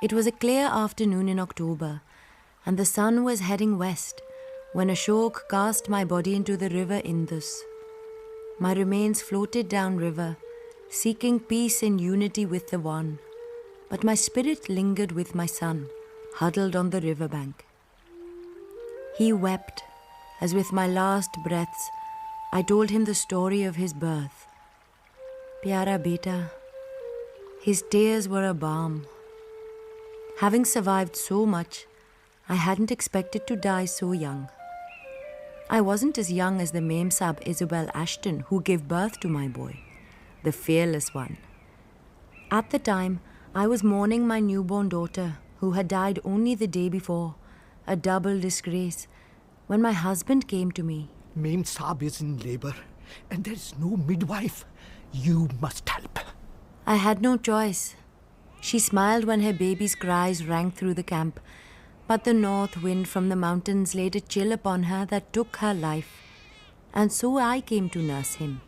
It was a clear afternoon in October, and the sun was heading west when Ashok cast my body into the river Indus. My remains floated downriver, seeking peace and unity with the One, but my spirit lingered with my son, huddled on the riverbank. He wept as with my last breaths I told him the story of his birth. Pyara beta, his tears were a balm. Having survived so much, I hadn't expected to die so young. I wasn't as young as the Mem Sahib Isabel Ashton who gave birth to my boy, the fearless one. At the time, I was mourning my newborn daughter who had died only the day before, a double disgrace, when my husband came to me. Mem Sahib is in labor and there is no midwife. You must help. I had no choice. She smiled when her baby's cries rang through the camp, but the north wind from the mountains laid a chill upon her that took her life, and so I came to nurse him.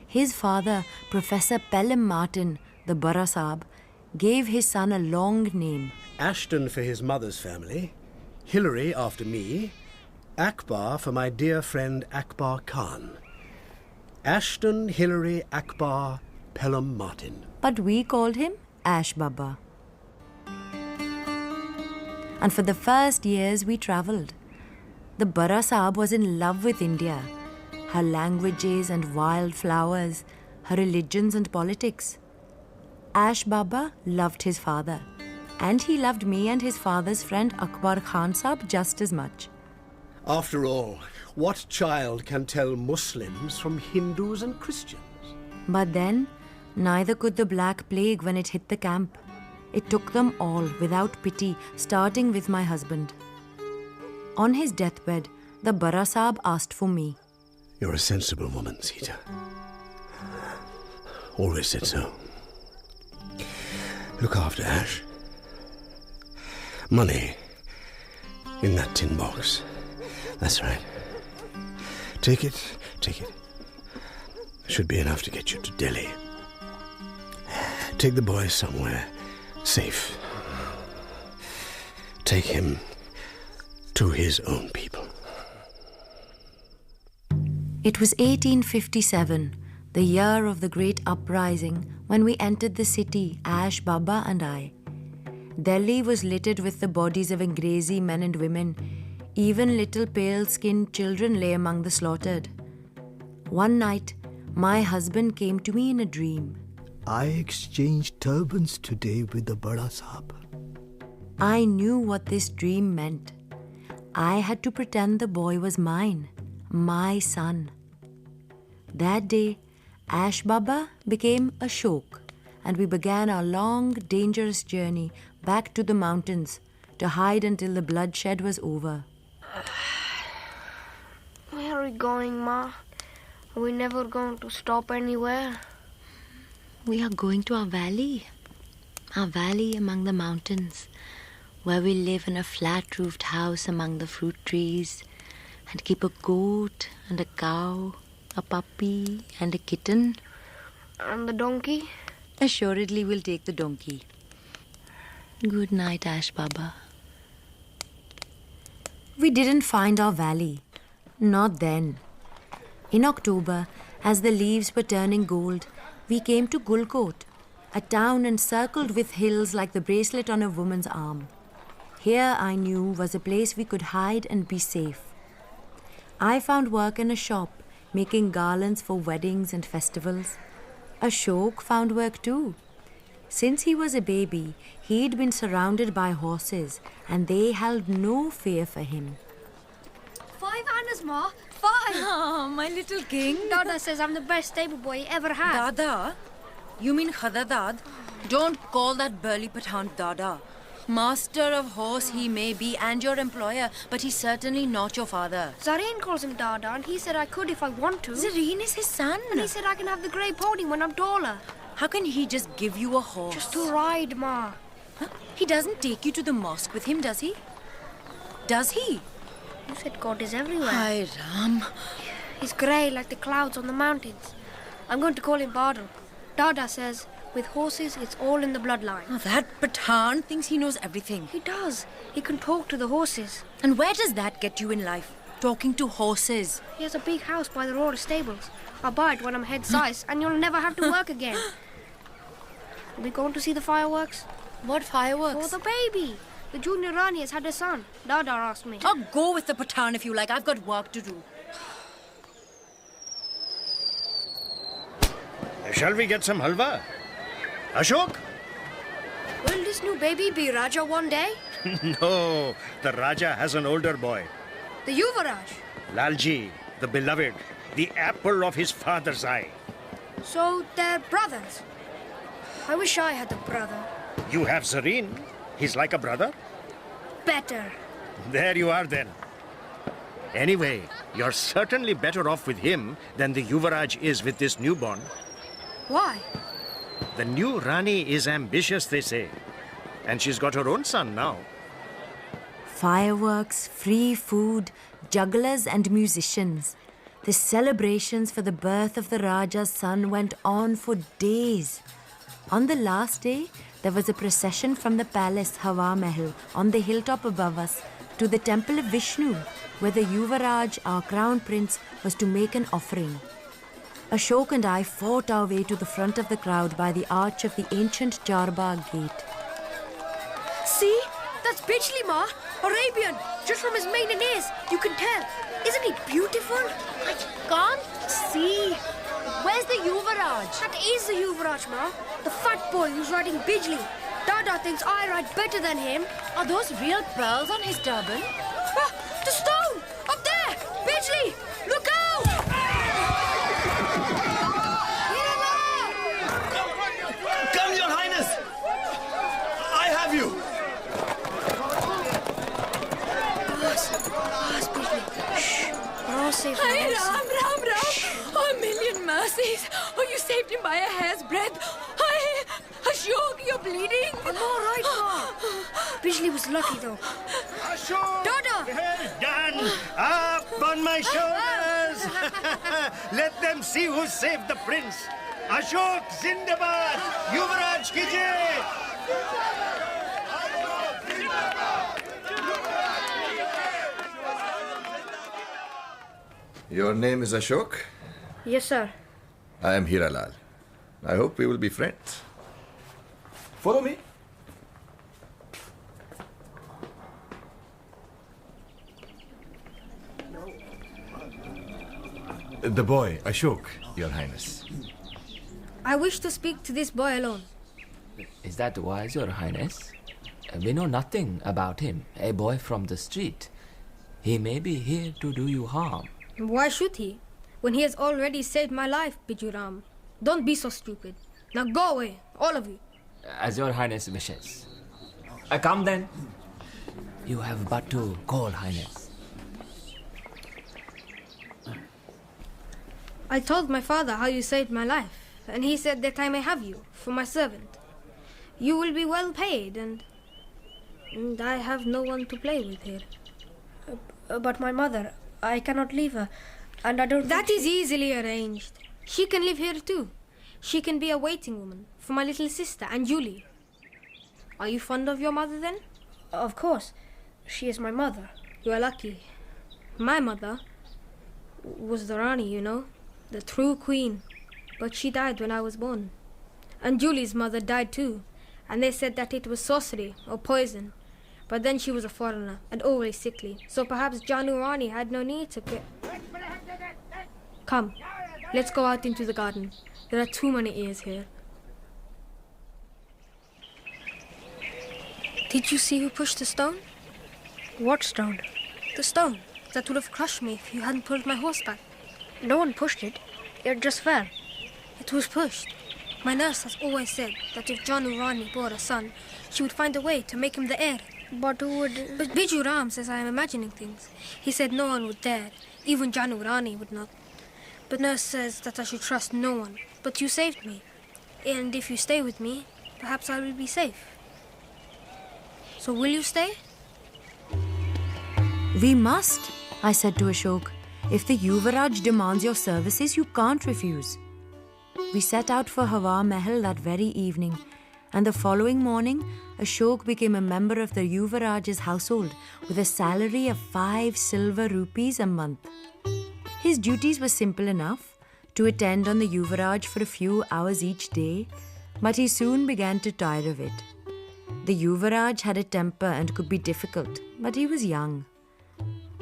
His father, Professor Pelham Martin, the Bara Sahib, gave his son a long name. Ashton for his mother's family, Hillary after me, Akbar for my dear friend Akbar Khan. Ashton, Hillary, Akbar, Pelham Martin. But we called him Ash Baba. And for the first years we travelled. The Bara Sahib was in love with India, her languages and wildflowers, her religions and politics. Ash Baba loved his father, and he loved me and his father's friend Akbar Khan Sahib just as much. After all, what child can tell Muslims from Hindus and Christians? But then, neither could the Black Plague when it hit the camp. It took them all without pity, starting with my husband. On his deathbed, the Bara Sahib asked for me. You're a sensible woman, Sita. Always said so. Look after Ash. Money in that tin box. That's right. Take it. Should be enough to get you to Delhi. Take the boy somewhere safe. Take him to his own people. It was 1857, the year of the great uprising, when we entered the city, Ash Baba and I. Delhi was littered with the bodies of Angrezi men and women. Even little pale-skinned children lay among the slaughtered. One night, my husband came to me in a dream. I exchanged turbans today with the Bara Sahib. I knew what this dream meant. I had to pretend the boy was mine, my son. That day, Ash Baba became Ashok, and we began our long, dangerous journey back to the mountains to hide until the bloodshed was over. Where are we going, Ma? Are we never going to stop anywhere? We are going to our valley among the mountains, where we live in a flat-roofed house among the fruit trees and keep a goat and a cow, a puppy and a kitten. And the donkey? Assuredly we'll take the donkey. Good night, Ash Baba. We didn't find our valley. Not then. In October, as the leaves were turning gold, we came to Gulkot, a town encircled with hills like the bracelet on a woman's arm. Here, I knew, was a place we could hide and be safe. I found work in a shop, making garlands for weddings and festivals. Ashok found work too. Since he was a baby, he'd been surrounded by horses, and they held no fear for him. 5 annas, Ma. 5. Oh, my little king. Dada says I'm the best stable boy he ever had. Dada? You mean Khadadad? Don't call that burly Pathan Dada. Master of horse he may be and your employer, but he's certainly not your father. Zareen calls him Dada, and he said I could if I want to. Zareen is his son. And he said I can have the grey pony when I'm taller. How can he just give you a horse? Just to ride, Ma. Huh? He doesn't take you to the mosque with him, does he? Does he? You said God is everywhere. Hi, Ram. He's grey like the clouds on the mountains. I'm going to call him Badal. Dada says With horses, it's all in the bloodline. Oh, that Pathan thinks he knows everything. He does. He can talk to the horses. And where does that get you in life? Talking to horses. He has a big house by the road stables. I'll buy it when I'm head size and you'll never have to work again. Are we going to see the fireworks? What fireworks? For the baby. The junior Rani has had a son. Dada asked me. Oh, go with the Pathan if you like. I've got work to do. Shall we get some halwa? Ashok? Will this new baby be Raja one day? No, the Raja has an older boy. The Yuvaraj. Lalji, the beloved, the apple of his father's eye. So they're brothers. I wish I had a brother. You have Zareen. He's like a brother. Better. There you are then. Anyway, you're certainly better off with him than the Yuvaraj is with this newborn. Why? The new Rani is ambitious, they say. And she's got her own son now. Fireworks, free food, jugglers and musicians. The celebrations for the birth of the Raja's son went on for days. On the last day, there was a procession from the palace Hawa Mahal on the hilltop above us to the temple of Vishnu, where the Yuvaraj, our crown prince, was to make an offering. Ashok and I fought our way to the front of the crowd by the arch of the ancient Charbagh gate. See? That's Bijli, Ma. Arabian. Just from his mane and ears. You can tell. Isn't he beautiful? I can't see. Where's the Yuvaraj? That is the Yuvaraj, Ma. The fat boy who's riding Bijli. Dada thinks I ride better than him. Are those real pearls on his turban? Ah, the stone! Up there! Bijli! Look out! Come, Your Highness! I have you! Pass, Bijli. Shh. We're all safe now. Hey, Ram. Oh, a million mercies. Oh, you saved him by a hair's breadth. Hey, Ashok, you're bleeding. I'm all right, Ma. Bijli was lucky, though. Ashok! Dada! Well done! Up on my shoulders! Let them see who saved the prince. Ashok Zindabad! Yuvaraj ki jai! Your name is Ashok? Yes, sir. I am Hiralal. I hope we will be friends. Follow me. The boy, Ashok, Your Highness. I wish to speak to this boy alone. Is that wise, Your Highness? We know nothing about him, a boy from the street. He may be here to do you harm. Why should he? When he has already saved my life, Bijuram. Don't be so stupid. Now go away, all of you. As Your Highness wishes. Come then. You have but to call, Highness. I told my father how you saved my life, and he said that I may have you for my servant. You will be well paid, and I have no one to play with here. But my mother, I cannot leave her, and I don't... That is easily arranged. She can live here too. She can be a waiting woman for my little sister and Julie. Are you fond of your mother then? Of course. She is my mother. You are lucky. My mother was the Rani, you know, the true queen. But she died when I was born. And Julie's mother died too. And they said that it was sorcery or poison. But then she was a foreigner and always sickly. So perhaps Janu Rani had no need to... Come, let's go out into the garden. There are too many ears here. Did you see who pushed the stone? What stone? The stone that would have crushed me if you hadn't pulled my horse back. No one pushed it. It just fell. It was pushed. My nurse has always said that if Janu Rani bore a son, she would find a way to make him the heir. But who would... But Biju Ram says I am imagining things. He said no one would dare. Even Janu Rani would not. But nurse says that I should trust no one. But you saved me. And if you stay with me, perhaps I will be safe. So will you stay? We must, I said to Ashok. If the Yuvaraj demands your services, you can't refuse. We set out for Hawa Mahal that very evening, and the following morning, Ashok became a member of the Yuvaraj's household with a salary of 5 silver rupees a month. His duties were simple enough, to attend on the Yuvaraj for a few hours each day, but he soon began to tire of it. The Yuvaraj had a temper and could be difficult, but he was young.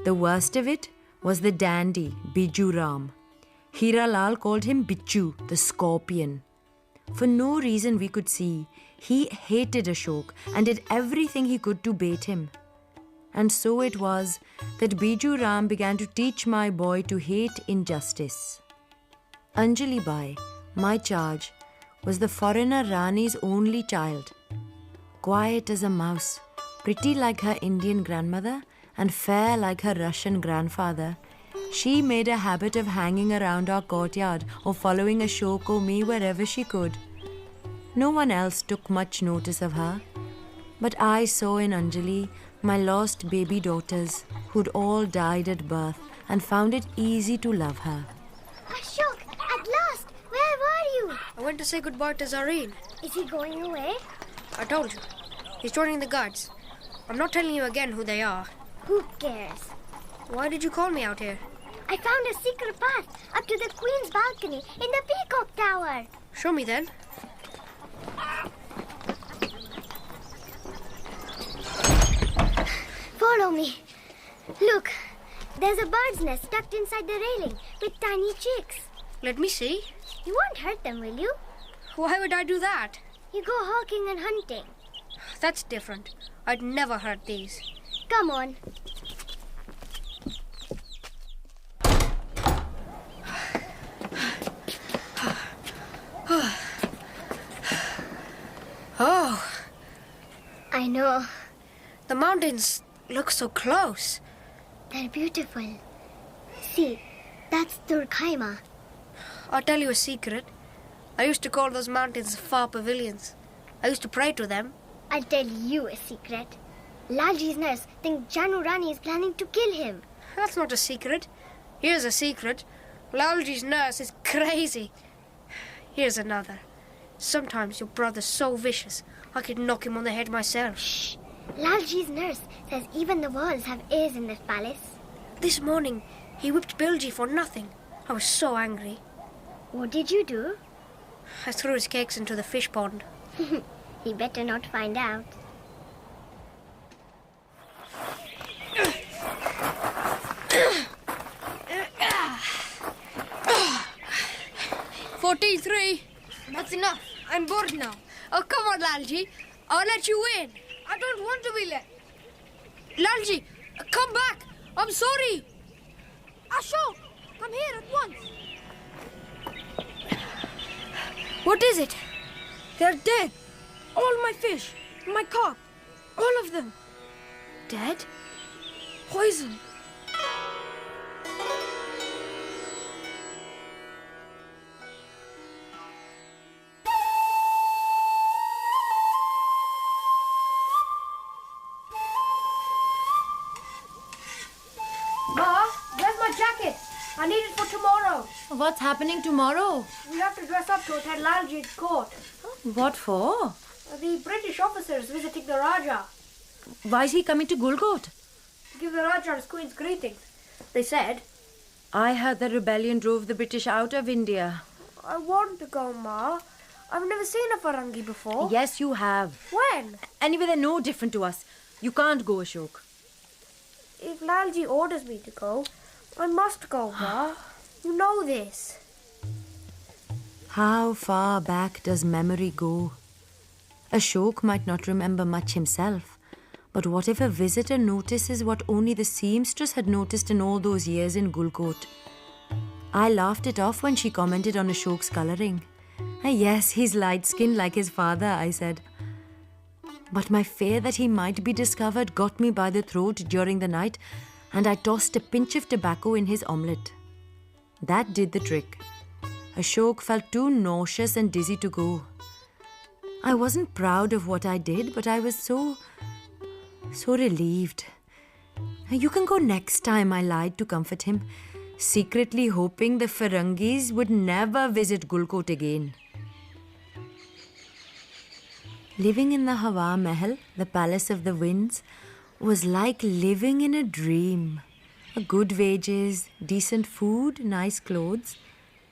The worst of it was the dandy, Biju Ram. Hira Lal called him Bichu, the scorpion. For no reason we could see, he hated Ashok and did everything he could to bait him. And so it was that Biju Ram began to teach my boy to hate injustice. Anjali Bai, my charge, was the foreigner Rani's only child. Quiet as a mouse, pretty like her Indian grandmother and fair like her Russian grandfather, she made a habit of hanging around our courtyard or following Ashok or me wherever she could. No one else took much notice of her, but I saw in Anjali my lost baby daughters who'd all died at birth and found it easy to love her. Ashok, at last! Where were you? I went to say goodbye to Zareen. Is he going away? I told you. He's joining the guards. I'm not telling you again who they are. Who cares? Why did you call me out here? I found a secret path up to the Queen's balcony in the Peacock Tower. Show me then. Follow me. Look, there's a bird's nest tucked inside the railing with tiny chicks. Let me see. You won't hurt them, will you? Why would I do that? You go hawking and hunting. That's different. I'd never hurt these. Come on. Oh, I know. the mountains look so close. They're beautiful. See, that's Durkheima. I'll tell you a secret. I used to call those mountains Far Pavillions. I used to pray to them. I'll tell you a secret. Lalji's nurse thinks Janu Rani is planning to kill him. That's not a secret. Here's a secret. Lalji's nurse is crazy. Here's another. Sometimes your brother's so vicious, I could knock him on the head myself. Shh. Lalji's nurse says even the walls have ears in this palace. This morning, he whipped Bilji for nothing. I was so angry. What did you do? I threw his cakes into the fish pond. He better not find out. 43. That's enough. I'm bored now. Oh, come on, Lalji. I'll let you in. I don't want to be let. Lalji, come back. I'm sorry. Ashok, come here at once. What is it? They're dead. All my fish, my carp, all of them. Dead? Poison. Ma, where's my jacket? I need it for tomorrow. What's happening tomorrow? We have to dress up to attend Lalji's court. What for? The British officers visiting the Raja. Why is he coming to Gulkot? To give the Raja his queen's greetings. They said. I heard the rebellion drove the British out of India. I want to go, Ma. I've never seen a Farangi before. Yes, you have. When? Anyway, they're no different to us. You can't go, Ashok. If Lalji orders me to go, I must go, Ma. You know this. How far back does memory go? Ashok might not remember much himself, but what if a visitor notices what only the seamstress had noticed in all those years in Gulkot? I laughed it off when she commented on Ashok's colouring. Yes, he's light-skinned like his father, I said. But my fear that he might be discovered got me by the throat during the night, and I tossed a pinch of tobacco in his omelette. That did the trick. Ashok felt too nauseous and dizzy to go. I wasn't proud of what I did, but I was so relieved. You can go next time, I lied to comfort him. secretly hoping the Firangis would never visit Gulkot again. Living in the Hawa Mahal, the palace of the winds, was like living in a dream. Good wages, decent food, nice clothes,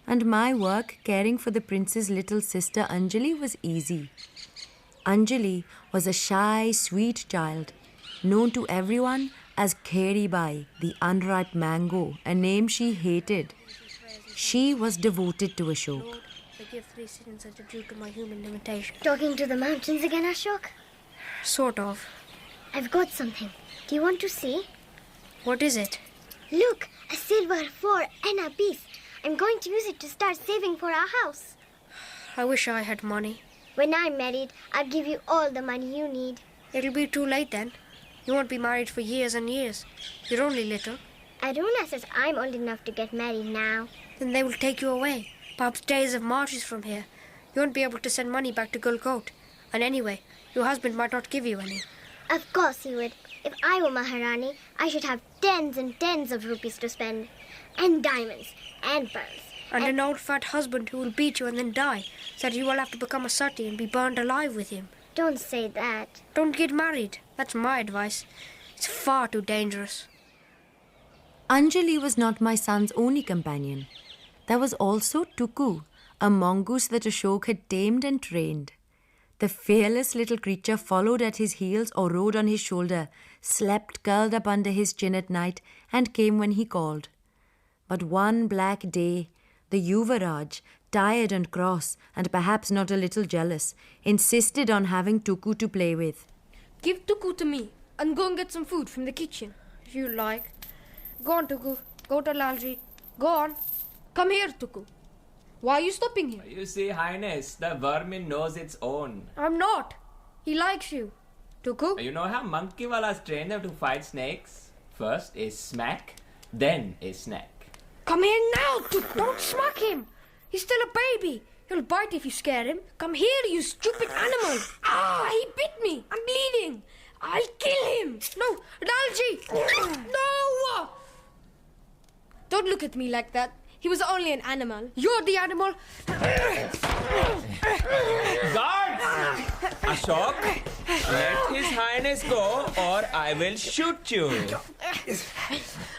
and my work caring for the prince's little sister Anjali was easy. Anjali was a shy, sweet child, known to everyone as Kheri Bai, the unripe mango, a name she hated. She was devoted to Ashok. Lord, forgive 3 sins that are due to my human limitation. Talking to the mountains again, Ashok? Sort of. I've got something. Do you want to see? What is it? Look, a silver 4 anna piece. I'm going to use it to start saving for our house. I wish I had money. When I'm married, I'll give you all the money you need. It'll be too late then. You won't be married for years and years. You're only little. Aruna says I'm old enough to get married now. Then they will take you away. Perhaps days of marches from here. You won't be able to send money back to Gulkot. And anyway, your husband might not give you any. Of course he would. If I were Maharani, I should have tens and tens of rupees to spend. And diamonds. And pearls. And an old fat husband who will beat you and then die, so that you will have to become a sati and be burned alive with him. Don't say that. Don't get married. That's my advice. It's far too dangerous. Anjali was not my son's only companion. There was also Tuku, a mongoose that Ashok had tamed and trained. The fearless little creature followed at his heels or rode on his shoulder, slept curled up under his chin at night, and came when he called. But one black day, the Yuvaraj, tired and cross, and perhaps not a little jealous, insisted on having Tuku to play with. Give Tuku to me and go and get some food from the kitchen, if you like. Go on, Tuku. Go to Lalji. Go on. Come here, Tuku. Why are you stopping him? You see, Highness, the vermin knows its own. I'm not. He likes you. Tuku? You know how monkey walas train them to fight snakes? First is smack, then is snack. Come here now, Tuku. Don't smack him. He's still a baby. He'll bite if you scare him. Come here, you stupid animal. Ah, he bit me. I'm bleeding. I'll kill him. No, Lalji. No. Don't look at me like that. He was only an animal. You're the animal. Guards! Ashok, let His Highness go or I will shoot you.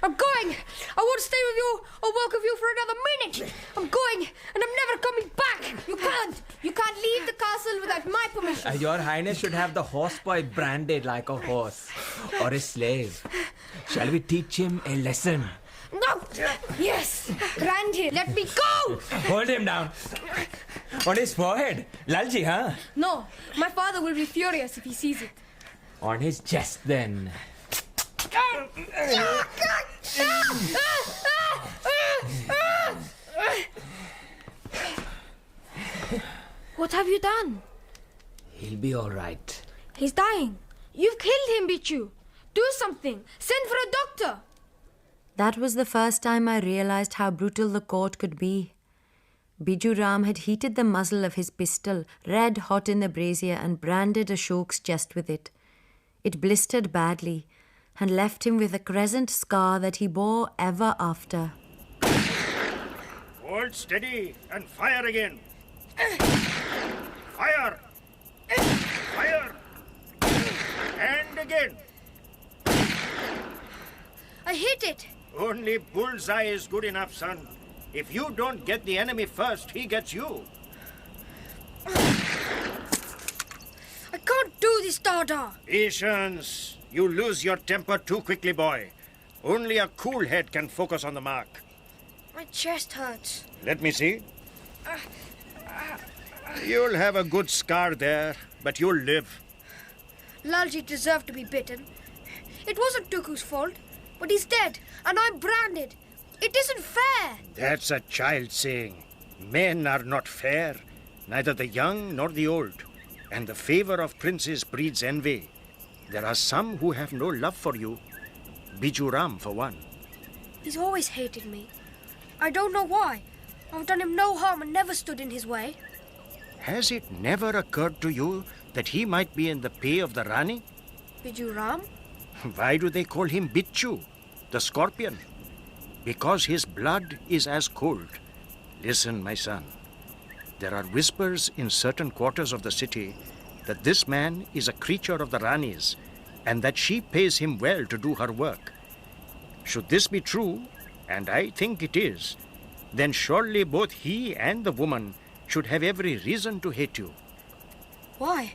I'm going. I won't stay with you or work with you for another minute. I'm going and I'm never coming back. You can't. You can't leave the castle without my permission. Your Highness should have the horseboy branded like a horse or a slave. Shall we teach him a lesson? No! Yes! Brand him! Let me go! Hold him down. On his forehead. Lalji, huh? No, my father will be furious if he sees it. On his chest, then. What have you done? He'll be all right. He's dying. You've killed him, Bichu. Do something. Send for a doctor. That was the first time I realized how brutal the court could be. Biju Ram had heated the muzzle of his pistol, red hot in the brazier, and branded Ashok's chest with it. It blistered badly and left him with a crescent scar that he bore ever after. Hold steady and fire again. Fire! Fire! And again. I hit it. Only bullseye is good enough, son. If you don't get the enemy first, he gets you. I can't do this, Dada. Patience. You lose your temper too quickly, boy. Only a cool head can focus on the mark. My chest hurts. Let me see. You'll have a good scar there, but you'll live. Lalji deserved to be bitten. It wasn't Tuku's fault, but he's dead, and I'm branded. It isn't fair. That's a child saying. Men are not fair, neither the young nor the old. And the favor of princes breeds envy. There are some who have no love for you. Biju Ram, for one. He's always hated me. I don't know why. I've done him no harm and never stood in his way. Has it never occurred to you that he might be in the pay of the Rani? Biju Ram? Why do they call him Bichu, the scorpion? because his blood is as cold. Listen, my son. There are whispers in certain quarters of the city that this man is a creature of the Rani's and that she pays him well to do her work. Should this be true, and I think it is, then surely both he and the woman should have every reason to hate you. Why?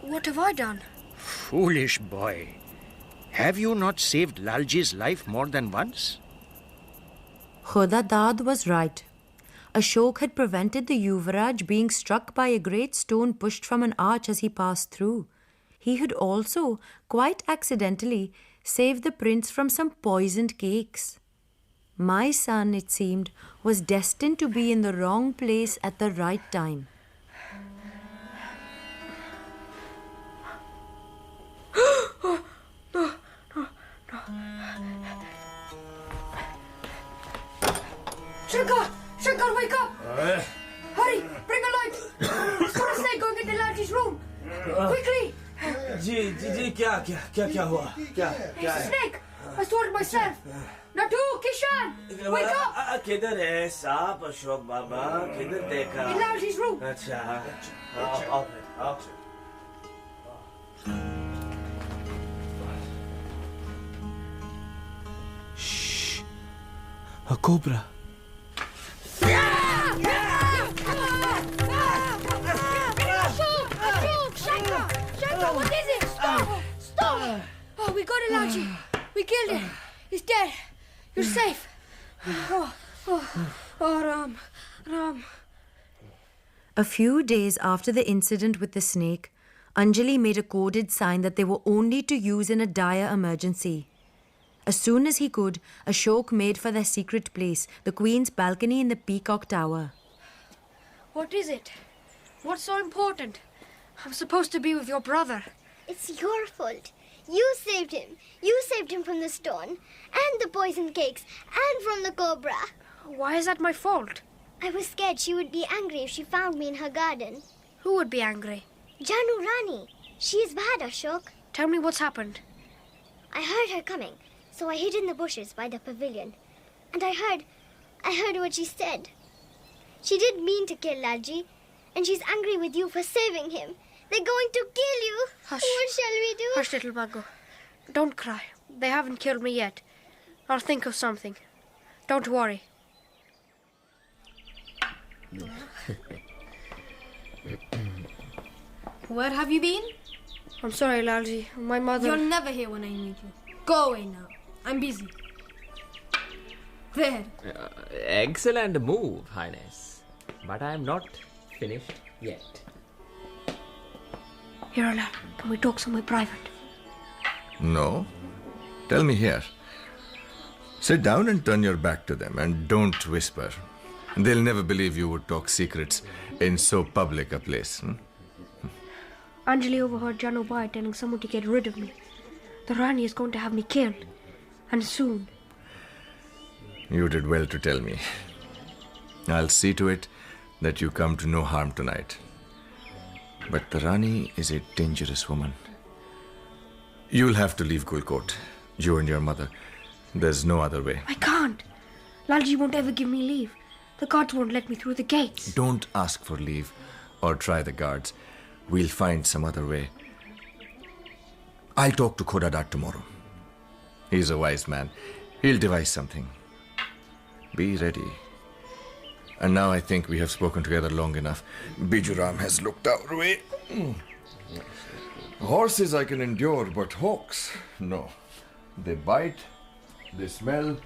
What have I done? Foolish boy. Have you not saved Lalji's life more than once? Khuda Dad was right. Ashok had prevented the Yuvraj being struck by a great stone pushed from an arch as he passed through. He had also, quite accidentally, saved the prince from some poisoned cakes. My son, it seemed, was destined to be in the wrong place at the right time. Shankar! Shankar, wake up! Hurry, bring a light! There's got a snake going into Lalji's room! Quickly! जी क्या हुआ क्या It's a snake! I saw it myself! Natu, Kishan! Wake up! किधर है सांप अशोक बाबा किधर देखा In Lalji's room! अच्छा आओ Shh, a cobra. Shankar, what is it? Stop! Stop! Oh, we got Lalji. We killed him. He's dead. You're safe. Ram. A few days after the incident with the snake, Anjali made a coded sign that they were only to use in a dire emergency. As soon as he could, Ashok made for their secret place, the Queen's balcony in the Peacock Tower. What is it? What's so important? I'm supposed to be with your brother. It's your fault. You saved him. You saved him from the stone, and the poison cakes, and from the cobra. Why is that my fault? I was scared she would be angry if she found me in her garden. Who would be angry? Janu Rani. She is bad, Ashok. Tell me what's happened. I heard her coming, so I hid in the bushes by the pavilion. And I heard what she said. She did mean to kill Lalji, and she's angry with you for saving him. They're going to kill you. Hush. What shall we do? Hush, little Margot. Don't cry. They haven't killed me yet. I'll think of something. Don't worry. Where have you been? I'm sorry, Lalji. My mother... You're never here when I need you. Go away now. I'm busy. There. Excellent move, Highness. But I am not finished yet. Here, Lal. Can we talk somewhere private? No. Tell me here. Sit down and turn your back to them and don't whisper. They'll never believe you would talk secrets in so public a place. Anjali overheard Janu Bai telling someone to get rid of me. The Rani is going to have me killed. And soon. You did well to tell me. I'll see to it that you come to no harm tonight. But the Rani is a dangerous woman. You'll have to leave Gulkot, you and your mother. There's no other way. I can't. Lalji won't ever give me leave. The guards won't let me through the gates. Don't ask for leave or try the guards. We'll find some other way. I'll talk to Khuda tomorrow. He's a wise man. He'll devise something. Be ready. And now I think we have spoken together long enough. Bijuram has looked our way. Horses I can endure, but hawks, no. They bite, they smell,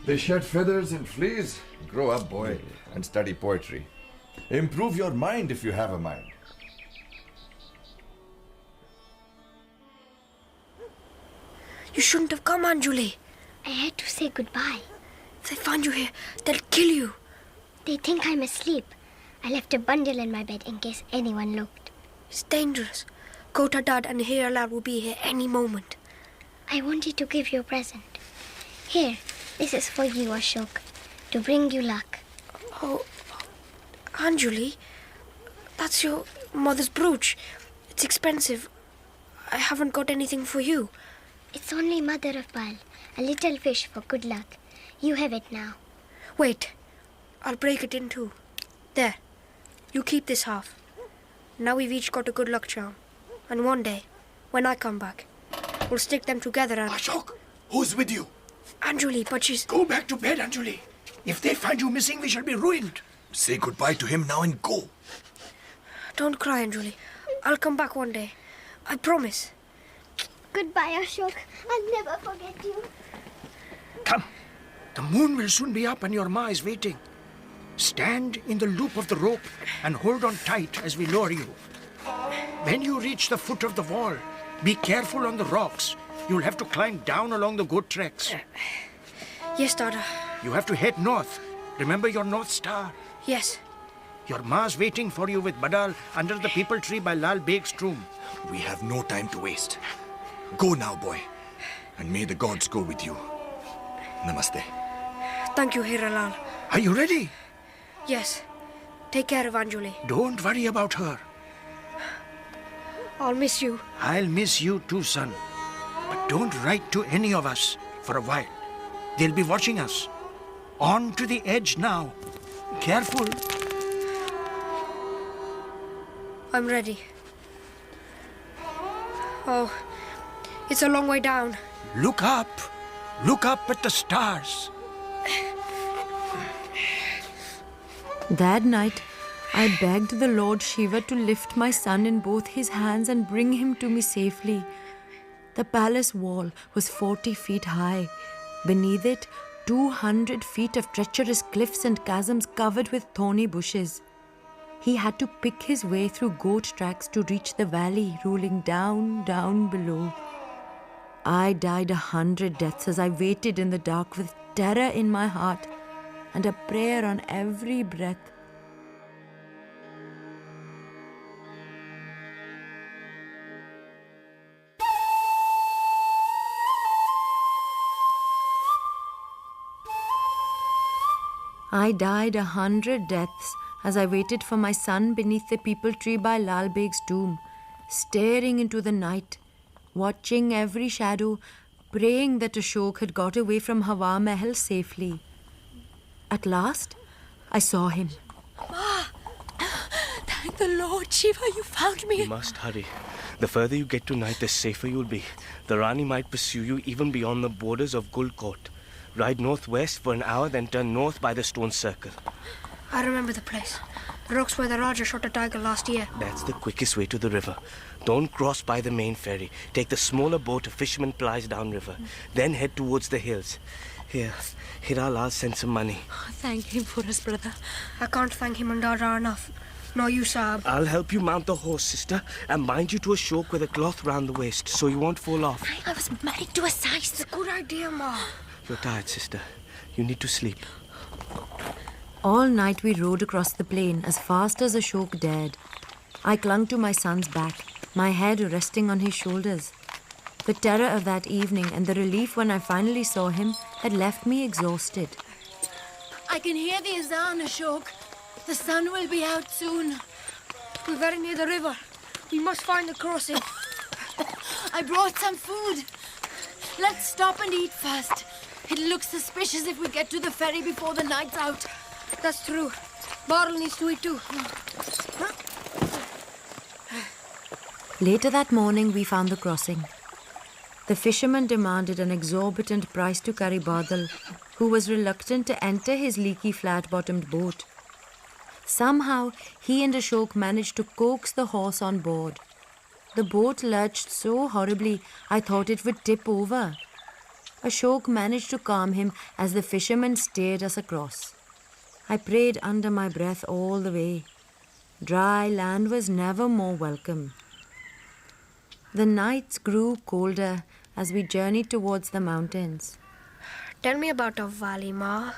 they shed feathers and fleas. Grow up, boy, and study poetry. Improve your mind if you have a mind. You shouldn't have come, Anjali. I had to say goodbye. If they find you here, they'll kill you. They think I'm asleep. I left a bundle in my bed in case anyone looked. It's dangerous. Kota Dad and Hiralal will be here any moment. I wanted to give you a present. Here, this is for you, Ashok, to bring you luck. Oh, Anjali, that's your mother's brooch. It's expensive. I haven't got anything for you. It's only mother of pearl, a little fish for good luck. You have it now. Wait, I'll break it in two. There, you keep this half. Now we've each got a good luck charm. And one day, when I come back, we'll stick them together and... Ashok, who's with you? Anjali, but she's... Go back to bed, Anjali. If they find you missing, we shall be ruined. Say goodbye to him now and go. Don't cry, Anjali. I'll come back one day. I promise. Goodbye, Ashok. I'll never forget you. Come. The moon will soon be up and your ma is waiting. Stand in the loop of the rope and hold on tight as we lower you. When you reach the foot of the wall, be careful on the rocks. You'll have to climb down along the goat tracks. Yes, Dada. You have to head north. Remember your North Star. Yes. Your ma's waiting for you with Badal under the peepal tree by Lal Beg's tomb. We have no time to waste. Go now, boy. And may the gods go with you. Namaste. Thank you, Hiralal. Are you ready? Yes. Take care of Anjali. Don't worry about her. I'll miss you. I'll miss you too, son. But don't write to any of us for a while. They'll be watching us. On to the edge now. Careful. I'm ready. Oh, it's a long way down. Look up. Look up at the stars. That night, I begged the Lord Shiva to lift my son in both his hands and bring him to me safely. The palace wall was 40 feet high. Beneath it, 200 feet of treacherous cliffs and chasms covered with thorny bushes. He had to pick his way through goat tracks to reach the valley rolling down, down below. I died 100 deaths as I waited in the dark with terror in my heart and a prayer on every breath. I died 100 deaths as I waited for my son beneath the peepal tree by Lal Beg's tomb, staring into the night, watching every shadow, praying that Ashok had got away from Hawa Mahal safely. At last, I saw him. Ma! Thank the Lord, Shiva, you found me. You must hurry. The further you get tonight, the safer you'll be. The Rani might pursue you even beyond the borders of Gulkot. Ride northwest for an hour, then turn north by the stone circle. I remember the place. The rocks where the Raja shot a tiger last year. That's the quickest way to the river. Don't cross by the main ferry. Take the smaller boat a fisherman plies downriver. Then head towards the hills. Here, I'll send some money. Thank him for us, brother. I can't thank him and Dada enough. Nor you, Saab. I'll help you mount the horse, sister, and bind you to a shoke with a cloth round the waist so you won't fall off. I was married to a size. It's a good idea, Ma. You're tired, sister. You need to sleep. All night we rode across the plain as fast as Ashok dared. I clung to my son's back, my head resting on his shoulders. The terror of that evening and the relief when I finally saw him had left me exhausted. I can hear the azan, Ashok. The sun will be out soon. We're very near the river. We must find the crossing. I brought some food. Let's stop and eat first. It looks suspicious if we get to the ferry before the night's out. That's true. Barrel needs to eat too. Later that morning, we found the crossing. The fisherman demanded an exorbitant price to carry Badal, who was reluctant to enter his leaky, flat-bottomed boat. Somehow, he and Ashok managed to coax the horse on board. The boat lurched so horribly, I thought it would tip over. Ashok managed to calm him as the fisherman steered us across. I prayed under my breath all the way. Dry land was never more welcome. The nights grew colder as we journeyed towards the mountains. Tell me about a valley, Ma.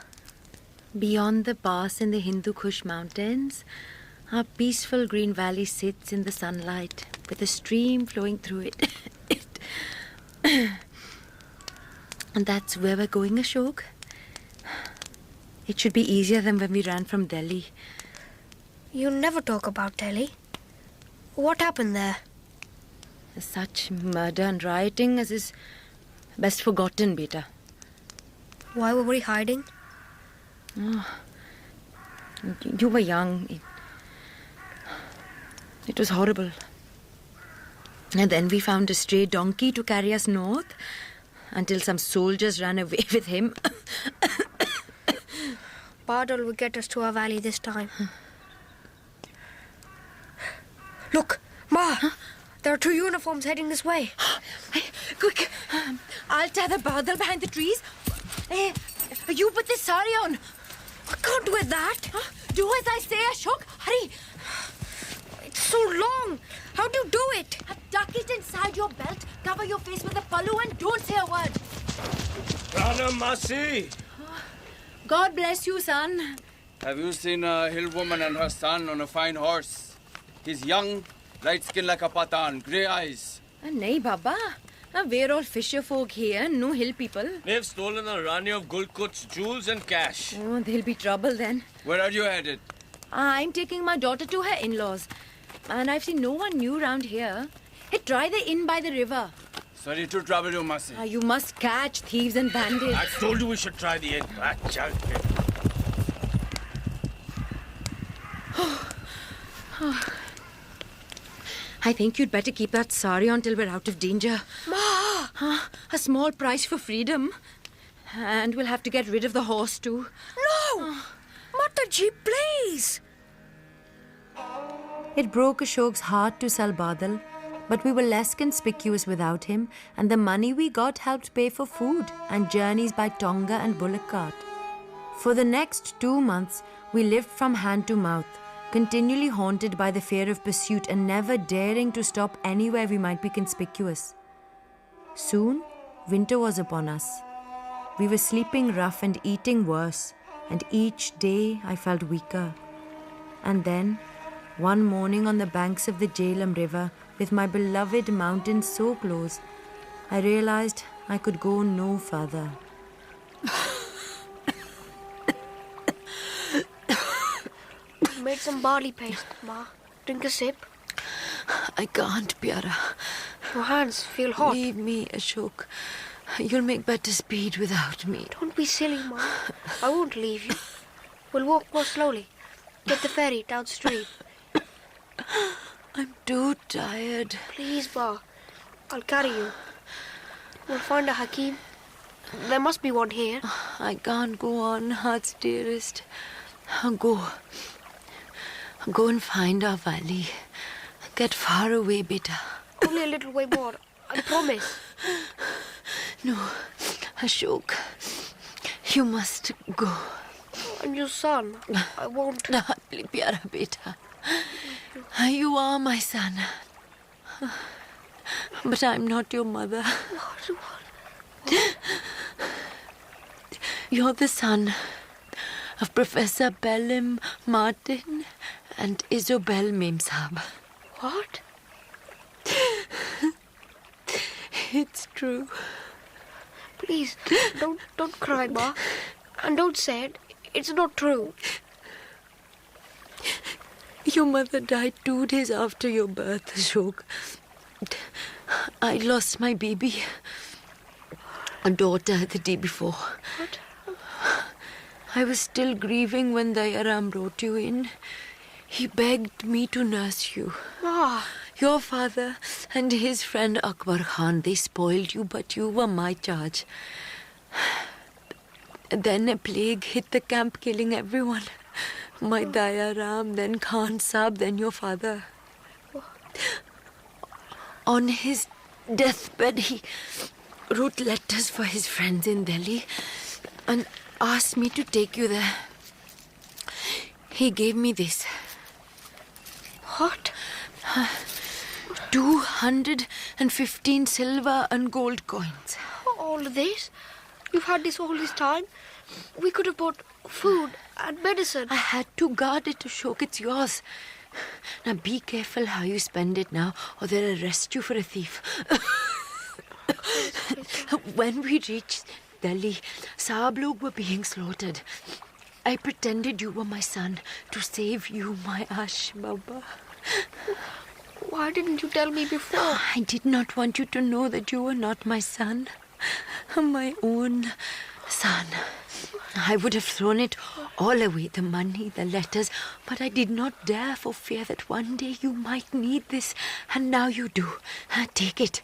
Beyond the pass in the Hindu Kush mountains, our peaceful green valley sits in the sunlight with a stream flowing through it. And that's where we're going, Ashok. It should be easier than when we ran from Delhi. You never talk about Delhi. What happened there? Such murder and rioting as is best forgotten, beta. Why were we hiding? You were young. It was horrible. And then we found a stray donkey to carry us north until some soldiers ran away with him. Bardal will get us to our valley this time. Look, Ma! There are 2 uniforms heading this way. Hey, quick! I'll tether Bardal behind the trees. Hey, you put this sari on. I can't wear that. Do as I say, Ashok. Hurry! It's so long. How do you do it? Tuck it inside your belt, cover your face with a pallu and don't say a word. Rana Masi! God bless you, son. Have you seen a hill woman and her son on a fine horse? He's young, light skin like a patan, grey eyes. Nahi, Baba. We're all fisher folk here, no hill people. They've stolen the Rani of Gulkut's jewels and cash. Oh, there'll be trouble then. Where are you headed? I'm taking my daughter to her in-laws. And I've seen no one new round here. Hey, try the inn by the river. Sorry to trouble you, Masi. You must catch thieves and bandits. I told you we should try the inn. I think you'd better keep that sari on till we're out of danger. Ma! A small price for freedom. And we'll have to get rid of the horse too. No! Mataji, please! It broke Ashok's heart to sell Badal, but we were less conspicuous without him, and the money we got helped pay for food and journeys by tonga and bullock cart. For the next 2 months, we lived from hand to mouth, continually haunted by the fear of pursuit and never daring to stop anywhere we might be conspicuous. Soon, winter was upon us. We were sleeping rough and eating worse, and each day I felt weaker. And then, one morning on the banks of the Jhelum River, with my beloved mountains so close, I realized I could go no further. Made some barley paste, Ma. Drink a sip. I can't, Pyara. Your hands feel hot. Leave me, Ashok. You'll make better speed without me. Don't be silly, Ma. I won't leave you. We'll walk more slowly. Get the ferry downstream. I'm too tired. Please, Ma. I'll carry you. We'll find a Hakim. There must be one here. I can't go on, heart's dearest. Go and find our valley. Get far away, beta. Only a little way more. I promise. No, Ashok. You must go. And your son. I won't. Nahatli pyara beta. You are my son. But I'm not your mother. You're the son of Professor Pelham Martin and Isobel Memsab. What? It's true. Please, don't cry, Ma. And don't say it. It's not true. Your mother died 2 days after your birth, Ashok. I lost my baby, a daughter, the day before. What? I was still grieving when Dayaram brought you in. He begged me to nurse you. Ma. Your father and his friend Akbar Khan, they spoiled you, but you were my charge. Then a plague hit the camp, killing everyone. My Dayaram, then Khan Saab, then your father. On his deathbed, he wrote letters for his friends in Delhi and asked me to take you there. He gave me this. What? 215 silver and gold coins. All of this? You've had this all this time? We could have bought food and medicine. I had to guard it, Ashok. It's yours. Now be careful how you spend it now, or they'll arrest you for a thief. When we reached Delhi, Saab log were being slaughtered. I pretended you were my son to save you, my Ash Baba. Why didn't you tell me before? I did not want you to know that you were not my son. My own Son, I would have thrown it all away, the money, the letters, but I did not dare for fear that one day you might need this, and now you do. Take it.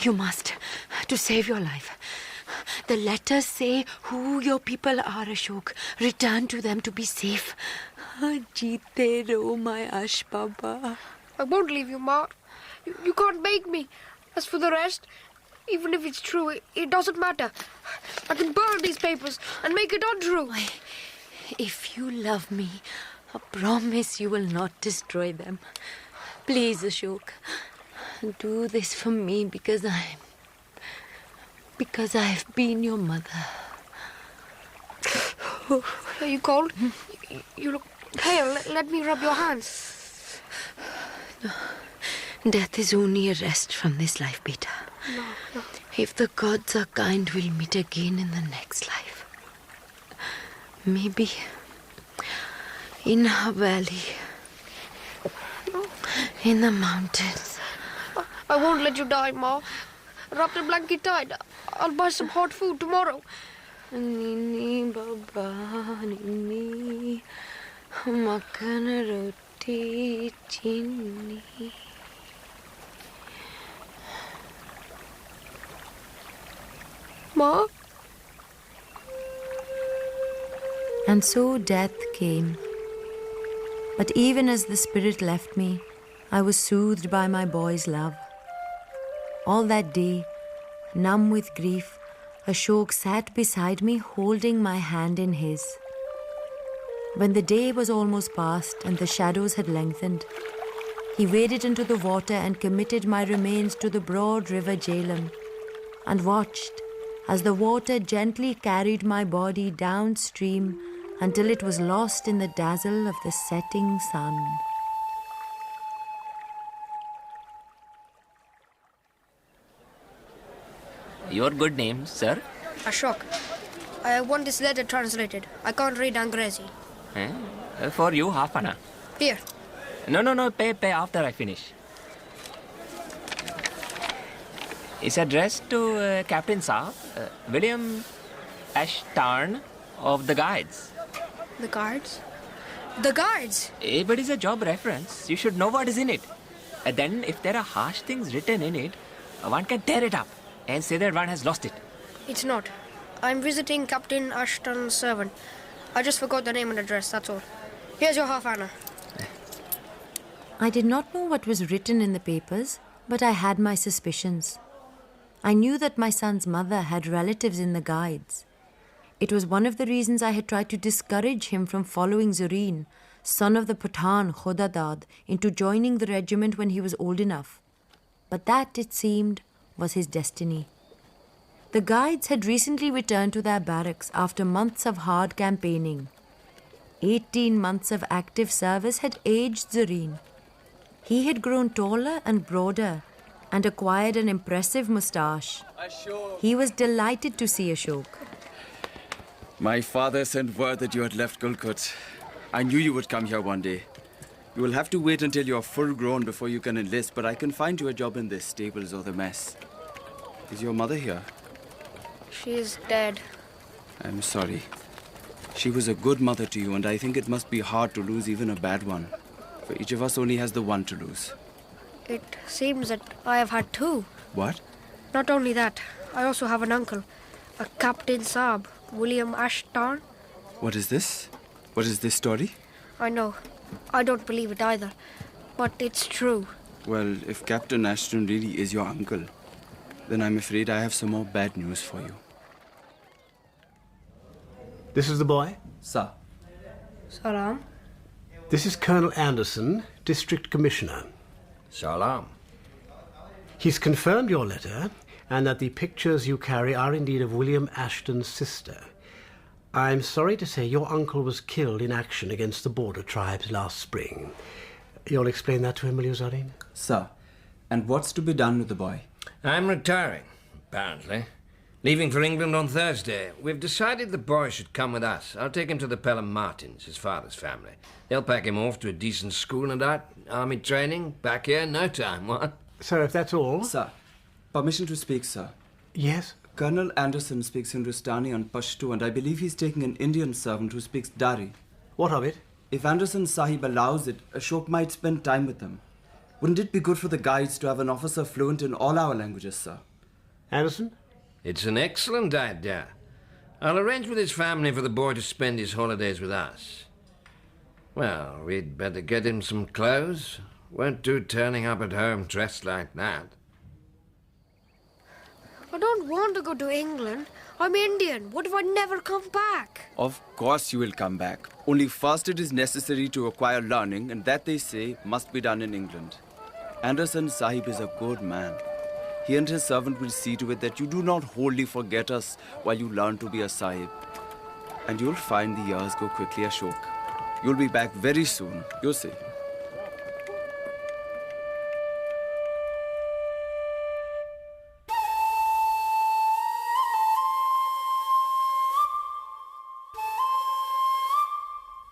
You must, to save your life. The letters say who your people are, Ashok. Return to them to be safe. Jeete ro, my Ash Baba. I won't leave you, Ma. You can't make me. As for the rest, even if it's true, it doesn't matter. I can burn these papers and make it untrue. If you love me, I promise you will not destroy them. Please, Ashok, do this for me because I've been your mother. Are you cold? You look pale. Let me rub your hands. No. Death is only a rest from this life, beta. No. If the gods are kind, we'll meet again in the next life. Maybe in a valley, in the mountains. I won't let you die, Ma. Wrap the blanket tight. I'll buy some hot food tomorrow. Nini Baba, Nini, Makan Roti Chini. Ma? And so death came. But even as the spirit left me, I was soothed by my boy's love. All that day, numb with grief, Ashok sat beside me holding my hand in his. When the day was almost past and the shadows had lengthened, he waded into the water and committed my remains to the broad river Jhelum and watched as the water gently carried my body downstream until it was lost in the dazzle of the setting sun. Your good name, sir? Ashok. I want this letter translated. I can't read Angrezi. For you, half an hour. Here. No. Pay after I finish. It's addressed to Captain Saab, William Ashtarn of the Guides. The Guards? The Guards? But it's a job reference. You should know what is in it. Then, if there are harsh things written in it, one can tear it up and say that one has lost it. It's not. I'm visiting Captain Ashton's servant. I just forgot the name and address, that's all. Here's your half anna. I did not know what was written in the papers, but I had my suspicions. I knew that my son's mother had relatives in the Guides. It was one of the reasons I had tried to discourage him from following Zureen, son of the Pathan Khodadad, into joining the regiment when he was old enough. But that, it seemed, was his destiny. The Guides had recently returned to their barracks after months of hard campaigning. 18 months of active service had aged Zureen. He had grown taller and broader and acquired an impressive moustache. He was delighted to see Ashok. My father sent word that you had left Gulkut. I knew you would come here one day. You will have to wait until you are full grown before you can enlist, but I can find you a job in the stables or the mess. Is your mother here? She is dead. I'm sorry. She was a good mother to you, and I think it must be hard to lose even a bad one. For each of us only has the one to lose. It seems that I have had two. What? Not only that, I also have an uncle, a Captain Saab, William Ashton. What is this? What is this story? I know. I don't believe it either. But it's true. Well, if Captain Ashton really is your uncle, then I'm afraid I have some more bad news for you. This is the boy? Sir. Salam. This is Colonel Anderson, District Commissioner. Salam. He's confirmed your letter and that the pictures you carry are indeed of William Ashton's sister. I'm sorry to say your uncle was killed in action against the border tribes last spring. You'll explain that to him, will you, Zareen? Sir. And what's to be done with the boy? I'm retiring, apparently. Leaving for England on Thursday. We've decided the boy should come with us. I'll take him to the Pelham Martins, his father's family. They'll pack him off to a decent school and out. Army training, back here in no time, what? So if that's all... Sir, permission to speak, sir. Yes, Colonel Anderson speaks Hindustani and Pashto, and I believe he's taking an Indian servant who speaks Dari. What of it? If Anderson Sahib allows it, Ashok might spend time with them. Wouldn't it be good for the guides to have an officer fluent in all our languages, sir? Anderson? It's an excellent idea. I'll arrange with his family for the boy to spend his holidays with us. Well, we'd better get him some clothes. Won't do turning up at home dressed like that. I don't want to go to England. I'm Indian. What if I never come back? Of course you will come back. Only first it is necessary to acquire learning, and that, they say, must be done in England. Anderson Sahib is a good man. He and his servant will see to it that you do not wholly forget us while you learn to be a Sahib. And you'll find the years go quickly, Ashok. You'll be back very soon, you'll see.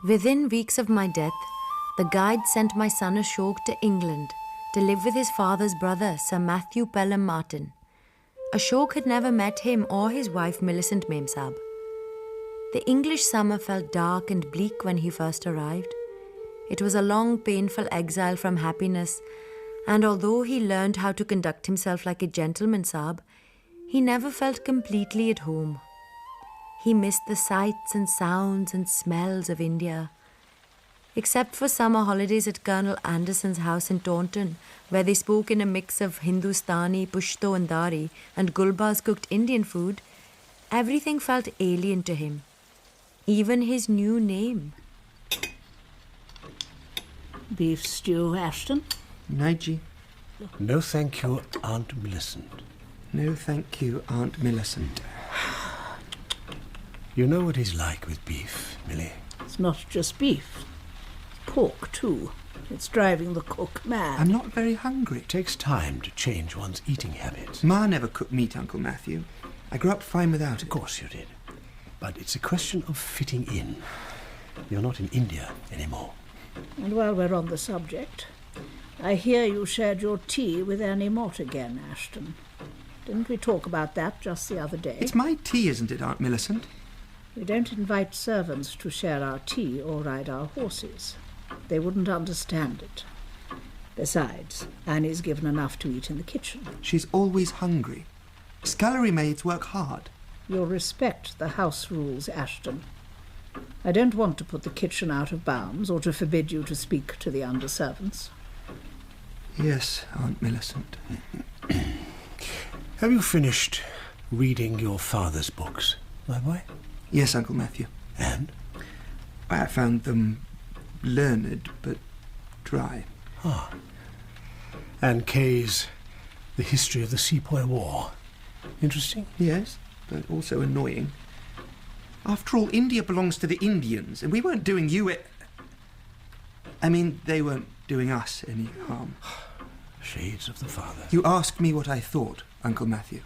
Within weeks of my death, the guide sent my son Ashok to England to live with his father's brother, Sir Matthew Pelham Martin. Ashok had never met him or his wife Millicent Memsab. The English summer felt dark and bleak when he first arrived. It was a long, painful exile from happiness, and although he learned how to conduct himself like a gentleman, Saab, he never felt completely at home. He missed the sights and sounds and smells of India. Except for summer holidays at Colonel Anderson's house in Taunton, where they spoke in a mix of Hindustani, Pashto and Dari, and Gulbaz cooked Indian food, everything felt alien to him. Even his new name. Beef stew, Ashton? Nigel. No thank you, Aunt Millicent. No thank you, Aunt Millicent. You know what he's like with beef, Millie. It's not just beef. Pork, too. It's driving the cook mad. I'm not very hungry. It takes time to change one's eating habits. Ma never cooked meat, Uncle Matthew. I grew up fine without it. Of course you did. But it's a question of fitting in. You're not in India anymore. And while we're on the subject, I hear you shared your tea with Annie Mott again, Ashton. Didn't we talk about that just the other day? It's my tea, isn't it, Aunt Millicent? We don't invite servants to share our tea or ride our horses. They wouldn't understand it. Besides, Annie's given enough to eat in the kitchen. She's always hungry. Scullery maids work hard. You'll respect the house rules, Ashton. I don't want to put the kitchen out of bounds or to forbid you to speak to the underservants. Yes, Aunt Millicent. Have you finished reading your father's books, my boy? Yes, Uncle Matthew. And? I found them learned but dry. Ah. And Kaye's The History of the Sepoy War. Interesting? Yes, but also annoying. After all, India belongs to the Indians, and we weren't doing they weren't doing us any harm. Shades of the father. You asked me what I thought, Uncle Matthew.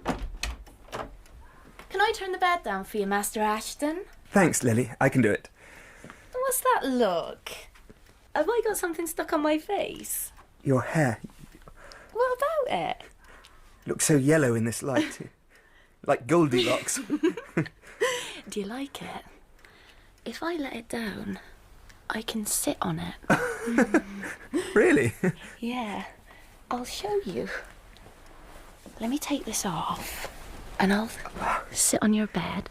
Can I turn the bed down for you, Master Ashton? Thanks, Lily. I can do it. What's that look? Have I got something stuck on my face? Your hair What about it? looks so yellow in this light. Like Goldilocks. Do you like it? If I let it down, I can sit on it. Really? Yeah, I'll show you. Let me take this off, and I'll sit on your bed.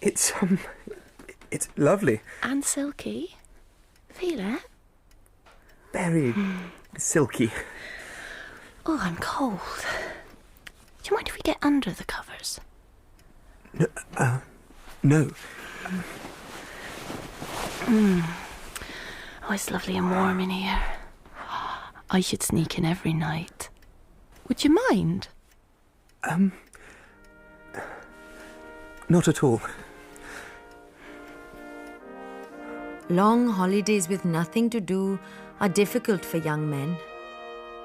It's lovely. And silky. Feel it? Very silky. Oh, I'm cold. Do you mind if we get under the covers? No. Oh, it's lovely and warm in here. I should sneak in every night. Would you mind? Not at all. Long holidays with nothing to do are difficult for young men.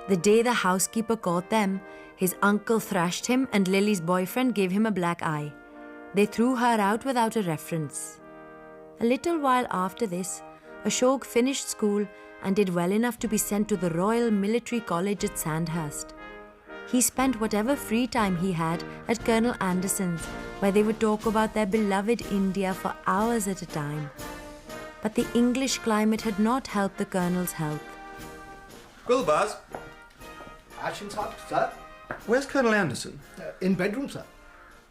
The day the housekeeper caught them, his uncle thrashed him and Lily's boyfriend gave him a black eye. They threw her out without a reference. A little while after this, Ashok finished school and did well enough to be sent to the Royal Military College at Sandhurst. He spent whatever free time he had at Colonel Anderson's, where they would talk about their beloved India for hours at a time. But the English climate had not helped the Colonel's health. Gulbaz, Action, sir. where's Colonel Anderson? In bedroom, sir.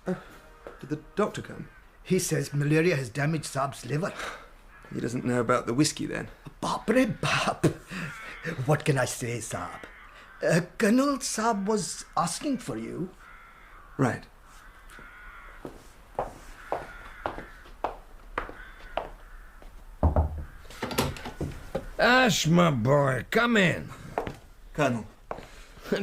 Did the doctor come? He says malaria has damaged Saab's liver. He doesn't know about the whiskey then. Bapre bap. What can I say, Saab? Colonel Saab was asking for you. Right. Ash, my boy, come in. Colonel.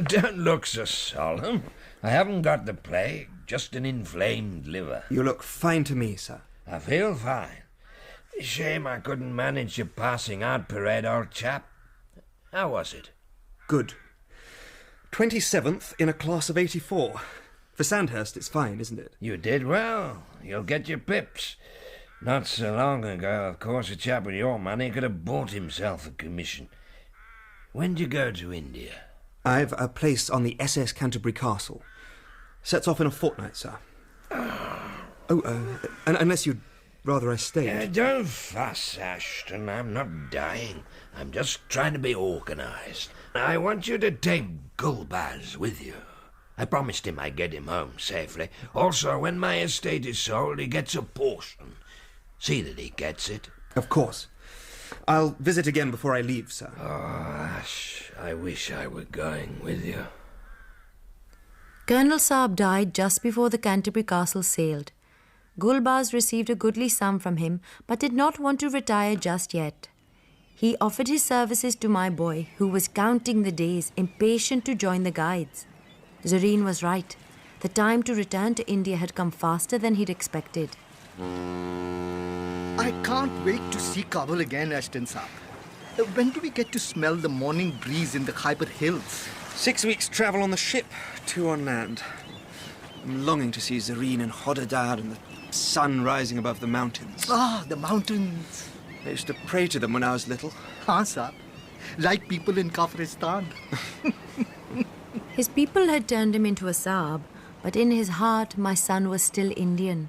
Don't look so solemn. I haven't got the plague, just an inflamed liver. You look fine to me, sir. I feel fine. Shame I couldn't manage your passing out parade, old chap. How was it? Good. 27th in a class of 84. For Sandhurst, it's fine, isn't it? You did well. You'll get your pips. Not so long ago, of course, a chap with your money could have bought himself a commission. When do you go to India? I've a place on the SS Canterbury Castle. Sets off in a fortnight, sir. Unless you'd rather I stayed. Don't fuss, Ashton. I'm not dying. I'm just trying to be organised. I want you to take Gulbaz with you. I promised him I'd get him home safely. Also, when my estate is sold, he gets a portion. See that he gets it. Of course. I'll visit again before I leave, sir. Oh, Ash, I wish I were going with you. Colonel Saab died just before the Canterbury Castle sailed. Gulbaz received a goodly sum from him, but did not want to retire just yet. He offered his services to my boy, who was counting the days, impatient to join the guides. Zareen was right. The time to return to India had come faster than he'd expected. I can't wait to see Kabul again, Ashton Saab. When do we get to smell the morning breeze in the Khyber Hills? 6 weeks' travel on the ship, 2 on land. I'm longing to see Zareen and Hodadad and the sun rising above the mountains. Ah, the mountains. I used to pray to them when I was little. Haan, Saab. Like people in Kafiristan. His people had turned him into a Saab, but in his heart, my son was still Indian.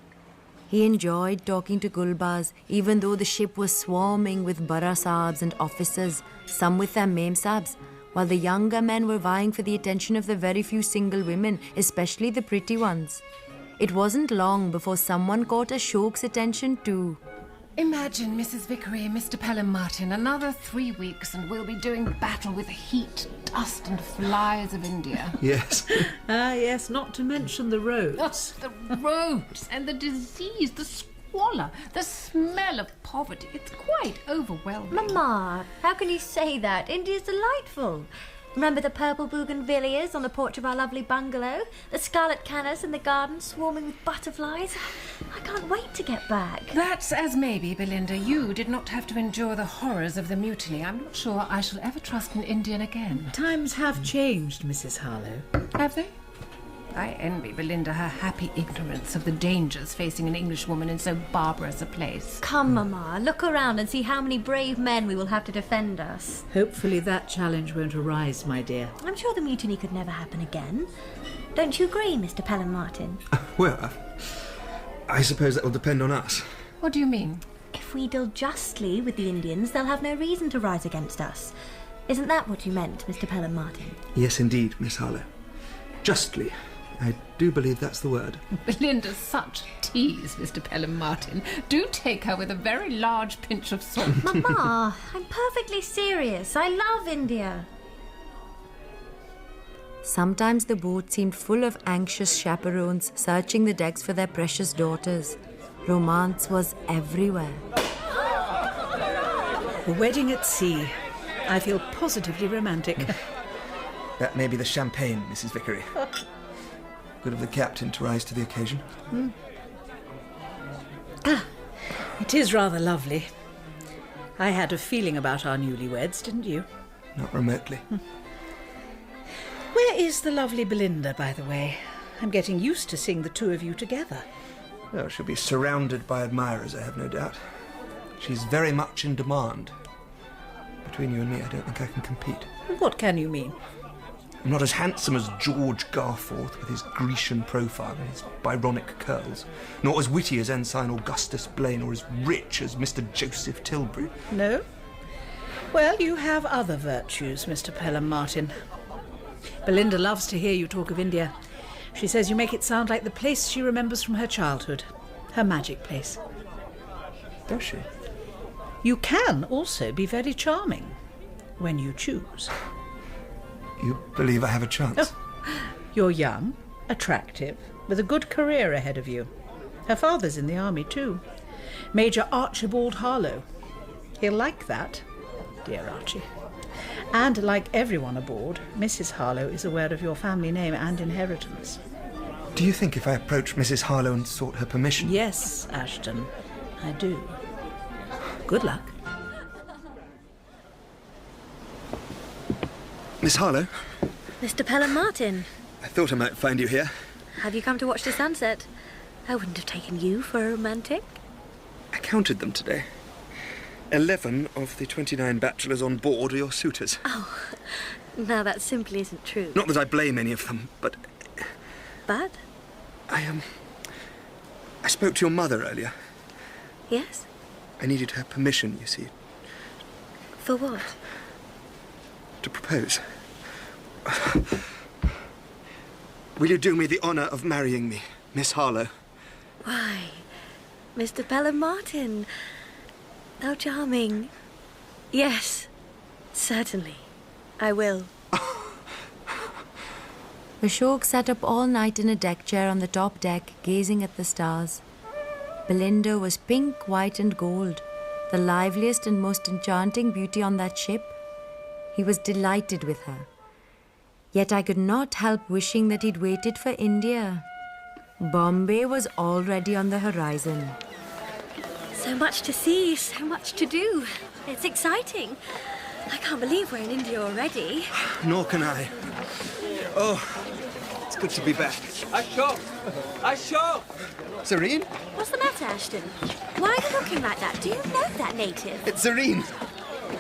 He enjoyed talking to Gulbaz, even though the ship was swarming with Bara Saabs and officers, some with their Mem Saabs, while the younger men were vying for the attention of the very few single women, especially the pretty ones. It wasn't long before someone caught Ashok's attention too. Imagine, Mrs. Vickery and Mr. Pelham Martin, another 3 weeks and we'll be doing battle with the heat, dust and flies of India. Yes. Yes, not to mention the roads. Oh, the roads and the disease, the squalor, the smell of poverty. It's quite overwhelming. Mama, how can you say that? India's delightful. Remember the purple bougainvilleas on the porch of our lovely bungalow? The scarlet cannas in the garden swarming with butterflies? I can't wait to get back. That's as maybe, Belinda. You did not have to endure the horrors of the mutiny. I'm not sure I shall ever trust an Indian again. Times have changed, Mrs. Harlow. Have they? I envy Belinda her happy ignorance of the dangers facing an Englishwoman in so barbarous a place. Come, Mama, look around and see how many brave men we will have to defend us. Hopefully that challenge won't arise, my dear. I'm sure the mutiny could never happen again. Don't you agree, Mr. Pelham Martin? Well, I suppose that will depend on us. What do you mean? If we deal justly with the Indians, they'll have no reason to rise against us. Isn't that what you meant, Mr. Pelham Martin? Yes, indeed, Miss Harlow. Justly. I do believe that's the word. Belinda's such a tease, Mr. Pelham Martin. Do take her with a very large pinch of salt. Mama, I'm perfectly serious. I love India. Sometimes the boat seemed full of anxious chaperones searching the decks for their precious daughters. Romance was everywhere. A wedding at sea. I feel positively romantic. That may be the champagne, Mrs. Vickery. Good of the captain to rise to the occasion. It is rather lovely. I had a feeling about our newlyweds, didn't you? Not remotely. Where is the lovely Belinda, by the way? I'm getting used to seeing the two of you together. Well, she'll be surrounded by admirers, I have no doubt. She's very much in demand. Between you and me, I don't think I can compete. What can you mean? I'm not as handsome as George Garforth with his Grecian profile and his Byronic curls, nor as witty as Ensign Augustus Blaine or as rich as Mr. Joseph Tilbury. No? Well, you have other virtues, Mr. Pelham Martin. Belinda loves to hear you talk of India. She says you make it sound like the place she remembers from her childhood. Her magic place. Does she? You can also be very charming, when you choose. You believe I have a chance? Oh, you're young, attractive, with a good career ahead of you. Her father's in the army too. Major Archibald Harlow. He'll like that, dear Archie. And like everyone aboard, Mrs. Harlow is aware of your family name and inheritance. Do you think if I approached Mrs. Harlow and sought her permission? Yes, Ashton, I do. Good luck. Miss Harlow? Mr. Pelham Martin, I thought I might find you here. have you come to watch the sunset? I wouldn't have taken you for a romantic. I counted them today. 11 of the 29 bachelors on board are your suitors. Oh, now that simply isn't true. Not that I blame any of them, but... But? I spoke to your mother earlier. Yes? I needed her permission, you see. For what? To propose. Will you do me the honour of marrying me, Miss Harlow? Why, Mr. Pelham Martin. How charming. Yes, certainly. I will. Ashok sat up all night in a deck chair on the top deck, gazing at the stars. Belinda was pink, white and gold, the liveliest and most enchanting beauty on that ship. He was delighted with her. Yet I could not help wishing that he'd waited for India. Bombay was already on the horizon. So much to see, so much to do. It's exciting. I can't believe we're in India already. Nor can I. Oh, it's good to be back. Ashok! Ashok! Serene? What's the matter, Ashton? Why are you looking like that? Do you know that native? It's Serene.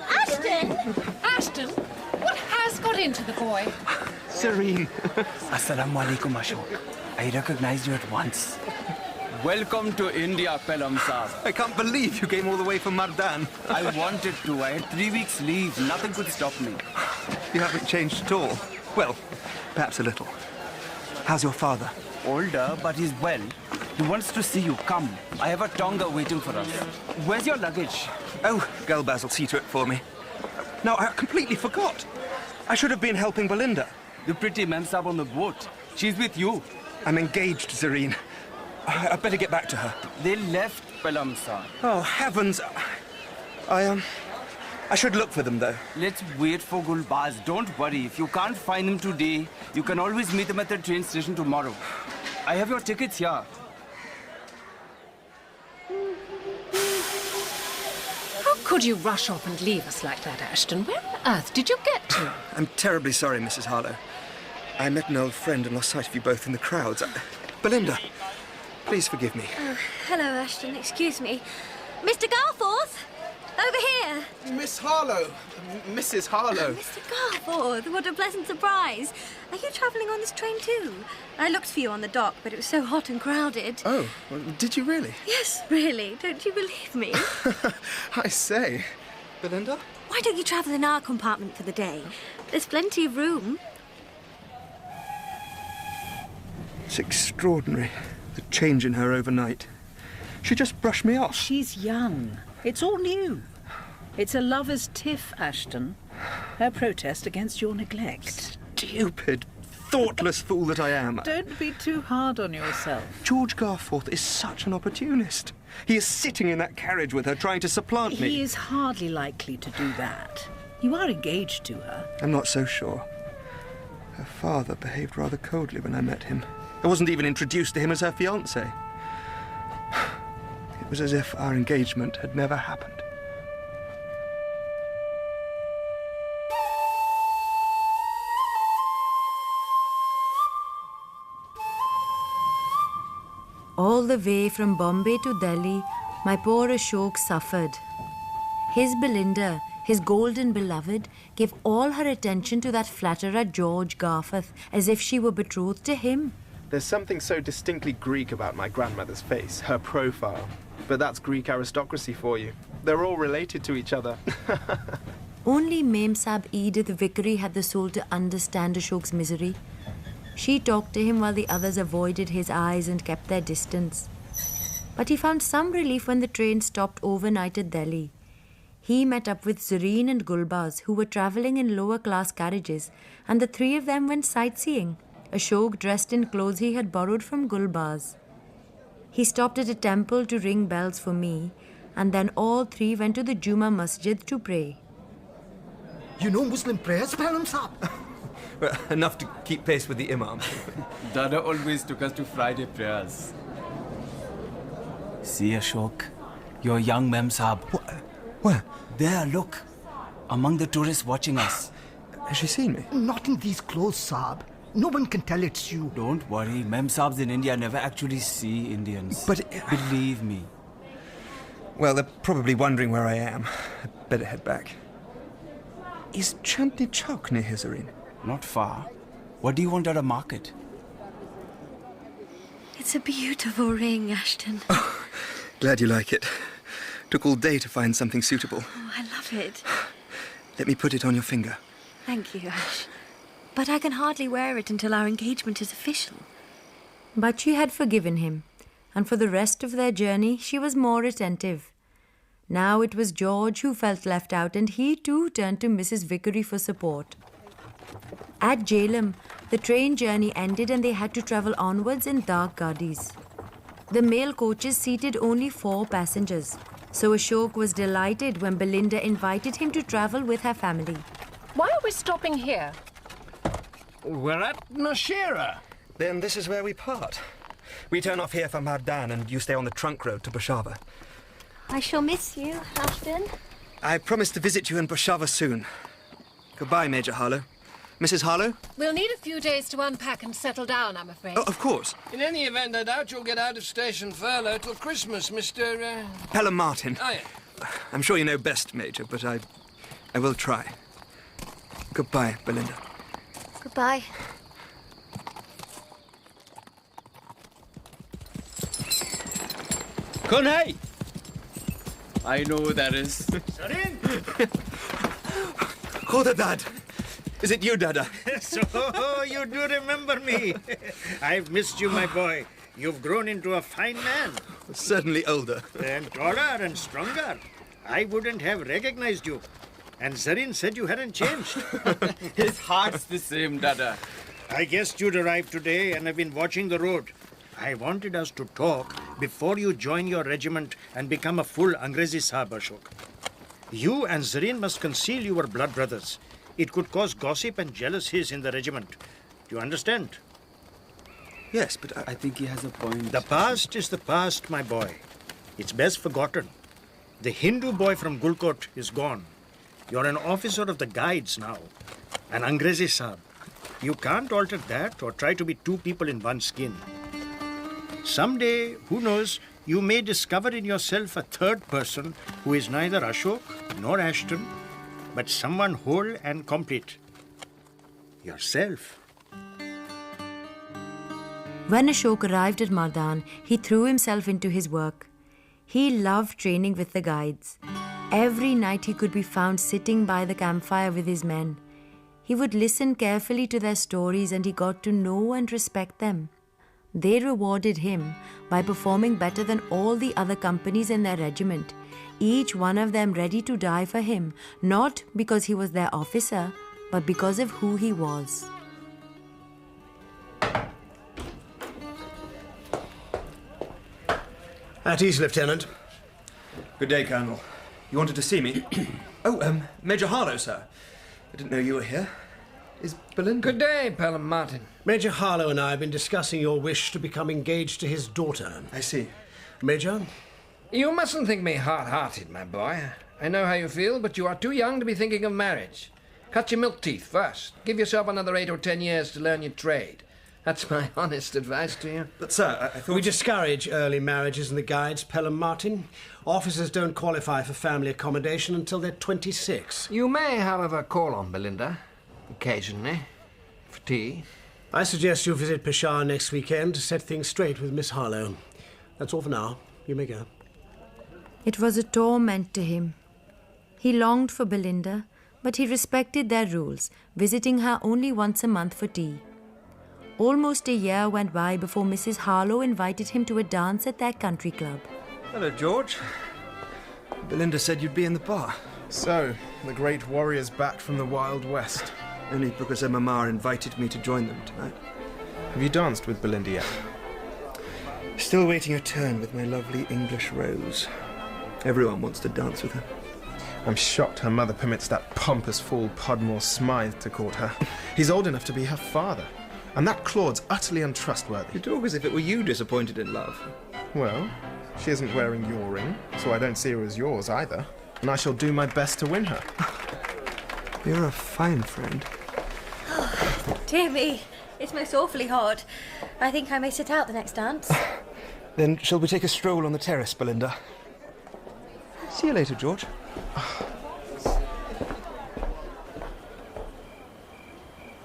Ashton! Ashton, what has got into the boy? Serene. Assalamu alaikum, Ashok. I recognized you at once. Welcome to India, Pelham Saab. I can't believe you came all the way from Mardan. I wanted to. I had 3 weeks leave. Nothing could stop me. You haven't changed at all. Well, perhaps a little. How's your father? Older, but he's well. He wants to see you. Come. I have a tonga waiting for us. Where's your luggage? Oh, Gelbaz will see to it for me. No, I completely forgot. I should have been helping Belinda. The pretty mem sab on the boat. She's with you. I'm engaged, Serene. I'd better get back to her. They left Pelham Saab. Oh, heavens. I should look for them, though. Let's wait for Gulbaz. Don't worry. If you can't find him today, you can always meet him at the train station tomorrow. I have your tickets here. How could you rush off and leave us like that, Ashton? Where on earth did you get to? I'm terribly sorry, Mrs. Harlow. I met an old friend and lost sight of you both in the crowds. Belinda, please forgive me. Oh, hello, Ashton. Excuse me. Mr. Garforth! Over here! Miss Harlow! Mrs. Harlow! Mr. Garforth, what a pleasant surprise. Are you travelling on this train too? I looked for you on the dock, but it was so hot and crowded. Oh, well, did you really? Yes, really. Don't you believe me? I say. Belinda? Why don't you travel in our compartment for the day? There's plenty of room. It's extraordinary, the change in her overnight. She just brushed me off. She's young. It's all new. It's a lover's tiff, Ashton. Her protest against your neglect. Stupid, thoughtless fool that I am. Don't be too hard on yourself. George Garforth is such an opportunist. He is sitting in that carriage with her, trying to supplant me. He is hardly likely to do that. You are engaged to her. I'm not so sure. Her father behaved rather coldly when I met him. I wasn't even introduced to him as her fiancé. It was as if our engagement had never happened. All the way from Bombay to Delhi, my poor Ashok suffered. His Belinda, his golden beloved, gave all her attention to that flatterer George Garforth, as if she were betrothed to him. There's something so distinctly Greek about my grandmother's face, her profile. But that's Greek aristocracy for you. They're all related to each other. Only Memsahib Edith Vickery had the soul to understand Ashok's misery. She talked to him while the others avoided his eyes and kept their distance. But he found some relief when the train stopped overnight at Delhi. He met up with Zareen and Gulbaz, who were travelling in lower-class carriages, and the three of them went sightseeing, Ashok dressed in clothes he had borrowed from Gulbaz. He stopped at a temple to ring bells for me, and then all three went to the Juma Masjid to pray. You know Muslim prayers, Palam Saab? Well, enough to keep pace with the Imam. Dada always took us to Friday prayers. See, Ashok, your young Mem Saab. Where? There, look. Among the tourists watching us. Has she seen me? Not in these clothes, Saab. No one can tell it's you. Don't worry. Mem Saabs in India never actually see Indians. But... believe me. Well, they're probably wondering where I am. I'd better head back. Is Chandni Chowk near here, Zareen? Not far. What do you want at a market? It's a beautiful ring, Ashton. Oh, glad you like it. Took all day to find something suitable. Oh, I love it. Let me put it on your finger. Thank you, Ash. But I can hardly wear it until our engagement is official. But she had forgiven him, and for the rest of their journey she was more attentive. Now it was George who felt left out, and he too turned to Mrs. Vickery for support. At Jhelum, the train journey ended and they had to travel onwards in dark gadis. The mail coaches seated only 4 passengers, so Ashok was delighted when Belinda invited him to travel with her family. Why are we stopping here? We're at Nashira. Then this is where we part. We turn off here for Mardan and you stay on the trunk road to Peshawar. I shall miss you, Ashton. I promise to visit you in Peshawar soon. Goodbye, Major Harlow. Mrs. Harlow? We'll need a few days to unpack and settle down, I'm afraid. Oh, of course. In any event, I doubt you'll get out of station furlough till Christmas, Mr. Pelham Martin. Oh, yeah. I'm sure you know best, Major, but I will try. Goodbye, Belinda. Goodbye. Kaye! I know who that is. Zareen! Khoda Dad! Is it you, Dada? So, you do remember me. I've missed you, my boy. You've grown into a fine man. Certainly older. And taller and stronger. I wouldn't have recognized you. And Zareen said you hadn't changed. His heart's the same, Dada. I guessed you'd arrived today and have been watching the road. I wanted us to talk before you join your regiment and become a full Angrezi Sahib, Ashok. You and Zareen must conceal you were blood brothers. It could cause gossip and jealousies in the regiment. Do you understand? Yes, but I think he has a point. The past is the past, my boy. It's best forgotten. The Hindu boy from Gulkot is gone. You're an officer of the guides now. An Angrezi Sahib. You can't alter that or try to be 2 people in one skin. Someday, who knows, you may discover in yourself a 3rd person who is neither Ashok nor Ashton, but someone whole and complete. Yourself. When Ashok arrived at Mardan, he threw himself into his work. He loved training with the guides. Every night he could be found sitting by the campfire with his men. He would listen carefully to their stories and he got to know and respect them. They rewarded him by performing better than all the other companies in their regiment, each one of them ready to die for him, not because he was their officer, but because of who he was. At ease, Lieutenant. Good day, Colonel. You wanted to see me? Major Harlow, sir. I didn't know you were here. Is Belinda... Good day, Pelham Martin. Major Harlow and I have been discussing your wish to become engaged to his daughter. I see. Major? You mustn't think me hard-hearted, my boy. I know how you feel, but you are too young to be thinking of marriage. Cut your milk teeth first. Give yourself another 8 or 10 years to learn your trade. That's my honest advice to you. But, sir, I thought... We discourage early marriages in the guides, Pelham Martin. Officers don't qualify for family accommodation until they're 26. You may, however, call on Belinda, occasionally, for tea. I suggest you visit Peshawar next weekend to set things straight with Miss Harlow. That's all for now. You may go. It was a torment to him. He longed for Belinda, but he respected their rules, visiting her only once a month for tea. Almost a year went by before Mrs. Harlow invited him to a dance at their country club. Hello, George. Belinda said you'd be in the bar. So, the great warrior's back from the Wild West. Only because her mamma invited me to join them tonight. Have you danced with Belinda yet? Still waiting a turn with my lovely English Rose. Everyone wants to dance with her. I'm shocked her mother permits that pompous fool Podmore Smythe to court her. He's old enough to be her father. And that Claude's utterly untrustworthy. You talk as if it were you disappointed in love. Well, she isn't wearing your ring, so I don't see her as yours either. And I shall do my best to win her. You're a fine friend. Oh, dear me, it's most awfully hot. I think I may sit out the next dance. Then shall we take a stroll on the terrace, Belinda? See you later, George.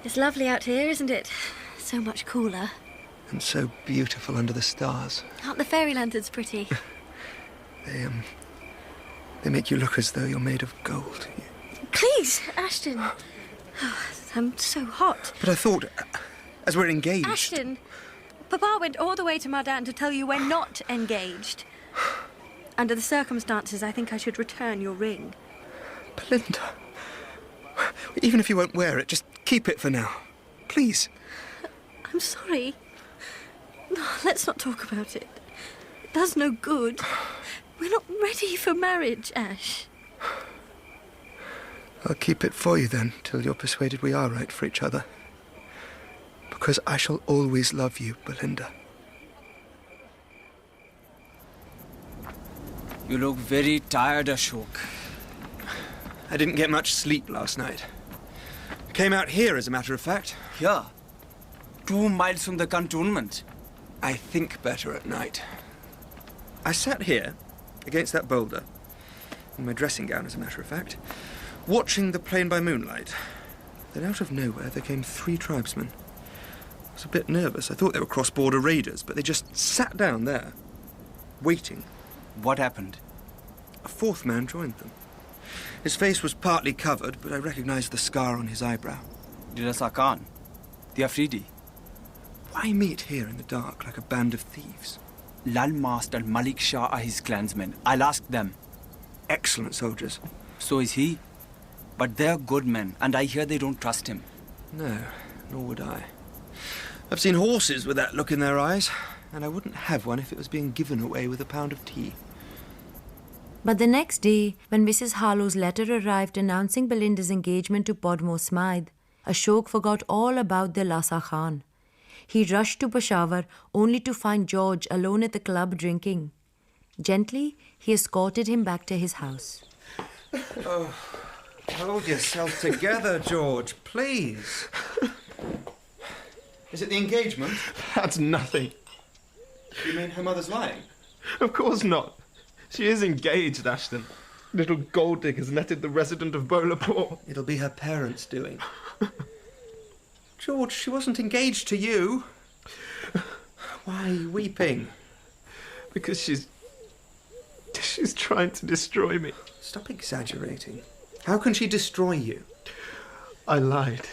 It's lovely out here, isn't it? So much cooler. And so beautiful under the stars. Aren't the fairy lanterns pretty? They make you look as though you're made of gold. Please, Ashton. Oh, I'm so hot. But I thought, as we're engaged... Ashton, Papa went all the way to Mardan to tell you we're not engaged. Under the circumstances, I think I should return your ring. Belinda, even if you won't wear it, just keep it for now. Please. I'm sorry. No, let's not talk about it. It does no good. We're not ready for marriage, Ash. I'll keep it for you then, till you're persuaded we are right for each other. Because I shall always love you, Belinda. You look very tired, Ashok. I didn't get much sleep last night. Came out here, as a matter of fact. Here? 2 miles from the cantonment. I think better at night. I sat here, against that boulder, in my dressing gown, as a matter of fact, watching the plain by moonlight. Then out of nowhere there came 3 tribesmen. I was a bit nervous. I thought they were cross-border raiders, but they just sat down there, waiting. What happened? A 4th man joined them. His face was partly covered, but I recognized the scar on his eyebrow. Dirasa Khan, the Afridi. Why meet here in the dark like a band of thieves? Lal Mast and Malik Shah are his clansmen. I'll ask them. Excellent soldiers. So is he. But they're good men, and I hear they don't trust him. No, nor would I. I've seen horses with that look in their eyes, and I wouldn't have one if it was being given away with a pound of tea. But the next day, when Mrs. Harlow's letter arrived announcing Belinda's engagement to Podmore Smythe, Ashok forgot all about the Lhasa Khan. He rushed to Peshawar only to find George alone at the club drinking. Gently, he escorted him back to his house. Oh, hold yourself together, George, please. Is it the engagement? That's nothing. You mean her mother's lying? Of course not. She is engaged, Ashton. Little gold digger's netted the resident of Bolapur. It'll be her parents' doing. George, she wasn't engaged to you. Why are you weeping? Because she's trying to destroy me. Stop exaggerating. How can she destroy you? I lied.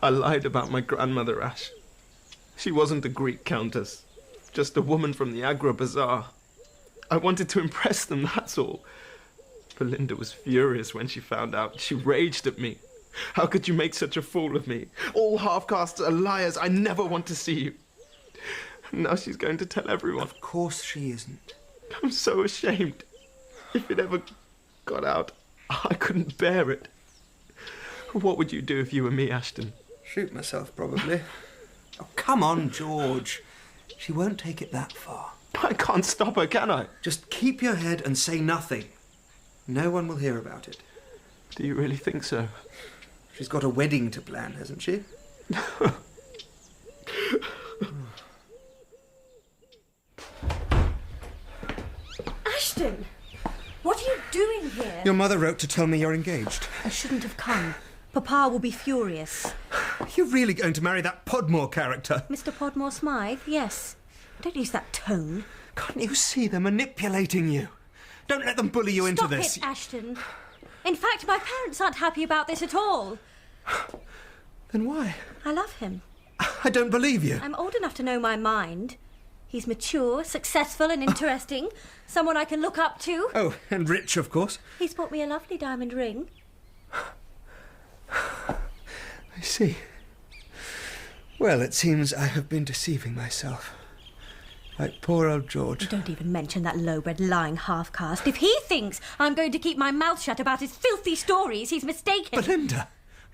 I lied about my grandmother, Ash. She wasn't a Greek countess, just a woman from the Agra Bazaar. I wanted to impress them, that's all. Belinda was furious when she found out. She raged at me. How could you make such a fool of me? All half-castes are liars. I never want to see you. Now she's going to tell everyone. Of course she isn't. I'm so ashamed. If it ever got out, I couldn't bear it. What would you do if you were me, Ashton? Shoot myself, probably. Oh, come on, George. She won't take it that far. I can't stop her, can I? Just keep your head and say nothing. No one will hear about it. Do you really think so? She's got a wedding to plan, hasn't she? Your mother wrote to tell me you're engaged. I shouldn't have come. Papa will be furious. You're really going to marry that Podmore character? Mr. Podmore Smythe, yes. Don't use that tone. Can't you see they're manipulating you? Don't let them bully you into this. Stop it, Ashton. In fact, my parents aren't happy about this at all. Then why? I love him. I don't believe you. I'm old enough to know my mind. He's mature, successful and interesting. Someone I can look up to. Oh, and rich, of course. He's bought me a lovely diamond ring. I see. Well, it seems I have been deceiving myself. Like poor old George. Don't even mention that low-bred lying half-caste. If he thinks I'm going to keep my mouth shut about his filthy stories, he's mistaken. Belinda,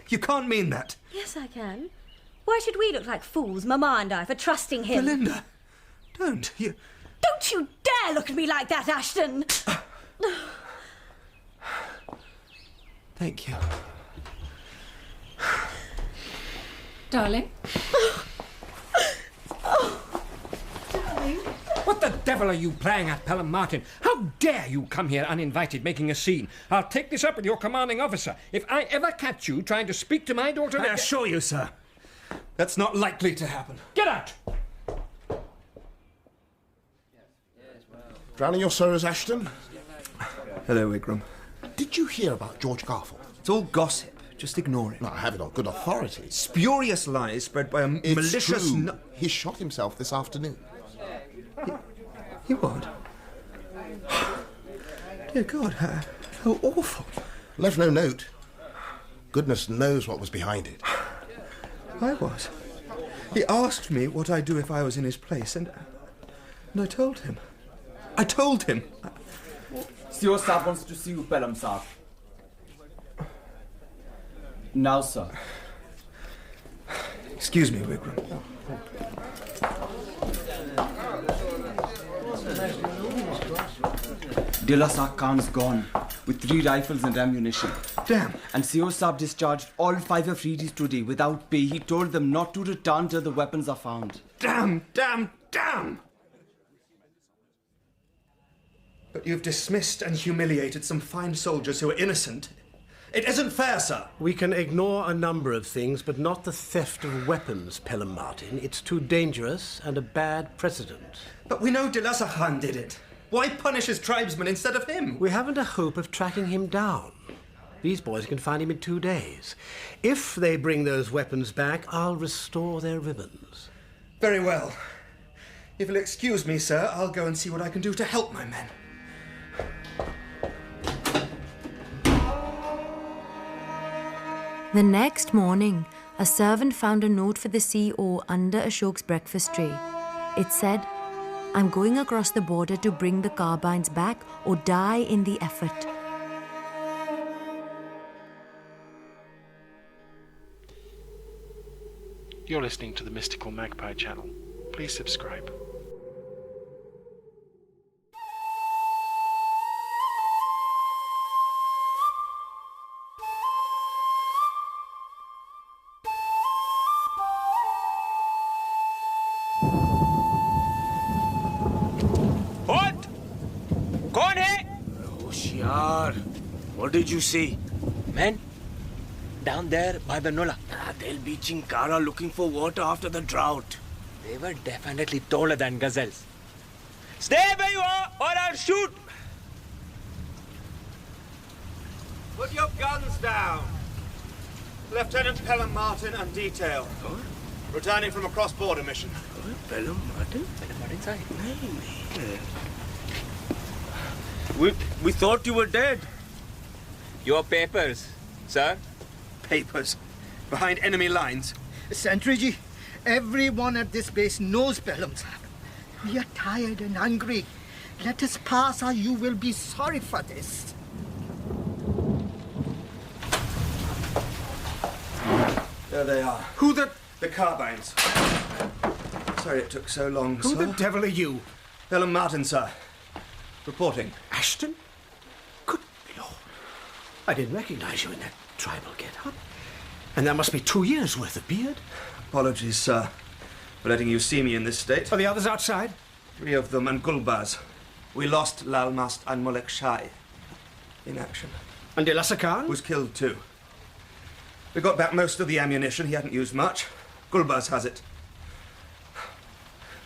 you can't mean that. Yes, I can. Why should we look like fools, Mama and I, for trusting him? Belinda, don't. Don't you dare look at me like that, Ashton! Thank you. Darling? Darling? What the devil are you playing at, Pelham Martin? How dare you come here uninvited, making a scene? I'll take this up with your commanding officer. If I ever catch you trying to speak to my daughter... I assure you, sir, that's not likely to happen. Get out! Drowning your sorrows, Ashton? Hello, Wigram. Did you hear about George Garforth? It's all gossip. Just ignore it. No, I have it on good authority. Spurious lies spread by a malicious... True. He shot himself this afternoon. He what? Dear God, how awful. Left no note. Goodness knows what was behind it. I was. He asked me what I'd do if I was in his place, and I told him. I told him. Sir Saab wants to see you, Pelham Saab. Now, sir. Excuse me, Wigram. Dilasak Khan's gone with 3 rifles and ammunition. Damn. And Sir Saab discharged all 5 Afridis today without pay. He told them not to return till the weapons are found. Damn, damn, damn! But you've dismissed and humiliated some fine soldiers who are innocent. It isn't fair, sir. We can ignore a number of things, but not the theft of weapons, Pelham Martin. It's too dangerous and a bad precedent. But we know Dilasak Khan did it. Why punish his tribesmen instead of him? We haven't a hope of tracking him down. These boys can find him in 2 days. If they bring those weapons back, I'll restore their ribbons. Very well. If you'll excuse me, sir, I'll go and see what I can do to help my men. The next morning, a servant found a note for the CO under Ashok's breakfast tray. It said, "I'm going across the border to bring the carbines back or die in the effort." You're listening to the Mystical Magpie channel. Please subscribe. What did you see? Men, down there by the Nulla. They'll be Chinkara looking for water after the drought. They were definitely taller than gazelles. Stay where you are or I'll shoot! Put your guns down. Lieutenant Pelham Martin and detail. Returning from a cross-border mission. Pelham Martin? Pelham Martin side. We thought you were dead. Your papers, sir. Papers? Behind enemy lines? Sentryji, everyone at this base knows Pelham Saab. We are tired and hungry. Let us pass or you will be sorry for this. There they are. Who the... The carbines. Sorry it took so long, Who sir. the devil are you? Pelham Martin, sir. Reporting. Ashton? Good Lord. I didn't recognize you in that tribal get-up. And that must be 2 years' worth of beard. Apologies, sir, for letting you see me in this state. Are the others outside? 3 of them and Gulbaz. We lost Lal Mast and Mulek Shai in action. And Ayesha Khan? Was killed too. We got back most of the ammunition. He hadn't used much. Gulbaz has it.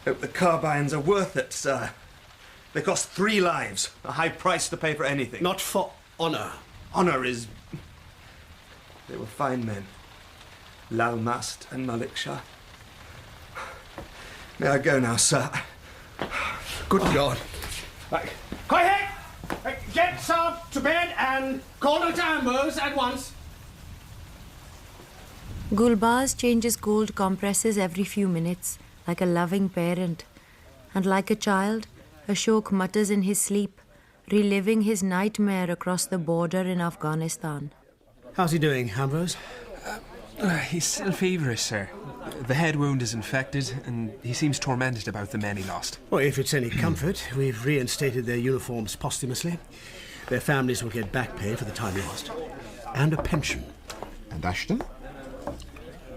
Hope the carbines are worth it, sir. They cost 3 lives. A high price to pay for anything. Not for honour. Honour is... They were fine men. Lal Mast and Malik Shah. May I go now, sir? Good God. Right. Kaye! Get Saab to bed and call Dr. Ambrose at once. Gulbaz changes cold compresses every few minutes, like a loving parent. And like a child, Ashok mutters in his sleep, reliving his nightmare across the border in Afghanistan. How's he doing, Ambrose? He's still feverish, sir. The head wound is infected, and he seems tormented about the men he lost. Well, if it's any comfort, we've reinstated their uniforms posthumously. Their families will get back pay for the time lost. And a pension. And Ashton?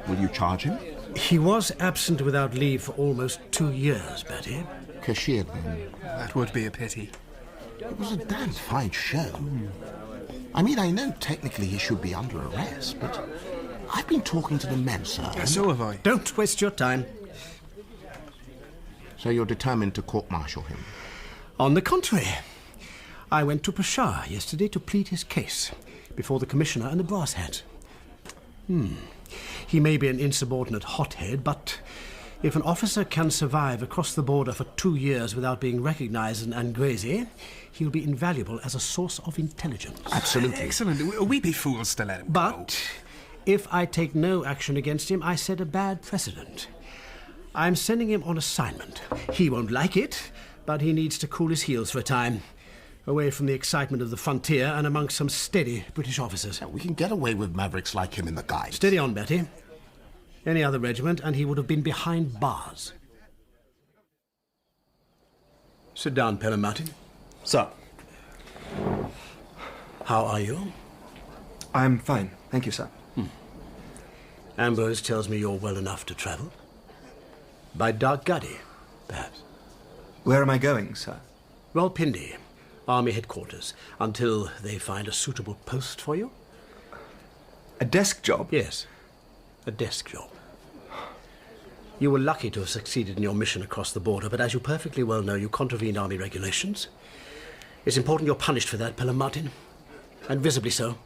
Will you charge him? He was absent without leave for almost 2 years, Betty. Cashiered then. That would be a pity. It was a damn fine show. I mean, I know technically he should be under arrest, but I've been talking to the men, sir. So have I. Don't waste your time. So you're determined to court-martial him? On the contrary. I went to Peshawar yesterday to plead his case before the Commissioner and the brass hat. He may be an insubordinate hothead, but if an officer can survive across the border for 2 years without being recognised in Angrezi, he'll be invaluable as a source of intelligence. Absolutely. Excellent. We'd be fools to let him But if I take no action against him, I set a bad precedent. I'm sending him on assignment. He won't like it, but he needs to cool his heels for a time, away from the excitement of the frontier and amongst some steady British officers. We can get away with mavericks like him in the Guides. Steady on, Betty. Any other regiment, and he would have been behind bars. Sit down, Pelham Martin. Sir. How are you? I'm fine, thank you, sir. Ambrose tells me you're well enough to travel. By Dargadi, perhaps. Where am I going, sir? Rawalpindi, Army headquarters, until they find a suitable post for you. A desk job? Yes, a desk job. You were lucky to have succeeded in your mission across the border, but as you perfectly well know, you contravened Army regulations. It's important you're punished for that, Pelham Martin, and visibly so.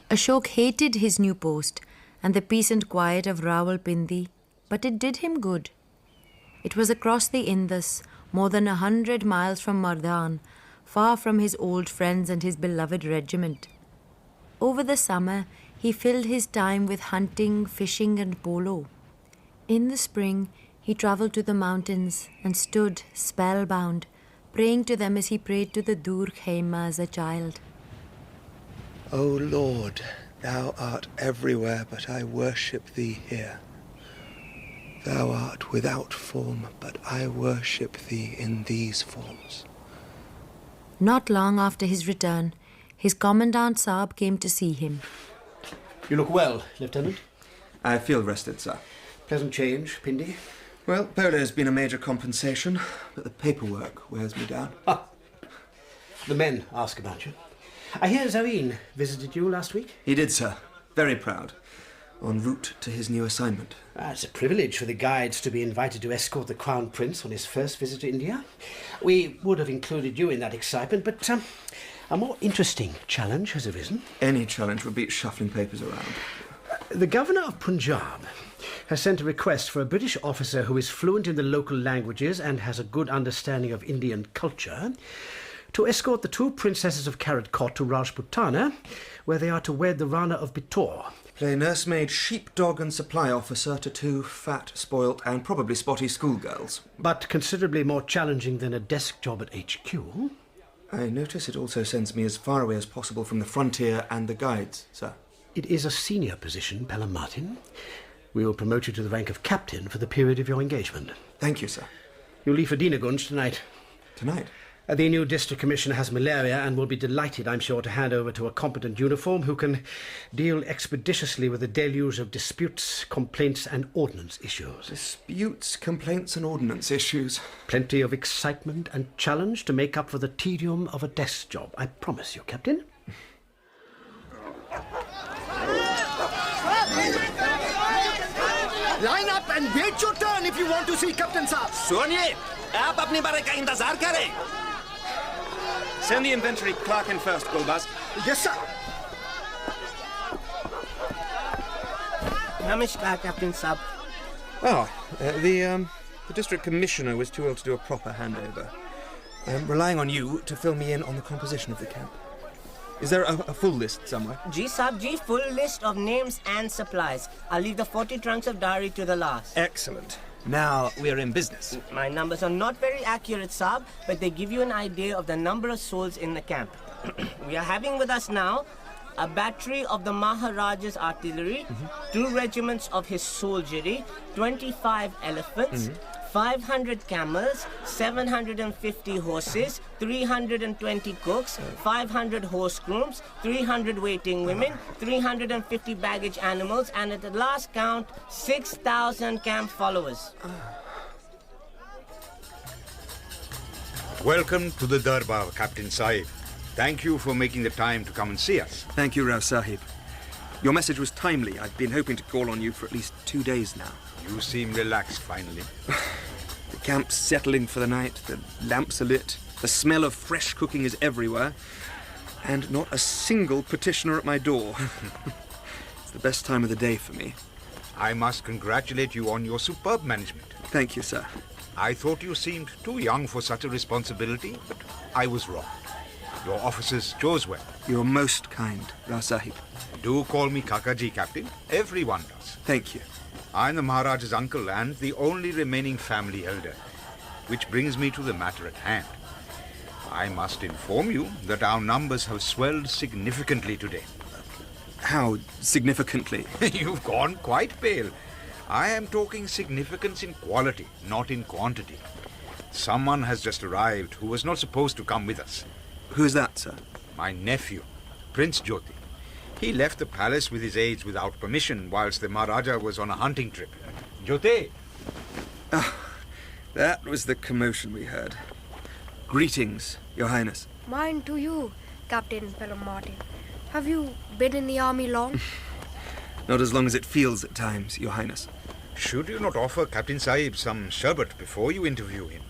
Ashok hated his new post and the peace and quiet of Rawalpindi, but it did him good. It was across the Indus, more than 100 miles from Mardan, far from his old friends and his beloved regiment. Over the summer, he filled his time with hunting, fishing and polo. In the spring, he travelled to the mountains and stood spellbound, praying to them as he prayed to the Dur Khema as a child. O Lord, thou art everywhere, but I worship thee here. Thou art without form, but I worship thee in these forms. Not long after his return, his Commandant Saab came to see him. You look well, Lieutenant. I feel rested, sir. Pleasant change, Pindi. Well, polo has been a major compensation, but the paperwork wears me down. The men ask about you. I hear Zaween visited you last week. He did, sir. Very proud. En route to his new assignment. It's a privilege for the guides to be invited to escort the Crown Prince on his first visit to India. We would have included you in that excitement, but a more interesting challenge has arisen. Any challenge would beat shuffling papers around. The Governor of Punjab has sent a request for a British officer who is fluent in the local languages and has a good understanding of Indian culture to escort the 2 princesses of Karat Kot to Rajputana, where they are to wed the Rana of Bitor. Play nursemaid, sheepdog and supply officer to 2 fat, spoilt and probably spotty schoolgirls. But considerably more challenging than a desk job at HQ. I notice it also sends me as far away as possible from the frontier and the guides, sir. It is a senior position, Pelham Martin. We will promote you to the rank of captain for the period of your engagement. Thank you, sir. You'll leave for Dinagunj tonight. Tonight? The new district commissioner has malaria and will be delighted, I'm sure, to hand over to a competent uniform who can deal expeditiously with the deluge of disputes, complaints and ordnance issues. Disputes, complaints and ordnance issues. Plenty of excitement and challenge to make up for the tedium of a desk job, I promise you, Captain. Line up and wait your turn if you want to see Captain Saab. सुनिए, आप अपनी बारी का इंतजार करें. Send the inventory clerk in first, Gulbaz. Yes, sir. Namaskar, Captain Saab. The district commissioner was too ill to do a proper handover. I'm relying on you to fill me in on the composition of the camp. Is there a full list somewhere? Ji Saab ji, full list of names and supplies. I'll leave the 40 trunks of dowry to the last. Excellent. Now we're in business. My numbers are not very accurate, Saab, but they give you an idea of the number of souls in the camp. We are having with us now a battery of the Maharaja's artillery, 2 regiments of his soldiery, 25 elephants, 500 camels, 750 horses, 320 cooks, 500 horse grooms, 300 waiting women, 350 baggage animals, and at the last count, 6,000 camp followers. Welcome to the Darbar, Captain Sahib. Thank you for making the time to come and see us. Thank you, Rao Sahib. Your message was timely. I've been hoping to call on you for at least 2 days now. You seem relaxed, finally. The camp's settling for the night, the lamps are lit, the smell of fresh cooking is everywhere, and not a single petitioner at my door. It's the best time of the day for me. I must congratulate you on your superb management. Thank you, sir. I thought you seemed too young for such a responsibility, but I was wrong. Your officers chose well. You're most kind, Rao Sahib. Do call me Kakaji, Captain. Everyone does. Thank you. I'm the Maharaja's uncle and the only remaining family elder. Which brings me to the matter at hand. I must inform you that our numbers have swelled significantly today. How significantly? You've gone quite pale. I am talking significance in quality, not in quantity. Someone has just arrived who was not supposed to come with us. Who is that, sir? My nephew, Prince Jyoti. He left the palace with his aides without permission whilst the Maharaja was on a hunting trip. Jyoti! That was the commotion we heard. Greetings, Your Highness. Mine to you, Captain Pelham Martin. Have you been in the army long? Not as long as it feels at times, Your Highness. Should you not offer Captain Sahib some sherbet before you interview him?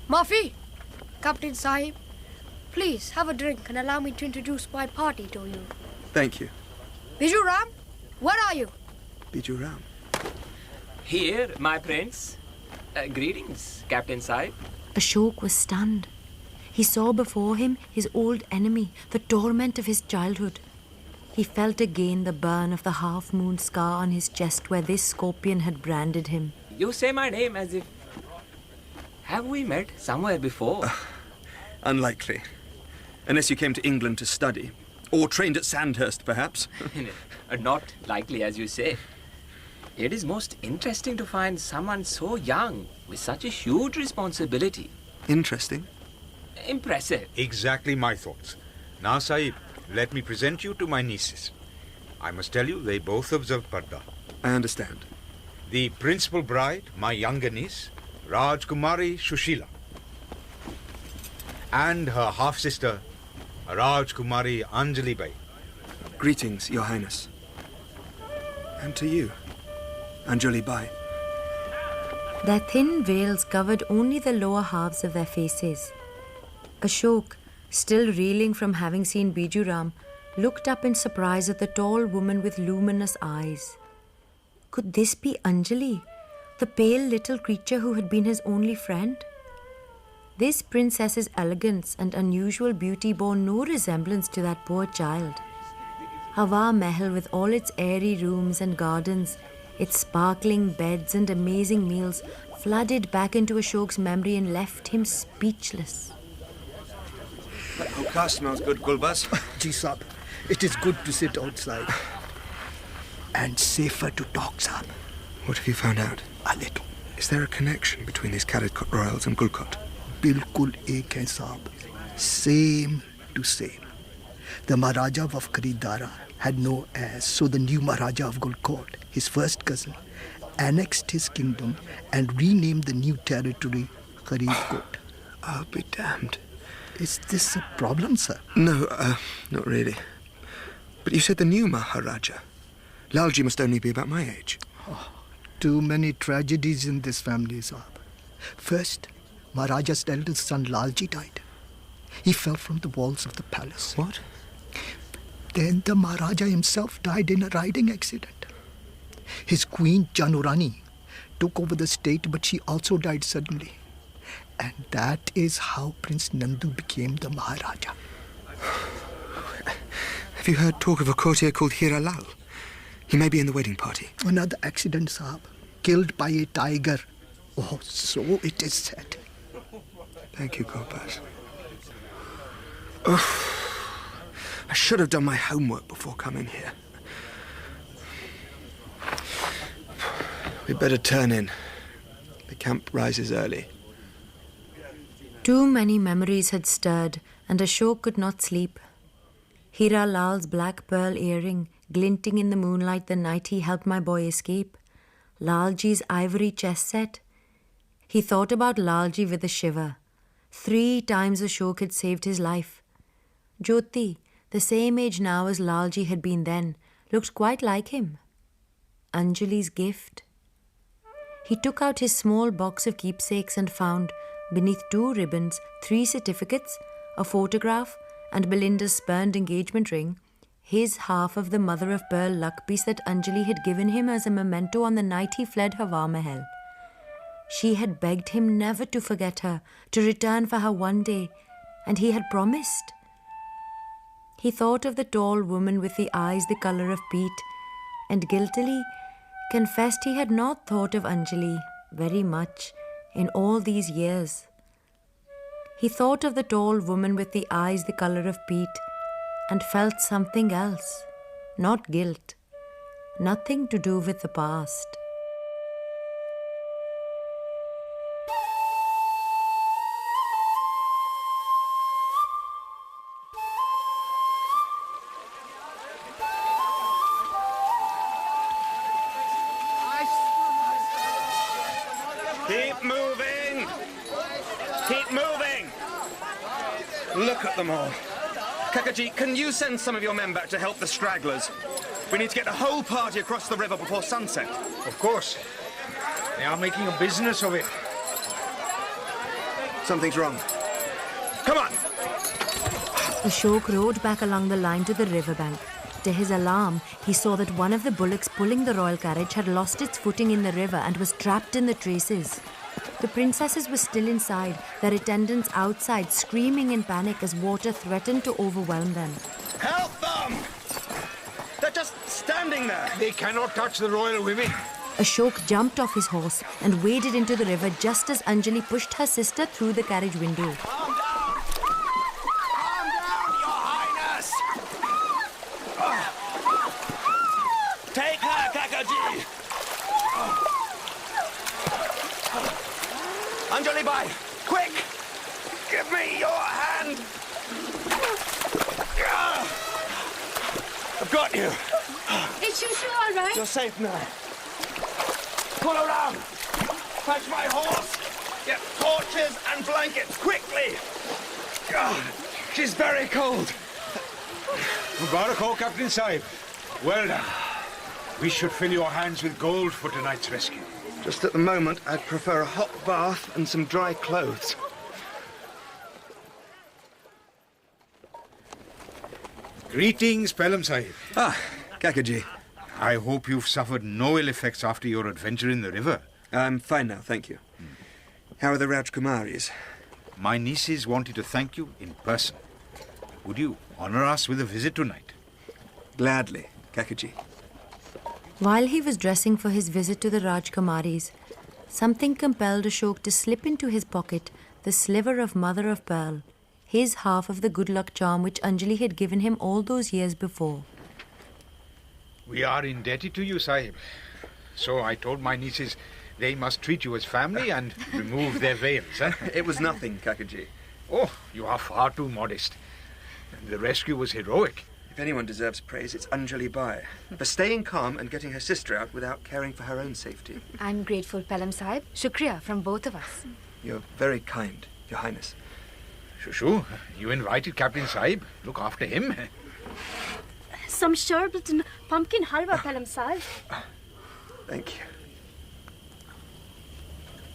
Mafi! Captain Sahib, please have a drink and allow me to introduce my party to you. Thank you. Biju Ram, where are you? Biju Ram. Here, my prince. Greetings, Captain Sahib. Ashok was stunned. He saw before him his old enemy, the torment of his childhood. He felt again the burn of the half-moon scar on his chest where this scorpion had branded him. You say my name as if... Have we met somewhere before? Unlikely. Unless you came to England to study. Or trained at Sandhurst, perhaps. Not likely, as you say. It is most interesting to find someone so young with such a huge responsibility. Interesting? Impressive. Exactly my thoughts. Now, Sahib, let me present you to my nieces. I must tell you, they both observe Parda. I understand. The principal bride, my younger niece, Rajkumari Shushila. And her half-sister, Rajkumari Anjali Bai. Greetings, Your Highness. And to you, Anjali Bai. Their thin veils covered only the lower halves of their faces. Ashok, still reeling from having seen Biju Ram, looked up in surprise at the tall woman with luminous eyes. Could this be Anjali, the pale little creature who had been his only friend? This princess's elegance and unusual beauty bore no resemblance to that poor child. Hawa Mahal, with all its airy rooms and gardens, its sparkling beds and amazing meals, flooded back into Ashok's memory and left him speechless. That hookah smells good, Gulbaz. Ji Sahib, it is good to sit outside. And safer to talk, Sahib. What have you found out? A little. Is there a connection between these Calicut royals and Gulkot? बिल्कुल एक हैं साहब. Same to same. The Maharaja of Kharidara had no heirs, so the new Maharaja of Gulkot, his first cousin, annexed his kingdom and renamed the new territory Kharidkot. I'll be damned. Is this a problem, sir? No, not really. But you said the new Maharaja. Lalji must only be about my age. Oh, too many tragedies in this family, Sahib. First, Maharaja's eldest son Lalji died. He fell from the walls of the palace. What? Then the Maharaja himself died in a riding accident. His queen Janurani took over the state, but she also died suddenly. And that is how Prince Nandu became the Maharaja. Have you heard talk of a courtier called Hira Lal? He may be in the wedding party. Another accident, Sahib. Killed by a tiger. Oh, so it is said. Thank you, Gopal. Oh, I should have done my homework before coming here. We'd better turn in. The camp rises early. Too many memories had stirred, and Ashok could not sleep. Hira Lal's black pearl earring glinting in the moonlight the night he helped my boy escape. Lalji's ivory chess set. He thought about Lalji with a shiver. 3 times Ashok had saved his life. Jyoti, the same age now as Lalji had been then, looked quite like him. Anjali's gift. He took out his small box of keepsakes and found, beneath 2 ribbons, 3 certificates, a photograph, and Belinda's spurned engagement ring, his half of the mother-of-pearl luck piece that Anjali had given him as a memento on the night he fled Hawa Mahal. She had begged him never to forget her, to return for her one day, and he had promised. He thought of the tall woman with the eyes the colour of peat, and guiltily confessed he had not thought of Anjali very much in all these years. He thought of the tall woman with the eyes the colour of peat and felt something else, not guilt, nothing to do with the past. Keep moving! Keep moving! Look at them all. Kakaji, can you send some of your men back to help the stragglers? We need to get the whole party across the river before sunset. Of course. They are making a business of it. Something's wrong. Come on! Ashok rode back along the line to the riverbank. To his alarm, he saw that one of the bullocks pulling the royal carriage had lost its footing in the river and was trapped in the traces. The princesses were still inside, their attendants outside, screaming in panic as water threatened to overwhelm them. Help them! They're just standing there. They cannot touch the royal women. Ashok jumped off his horse and waded into the river just as Anjali pushed her sister through the carriage window. Take her, Kakaji! Anjali Bai, quick! Give me your hand! I've got you. Is Shushu all right? You're safe now. Pull around! Fetch my horse! Get torches and blankets, quickly! She's very cold. Mubarak ho, Captain Sahib. Well done. We should fill your hands with gold for tonight's rescue. Just at the moment, I'd prefer a hot bath and some dry clothes. Greetings, Pelham Sahib. Ah, Kakaji. I hope you've suffered no ill effects after your adventure in the river. I'm fine now, thank you. How are the Rajkumaris? My nieces wanted to thank you in person. Would you honour us with a visit tonight? Gladly, Kakaji. While he was dressing for his visit to the Rajkumaris, something compelled Ashok to slip into his pocket the sliver of mother of pearl, his half of the good luck charm which Anjali had given him all those years before. We are indebted to you, Sahib. So I told my nieces They must treat you as family and remove their veils, eh? It was nothing, Kakaji. Oh, you are far too modest. The rescue was heroic. If anyone deserves praise, it's Anjali Bai, for staying calm and getting her sister out without caring for her own safety. I'm grateful, Pelham Sahib. Shukriya from both of us. You're very kind, Your Highness. Shushu, you invited Captain Sahib. Look after him. Some sherbet and pumpkin halwa, Pelham Sahib. Thank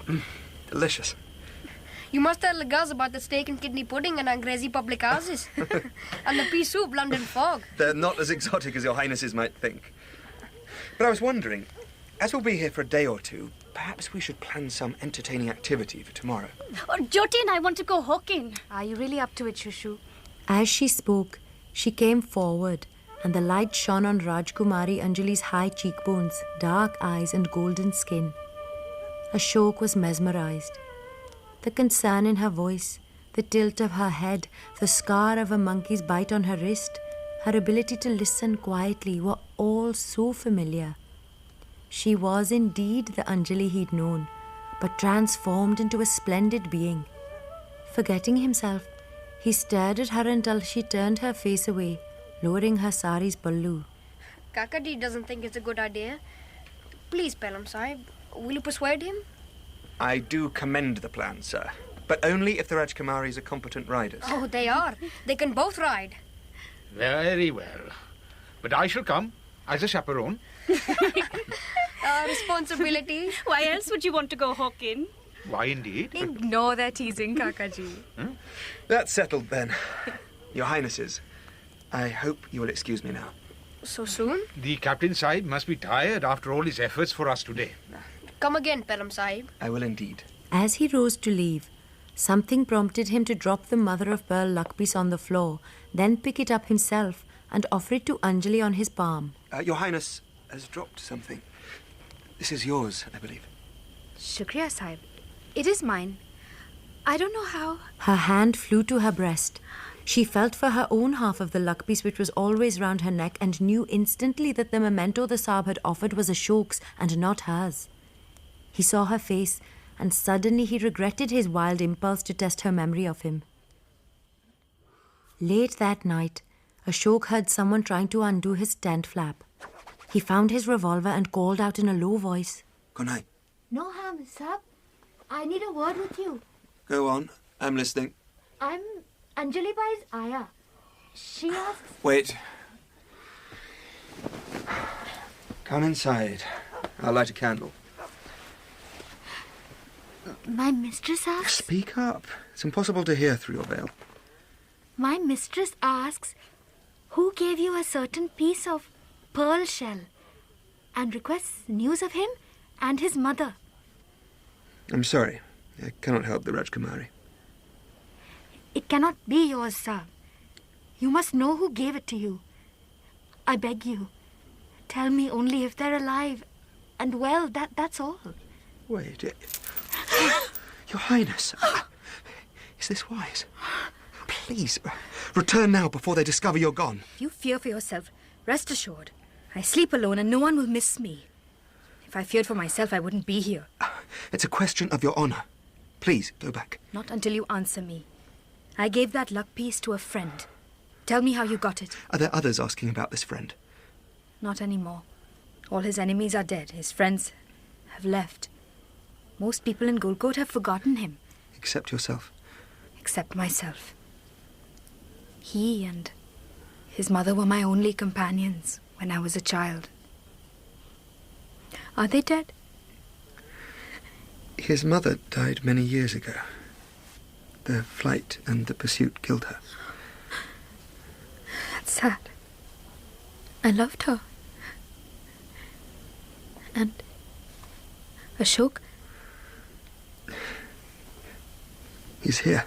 you. Delicious. You must tell the girls about the steak and kidney pudding and Angrezi public houses. And the pea soup, London fog. They're not as exotic as Your Highnesses might think. But I was wondering, as we'll be here for a day or two, perhaps we should plan some entertaining activity for tomorrow. Oh, Jyoti and I want to go hawking. Are you really up to it, Shushu? As she spoke, she came forward, and the light shone on Rajkumari Anjali's high cheekbones, dark eyes, and golden skin. Ashok was mesmerized. The concern in her voice, the tilt of her head, the scar of a monkey's bite on her wrist, her ability to listen quietly were all so familiar. She was indeed the Anjali he'd known, but transformed into a splendid being. Forgetting himself, he stared at her until she turned her face away, lowering her sari's pallu. Kakadi doesn't think it's a good idea. Please, Pelham Sahib, will you persuade him? I do commend the plan, sir, but only if the Rajkumaris are competent riders. Oh, they are. They can both ride. Very well. But I shall come as a chaperone. Responsibility. Why else would you want to go hawking? Why, indeed? Ignore their teasing, Kakaji. That's settled, then. Your Highnesses, I hope you will excuse me now. So soon? The Captain Sahib must be tired after all his efforts for us today. Come again, Pelham Sahib. I will indeed. As he rose to leave, something prompted him to drop the mother-of-pearl luck piece on the floor, then pick it up himself and offer it to Anjali on his palm. Your Highness has dropped something. This is yours, I believe. Shukriya, Sahib. It is mine. I don't know how. Her hand flew to her breast. She felt for her own half of the luck piece which was always round her neck and knew instantly that the memento the Sahib had offered was Ashok's and not hers. He saw her face, and suddenly he regretted his wild impulse to test her memory of him. Late that night, Ashok heard someone trying to undo his tent flap. He found his revolver and called out in a low voice. Good night. No harm, Sahib. I need a word with you. Go on. I'm listening. I'm Anjali Bai's Aya. She asks... Wait. Come inside. I'll light a candle. My mistress asks... Speak up. It's impossible to hear through your veil. My mistress asks, who gave you a certain piece of pearl shell and requests news of him and his mother. I'm sorry. I cannot help the Rajkumari. It cannot be yours, sir. You must know who gave it to you. I beg you. Tell me only if they're alive and well, that's all. Wait. Your Highness. Is this wise? Please, return now before they discover you're gone. If you fear for yourself, rest assured. I sleep alone and no one will miss me. If I feared for myself, I wouldn't be here. It's a question of your honor. Please, go back. Not until you answer me. I gave that luck piece to a friend. Tell me how you got it. Are there others asking about this friend? Not anymore. All his enemies are dead. His friends have left. Most people in Gulkot have forgotten him. Except yourself? Except myself. He and his mother were my only companions when I was a child. Are they dead? His mother died many years ago. The flight and the pursuit killed her. That's sad. I loved her. And Ashok? He's here.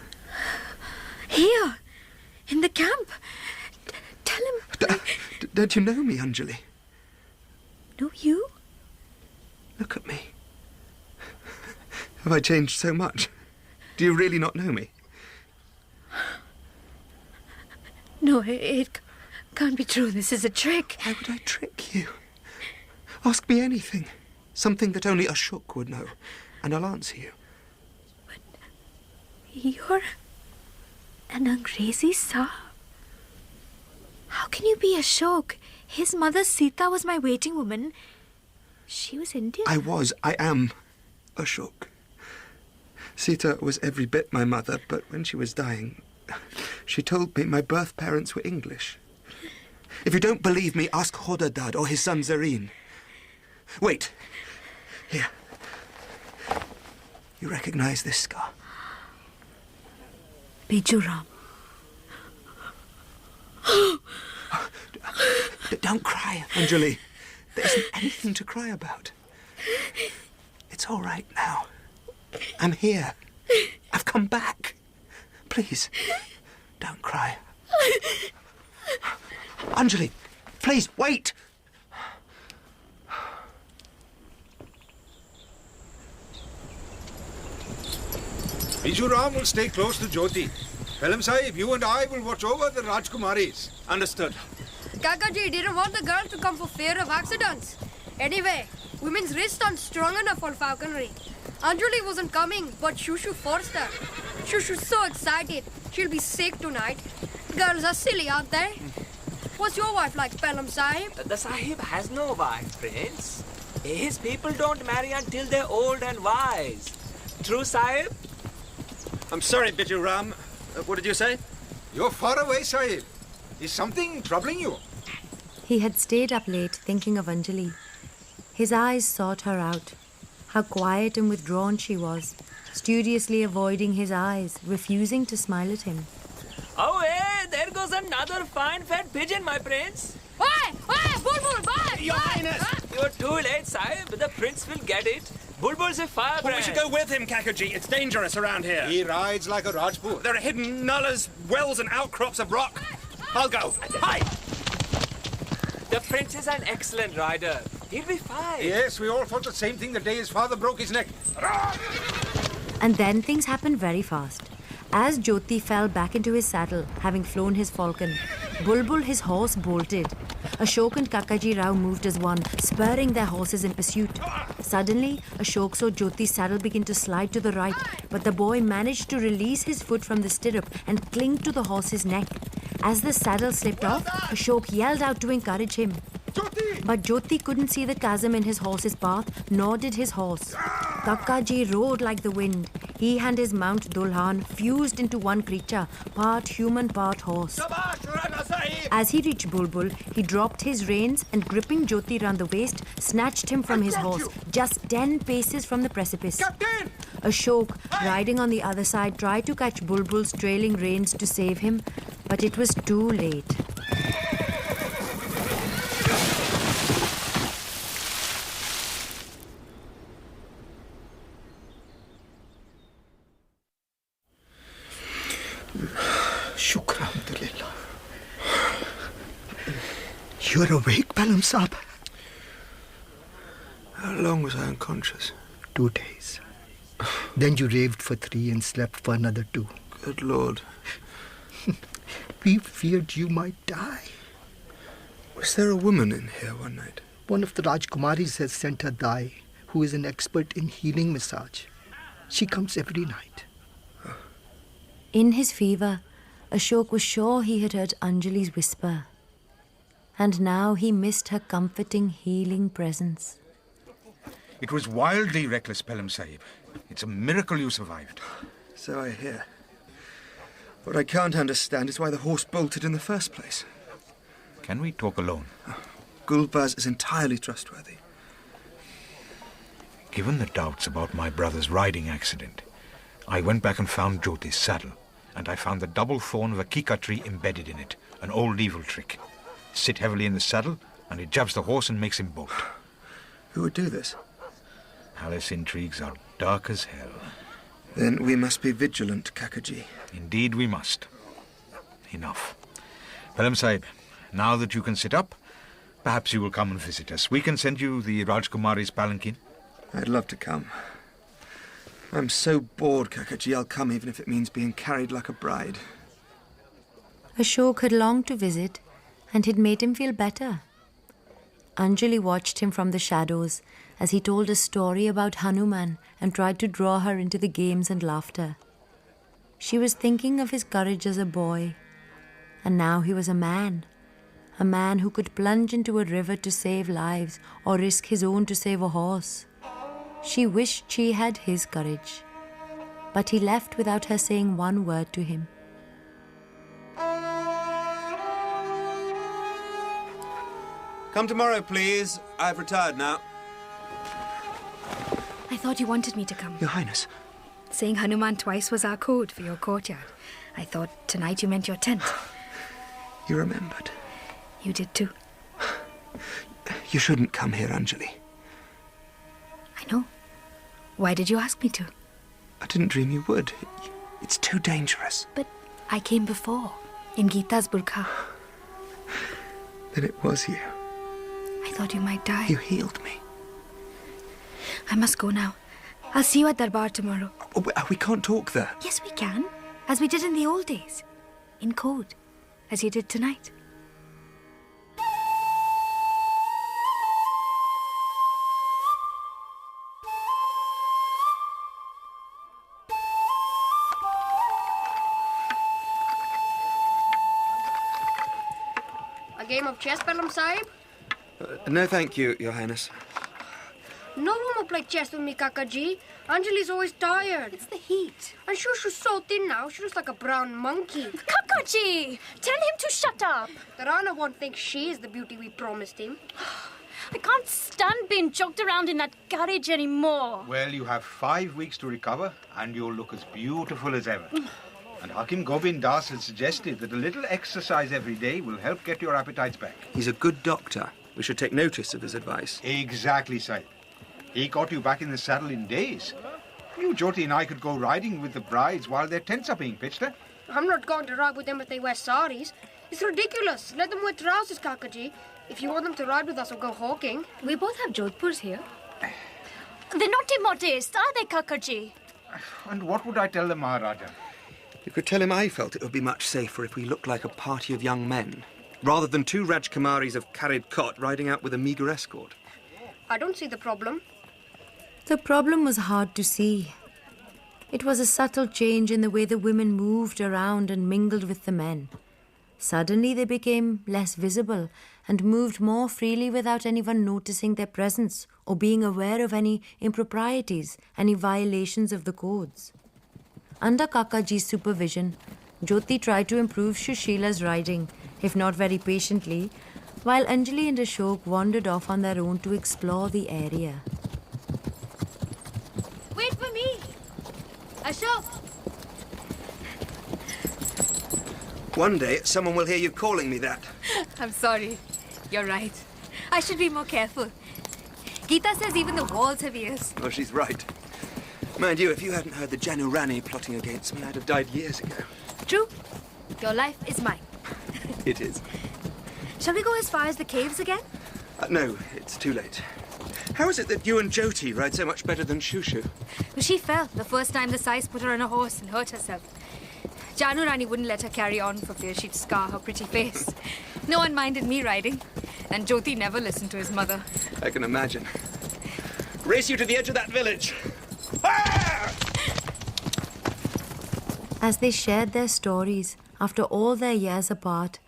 Here? In the camp? Tell him... Don't you know me, Anjali? Know you? Look at me. Have I changed so much? Do you really not know me? No, it can't be true. This is a trick. Why would I trick you? Ask me anything. Something that only Ashok would know, and I'll answer you. You're an Angrezi Saab? How can you be Ashok? His mother Sita was my waiting woman. She was Indian. I am Ashok. Sita was every bit my mother, but when she was dying, she told me my birth parents were English. If you don't believe me, ask Hodadad or his son Zareen. Wait. Here. You recognize this scar? Bijuram. Don't cry, Anjali. There isn't anything to cry about. It's all right now. I'm here. I've come back. Please, don't cry. Anjali, please, wait. Bijuram will stay close to Jyoti. Pelham Sahib, you and I will watch over the Rajkumaris. Understood. Kakaji didn't want the girl to come for fear of accidents. Anyway, women's wrists aren't strong enough for falconry. Anjali wasn't coming, but Shushu forced her. Shushu's so excited. She'll be sick tonight. Girls are silly, aren't they? What's your wife like, Pelham Sahib? The Sahib has no wife, Prince. His people don't marry until they're old and wise. True, Sahib? I'm sorry, Bijuram. What did you say? You're far away, Sahib. Is something troubling you? He had stayed up late thinking of Anjali. His eyes sought her out. How quiet and withdrawn she was, studiously avoiding his eyes, refusing to smile at him. Oh, hey, there goes another fine fat pigeon, my prince. Oi! Bulbul, bye! Your Highness! You're too late, Sahib. The prince will get it. Bulbul's a firebrand. Well, we should go with him, Kakaji. It's dangerous around here. He rides like a Rajput. There are hidden nullahs, wells and outcrops of rock. I'll go. Hi! The prince is an excellent rider. He'll be fine. Yes, we all thought the same thing the day his father broke his neck. And then things happened very fast. As Jyoti fell back into his saddle, having flown his falcon, Bulbul, his horse, bolted. Ashok and Kakaji Rao moved as one, spurring their horses in pursuit. Suddenly, Ashok saw Jyoti's saddle begin to slide to the right, but the boy managed to release his foot from the stirrup and cling to the horse's neck. As the saddle slipped off, Ashok yelled out to encourage him. But Jyoti couldn't see the chasm in his horse's path, nor did his horse. Kakaji roared like the wind. He and his mount Dulhan fused into one creature, part human, part horse. As he reached Bulbul, he dropped his reins and, gripping Jyoti round the waist, snatched him from his horse, just 10 paces from the precipice. Captain! Ashok, riding on the other side, tried to catch Bulbul's trailing reins to save him, but it was too late. Shukr, Alhamdulillah. You're awake, Pelham Saab. How long was I unconscious? 2 days. Then you raved for 3 and slept for another 2. Good Lord. We feared you might die. Was there a woman in here one night? One of the Rajkumaris has sent her Dai, who is an expert in healing massage. She comes every night. In his fever, Ashok was sure he had heard Anjali's whisper. And now he missed her comforting, healing presence. It was wildly reckless, Pelham Sahib. It's a miracle you survived. So I hear. What I can't understand is why the horse bolted in the first place. Can we talk alone? Gulbaz is entirely trustworthy. Given the doubts about my brother's riding accident, I went back and found Jyoti's saddle, and I found the double thorn of a kika tree embedded in it, an old evil trick. Sit heavily in the saddle, and it jabs the horse and makes him bolt. Who would do this? Palace intrigues are dark as hell. Then we must be vigilant, Kakaji. Indeed we must. Enough. Pelham Sahib, now that you can sit up, perhaps you will come and visit us. We can send you the Rajkumari's palanquin. I'd love to come. I'm so bored, Kakaji, I'll come even if it means being carried like a bride. Ashok had longed to visit, and it made him feel better. Anjali watched him from the shadows as he told a story about Hanuman and tried to draw her into the games and laughter. She was thinking of his courage as a boy, and now he was a man who could plunge into a river to save lives or risk his own to save a horse. She wished she had his courage, but he left without her saying one word to him. Come tomorrow, please. I've retired now. I thought you wanted me to come. Your Highness. Saying Hanuman twice was our code for your courtyard. I thought tonight you meant your tent. You remembered. You did too. You shouldn't come here, Anjali. I know. Why did you ask me to? I didn't dream you would. It's too dangerous. But I came before, in Gita's burqa. Then it was you. I thought you might die. You healed me. I must go now. I'll see you at Darbar tomorrow. Oh, we can't talk there. Yes, we can. As we did in the old days. In code. As you did tonight. A game of chess, Pelham Sahib? No, thank you, Your Highness. No one will play chess with me, Kakaji. Anjali's always tired. It's the heat. And Shushu's so thin now, she looks like a brown monkey. Kakaji! Tell him to shut up. The Rana won't think she is the beauty we promised him. I can't stand being jogged around in that garage anymore. Well, you have 5 weeks to recover, and you'll look as beautiful as ever. And Hakim Govind Das has suggested that a little exercise every day will help get your appetites back. He's a good doctor. We should take notice of his advice. Exactly, Sahib. He got you back in the saddle in days. You, Jyoti, and I could go riding with the brides while their tents are being pitched, eh? I'm not going to ride with them if they wear saris. It's ridiculous. Let them wear trousers, Kakaji. If you want them to ride with us or go hawking. We both have Jodhpurs here. They're not immodest, are they, Kakaji? And what would I tell the Maharaja? You could tell him I felt it would be much safer if we looked like a party of young men, rather than 2 Rajkumaris of carried cot riding out with a meagre escort. I don't see the problem. The problem was hard to see. It was a subtle change in the way the women moved around and mingled with the men. Suddenly they became less visible and moved more freely without anyone noticing their presence or being aware of any improprieties, any violations of the codes. Under Kakaji's supervision, Jyoti tried to improve Shushila's riding, if not very patiently, while Anjali and Ashok wandered off on their own to explore the area. Wait for me! Ashok! One day, someone will hear you calling me that. I'm sorry. You're right. I should be more careful. Gita says even the walls have ears. Oh, she's right. Mind you, if you hadn't heard the Janu Rani plotting against me, I'd have died years ago. True. Your life is mine. It is. Shall we go as far as the caves again? No, it's too late. How is it that you and Jyoti ride so much better than Shushu? Well, she fell the first time the Sais put her on a horse and hurt herself. Janu Rani wouldn't let her carry on for fear she'd scar her pretty face. No one minded me riding, and Jyoti never listened to his mother. I can imagine. Race you to the edge of that village. As they shared their stories, after all their years apart,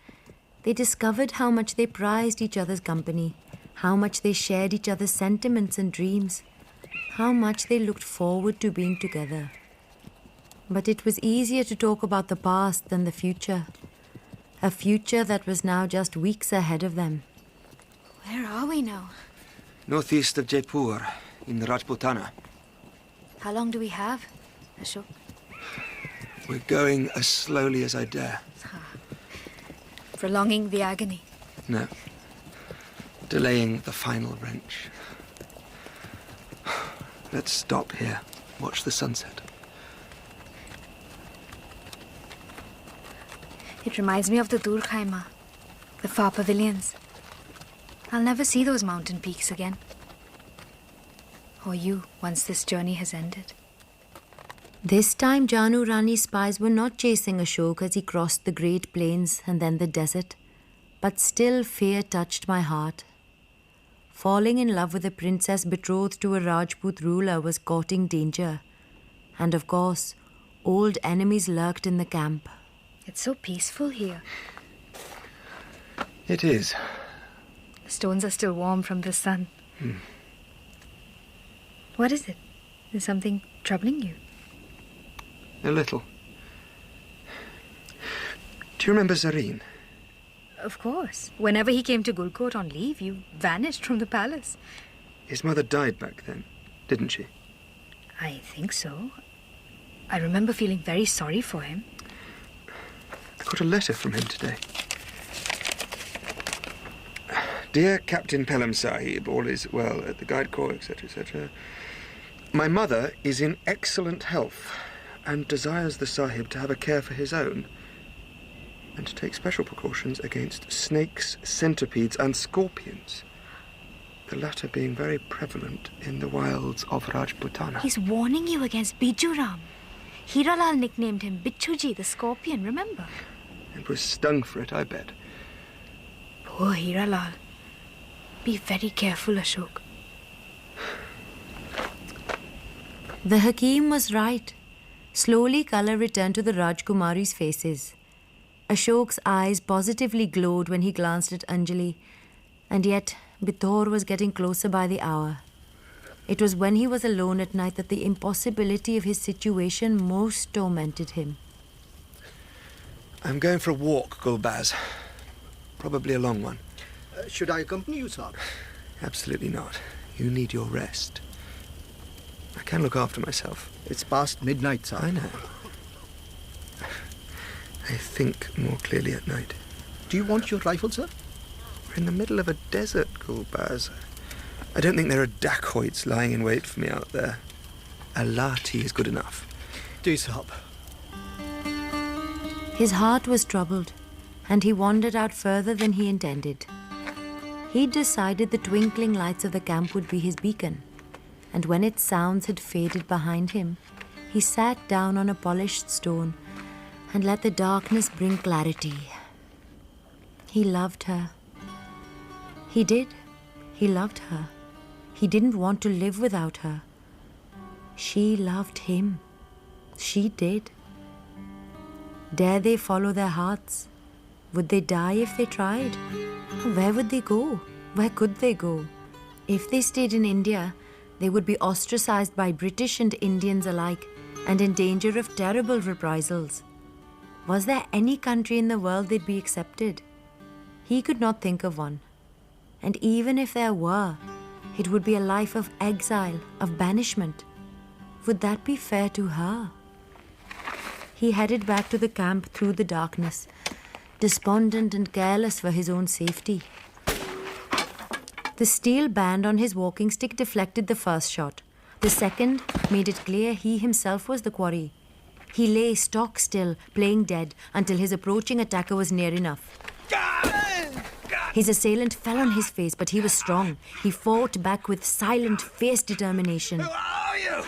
they discovered how much they prized each other's company, how much they shared each other's sentiments and dreams, how much they looked forward to being together. But it was easier to talk about the past than the future, a future that was now just weeks ahead of them. Where are we now? Northeast of Jaipur, in the Rajputana. How long do we have, Ashok? We're going as slowly as I dare. Prolonging the agony. No. Delaying the final wrench. Let's stop here. Watch the sunset. It reminds me of the Dur Khaima, the Far Pavillions. I'll never see those mountain peaks again. Or you, once this journey has ended. This time, Janu Rani's spies were not chasing Ashok as he crossed the Great Plains and then the desert, but still fear touched my heart. falling in love with a princess betrothed to a Rajput ruler was courting danger. And of course, old enemies lurked in the camp. It's so peaceful here. It is. The stones are still warm from the sun. What is it? Is something troubling you? A little. Do you remember Zareen? Of course. Whenever he came to Gulkot on leave, you vanished from the palace. His mother died back then, didn't she? I think so. I remember feeling very sorry for him. I got a letter from him today. Dear Captain Pelham Sahib, all is well at the Guide Corps, etc., etc. My mother is in excellent health and desires the Sahib to have a care for his own and to take special precautions against snakes, centipedes and scorpions, the latter being very prevalent in the wilds of Rajputana. He's warning you against Bijuram. Hiralal nicknamed him Bichuji, the scorpion, remember? And was stung for it, I bet. Poor Hiralal. Be very careful, Ashok. The Hakim was right. Slowly colour returned to the Rajkumari's faces. Ashok's eyes positively glowed when he glanced at Anjali, and yet Bithor was getting closer by the hour. It was when he was alone at night that the impossibility of his situation most tormented him. I'm going for a walk, Gulbaz. Probably a long one. Should I accompany you, Saab? Absolutely not. You need your rest. I can look after myself. It's past midnight, Saab. I know. I think more clearly at night. Do you want your rifle, sir? We're in the middle of a desert, Gulbaz. I don't think there are dacoits lying in wait for me out there. A lathi is good enough. Do, Saab. His heart was troubled, and he wandered out further than he intended. He'd decided the twinkling lights of the camp would be his beacon, and when its sounds had faded behind him, he sat down on a polished stone and let the darkness bring clarity. He loved her. He did. He loved her. He didn't want to live without her. She loved him. She did. Dare they follow their hearts? Would they die if they tried? Where would they go? Where could they go? If they stayed in India, they would be ostracized by British and Indians alike and in danger of terrible reprisals. Was there any country in the world they'd be accepted? He could not think of one. And even if there were, it would be a life of exile, of banishment. Would that be fair to her? He headed back to the camp through the darkness, despondent and careless for his own safety. The steel band on his walking stick deflected the first shot. The second made it clear he himself was the quarry. He lay stock still, playing dead, until his approaching attacker was near enough. His assailant fell on his face, but he was strong. He fought back with silent, fierce determination. Who are you?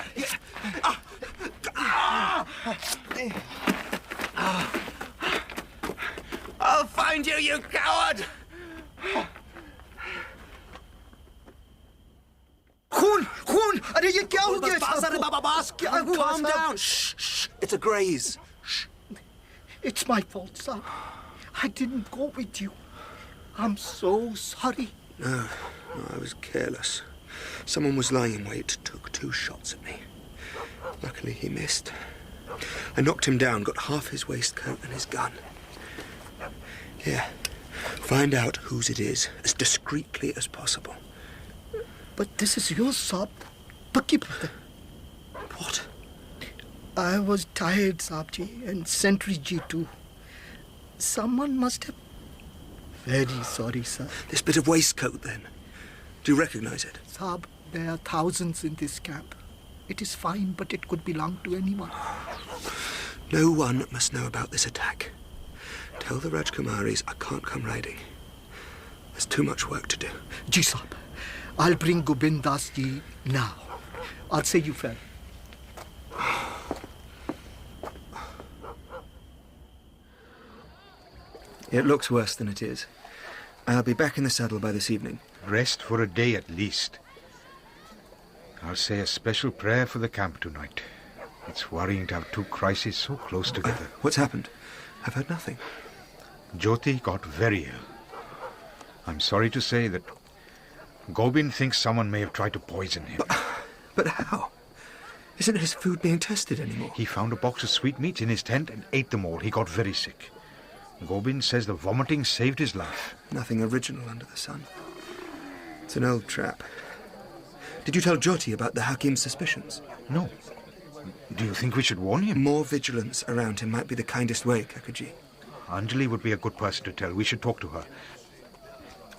I'll find you, you coward! Khun! अरे ये क्या हो गया? Calm down. Shh. It's a graze. Shh. It's my fault, sir. I didn't go with you. I'm so sorry. No, I was careless. Someone was lying in wait, took 2 shots at me. Luckily, he missed. I knocked him down, got half his waistcoat and his gun. Here, find out whose it is as discreetly as possible. But this is yours, Saab. Pakki pata. What? I was tired, Saabji, and Sentry Ji too. Someone must have... Very sorry, sir. This bit of waistcoat, then. Do you recognize it? Saab, there are thousands in this camp. It is fine, but it could belong to anyone. No one must know about this attack. Tell the Rajkumaris I can't come riding. There's too much work to do. Ji, Saab. I'll bring Gobind Das Ji now. I'll say you fair. It looks worse than it is. I'll be back in the saddle by this evening. Rest for a day at least. I'll say a special prayer for the camp tonight. It's worrying to have two crises so close together. What's happened? I've heard nothing. Jyoti got very ill. I'm sorry to say that Gobind thinks someone may have tried to poison him. But how? Isn't his food being tested anymore? He found a box of sweetmeats in his tent and ate them all. He got very sick. Gobind says the vomiting saved his life. Nothing original under the sun. It's an old trap. Did you tell Jyoti about the Hakim's suspicions? No. Do you think we should warn him? More vigilance around him might be the kindest way, Kakaji. Anjali would be a good person to tell. We should talk to her.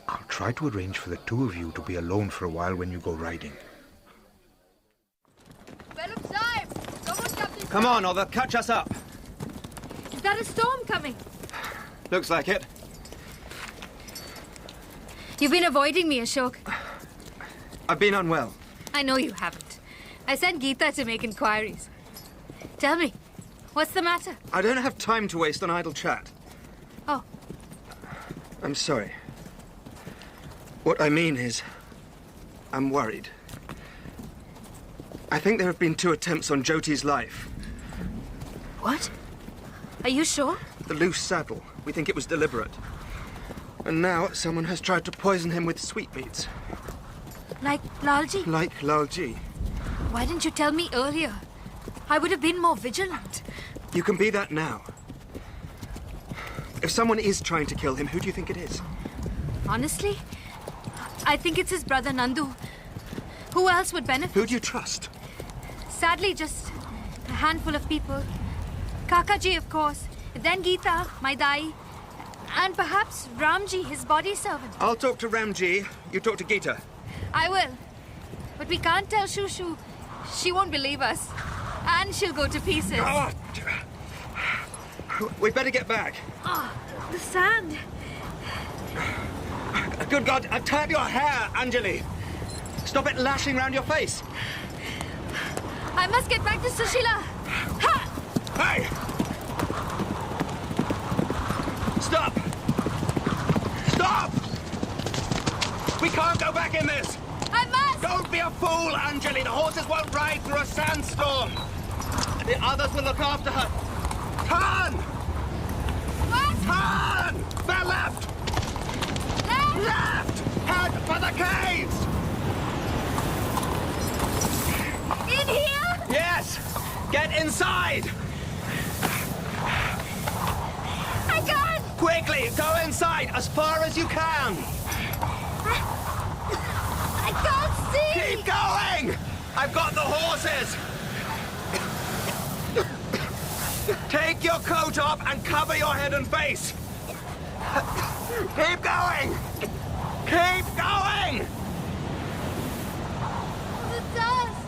I'll try to arrange for the two of you to be alone for a while when you go riding. Come on, or they'll catch us up. Is that a storm coming? Looks like it. You've been avoiding me, Ashok. I've been unwell. I know you haven't. I sent Geeta to make inquiries. Tell me, what's the matter? I don't have time to waste on idle chat. Oh. I'm sorry. What I mean is, I'm worried. I think there have been 2 attempts on Jyoti's life. What? Are you sure? The loose saddle. We think it was deliberate. And now someone has tried to poison him with sweetmeats. Like Lalji? Like Lalji. Why didn't you tell me earlier? I would have been more vigilant. You can be that now. If someone is trying to kill him, who do you think it is? Honestly, I think it's his brother Nandu. Who else would benefit? Who do you trust? Sadly, just a handful of people. Kakaji, of course. Then Geeta, my Dai. And perhaps Ramji, his body servant. I'll talk to Ramji. You talk to Geeta. I will. But we can't tell Shushu. She won't believe us. And she'll go to pieces. Oh, we'd better get back. Oh, the sand. Good God, I've tied your hair, Anjali. Stop it lashing round your face. I must get back to Sushila. Ha! Hey! Stop! Stop! We can't go back in this! I must! Don't be a fool, Anjali. The horses won't ride through a sandstorm. The others will look after her. Turn! What? Turn! They're left! Left! Head for the caves! In here? Yes! Get inside! I can't! Quickly, go inside as far as you can! I can't see! Keep going! I've got the horses! Take your coat off and cover your head and face! Keep going! Keep going! The dust!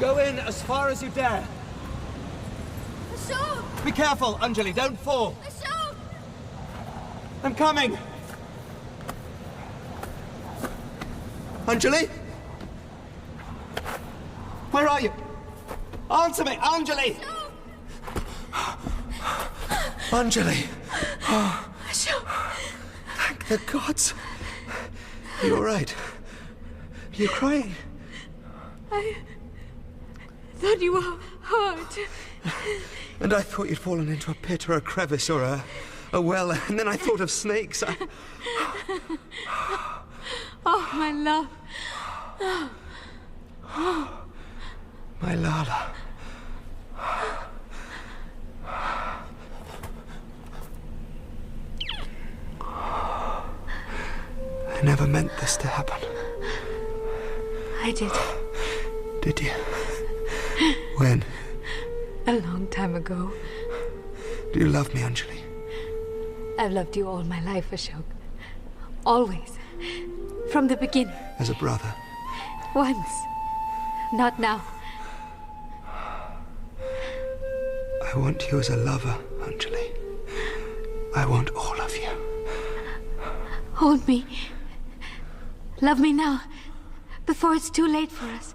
Go in as far as you dare. Ashok! Be careful, Anjali, don't fall. Ashok! I'm coming! Anjali? Where are you? Answer me, Anjali! Anjali! Oh, thank the gods! You're all right. You're crying. I thought you were hurt. And I thought you'd fallen into a pit or a crevice or a well, and then I thought of snakes. Oh, my love. My Lala. I never meant this to happen. I did. Did you? When? A long time ago. Do you love me, Anjali? I've loved you all my life, Ashok. Always. From the beginning. As a brother. Once. Not now. I want you as a lover, Anjali. I want all of you. Hold me. Love me now, before it's too late for us.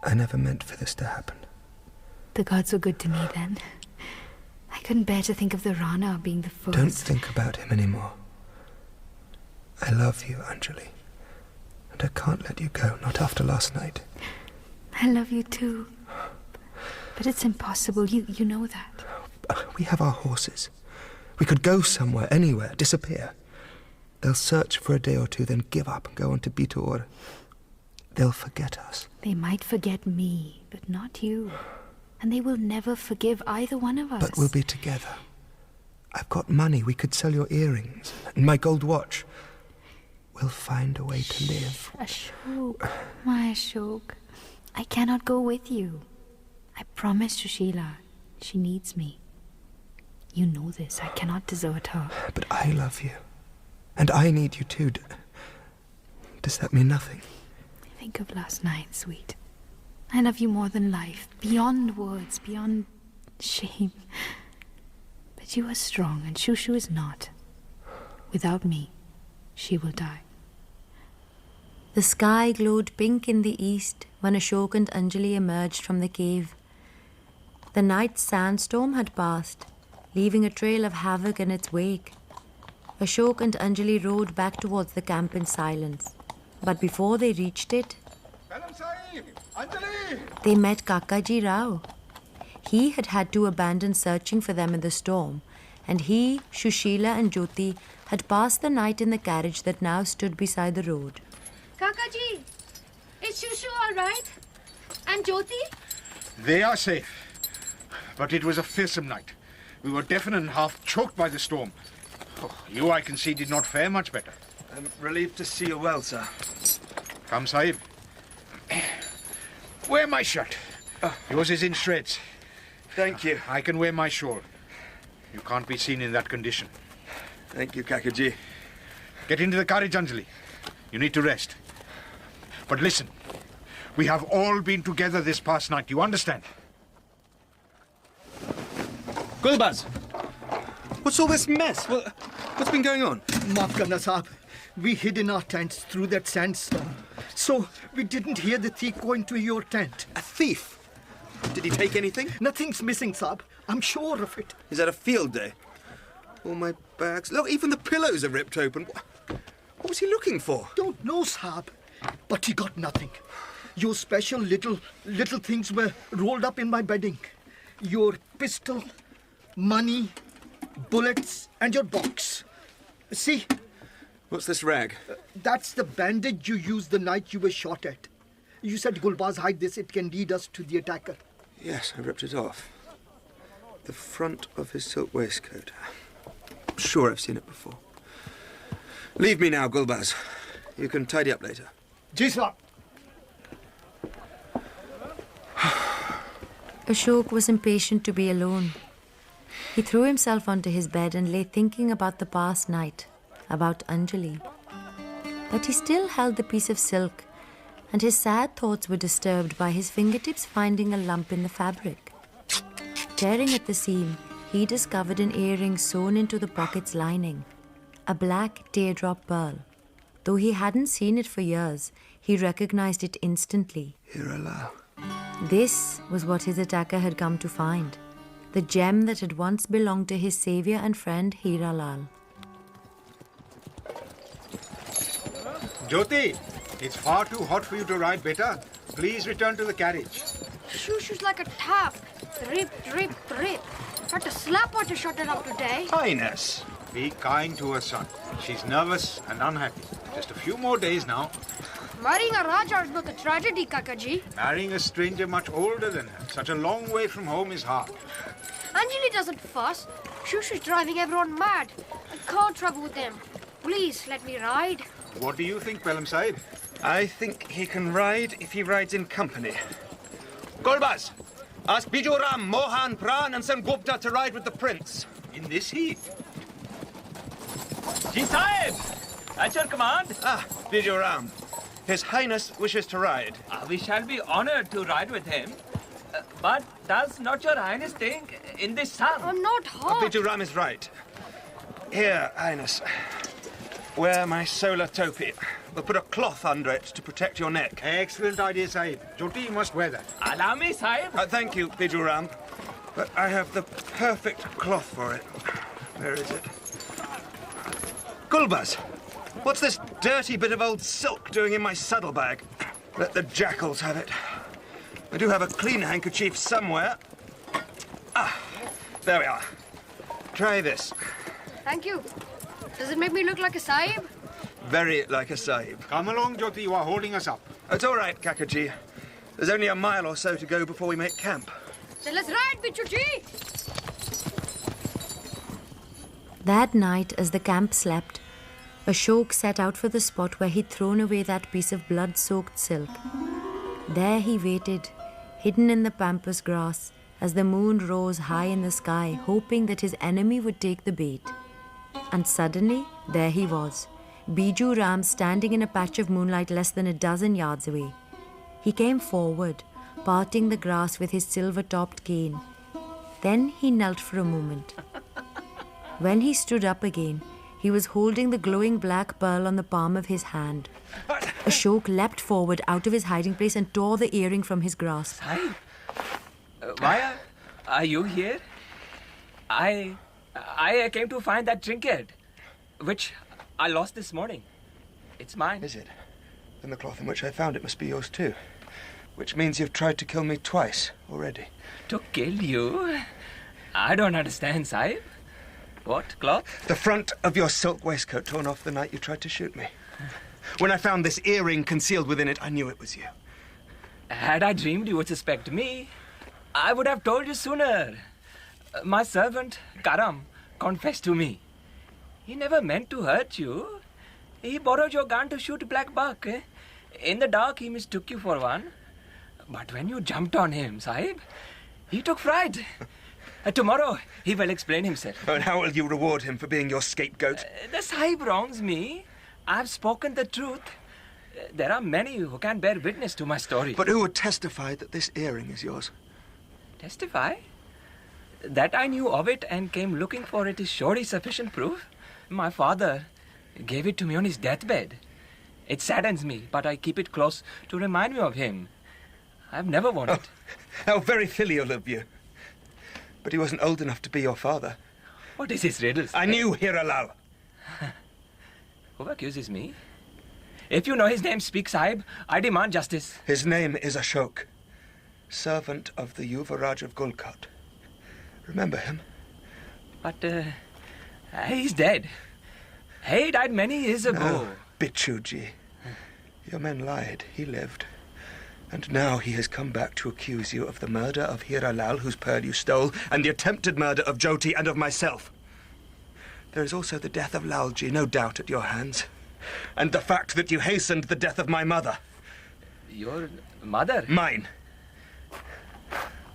I never meant for this to happen. The gods were good to me then. I couldn't bear to think of the Rana being the first. Don't think about him anymore. I love you, Anjali. And I can't let you go, not after last night. I love you too. But it's impossible, you know that. We have our horses. We could go somewhere, anywhere, disappear. They'll search for a day or two, then give up and go on to Bitur. They'll forget us. They might forget me, but not you. And they will never forgive either one of us. But we'll be together. I've got money. We could sell your earrings and my gold watch. We'll find a way to live. Ashok, my Ashok. I cannot go with you. I promised Sushila. She needs me. You know this. I cannot desert her. But I love you. And I need you too. Does that mean nothing? Think of last night, sweet. I love you more than life, beyond words, beyond shame. But you are strong, and Shushu is not. Without me, she will die. The sky glowed pink in the east when Ashok and Anjali emerged from the cave. The night's sandstorm had passed, leaving a trail of havoc in its wake. Ashok and Anjali rode back towards the camp in silence. But before they reached it, they met Kakaji Rao. He had had to abandon searching for them in the storm, and he, Shushila and Jyoti had passed the night in the carriage that now stood beside the road. Kakaji, is Shushu all right? And Jyoti? They are safe. But it was a fearsome night. We were deafened and half choked by the storm. Oh, you, I can see, did not fare much better. I'm relieved to see you well, sir. Come, Sahib. Wear my shirt. Yours is in shreds. Thank you. I can wear my shawl. You can't be seen in that condition. Thank you, Kakaji. Get into the carriage, Anjali. You need to rest. But listen, we have all been together this past night. You understand? Gulbaz! What's all this mess? What's been going on? Maaf karna, Saab. We hid in our tents through that sandstorm. So we didn't hear the thief go into your tent. A thief? Did he take anything? Nothing's missing, Saab. I'm sure of it. Is that a field day? All my bags. Look, even the pillows are ripped open. What was he looking for? Don't know, Saab. But he got nothing. Your special little things were rolled up in my bedding. Your pistol, money, bullets, and your box. See? What's this rag? That's the bandage you used the night you were shot at. You said, Gulbaz, hide this. It can lead us to the attacker. Yes, I ripped it off. The front of his silk waistcoat. I'm sure I've seen it before. Leave me now, Gulbaz. You can tidy up later. Ji, sir. Ashok was impatient to be alone. He threw himself onto his bed and lay thinking about the past night, about Anjali. But he still held the piece of silk, and his sad thoughts were disturbed by his fingertips finding a lump in the fabric. Tearing at the seam, he discovered an earring sewn into the pocket's lining, a black teardrop pearl. Though he hadn't seen it for years, he recognized it instantly. Hirala. This was what his attacker had come to find, the gem that had once belonged to his savior and friend Hiralal. Jyoti, it's far too hot for you to ride, beta. Please return to the carriage. Shushu's like a tap. Rip, rip, rip. Had to slap her to shut her up today. Highness, be kind to her, son. She's nervous and unhappy. Just a few more days now. Marrying a Raja is not a tragedy, Kakaji. Marrying a stranger much older than her, such a long way from home, is hard. Anjali doesn't fuss. Shushu's driving everyone mad. I can't travel with them. Please, let me ride. What do you think, Pelam Sahib? I think he can ride if he rides in company. Gulbaz, ask Bijoram, Mohan, Pran and Sengupta to ride with the prince. In this heat? Ji Sahib! At your command. Bijoram. His Highness wishes to ride. We shall be honored to ride with him. But does not your Highness think in this sun? I'm not hot. Bijoram is right. Here, Highness. Wear my solar topi. We'll put a cloth under it to protect your neck. Excellent idea, Sahib. Jyoti, you must wear that. Allow me, Sahib. Thank you, Biju Ram. But I have the perfect cloth for it. Where is it? Gulbaz, what's this dirty bit of old silk doing in my saddlebag? Let the jackals have it. I do have a clean handkerchief somewhere. Ah, there we are. Try this. Thank you. Does it make me look like a sahib? Very like a sahib. Come along, Jyoti. You are holding us up. It's all right, Kakaji. There's only a mile or so to go before we make camp. Then let's ride, Bichuji! That night, as the camp slept, Ashok set out for the spot where he'd thrown away that piece of blood-soaked silk. There he waited, hidden in the pampas grass, as the moon rose high in the sky, hoping that his enemy would take the bait. And suddenly, there he was, Biju Ram standing in a patch of moonlight less than a dozen yards away. He came forward, parting the grass with his silver-topped cane. Then he knelt for a moment. When he stood up again, he was holding the glowing black pearl on the palm of his hand. Ashok leapt forward out of his hiding place and tore the earring from his grasp. Sahib, why are you here? I came to find that trinket, which I lost this morning. It's mine. Is it? Then the cloth in which I found it must be yours too. Which means you've tried to kill me twice already. To kill you? I don't understand, Sahib. What, cloth? The front of your silk waistcoat torn off the night you tried to shoot me. When I found this earring concealed within it, I knew it was you. Had I dreamed you would suspect me, I would have told you sooner. My servant, Karam, confessed to me. He never meant to hurt you. He borrowed your gun to shoot black buck. In the dark, he mistook you for one. But when you jumped on him, Sahib, he took fright. Tomorrow, he will explain himself. And how will you reward him for being your scapegoat? The Sahib wrongs me. I've spoken the truth. There are many who can bear witness to my story. But who would testify that this earring is yours? Testify? That I knew of it and came looking for it is surely sufficient proof. My father gave it to me on his deathbed. It saddens me, but I keep it close to remind me of him. I've never worn it. How very filial of you. But he wasn't old enough to be your father. What is his riddle? I knew Hiralal. Who accuses me? If you know his name, speak, Sahib. I demand justice. His name is Ashok, servant of the Yuvaraj of Gulkot. Remember him? But, he's dead. He died many years ago. No, Bichuji. Your men lied. He lived. And now he has come back to accuse you of the murder of Hiralal, whose pearl you stole, and the attempted murder of Jyoti and of myself. There is also the death of Lalji, no doubt, at your hands. And the fact that you hastened the death of my mother. Your mother? Mine.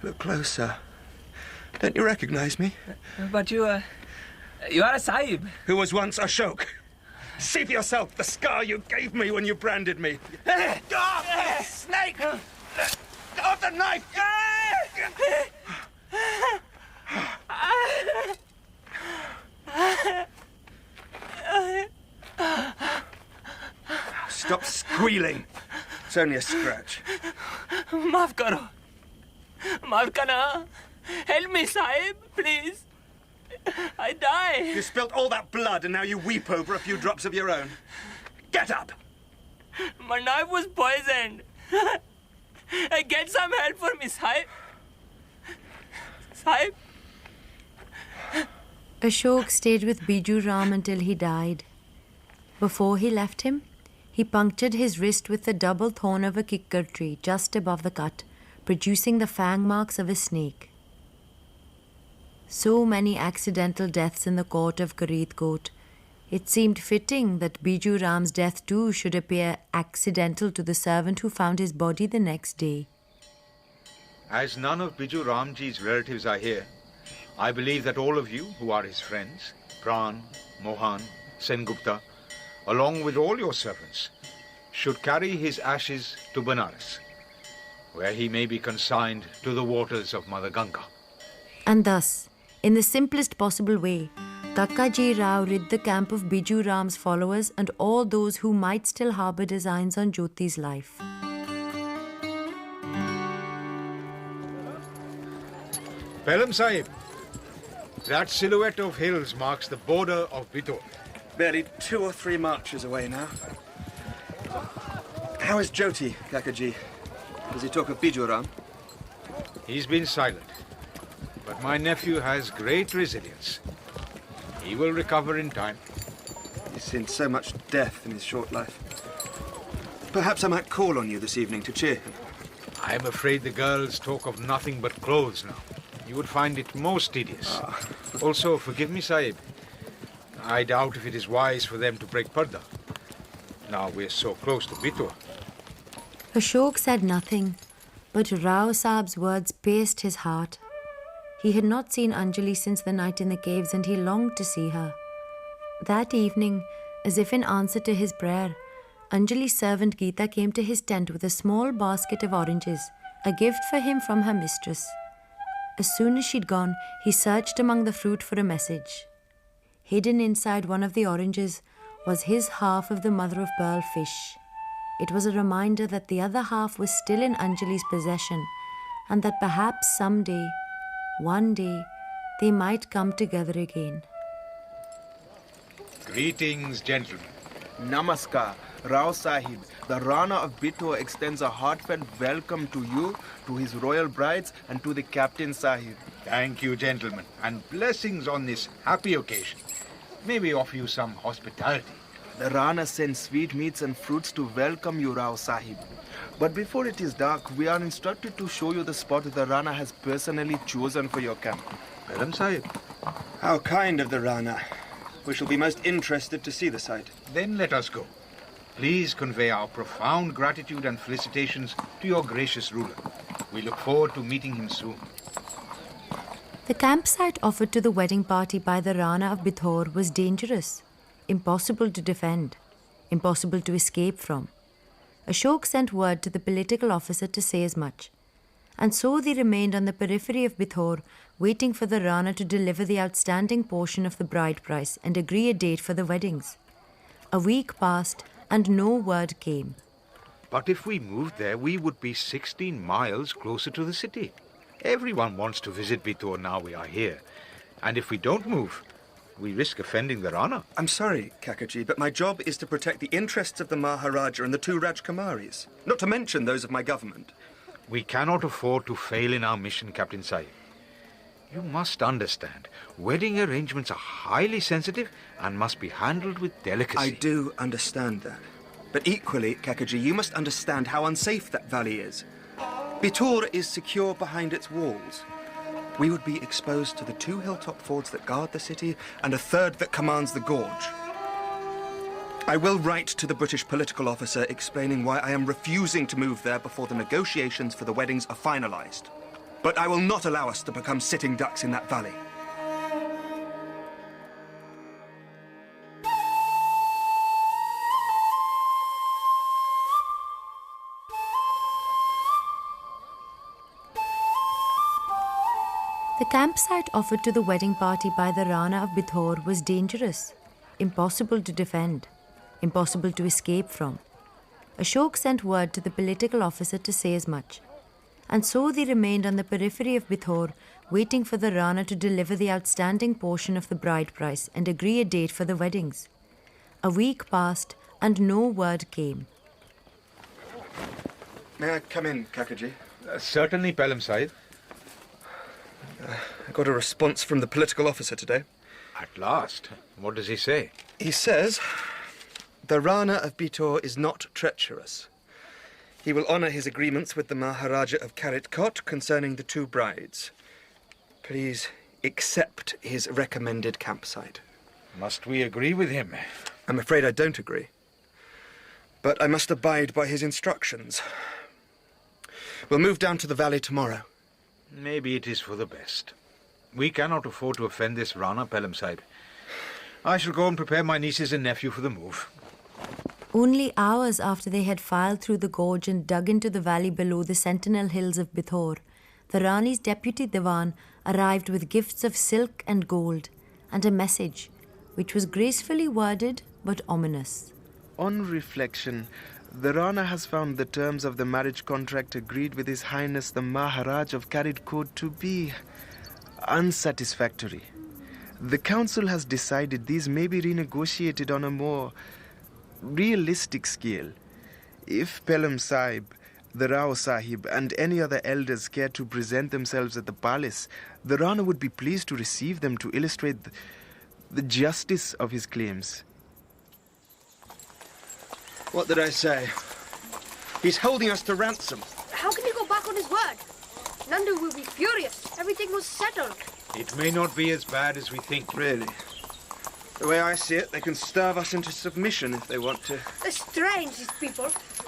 Look closer. Don't you recognize me? But you are a Sahib. Who was once Ashok. See for yourself the scar you gave me when you branded me. Snake! Off the knife! Stop squealing. It's only a scratch. Maaf karo. Maaf kana. Help me, Sahib, please. I die. You spilt all that blood and now you weep over a few drops of your own. Get up! My knife was poisoned. Get some help for me, Sahib. Sahib. Ashok stayed with Biju Ram until he died. Before he left him, he punctured his wrist with the double thorn of a kikkar tree just above the cut, producing the fang marks of a snake. So many accidental deaths in the court of Faridkot. It seemed fitting that Biju Ram's death too should appear accidental to the servant who found his body the next day. As none of Biju Ramji's relatives are here, I believe that all of you who are his friends, Pran, Mohan, Sengupta, along with all your servants, should carry his ashes to Banaras, where he may be consigned to the waters of Mother Ganga. And thus, in the simplest possible way, Kakkaji Rao rid the camp of Biju Ram's followers and all those who might still harbour designs on Jyoti's life. Pelham Sahib, that silhouette of hills marks the border of Bithor. Barely 2 or 3 marches away now. How is Jyoti, Kakkaji? Does he talk of Biju Ram? He's been silent, but my nephew has great resilience. He will recover in time. He's seen so much death in his short life. Perhaps I might call on you this evening to cheer him. I'm afraid the girls talk of nothing but clothes now. You would find it most tedious. Also, forgive me, Sahib. I doubt if it is wise for them to break Parda. Now we're so close to Bithor. Ashok said nothing, but Rao Saab's words pierced his heart. He had not seen Anjali since the night in the caves and he longed to see her. That evening, as if in answer to his prayer, Anjali's servant Geeta came to his tent with a small basket of oranges, a gift for him from her mistress. As soon as she'd gone, he searched among the fruit for a message. Hidden inside one of the oranges was his half of the mother-of-pearl fish. It was a reminder that the other half was still in Anjali's possession and that perhaps someday, one day, they might come together again. Greetings, gentlemen. Namaskar, Rao Sahib. The Rana of Bithor extends a heartfelt welcome to you, to his royal brides, and to the Captain Sahib. Thank you, gentlemen, and blessings on this happy occasion. May we offer you some hospitality. The Rana sends sweetmeats and fruits to welcome you, Rao Sahib. But before it is dark, we are instructed to show you the spot the Rana has personally chosen for your camp. Pelham Sahib. How kind of the Rana. We shall be most interested to see the site. Then let us go. Please convey our profound gratitude and felicitations to your gracious ruler. We look forward to meeting him soon. The campsite offered to the wedding party by the Rana of Bithor was dangerous, impossible to defend, impossible to escape from. Ashok sent word to the political officer to say as much. And so they remained on the periphery of Bithor, waiting for the Rana to deliver the outstanding portion of the bride price and agree a date for the weddings. A week passed and no word came. But if we moved there, we would be 16 miles closer to the city. Everyone wants to visit Bithor now we are here. And if we don't move, we risk offending the Rana. I'm sorry, Kakkaji, but my job is to protect the interests of the Maharaja and the 2 Rajkumaris, not to mention those of my government. We cannot afford to fail in our mission, Captain Sahib. You must understand, wedding arrangements are highly sensitive and must be handled with delicacy. I do understand that. But equally, Kakkaji, you must understand how unsafe that valley is. Bithor is secure behind its walls. We would be exposed to the 2 hilltop forts that guard the city and a 3rd that commands the gorge. I will write to the British political officer explaining why I am refusing to move there before the negotiations for the weddings are finalized. But I will not allow us to become sitting ducks in that valley. The campsite offered to the wedding party by the Rana of Bithor was dangerous, impossible to defend, impossible to escape from. Ashok sent word to the political officer to say as much. And so they remained on the periphery of Bithor, waiting for the Rana to deliver the outstanding portion of the bride price and agree a date for the weddings. A week passed and no word came. May I come in, Kakkaji? Certainly, Pelham Sahib. I got a response from the political officer today. At last. What does he say? He says, the Rana of Bithor is not treacherous. He will honour his agreements with the Maharaja of Karitkot concerning the 2 brides. Please accept his recommended campsite. Must we agree with him? I'm afraid I don't agree. But I must abide by his instructions. We'll move down to the valley tomorrow. Maybe it is for the best. We cannot afford to offend this Rana, Pelham Sahib. I shall go and prepare my nieces and nephew for the move. Only hours after they had filed through the gorge and dug into the valley below the sentinel hills of Bithor, the Rani's deputy Diwan arrived with gifts of silk and gold, and a message, which was gracefully worded but ominous. On reflection, the Rana has found the terms of the marriage contract agreed with His Highness the Maharaj of Karidkot to be unsatisfactory. The council has decided these may be renegotiated on a more realistic scale. If Pelham Sahib, the Rao Sahib, and any other elders care to present themselves at the palace, the Rana would be pleased to receive them to illustrate the justice of his claims. What did I say? He's holding us to ransom. How can he go back on his word? Nandu will be furious. Everything was settled. It may not be as bad as we think. Really? The way I see it, they can starve us into submission if they want to. They're strange, these people.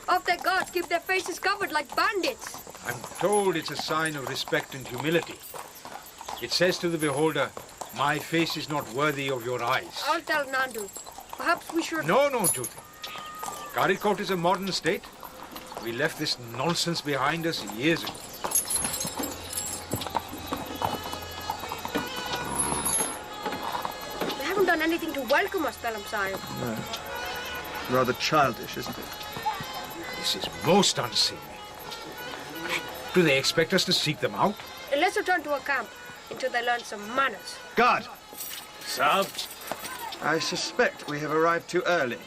Off their guards keep their faces covered like bandits. I'm told it's a sign of respect and humility. It says to the beholder, my face is not worthy of your eyes. I'll tell Nandu. Perhaps we should... No, Jyoti. Karidkot is a modern state. We left this nonsense behind us years ago. They haven't done anything to welcome us, Pelham Sahib. No. Rather childish, isn't it? This is most unseemly. Do they expect us to seek them out? Let's return to our camp until they learn some manners. Guard! Sab? I suspect we have arrived too early.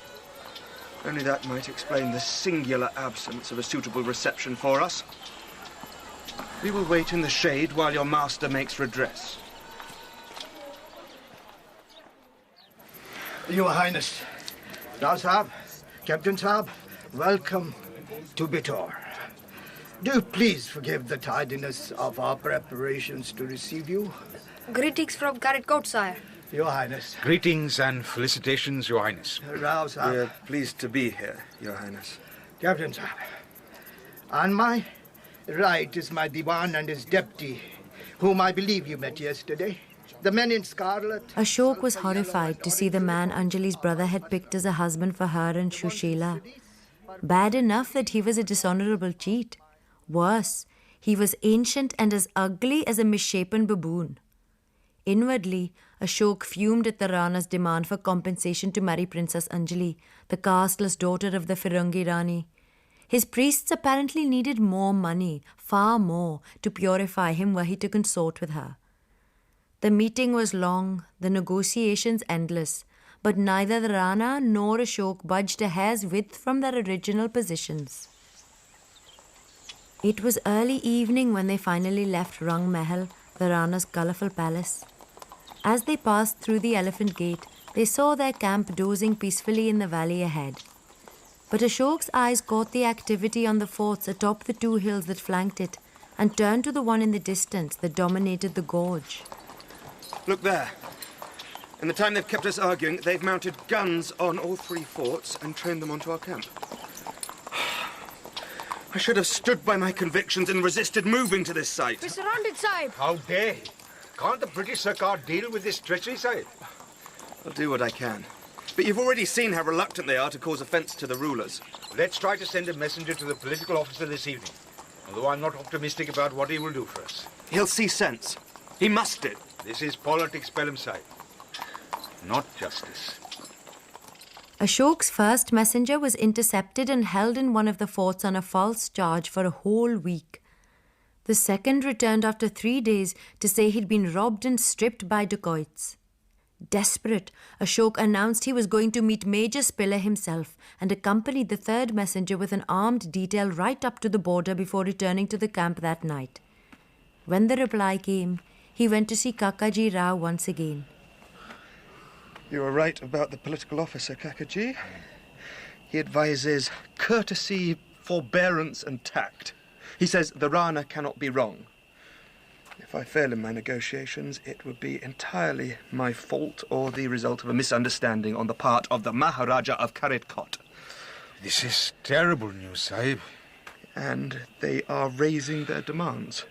Only that might explain the singular absence of a suitable reception for us. We will wait in the shade while your master makes redress. Your Highness, Rao Sahib, Captain Sahib, welcome to Bitor. Do please forgive the tardiness of our preparations to receive you. Greetings from Karidkot, sire. Your Highness. Greetings and felicitations, Your Highness. Rao Sahib. We're pleased to be here, Your Highness. Captain Sahib, on my right is my Diwan and his deputy, whom I believe you met yesterday. The men in scarlet. Ashok was horrified to see the man Anjali's brother had picked as a husband for her and Shushila. Bad enough that he was a dishonorable cheat. Worse, he was ancient and as ugly as a misshapen baboon. Inwardly, Ashok fumed at the Rana's demand for compensation to marry Princess Anjali, the casteless daughter of the Firangi Rani. His priests apparently needed more money, far more, to purify him were he to consort with her. The meeting was long, the negotiations endless, but neither the Rana nor Ashok budged a hair's width from their original positions. It was early evening when they finally left Rang Mahal, the Rana's colourful palace. As they passed through the elephant gate, they saw their camp dozing peacefully in the valley ahead. But Ashok's eyes caught the activity on the forts atop the two hills that flanked it and turned to the one in the distance that dominated the gorge. Look there. In the time they've kept us arguing, they've mounted guns on all three forts and trained them onto our camp. I should have stood by my convictions and resisted moving to this site. We're surrounded, Sahib. How dare he? Can't the British Sarkar deal with this treachery, Sahib? I'll do what I can. But you've already seen how reluctant they are to cause offence to the rulers. Let's try to send a messenger to the political officer this evening. Although I'm not optimistic about what he will do for us. He'll see sense. He must do. This is politics, Pelham Sahib. Not justice. Ashok's first messenger was intercepted and held in one of the forts on a false charge for a whole week. The second returned after 3 days to say he'd been robbed and stripped by dacoits. Desperate, Ashok announced he was going to meet Major Spiller himself and accompanied the third messenger with an armed detail right up to the border before returning to the camp that night. When the reply came, he went to see Kakaji Rao once again. You were right about the political officer, Kakaji. He advises courtesy, forbearance and tact. He says the Rana cannot be wrong. If I fail in my negotiations, it would be entirely my fault or the result of a misunderstanding on the part of the Maharaja of Karidkot. This is terrible news, Sahib. And they are raising their demands.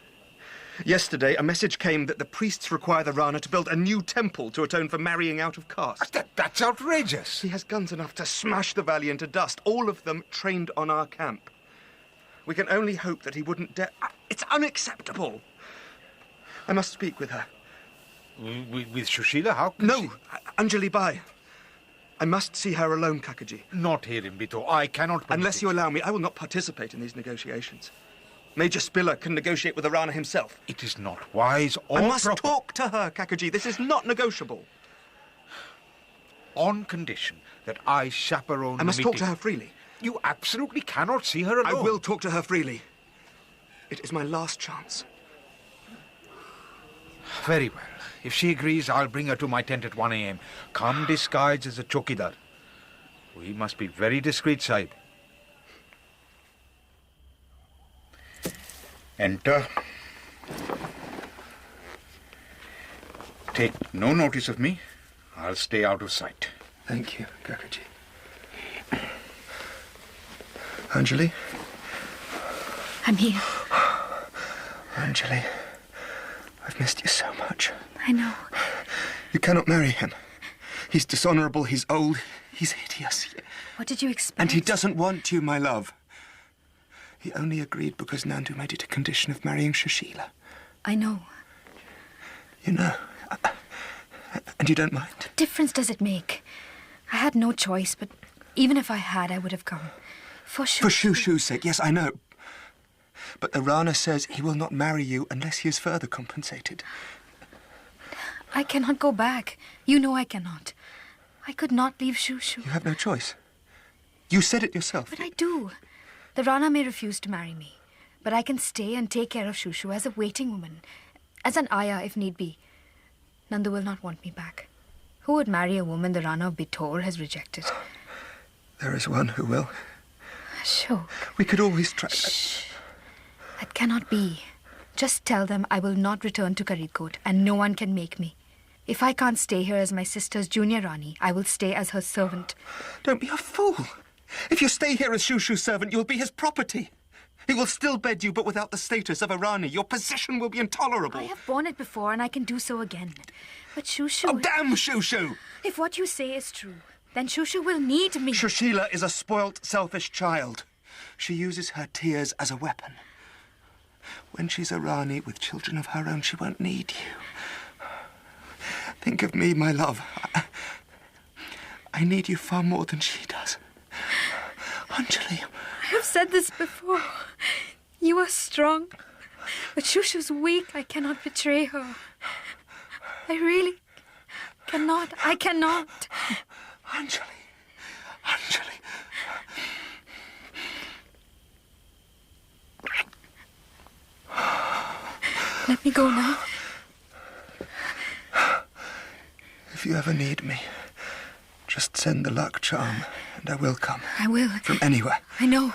Yesterday, a message came that the priests require the Rana to build a new temple to atone for marrying out of caste. That's outrageous. He has guns enough to smash the valley into dust, all of them trained on our camp. We can only hope that he wouldn't dare... It's unacceptable! I must speak with her. With Shushila? How can No! Anjali Bai. I must see her alone, Kakaji. Not here in Bito. I cannot... Unless you allow me, I will not participate in these negotiations. Major Spiller can negotiate with the Rana himself. It is not wise or I must proper. talk to her, Kakaji. This is not negotiable. On condition that I chaperone I must the talk meeting. to her freely. You absolutely cannot see her alone. I will talk to her freely. It is my last chance. Very well. If she agrees, I'll bring her to my tent at 1 a.m. Come disguised as a chokidar. We must be very discreet, Sahib. Enter. Take no notice of me. I'll stay out of sight. Thank you, Kakaji. Anjali? I'm here. Anjali, I've missed you so much. I know. You cannot marry him. He's dishonorable, he's old, he's hideous. What did you expect? And he doesn't want you, my love. He only agreed because Nandu made it a condition of marrying Shushila. I know. You know. And you don't mind? What difference does it make? I had no choice, but even if I had, I would have come. For Shushu's sake, yes, I know. But the Rana says he will not marry you unless he is further compensated. I cannot go back. You know I cannot. I could not leave Shushu. You have no choice. You said it yourself. But I do. The Rana may refuse to marry me, but I can stay and take care of Shushu as a waiting woman, as an ayah if need be. Nandu will not want me back. Who would marry a woman the Rana of Bitor has rejected? There is one who will. Ashok. We could always try. Shh. That cannot be. Just tell them I will not return to Karidkot, and no one can make me. If I can't stay here as my sister's junior Rani, I will stay as her servant. Don't be a fool. If you stay here as Shushu's servant, you'll be his property. He will still bed you, but without the status of a Rani. Your position will be intolerable. I have borne it before, and I can do so again. But Shushu... Oh, damn Shushu! If what you say is true, then Shushu will need me. Shushila is a spoilt, selfish child. She uses her tears as a weapon. When she's a Rani with children of her own, she won't need you. Think of me, my love. I need you far more than she does. Anjali. I have said this before. You are strong. But Shushu's weak. I cannot betray her. I really cannot. I cannot. Anjali. Anjali. Let me go now. If you ever need me, just send the luck charm, and I will come. I will. From anywhere. I know.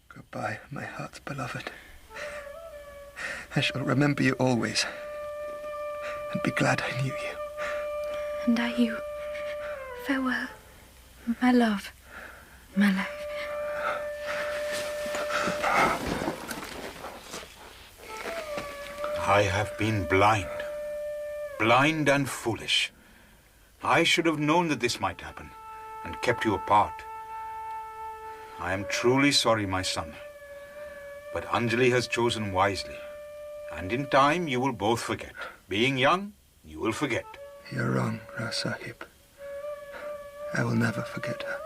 Goodbye, my heart's beloved. I shall remember you always, and be glad I knew you. And I you. Farewell, my love, my life. I have been blind. Blind and foolish. I should have known that this might happen and kept you apart. I am truly sorry, my son. But Anjali has chosen wisely. And in time, you will both forget. Being young, you will forget. You're wrong, Rao Sahib. I will never forget her.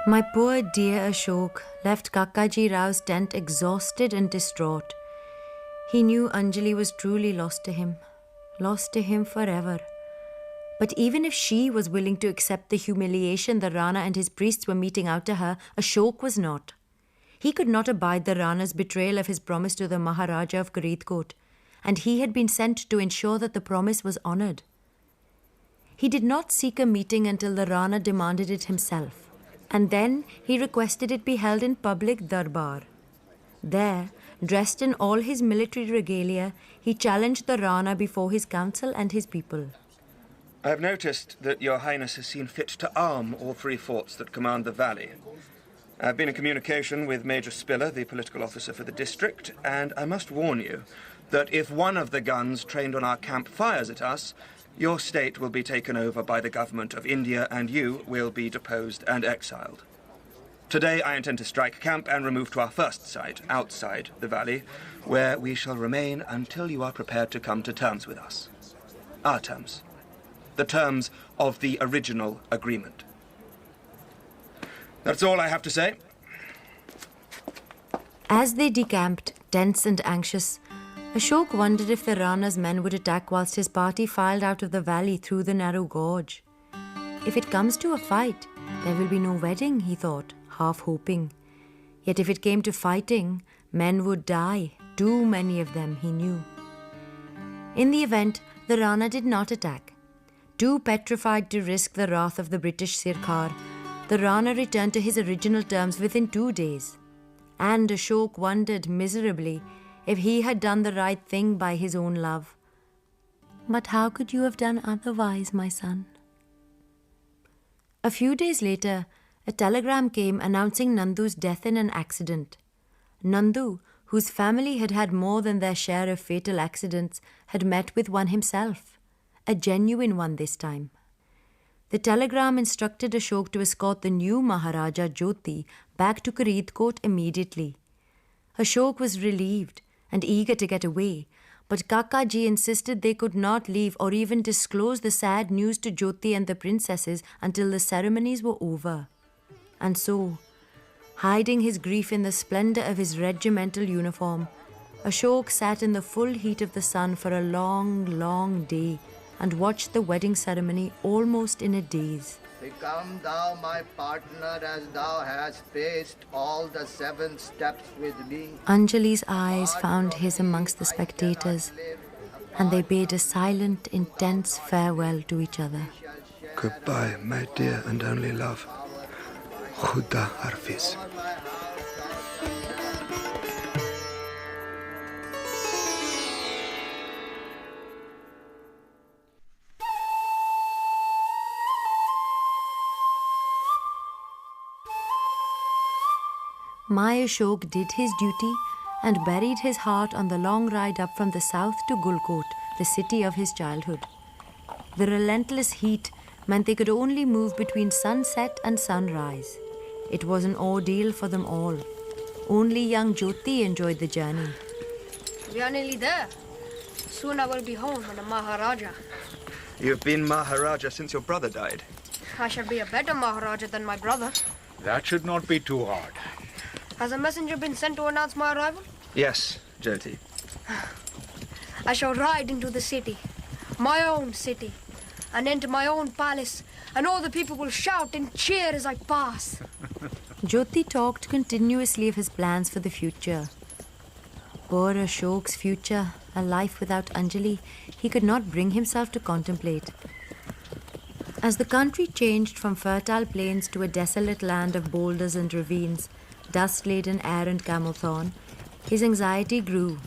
My poor dear Ashok left Kakaji Rao's tent exhausted and distraught. He knew Anjali was truly lost to him forever. But even if she was willing to accept the humiliation the Rana and his priests were meting out to her, Ashok was not. He could not abide the Rana's betrayal of his promise to the Maharaja of Karidkot, and he had been sent to ensure that the promise was honoured. He did not seek a meeting until the Rana demanded it himself, and then he requested it be held in public darbar. There, dressed in all his military regalia, he challenged the Rana before his council and his people. I have noticed that Your Highness has seen fit to arm all 3 forts that command the valley. I have been in communication with Major Spiller, the political officer for the district, and I must warn you that if one of the guns trained on our camp fires at us, your state will be taken over by the government of India and you will be deposed and exiled. Today I intend to strike camp and remove to our first site, outside the valley, where we shall remain until you are prepared to come to terms with us. Our terms. The terms of the original agreement. That's all I have to say. As they decamped, tense and anxious, Ashok wondered if the Rana's men would attack whilst his party filed out of the valley through the narrow gorge. If it comes to a fight, there will be no wedding, he thought, half hoping. Yet if it came to fighting, men would die, too many of them, he knew. In the event, the Rana did not attack. Too petrified to risk the wrath of the British Sirkar, the Rana returned to his original terms within 2 days. And Ashok wondered miserably if he had done the right thing by his own love. But how could you have done otherwise, my son? A few days later, a telegram came announcing Nandu's death in an accident. Nandu, whose family had had more than their share of fatal accidents, had met with one himself, a genuine one this time. The telegram instructed Ashok to escort the new Maharaja Jyoti back to Faridkot immediately. Ashok was relieved and eager to get away, but Kakaji insisted they could not leave or even disclose the sad news to Jyoti and the princesses until the ceremonies were over. And so, hiding his grief in the splendour of his regimental uniform, Ashok sat in the full heat of the sun for a long, long day and watched the wedding ceremony almost in a daze. Become thou my partner as thou hast paced all the 7 steps with me. Anjali's eyes found his amongst the spectators, and they bade a silent, intense farewell to each other. Goodbye, my dear and only love. Khuda Harfiz. My Ashok did his duty and buried his heart on the long ride up from the south to Gulkot, the city of his childhood. The relentless heat meant they could only move between sunset and sunrise. It was an ordeal for them all. Only young Jyoti enjoyed the journey. We are nearly there. Soon I will be home and a Maharaja. You've been Maharaja since your brother died. I shall be a better Maharaja than my brother. That should not be too hard. Has a messenger been sent to announce my arrival? Yes, Jyoti. I shall ride into the city, my own city, and enter my own palace, and all the people will shout and cheer as I pass. Jyoti talked continuously of his plans for the future. Poor Ashok's future, a life without Anjali, he could not bring himself to contemplate. As the country changed from fertile plains to a desolate land of boulders and ravines, dust-laden air and camel thorn, his anxiety grew.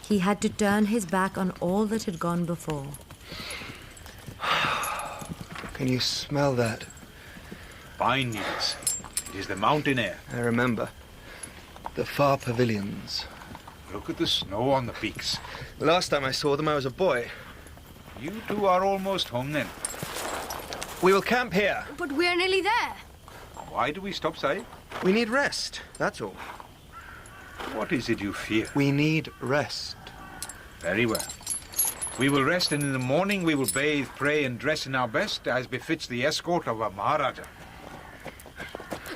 He had to turn his back on all that had gone before. Can you smell that? Pine needles. It is the mountain air. I remember. The Far Pavillions. Look at the snow on the peaks. The last time I saw them, I was a boy. You two are almost home then. We will camp here. But we are nearly there. Why do we stop, Sai? We need rest, that's all. What is it you fear? We need rest. Very well. We will rest, and in the morning we will bathe, pray, and dress in our best, as befits the escort of a Maharaja.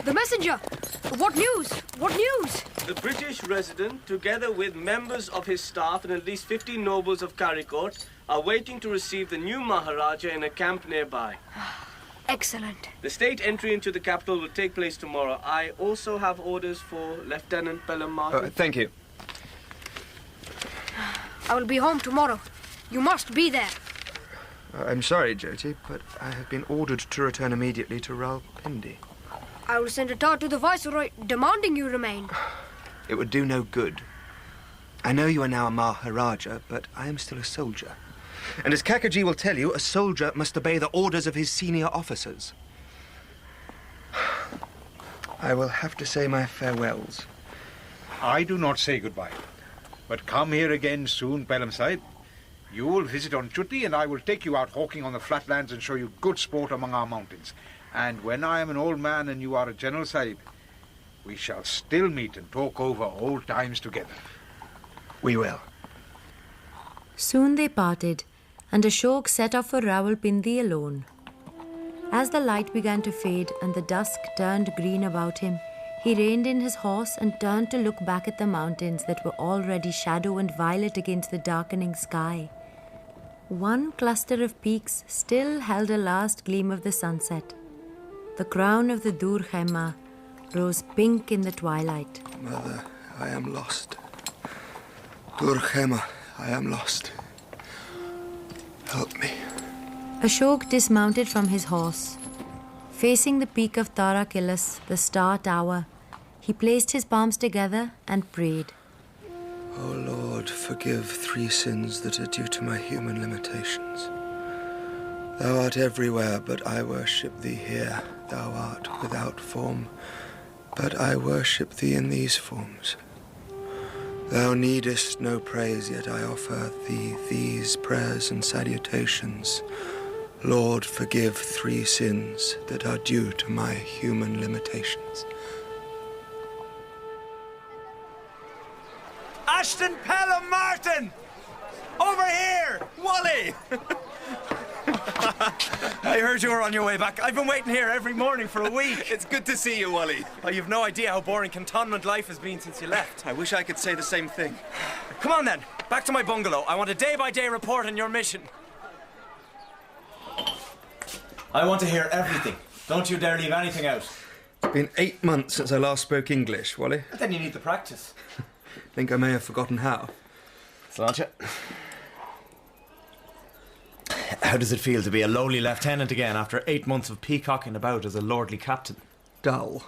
The messenger! What news? What news? The British resident, together with members of his staff and at least 50 nobles of Faridkot, are waiting to receive the new Maharaja in a camp nearby. Excellent. The state entry into the capital will take place tomorrow. I also have orders for Lieutenant Pelham Martin. Thank you. I will be home tomorrow. You must be there. I'm sorry, Jyoti, but I have been ordered to return immediately to Rawalpindi. I will send a tar to the Viceroy demanding you remain. It would do no good. I know you are now a Maharaja, but I am still a soldier. And as Kakaji will tell you, a soldier must obey the orders of his senior officers. I will have to say my farewells. I do not say goodbye. But come here again soon, Pelham Sahib. You will visit on Jyoti, and I will take you out hawking on the flatlands and show you good sport among our mountains. And when I am an old man and you are a General Sahib, we shall still meet and talk over old times together. We will. Soon they parted, and Ashok set off for Rawalpindi alone. As the light began to fade and the dusk turned green about him, he reined in his horse and turned to look back at the mountains that were already shadow and violet against the darkening sky. One cluster of peaks still held a last gleam of the sunset. The crown of the Dur Khema rose pink in the twilight. Mother, I am lost. Dur Khema, I am lost. Help me. Ashok dismounted from his horse. Facing the peak of Tara Kilas, the star tower, he placed his palms together and prayed. O Lord, forgive 3 sins that are due to my human limitations. Thou art everywhere, but I worship thee here. Thou art without form, but I worship thee in these forms. Thou needest no praise, yet I offer thee these prayers and salutations. Lord, forgive 3 sins that are due to my human limitations. Ashton Pelham Martin! Over here! Wally! I heard you were on your way back. I've been waiting here every morning for a week. It's good to see you, Wally. Oh, you've no idea how boring cantonment life has been since you left. I wish I could say the same thing. Come on then, back to my bungalow. I want a day-by-day report on your mission. I want to hear everything. Don't you dare leave anything out. It's been 8 months since I last spoke English, Wally. Then you need the practice. Think I may have forgotten how. Sláinte. How does it feel to be a lowly lieutenant again after 8 months of peacocking about as a lordly captain? Dull.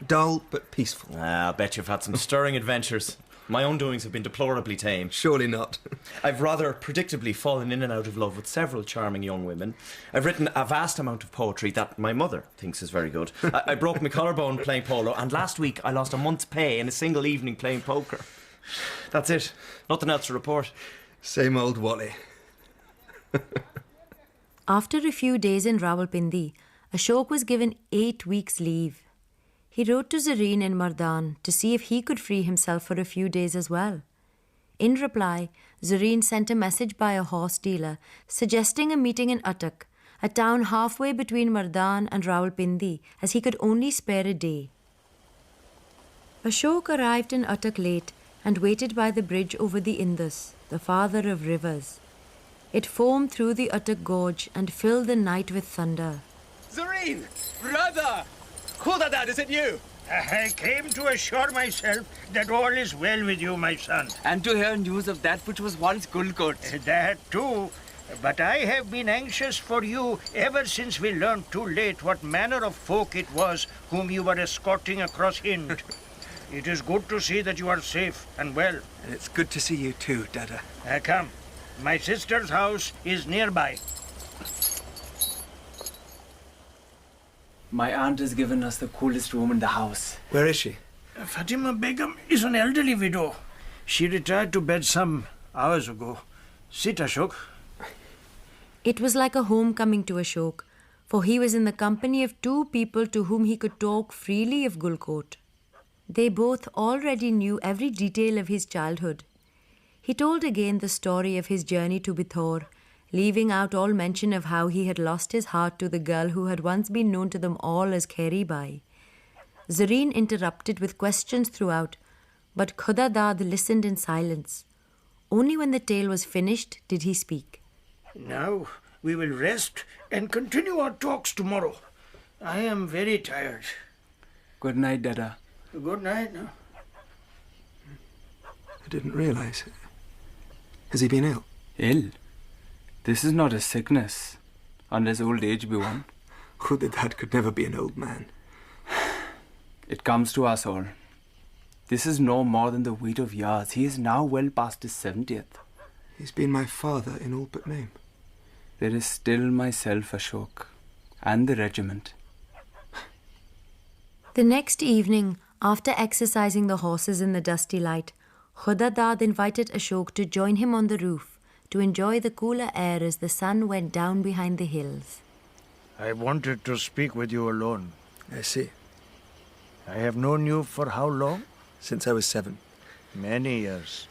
Dull, but peaceful. I'll bet you've had some stirring adventures. My own doings have been deplorably tame. Surely not. I've rather predictably fallen in and out of love with several charming young women. I've written a vast amount of poetry that my mother thinks is very good. I broke my collarbone playing polo, and last week I lost a month's pay in a single evening playing poker. That's it. Nothing else to report. Same old Wally. After a few days in Rawalpindi, Ashok was given 8 weeks' leave. He wrote to Zareen in Mardan to see if he could free himself for a few days as well. In reply, Zareen sent a message by a horse dealer suggesting a meeting in Attak, a town halfway between Mardan and Rawalpindi, as he could only spare a day. Ashok arrived in Attak late and waited by the bridge over the Indus, the father of rivers. It foamed through the Attak gorge and filled the night with thunder. Zareen! Brother! Khudadad, is it you? I came to assure myself that all is well with you, my son. And to hear news of that which was once Gulkot. That too. But I have been anxious for you ever since we learned too late what manner of folk it was whom you were escorting across Hind. It is good to see that you are safe and well. And it's good to see you too, Dada. Come. My sister's house is nearby. My aunt has given us the coolest room in the house. Where is she? Fatima Begum is an elderly widow. She retired to bed some hours ago. Sit, Ashok. It was like a homecoming to Ashok, for he was in the company of 2 people to whom he could talk freely of Gulkot. They both already knew every detail of his childhood. He told again the story of his journey to Bithor, leaving out all mention of how he had lost his heart to the girl who had once been known to them all as Kaye Bai. Zareen interrupted with questions throughout, but Khudadad listened in silence. Only when the tale was finished did he speak. Now we will rest and continue our talks tomorrow. I am very tired. Good night, Dada. Good night. Now. I didn't realize. Has he been ill? Ill? This is not a sickness, unless old age be one. Khudadad could never be an old man. It comes to us all. This is no more than the weight of years. He is now well past his 70th. He's been my father in all but name. There is still myself, Ashok, and the regiment. The next evening, after exercising the horses in the dusty light, Khudadad invited Ashok to join him on the roof to enjoy the cooler air as the sun went down behind the hills. I wanted to speak with you alone. I see. I have known you for how long? Since I was 7. Many years.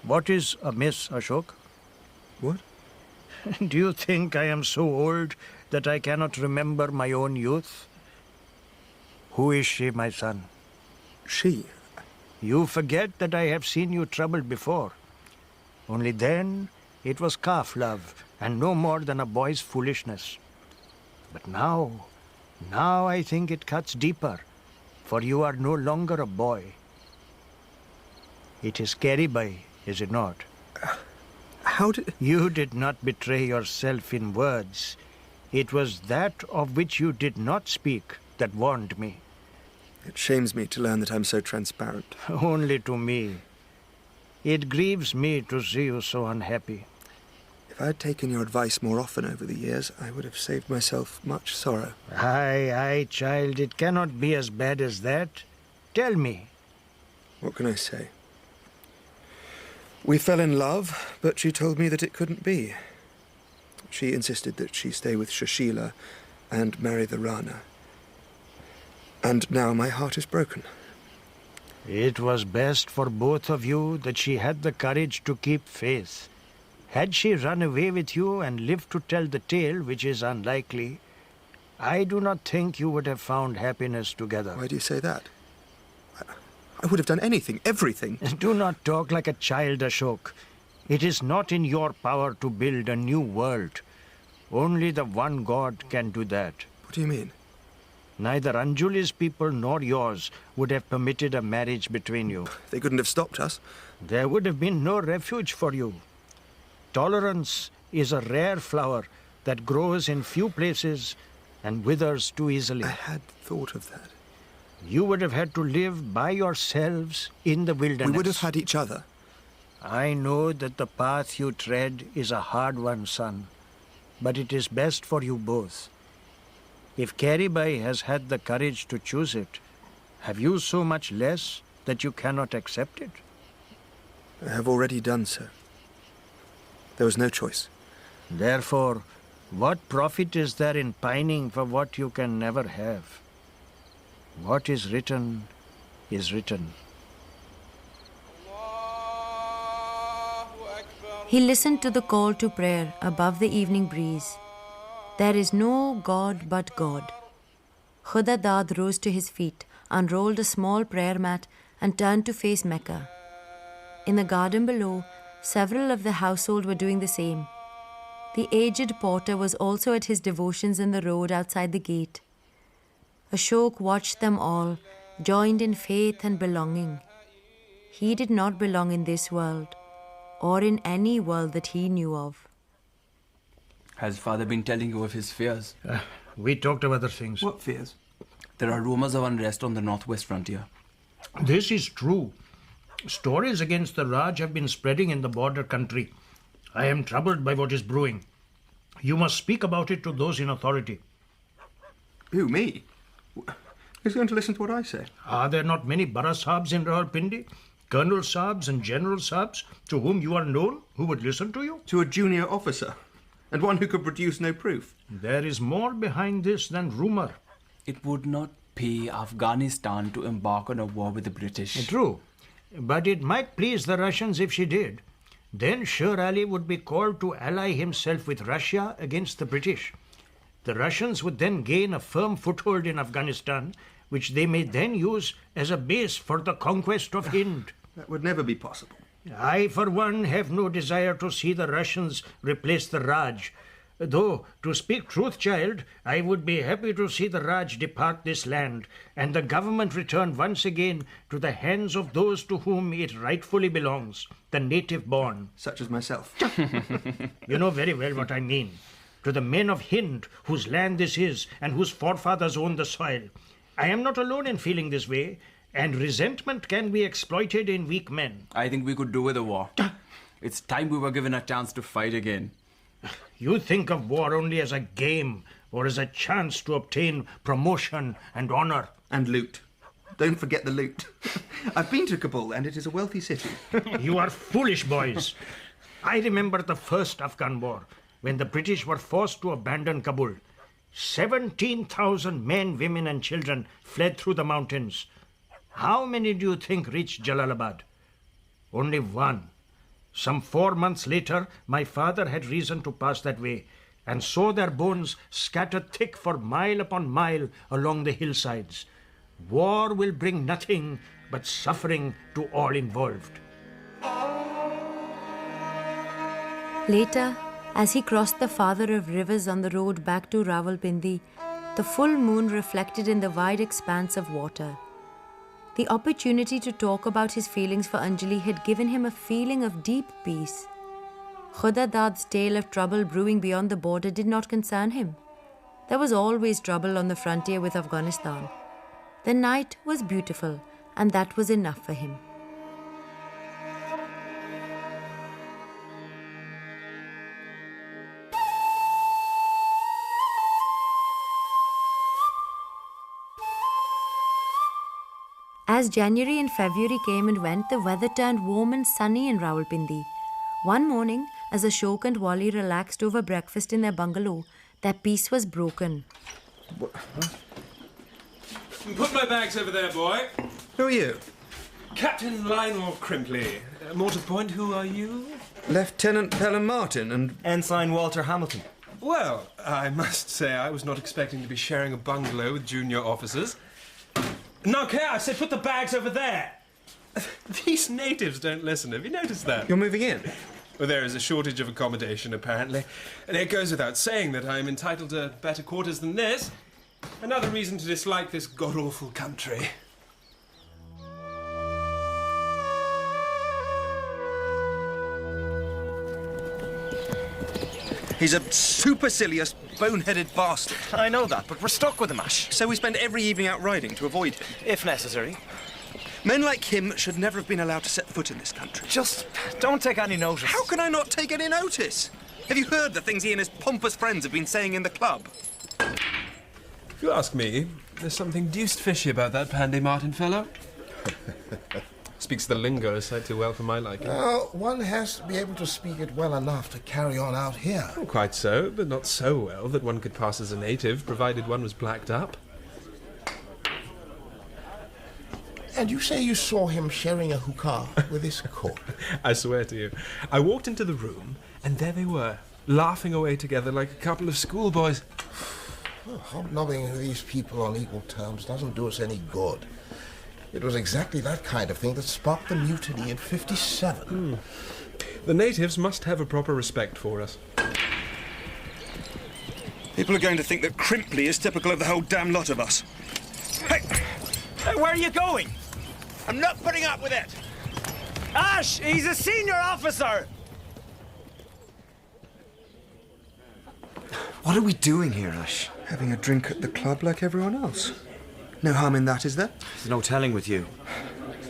What is amiss, Ashok? What? Do you think I am so old that I cannot remember my own youth? Who is she, my son? She? You forget that I have seen you troubled before. Only then it was calf love and no more than a boy's foolishness. But now I think it cuts deeper, for you are no longer a boy. It is Kaye, is it not? How did... You did not betray yourself in words. It was that of which you did not speak that warned me. It shames me to learn that I'm so transparent. Only to me. It grieves me to see you so unhappy. If I had taken your advice more often over the years, I would have saved myself much sorrow. Aye, child, it cannot be as bad as that. Tell me. What can I say? We fell in love, but she told me that it couldn't be. She insisted that she stay with Sushila and marry the Rana. And now my heart is broken. It was best for both of you that she had the courage to keep faith. Had she run away with you and lived to tell the tale, which is unlikely, I do not think you would have found happiness together. Why do you say that? I would have done anything, everything. Do not talk like a child, Ashok. It is not in your power to build a new world. Only the one God can do that. What do you mean? Neither Anjuli's people nor yours would have permitted a marriage between you. They couldn't have stopped us. There would have been no refuge for you. Tolerance is a rare flower that grows in few places and withers too easily. I had thought of that. You would have had to live by yourselves in the wilderness. We would have had each other. I know that the path you tread is a hard one, son, but it is best for you both. If Kaye has had the courage to choose it, have you so much less that you cannot accept it? I have already done so. There was no choice. Therefore, what profit is there in pining for what you can never have? What is written is written. He listened to the call to prayer above the evening breeze. There is no God but God. Khuda Dad rose to his feet, unrolled a small prayer mat and turned to face Mecca. In the garden below, several of the household were doing the same. The aged porter was also at his devotions in the road outside the gate. Ashok watched them all, joined in faith and belonging. He did not belong in this world, or in any world that he knew of. Has father been telling you of his fears? We talked of other things. What fears? There are rumors of unrest on the northwest frontier. This is true. Stories against the Raj have been spreading in the border country. I am troubled by what is brewing. You must speak about it to those in authority. Who, me? Who's going to listen to what I say? Are there not many Bara Sahibs in Rawalpindi? Colonel Sahibs and General Sahibs to whom you are known, who would listen to you? To a junior officer, and one who could produce no proof. There is more behind this than rumour. It would not pay Afghanistan to embark on a war with the British. True, but it might please the Russians if she did. Then Sher Ali would be called to ally himself with Russia against the British. The Russians would then gain a firm foothold in Afghanistan, which they may then use as a base for the conquest of Hind. That would never be possible. I, for one, have no desire to see the Russians replace the Raj. Though, to speak truth, child, I would be happy to see the Raj depart this land and the government return once again to the hands of those to whom it rightfully belongs, the native born. Such as myself. You know very well what I mean. To the men of Hind, whose land this is and whose forefathers owned the soil. I am not alone in feeling this way, and resentment can be exploited in weak men. I think we could do with a war. It's time we were given a chance to fight again. You think of war only as a game or as a chance to obtain promotion and honor. And loot. Don't forget the loot. I've been to Kabul and it is a wealthy city. You are foolish boys. I remember the first Afghan war when the British were forced to abandon Kabul. 17,000 men, women and children fled through the mountains. How many do you think reached Jalalabad? Only one. Some 4 months later, my father had reason to pass that way and saw their bones scattered thick for mile upon mile along the hillsides. War will bring nothing but suffering to all involved. Later, as he crossed the father of rivers on the road back to Rawalpindi, the full moon reflected in the wide expanse of water. The opportunity to talk about his feelings for Anjali had given him a feeling of deep peace. Khuda Dad's tale of trouble brewing beyond the border did not concern him. There was always trouble on the frontier with Afghanistan. The night was beautiful, and that was enough for him. As January and February came and went, the weather turned warm and sunny in Rawalpindi. One morning, as Ashok and Wally relaxed over breakfast in their bungalow, their peace was broken. Put my bags over there, boy. Who are you? Captain Lionel Crimpley. More to the point, who are you? Lieutenant Pelham Martin and... Ensign Walter Hamilton. Well, I must say I was not expecting to be sharing a bungalow with junior officers. No, Kaye, I said put the bags over there. These natives don't listen. Have you noticed that? You're moving in? Well, there is a shortage of accommodation, apparently. And it goes without saying that I am entitled to better quarters than this. Another reason to dislike this god-awful country. He's a supercilious, boneheaded bastard. I know that, but we're stuck with him, Ash. So we spend every evening out riding to avoid him. If necessary. Men like him should never have been allowed to set foot in this country. Just don't take any notice. How can I not take any notice? Have you heard the things he and his pompous friends have been saying in the club? If you ask me, there's something deuced fishy about that Pandy Martin fellow. Speaks the lingo a sight too well for my liking. Well, one has to be able to speak it well enough to carry on out here. Oh, quite so, but not so well that one could pass as a native, provided one was blacked up. And you say you saw him sharing a hookah with his cook? I swear to you. I walked into the room, and there they were, laughing away together like a couple of schoolboys. Well, hobnobbing with these people on equal terms doesn't do us any good. It was exactly that kind of thing that sparked the mutiny in '57. The natives must have a proper respect for us. People are going to think that Crimpley is typical of the whole damn lot of us. Hey, where are you going? I'm not putting up with it! Ash, he's a senior officer! What are we doing here, Ash? Having a drink at the club like everyone else. No harm in that, is there? There's no telling with you.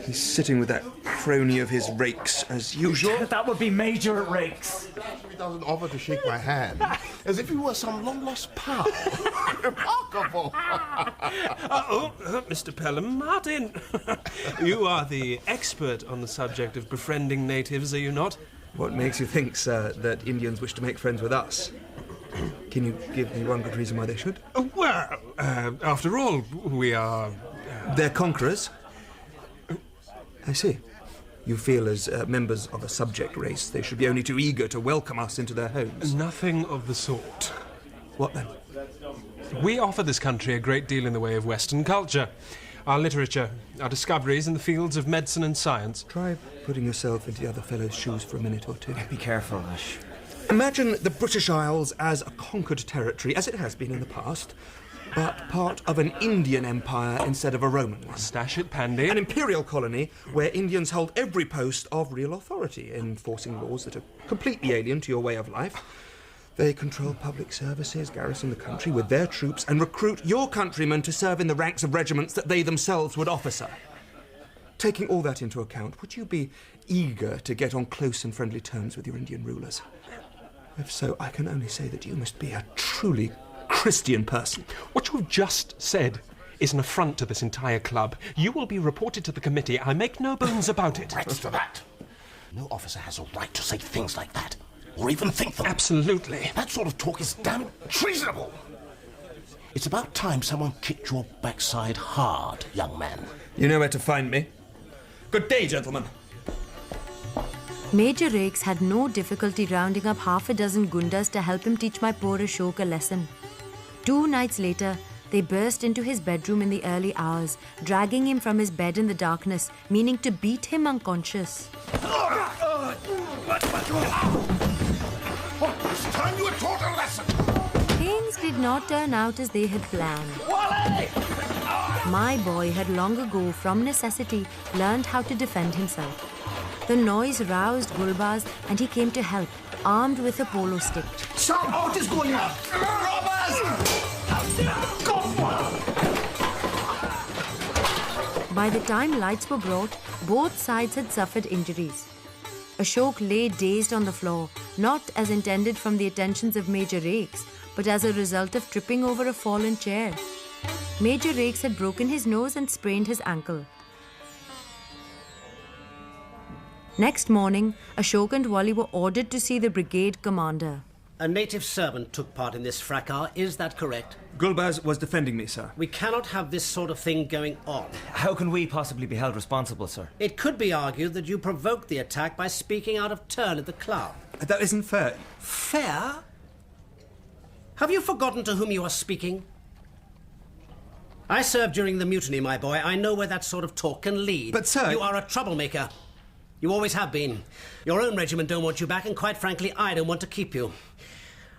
He's sitting with that crony of his Rakes, as usual. That would be Major Rakes. He doesn't offer to shake my hand, as if he were some long-lost pal. Remarkable! Mr. Pelham Martin. You are the expert on the subject of befriending natives, are you not? What makes you think, sir, that Indians wish to make friends with us? Can you give me one good reason why they should? Well, after all, we are... They're conquerors? I see. You feel as members of a subject race they should be only too eager to welcome us into their homes? Nothing of the sort. What then? We offer this country a great deal in the way of Western culture. Our literature, our discoveries in the fields of medicine and science. Try putting yourself into the other fellow's shoes for a minute or two. Be careful, Ash. Imagine the British Isles as a conquered territory, as it has been in the past, but part of an Indian empire instead of a Roman one. Stash it, Pandy. An imperial colony where Indians hold every post of real authority, enforcing laws that are completely alien to your way of life. They control public services, garrison the country with their troops, and recruit your countrymen to serve in the ranks of regiments that they themselves would officer. Taking all that into account, would you be eager to get on close and friendly terms with your Indian rulers? If so, I can only say that you must be a truly Christian person. What you've just said is an affront to this entire club. You will be reported to the committee. I make no bones about it. Rats to that. No officer has a right to say things like that, or even think them. Absolutely. That sort of talk is damn treasonable. It's about time someone kicked your backside hard, young man. You know where to find me. Good day, gentlemen. Major Rakes had no difficulty rounding up half a dozen gundas to help him teach my poor Ashok a lesson. 2 nights later, they burst into his bedroom in the early hours, dragging him from his bed in the darkness, meaning to beat him unconscious. It's time you were taught a lesson. Things did not turn out as they had planned. Wally! My boy had long ago, from necessity, learned how to defend himself. The noise roused Gulbaz and he came to help, armed with a polo stick. Sam, what is going on? Robbers! By the time lights were brought, both sides had suffered injuries. Ashok lay dazed on the floor, not as intended from the attentions of Major Rakes, but as a result of tripping over a fallen chair. Major Rakes had broken his nose and sprained his ankle. Next morning, Ashok and Wally were ordered to see the brigade commander. A native servant took part in this fracas, is that correct? Gulbaz was defending me, sir. We cannot have this sort of thing going on. How can we possibly be held responsible, sir? It could be argued that you provoked the attack by speaking out of turn at the club. That isn't fair. Fair? Have you forgotten to whom you are speaking? I served during the mutiny, my boy. I know where that sort of talk can lead. But, sir... You are a troublemaker. You always have been. Your own regiment don't want you back, and quite frankly, I don't want to keep you.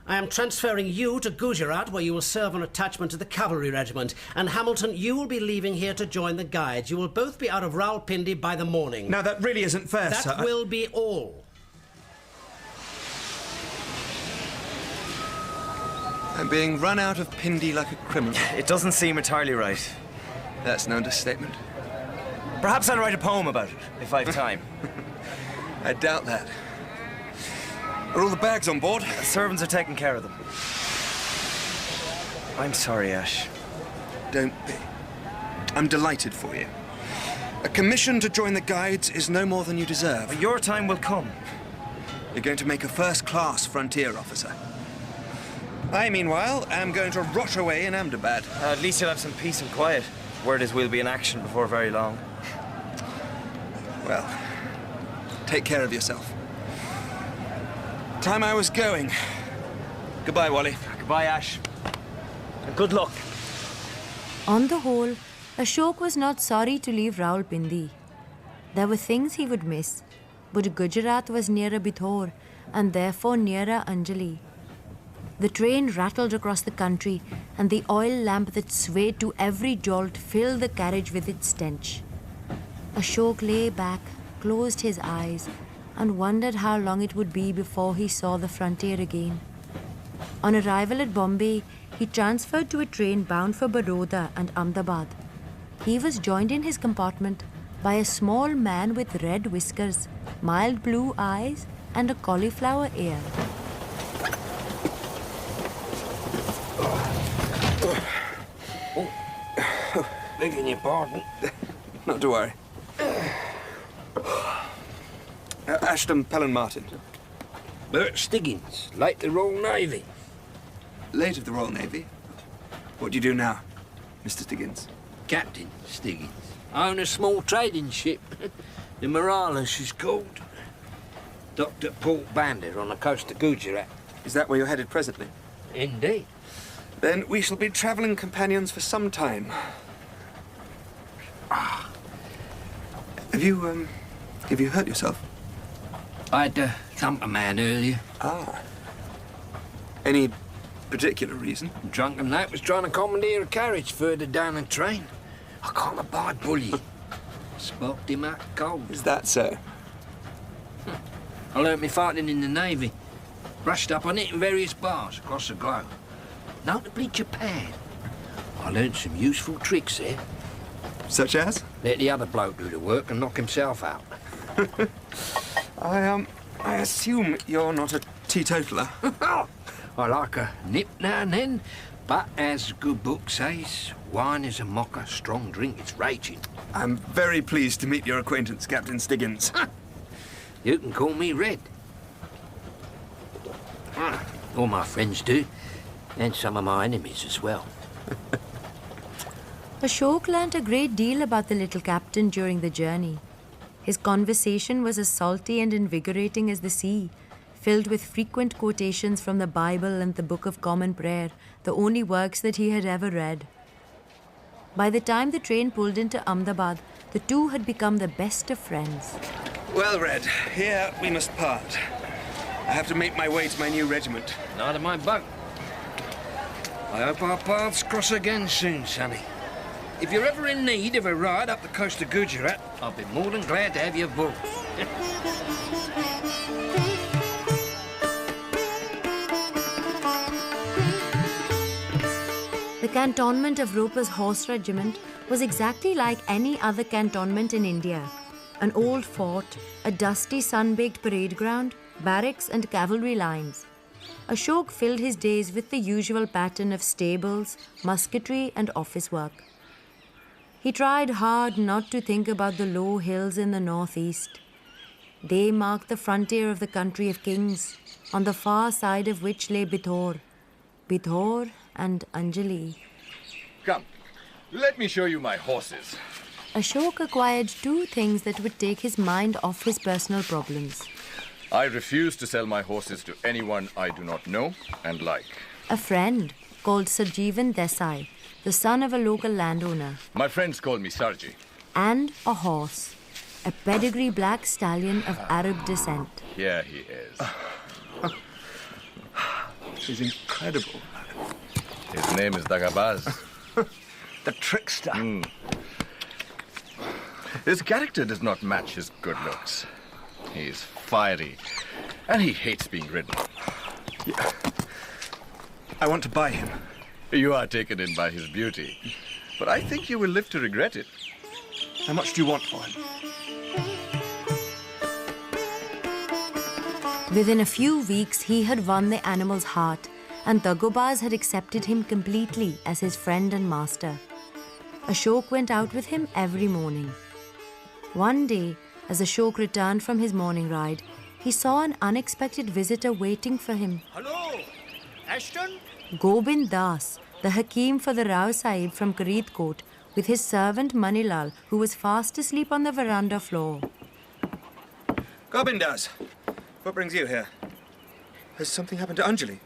I am transferring you to Gujarat, where you will serve on attachment to the cavalry regiment. And Hamilton, you will be leaving here to join the Guides. You will both be out of Rawalpindi by the morning. Now, that really isn't fair, sir. That will be all. I'm being run out of Pindi like a criminal. It doesn't seem entirely right. That's no understatement. Perhaps I'll write a poem about it, if I have time. I doubt that. Are all the bags on board? The servants are taking care of them. I'm sorry, Ash. Don't be. I'm delighted for you. A commission to join the Guides is no more than you deserve. But your time will come. You're going to make a first-class frontier officer. I, meanwhile, am going to rot away in Ahmedabad. At least you'll have some peace and quiet. Word is we'll be in action before very long. Well, take care of yourself. Time I was going. Goodbye, Wally. Goodbye, Ash. And good luck. On the whole, Ashok was not sorry to leave Rawalpindi. There were things he would miss, but Gujarat was nearer Bithor and therefore nearer Anjali. The train rattled across the country, and the oil lamp that swayed to every jolt filled the carriage with its stench. Ashok lay back, closed his eyes, and wondered how long it would be before he saw the frontier again. On arrival at Bombay, he transferred to a train bound for Baroda and Ahmedabad. He was joined in his compartment by a small man with red whiskers, mild blue eyes, and a cauliflower ear. Begging your pardon. Not to worry. Ashton Pelham Martin. Bert Stiggins, late the Royal Navy. Late of the Royal Navy? What do you do now, Mr. Stiggins? Captain Stiggins. I own a small trading ship. The Morala, she's called. Docked at Port Bandar on the coast of Gujarat. Is that where you're headed presently? Indeed. Then we shall be travelling companions for some time. Have you hurt yourself? I had to thump a man earlier. Ah. Any particular reason? Drunken Nate was trying to commandeer a carriage further down the train. I can't abide bullying. Sparked him out cold. Is that so? I learnt me fighting in the Navy. Brushed up on it in various bars across the globe. Notably Japan. I learnt some useful tricks there. Such as? Let the other bloke do the work and knock himself out. I assume you're not a teetotaler. I like a nip now and then, but as the good book says, wine is a mocker, strong drink, it's raging. I'm very pleased to meet your acquaintance, Captain Stiggins. You can call me Red. All my friends do, and some of my enemies as well. Ashok learnt a great deal about the little captain during the journey. His conversation was as salty and invigorating as the sea, filled with frequent quotations from the Bible and the Book of Common Prayer, the only works that he had ever read. By the time the train pulled into Ahmedabad, the two had become the best of friends. Well, Red, here we must part. I have to make my way to my new regiment. Neither my bug. I hope our paths cross again soon, Sonny. If you're ever in need of a ride up the coast of Gujarat, I'll be more than glad to have you aboard. The cantonment of Roper's Horse Regiment was exactly like any other cantonment in India. An old fort, a dusty sun-baked parade ground, barracks and cavalry lines. Ashok filled his days with the usual pattern of stables, musketry and office work. He tried hard not to think about the low hills in the northeast. They marked the frontier of the country of kings, on the far side of which lay Bithor and Anjali. Come, let me show you my horses. Ashok acquired two things that would take his mind off his personal problems. I refuse to sell my horses to anyone I do not know and like. A friend called Sarjeevan Desai, the son of a local landowner. My friends call me Sarji. And a horse, a pedigree black stallion of Arab descent. Here he is. He's incredible. His name is Dagabaz. The trickster. His character does not match his good looks. He's fiery, and he hates being ridden. Yeah. I want to buy him. You are taken in by his beauty, but I think you will live to regret it. How much do you want for him? Within a few weeks, he had won the animal's heart, and Dagobaz had accepted him completely as his friend and master. Ashok went out with him every morning. One day, as Ashok returned from his morning ride, he saw an unexpected visitor waiting for him. Hello, Ashton? Gobind Das, the Hakim for the Rao Sahib from Faridkot, with his servant Manilal, who was fast asleep on the veranda floor. Gobind Das, what brings you here? Has something happened to Anjali?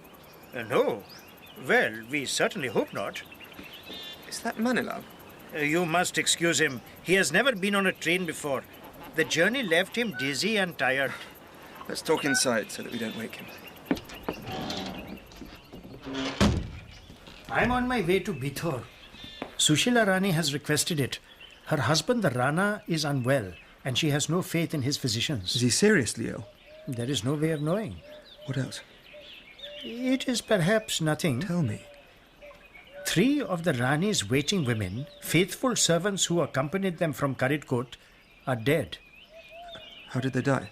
No. Well, we certainly hope not. Is that Manilal? You must excuse him. He has never been on a train before. The journey left him dizzy and tired. Let's talk inside so that we don't wake him. I'm on my way to Bithor. Sushila Rani has requested it. Her husband, the Rana, is unwell, and she has no faith in his physicians. Is he seriously ill? There is no way of knowing. What else? It is perhaps nothing. Tell me. 3 of the Rani's waiting women, faithful servants who accompanied them from Faridkot, are dead. How did they die?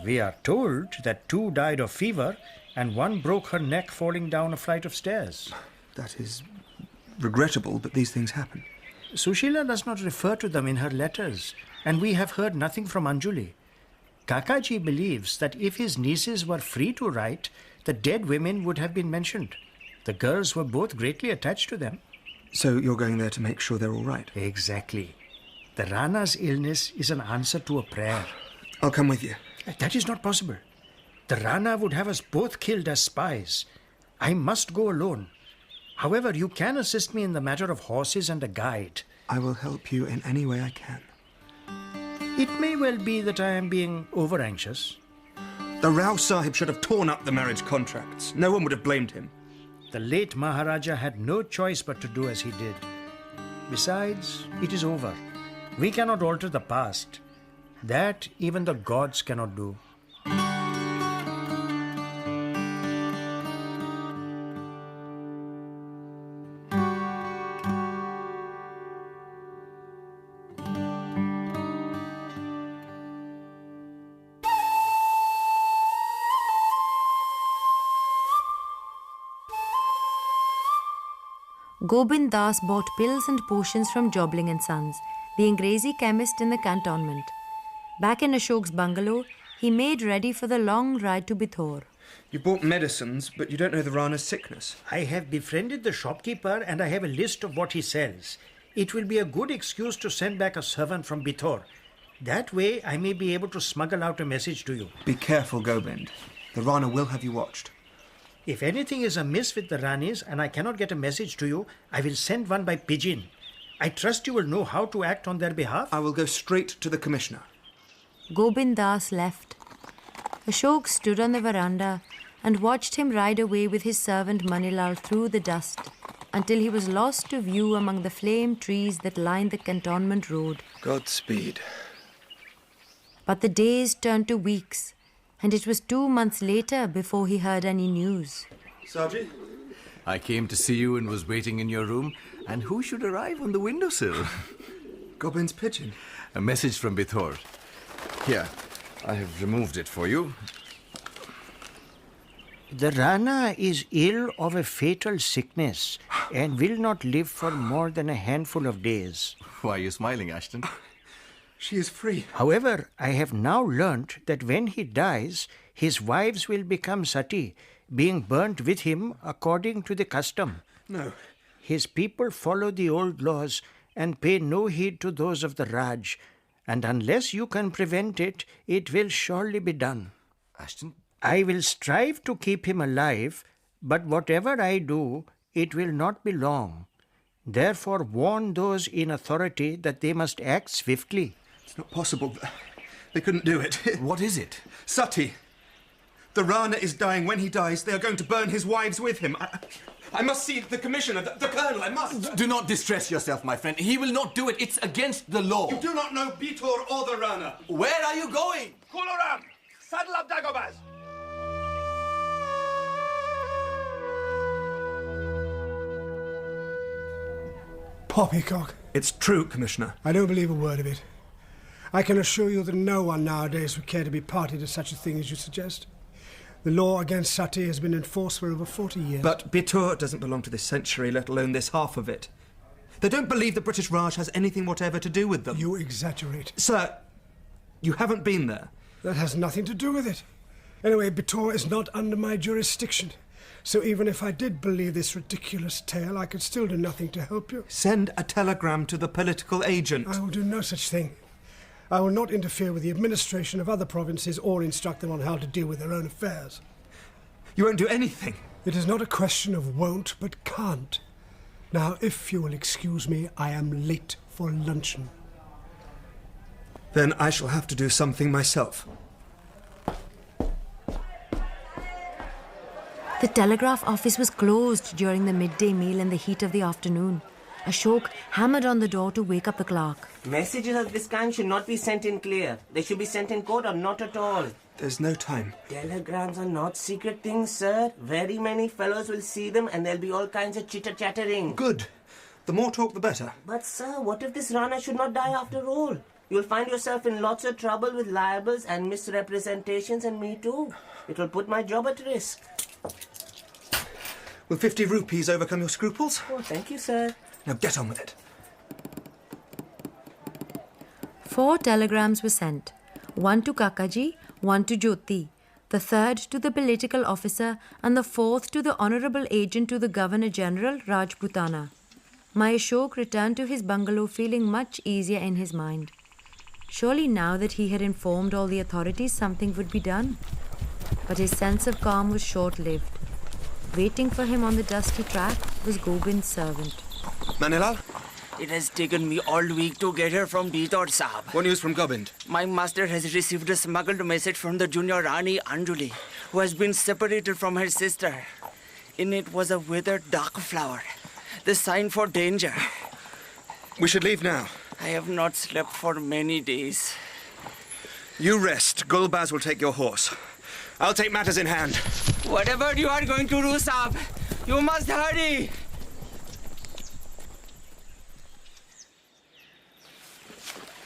We are told that 2 died of fever and 1 broke her neck falling down a flight of stairs. That is regrettable, but these things happen. Sushila does not refer to them in her letters, and we have heard nothing from Anjali. Kakaji believes that if his nieces were free to write, the dead women would have been mentioned. The girls were both greatly attached to them. So you're going there to make sure they're all right? Exactly. The Rana's illness is an answer to a prayer. I'll come with you. That is not possible. The Rana would have us both killed as spies. I must go alone. However, you can assist me in the matter of horses and a guide. I will help you in any way I can. It may well be that I am being over-anxious. The Rao Sahib should have torn up the marriage contracts. No one would have blamed him. The late Maharaja had no choice but to do as he did. Besides, it is over. We cannot alter the past. That even the gods cannot do. Gobind Das bought pills and potions from Jobling and Sons, the Angrezi chemist in the cantonment. Back in Ashok's bungalow, he made ready for the long ride to Bithor. You bought medicines, but you don't know the Rana's sickness. I have befriended the shopkeeper and I have a list of what he sells. It will be a good excuse to send back a servant from Bithor. That way I may be able to smuggle out a message to you. Be careful, Gobind. The Rana will have you watched. If anything is amiss with the Ranis and I cannot get a message to you, I will send one by pigeon. I trust you will know how to act on their behalf. I will go straight to the commissioner. Gobind Das left. Ashok stood on the veranda and watched him ride away with his servant Manilal through the dust until he was lost to view among the flame trees that lined the cantonment road. Godspeed. But the days turned to weeks, and it was 2 months later before he heard any news. Sergeant? I came to see you and was waiting in your room, and who should arrive on the windowsill? Goblin's pigeon. A message from Bithor. Here, I have removed it for you. The Rana is ill of a fatal sickness and will not live for more than a handful of days. Why are you smiling, Ashton? She is free. However, I have now learnt that when he dies, his wives will become sati, being burnt with him according to the custom. No. His people follow the old laws and pay no heed to those of the Raj, and unless you can prevent it, it will surely be done. Ashton? I will strive to keep him alive, but whatever I do, it will not be long. Therefore, warn those in authority that they must act swiftly. It's not possible. They couldn't do it. What is it? Sati. The Rana is dying. When he dies, they are going to burn his wives with him. I must see the commissioner, the colonel. I must. Do not distress yourself, my friend. He will not do it. It's against the law. You do not know Bithor or the Rana. Where are you going? Kularam! Saddle up, Dagobaz! Poppycock. It's true, Commissioner. I don't believe a word of it. I can assure you that no one nowadays would care to be party to such a thing as you suggest. The law against sati has been enforced for over 40 years. But Bithor doesn't belong to this century, let alone this half of it. They don't believe the British Raj has anything whatever to do with them. You exaggerate. Sir, you haven't been there. That has nothing to do with it. Anyway, Bithor is not under my jurisdiction. So even if I did believe this ridiculous tale, I could still do nothing to help you. Send a telegram to the political agent. I will do no such thing. I will not interfere with the administration of other provinces or instruct them on how to deal with their own affairs. You won't do anything. It is not a question of won't, but can't. Now, if you will excuse me, I am late for luncheon. Then I shall have to do something myself. The telegraph office was closed during the midday meal in the heat of the afternoon. Ashok hammered on the door to wake up the clerk. Messages of this kind should not be sent in clear. They should be sent in code or not at all. There's no time. Telegrams are not secret things, sir. Very many fellows will see them and there'll be all kinds of chitter-chattering. Good. The more talk, the better. But, sir, what if this Rana should not die after all? You'll find yourself in lots of trouble with libels and misrepresentations, and me too. It will put my job at risk. Will 50 rupees overcome your scruples? Oh, thank you, sir. Now get on with it. 4 telegrams were sent. 1 to Kakaji, 1 to Jyoti, the 3rd to the political officer, and the 4th to the honourable agent to the Governor-General, Rajputana. My Ashok returned to his bungalow feeling much easier in his mind. Surely now that he had informed all the authorities, something would be done. But his sense of calm was short-lived. Waiting for him on the dusty track was Gobind's servant. Manilal? It has taken me all week to get here from Bithor, Sahab. What news from Gobind? My master has received a smuggled message from the junior Rani Anjuli, who has been separated from her sister. In it was a withered dark flower, the sign for danger. We should leave now. I have not slept for many days. You rest. Gulbaz will take your horse. I'll take matters in hand. Whatever you are going to do, Sahab, you must hurry.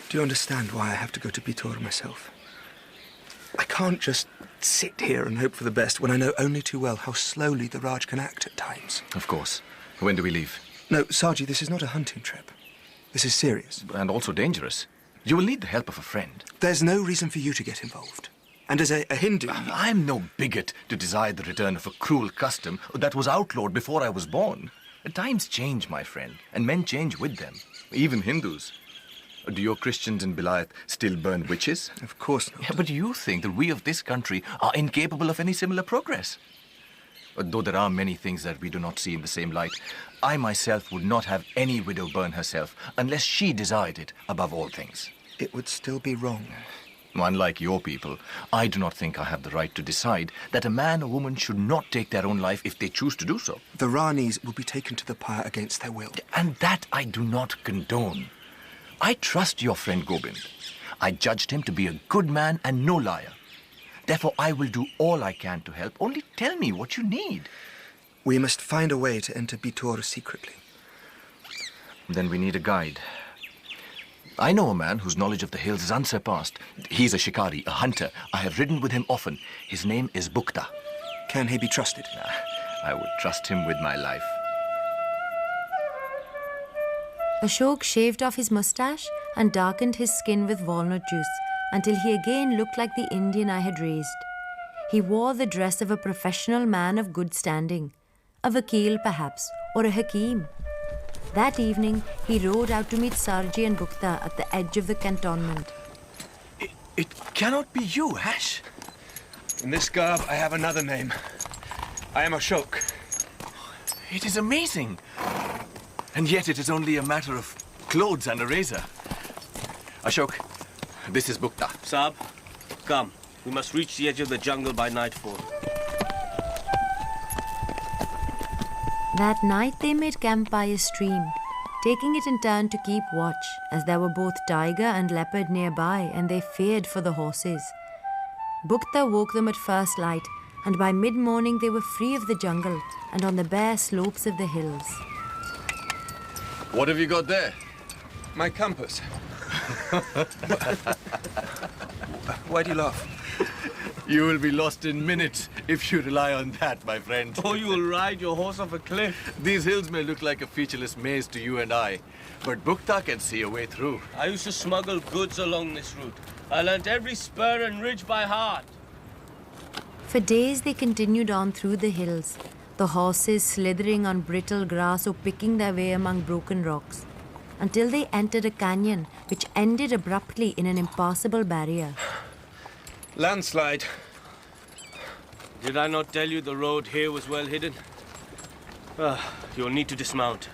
Do you understand why I have to go to Bithor myself? I can't just sit here and hope for the best when I know only too well how slowly the Raj can act at times. Of course. When do we leave? No, Sarji, this is not a hunting trip. This is serious. And also dangerous. You will need the help of a friend. There's no reason for you to get involved. And as a Hindu... I'm no bigot to desire the return of a cruel custom that was outlawed before I was born. Times change, my friend, and men change with them. Even Hindus. Do your Christians in Beliath still burn witches? Of course not. Yeah, but you think that we of this country are incapable of any similar progress? Though there are many things that we do not see in the same light, I myself would not have any widow burn herself unless she desired it above all things. It would still be wrong. Unlike your people, I do not think I have the right to decide that a man or woman should not take their own life if they choose to do so. The Ranis will be taken to the pyre against their will. And that I do not condone. I trust your friend Gobind. I judged him to be a good man and no liar. Therefore, I will do all I can to help. Only tell me what you need. We must find a way to enter Bitor secretly. Then we need a guide. I know a man whose knowledge of the hills is unsurpassed. He's a shikari, a hunter. I have ridden with him often. His name is Bukta. Can he be trusted? I would trust him with my life. Ashok shaved off his mustache and darkened his skin with walnut juice until he again looked like the Indian I had raised. He wore the dress of a professional man of good standing, a vakil perhaps, or a hakim. That evening, he rode out to meet Sarji and Bukta at the edge of the cantonment. It cannot be you, Ash. In this garb, I have another name. I am Ashok. It is amazing. And yet it is only a matter of clothes and a razor. Ashok, this is Bukta. Saab, come. We must reach the edge of the jungle by nightfall. That night they made camp by a stream, taking it in turn to keep watch, as there were both tiger and leopard nearby, and they feared for the horses. Bukta woke them at first light, and by mid-morning they were free of the jungle and on the bare slopes of the hills. What have you got there? My compass. Why do you laugh? You will be lost in minutes if you rely on that, my friend. Or you will ride your horse off a cliff. These hills may look like a featureless maze to you and I, but Bukta can see a way through. I used to smuggle goods along this route. I learnt every spur and ridge by heart. For days they continued on through the hills, the horses slithering on brittle grass or picking their way among broken rocks, until they entered a canyon which ended abruptly in an impassable barrier. Landslide. Did I not tell you the road here was well hidden? You'll need to dismount.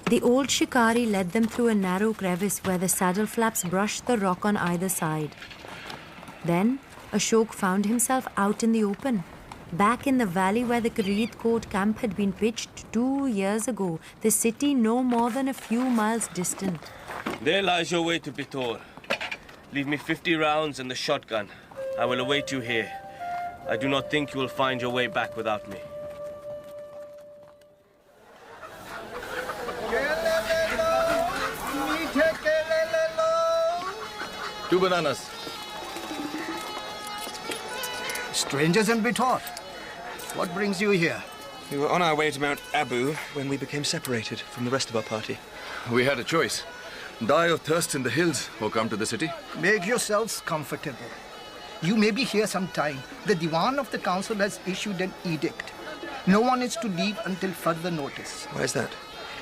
The old shikari led them through a narrow crevice where the saddle flaps brushed the rock on either side. Then Ashok found himself out in the open, back in the valley where the Kareed Court camp had been pitched 2 years ago, the city no more than a few miles distant. There lies your way to Bitor. Leave me 50 rounds and the shotgun. I will await you here. I do not think you will find your way back without me. 2 bananas. Strangers in Bitor. What brings you here? We were on our way to Mount Abu when we became separated from the rest of our party. We had a choice. Die of thirst in the hills or come to the city. Make yourselves comfortable. You may be here some time. The Diwan of the council has issued an edict. No one is to leave until further notice. Why is that?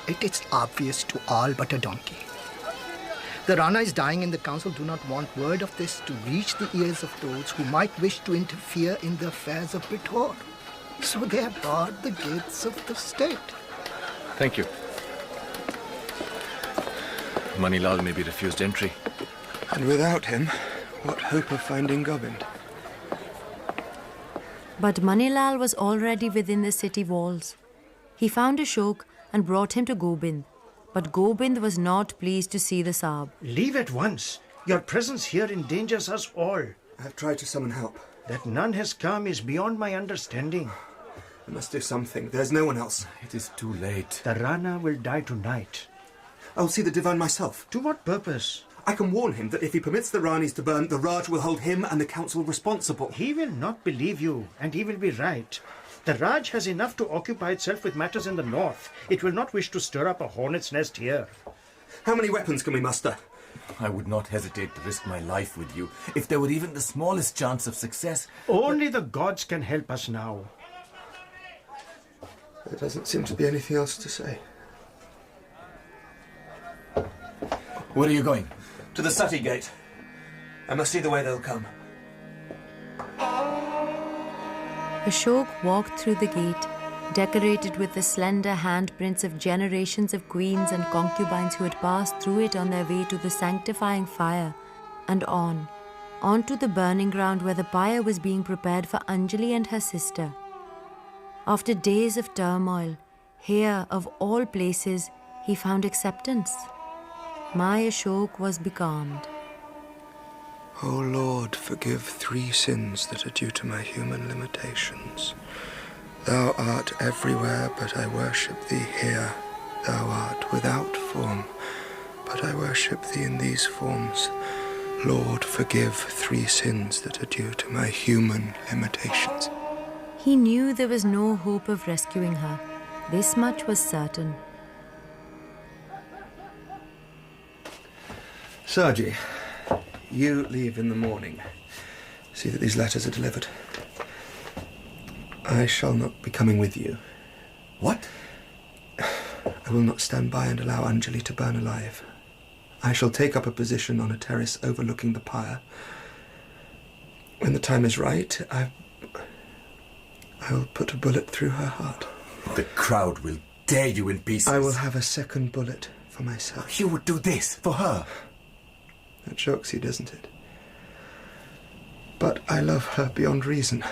It is obvious to all but a donkey. The Rana is dying and the council do not want word of this to reach the ears of those who might wish to interfere in the affairs of Bitor. So they have barred the gates of the state. Thank you. Manilal may be refused entry. And without him, what hope of finding Gobind? But Manilal was already within the city walls. He found Ashok and brought him to Gobind. But Gobind was not pleased to see the Saab. Leave at once. Your presence here endangers us all. I have tried to summon help. That none has come is beyond my understanding. I must do something. There's no one else. It is too late. The Rana will die tonight. I'll see the Divan myself. To what purpose? I can warn him that if he permits the Ranis to burn, the Raj will hold him and the council responsible. He will not believe you, and he will be right. The Raj has enough to occupy itself with matters in the north. It will not wish to stir up a hornet's nest here. How many weapons can we muster? I would not hesitate to risk my life with you if there were even the smallest chance of success. Only the gods can help us now. There doesn't seem to be anything else to say. Where are you going? To the Sati gate. I must see the way they'll come. Ashok walked through the gate, decorated with the slender handprints of generations of queens and concubines who had passed through it on their way to the sanctifying fire, and on to the burning ground where the pyre was being prepared for Anjali and her sister. After days of turmoil, here, of all places, he found acceptance. My Ashok was becalmed. O Lord, forgive 3 sins that are due to my human limitations. Thou art everywhere, but I worship thee here. Thou art without form, but I worship thee in these forms. Lord, forgive 3 sins that are due to my human limitations. He knew there was no hope of rescuing her. This much was certain. Saji, you leave in the morning. See that these letters are delivered. I shall not be coming with you. What? I will not stand by and allow Anjali to burn alive. I shall take up a position on a terrace overlooking the pyre. When the time is right, I will put a bullet through her heart. The crowd will tear you in pieces. I will have a second bullet for myself. You would do this for her? That shocks you, doesn't it? But I love her beyond reason.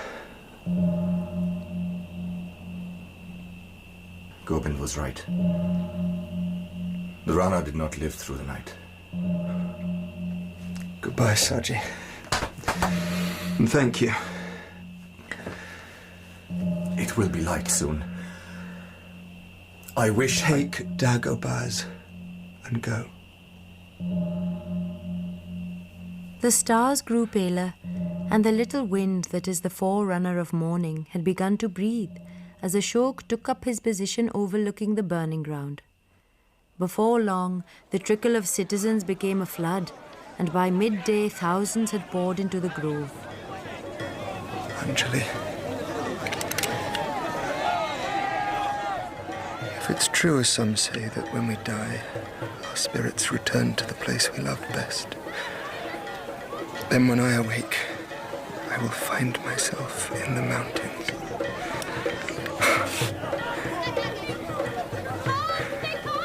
Gobind was right. The Rana did not live through the night. Goodbye, Saji. And thank you. It will be light soon. I wish... Take Dagobaz and go. The stars grew paler, and the little wind that is the forerunner of morning had begun to breathe as Ashok took up his position overlooking the burning ground. Before long, the trickle of citizens became a flood, and by midday thousands had poured into the grove. Anjali. If it's true, as some say, that when we die, our spirits return to the place we loved best, then when I awake, I will find myself in the mountains.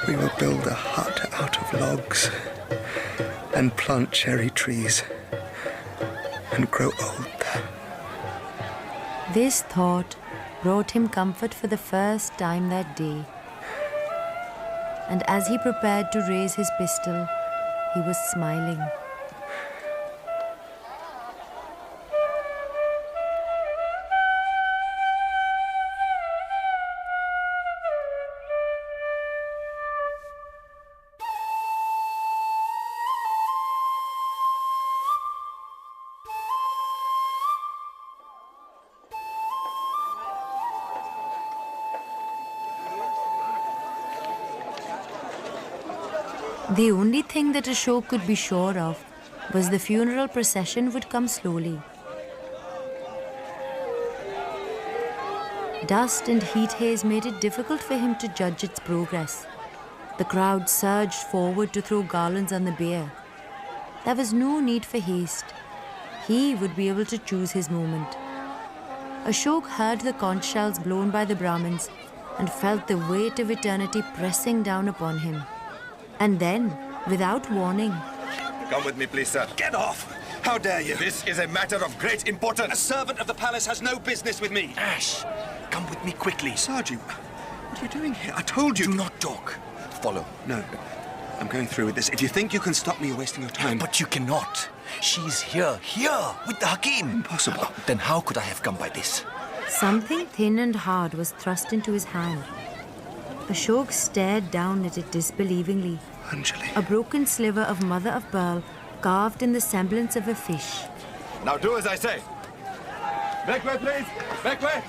We will build a hut out of logs and plant cherry trees and grow old there. This thought brought him comfort for the first time that day. And as he prepared to raise his pistol, he was smiling. The only thing that Ashok could be sure of was the funeral procession would come slowly. Dust and heat haze made it difficult for him to judge its progress. The crowd surged forward to throw garlands on the bier. There was no need for haste. He would be able to choose his moment. Ashok heard the conch shells blown by the Brahmins and felt the weight of eternity pressing down upon him. And then, without warning... Come with me, please, sir. Get off! How dare you? This is a matter of great importance. A servant of the palace has no business with me. Ash, come with me quickly. Saji, what are you doing here? I told you... Do not talk. Follow. No, I'm going through with this. If you think you can stop me, you're wasting your time. But you cannot. She's here, with the Hakim. Impossible. Then how could I have come by this? Something thin and hard was thrust into his hand. Ashok stared down at it disbelievingly. Anjali. A broken sliver of mother of pearl carved in the semblance of a fish. Now do as I say. Back way, please. Back way.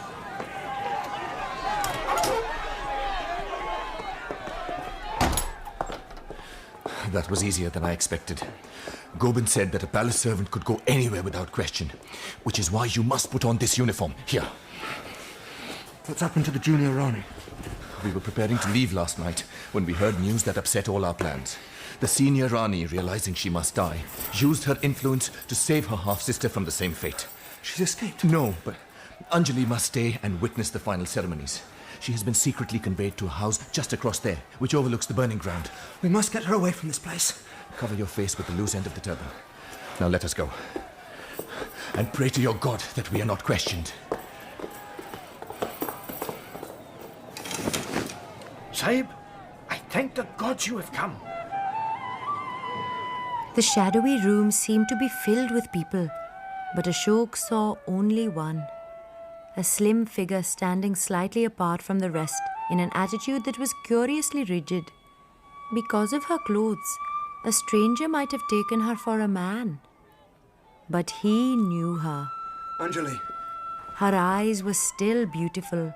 That was easier than I expected. Gobind said that a palace servant could go anywhere without question, which is why you must put on this uniform. Here. What's happened to the junior Rani? We were preparing to leave last night when we heard news that upset all our plans. The senior Rani, realizing she must die, used her influence to save her half-sister from the same fate. She's escaped? No, but Anjali must stay and witness the final ceremonies. She has been secretly conveyed to a house just across there, which overlooks the burning ground. We must get her away from this place. Cover your face with the loose end of the turban. Now let us go. And pray to your God that we are not questioned. Sahib, I thank the gods you have come. The shadowy room seemed to be filled with people, but Ashok saw only one. A slim figure standing slightly apart from the rest in an attitude that was curiously rigid. Because of her clothes, a stranger might have taken her for a man. But he knew her. Anjali. Her eyes were still beautiful,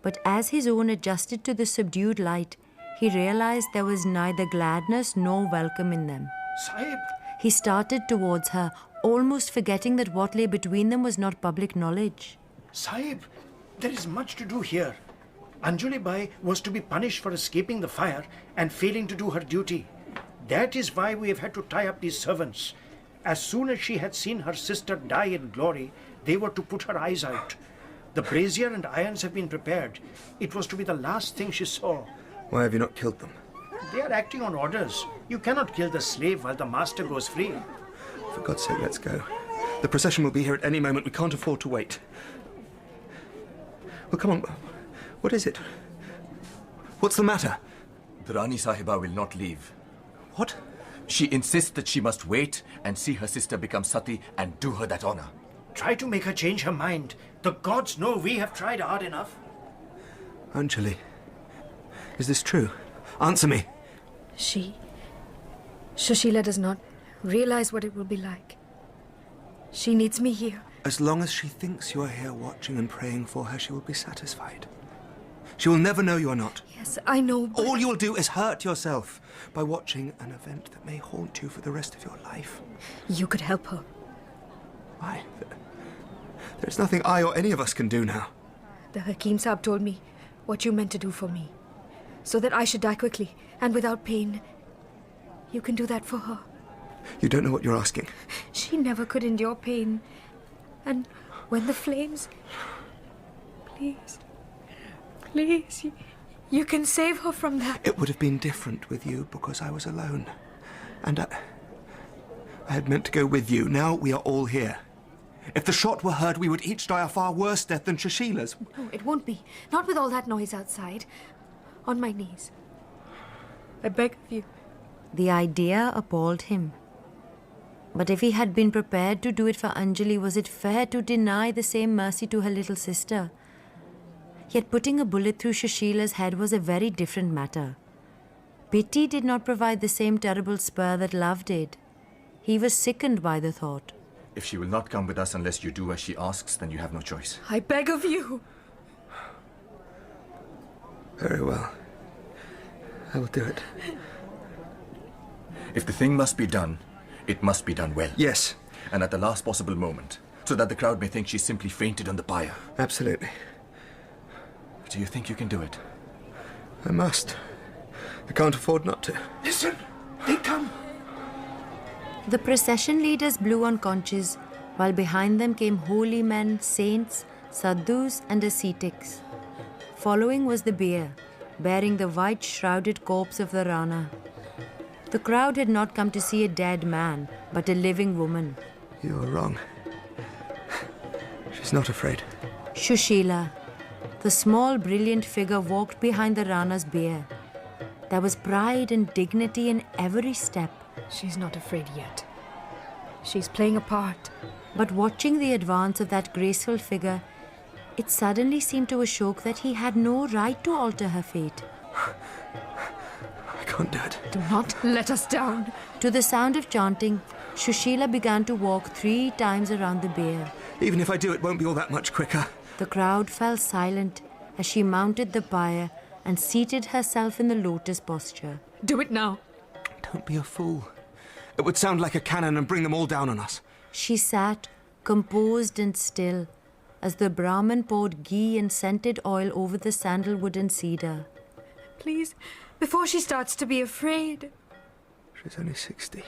but as his own adjusted to the subdued light, he realized there was neither gladness nor welcome in them. Sahib! He started towards her, almost forgetting that what lay between them was not public knowledge. Sahib, there is much to do here. Anjali Bai was to be punished for escaping the fire and failing to do her duty. That is why we have had to tie up these servants. As soon as she had seen her sister die in glory, they were to put her eyes out. The brazier and irons have been prepared. It was to be the last thing she saw. Why have you not killed them? They are acting on orders. You cannot kill the slave while the master goes free. For God's sake, let's go. The procession will be here at any moment. We can't afford to wait. Well, come on. What is it? What's the matter? The Rani Sahiba will not leave. What? She insists that she must wait and see her sister become Sati and do her that honor. Try to make her change her mind. The gods know we have tried hard enough. Anjali, is this true? Answer me. Sushila does not realize what it will be like. She needs me here. As long as she thinks you are here watching and praying for her, she will be satisfied. She will never know you are not. Yes, I know, but... All you will do is hurt yourself by watching an event that may haunt you for the rest of your life. You could help her. Why? There is nothing I or any of us can do now. The Hakim Saab told me what you meant to do for me, so that I should die quickly and without pain. You can do that for her. You don't know what you're asking. She never could endure pain. And when the flames... Please, you can save her from that. It would have been different with you because I was alone. And I had meant to go with you. Now we are all here. If the shot were heard, we would each die a far worse death than Shashila's. No, it won't be. Not with all that noise outside. On my knees. I beg of you. The idea appalled him. But if he had been prepared to do it for Anjali, was it fair to deny the same mercy to her little sister? Yet putting a bullet through Shashila's head was a very different matter. Pity did not provide the same terrible spur that love did. He was sickened by the thought. If she will not come with us unless you do as she asks, then you have no choice. I beg of you. Very well. I will do it. If the thing must be done, it must be done well. Yes. And at the last possible moment, so that the crowd may think she simply fainted on the pyre. Absolutely. Do you think you can do it? I must. I can't afford not to. Listen! They come! The procession leaders blew on conches, while behind them came holy men, saints, sadhus and ascetics. Following was the bier, bearing the white shrouded corpse of the Rana. The crowd had not come to see a dead man, but a living woman. You are wrong. She's not afraid. Shushila. The small, brilliant figure walked behind the Rana's bier. There was pride and dignity in every step. She's not afraid yet. She's playing a part. But watching the advance of that graceful figure, it suddenly seemed to Ashok that he had no right to alter her fate. I can't do it. Do not let us down. To the sound of chanting, Shushila began to walk 3 times around the bier. Even if I do, it won't be all that much quicker. The crowd fell silent as she mounted the pyre and seated herself in the lotus posture. Do it now. Don't be a fool. It would sound like a cannon and bring them all down on us. She sat, composed and still, as the Brahmin poured ghee and scented oil over the sandalwood and cedar. Please, before she starts to be afraid. She's only 16.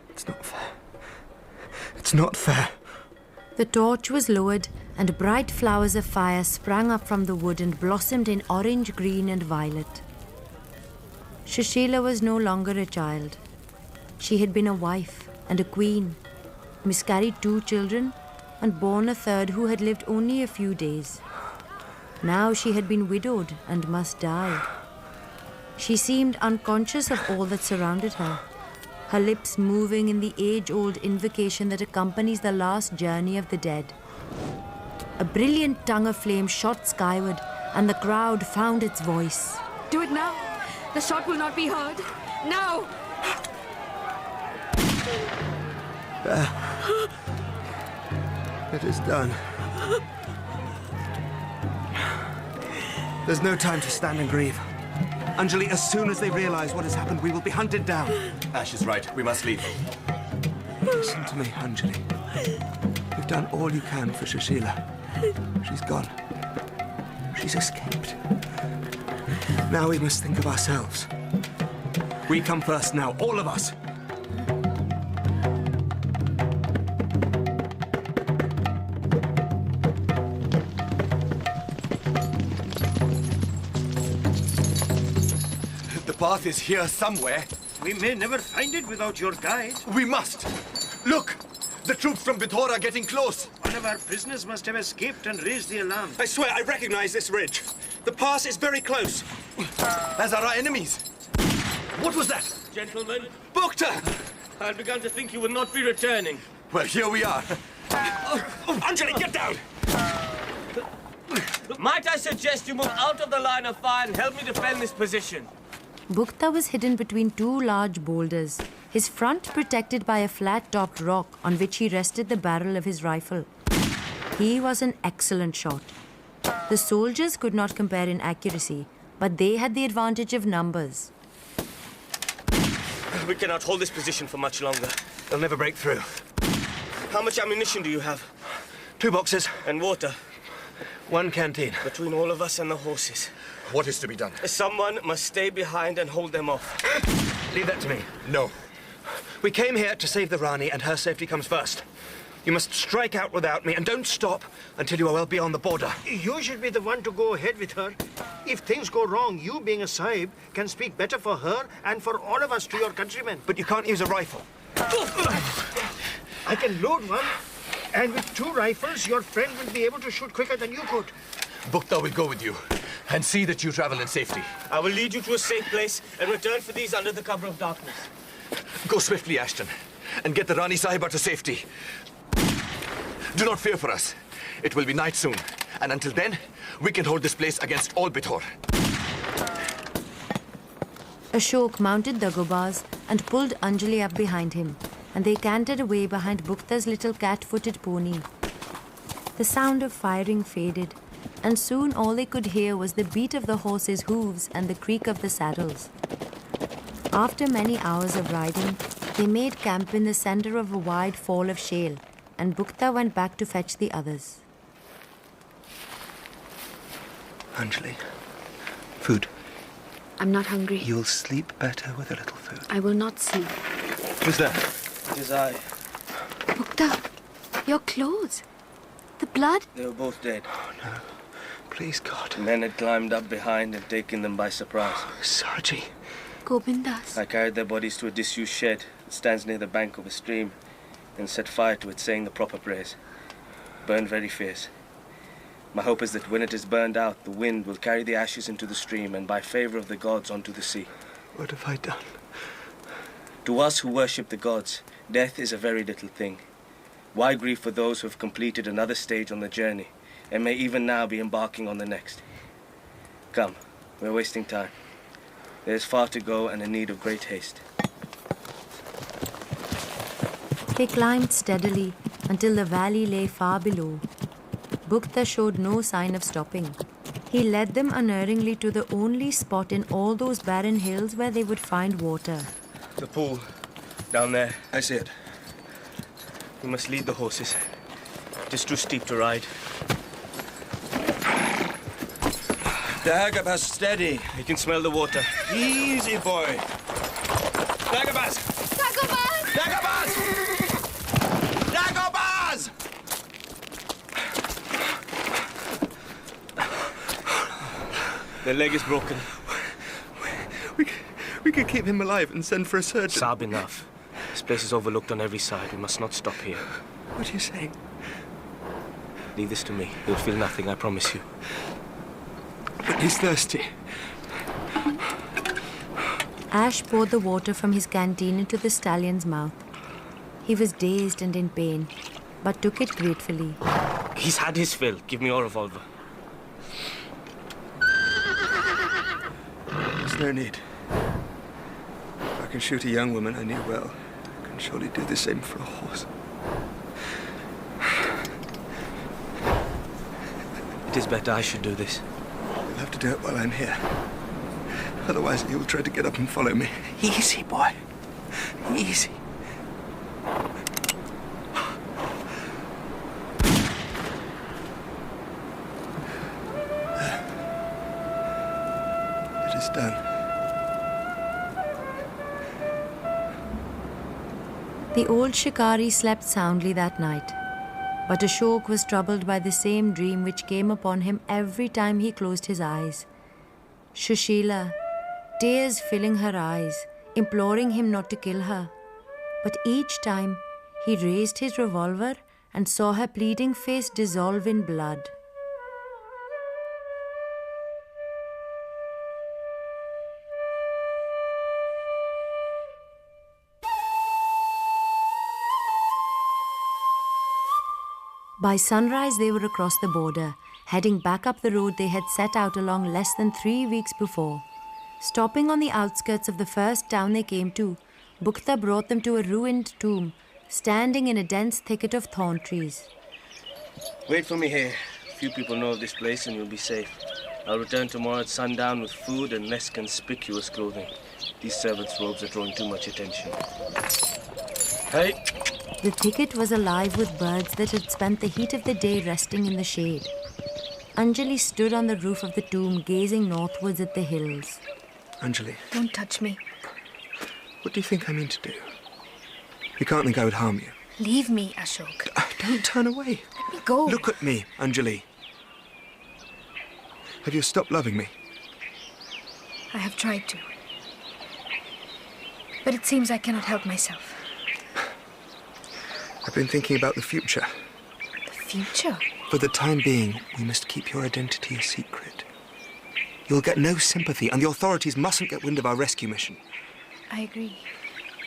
It's not fair. It's not fair. The torch was lowered, and bright flowers of fire sprang up from the wood and blossomed in orange, green and violet. Sushila was no longer a child. She had been a wife and a queen, miscarried 2 children, and born a third who had lived only a few days. Now she had been widowed and must die. She seemed unconscious of all that surrounded her, her lips moving in the age-old invocation that accompanies the last journey of the dead. A brilliant tongue of flame shot skyward, and the crowd found its voice. Do it now. The shot will not be heard. Now! It is done. There's no time to stand and grieve. Anjali, as soon as they realize what has happened, we will be hunted down. Ash is right. We must leave. Listen to me, Anjali. You've done all you can for Sushila. She's gone. She's escaped. Now we must think of ourselves. We come first now, all of us. The path is here somewhere. We may never find it without your guide. We must. Look! The troops from Bithor are getting close. One of our prisoners must have escaped and raised the alarm. I swear I recognize this ridge. The pass is very close. As are our enemies. What was that? Gentlemen. Bukta! I had begun to think you would not be returning. Well, here we are. Anjali, get down! Might I suggest you move out of the line of fire and help me defend this position? Bukta was hidden between 2 large boulders, his front protected by a flat-topped rock on which he rested the barrel of his rifle. He was an excellent shot. The soldiers could not compare in accuracy, but they had the advantage of numbers. We cannot hold this position for much longer. They'll never break through. How much ammunition do you have? 2 boxes. And water? 1 canteen. Between all of us and the horses. What is to be done? Someone must stay behind and hold them off. Leave that to me. No. We came here to save the Rani, and her safety comes first. You must strike out without me, and don't stop until you are well beyond the border. You should be the one to go ahead with her. If things go wrong, you, being a sahib, can speak better for her and for all of us to your countrymen. But you can't use a rifle. I can load one, and with 2 rifles, your friend will be able to shoot quicker than you could. Bukta will go with you, and see that you travel in safety. I will lead you to a safe place and return for these under the cover of darkness. Go swiftly, Ashton, and get the Rani Sahiba to safety. Do not fear for us. It will be night soon, and until then, we can hold this place against all Bithor. Ashok mounted Dagobaz and pulled Anjali up behind him, and they cantered away behind Bukta's little cat-footed pony. The sound of firing faded, and soon all they could hear was the beat of the horses' hooves and the creak of the saddles. After many hours of riding, they made camp in the center of a wide fall of shale, and Bukta went back to fetch the others. Anjali, food. I'm not hungry. You'll sleep better with a little food. I will not sleep. Who's that? It is I. Bukta, your clothes. The blood. They were both dead. Oh, no. Please, God. Men had climbed up behind and taken them by surprise. Sarji. Gobindas. I carried their bodies to a disused shed that stands near the bank of a stream and set fire to it, saying the proper prayers. Burned very fierce. My hope is that when it is burned out, the wind will carry the ashes into the stream and by favor of the gods onto the sea. What have I done? To us who worship the gods, death is a very little thing. Why grieve for those who have completed another stage on the journey and may even now be embarking on the next? Come, we're wasting time. There is far to go and a need of great haste. They climbed steadily until the valley lay far below. Bukta showed no sign of stopping. He led them unerringly to the only spot in all those barren hills where they would find water. The pool, down there. I see it. We must lead the horses. It is too steep to ride. Dagobah, steady. You can smell the water. Easy, boy. Dagobahs! Dagobah! Dagobahs! Dagobahs! Their leg is broken. We could keep him alive and send for a surgeon. Saab, enough. This place is overlooked on every side. We must not stop here. What are you saying? Leave this to me. You'll feel nothing, I promise you. But he's thirsty. Ash poured the water from his canteen into the stallion's mouth. He was dazed and in pain, but took it gratefully. He's had his fill. Give me your revolver. There's no need. If I can shoot a young woman I knew well, I can surely do the same for a horse. It is better I should do this. You'll have to do it while I'm here. Otherwise, you'll try to get up and follow me. Easy, boy. Easy. It is done. The old shikari slept soundly that night, but Ashok was troubled by the same dream which came upon him every time he closed his eyes. Shushila, tears filling her eyes, imploring him not to kill her. But each time he raised his revolver and saw her pleading face dissolve in blood. By sunrise, they were across the border, heading back up the road they had set out along less than 3 weeks before. Stopping on the outskirts of the first town they came to, Bukta brought them to a ruined tomb, standing in a dense thicket of thorn trees. Wait for me here. Few people know of this place and you'll be safe. I'll return tomorrow at sundown with food and less conspicuous clothing. These servants' robes are drawing too much attention. Hey! The thicket was alive with birds that had spent the heat of the day resting in the shade. Anjali stood on the roof of the tomb, gazing northwards at the hills. Anjali. Don't touch me. What do you think I mean to do? You can't think I would harm you. Leave me, Ashok. Don't turn away. Let me go. Look at me, Anjali. Have you stopped loving me? I have tried to. But it seems I cannot help myself. I've been thinking about the future. The future? For the time being, we must keep your identity a secret. You'll get no sympathy, and the authorities mustn't get wind of our rescue mission. I agree.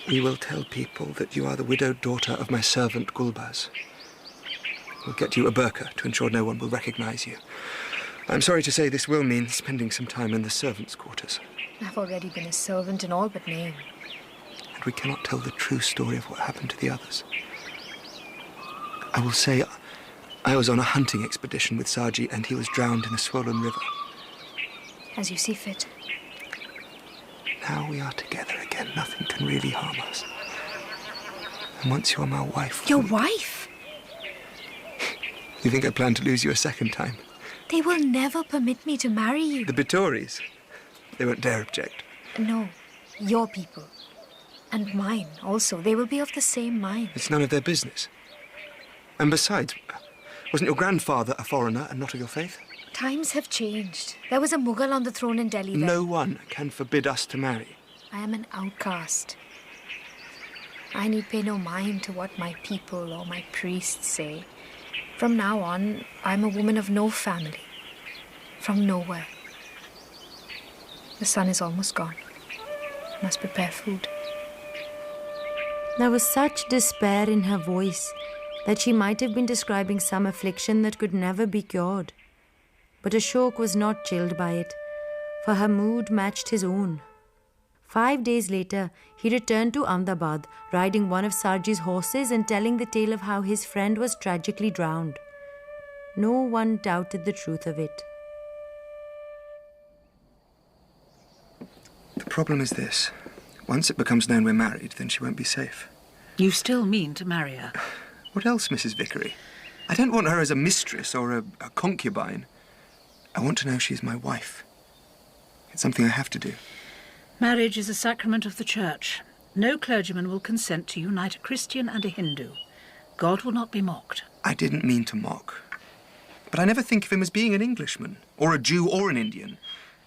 We will tell people that you are the widowed daughter of my servant Gulbaz. We'll get you a burqa to ensure no one will recognize you. I'm sorry to say this will mean spending some time in the servants' quarters. I've already been a servant in all but name. And we cannot tell the true story of what happened to the others. I will say I was on a hunting expedition with Saji and he was drowned in a swollen river. As you see fit. Now we are together again. Nothing can really harm us. And once you are my wife... Your wife? You think I plan to lose you a second time? They will never permit me to marry you. The Bitoris? They won't dare object. No, your people. And mine also. They will be of the same mind. It's none of their business. And besides, wasn't your grandfather a foreigner and not of your faith? Times have changed. There was a Mughal on the throne in Delhi then. No one can forbid us to marry. I am an outcast. I need pay no mind to what my people or my priests say. From now on, I'm a woman of no family. From nowhere. The sun is almost gone. I must prepare food. There was such despair in her voice that she might have been describing some affliction that could never be cured. But Ashok was not chilled by it, for her mood matched his own. 5 days later, he returned to Ahmedabad, riding one of Sarji's horses and telling the tale of how his friend was tragically drowned. No one doubted the truth of it. The problem is this. Once it becomes known we're married, then she won't be safe. You still mean to marry her? What else, Mrs. Vickery? I don't want her as a mistress or a concubine. I want to know she's my wife. It's something I have to do. Marriage is a sacrament of the Church. No clergyman will consent to unite a Christian and a Hindu. God will not be mocked. I didn't mean to mock. But I never think of him as being an Englishman, or a Jew or an Indian.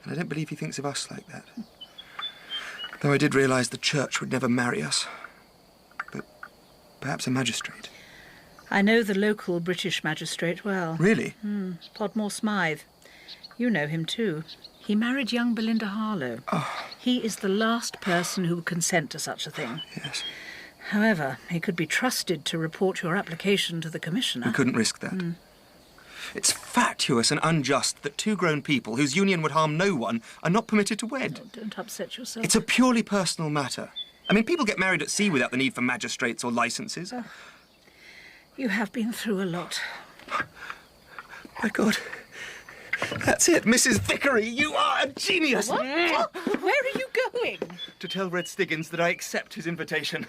And I don't believe he thinks of us like that. Though I did realise the Church would never marry us. But perhaps a magistrate. I know the local British magistrate well. Really? Podmore Smythe. You know him too. He married young Belinda Harlow. Oh. He is the last person who would consent to such a thing. Yes. However, he could be trusted to report your application to the Commissioner. We couldn't risk that. It's fatuous and unjust that two grown people whose union would harm no one are not permitted to wed. Oh, don't upset yourself. It's a purely personal matter. I mean, people get married at sea without the need for magistrates or licences. You have been through a lot. My God. That's it, Mrs. Vickery. You are a genius. What? Where are you going? To tell Red Stiggins that I accept his invitation.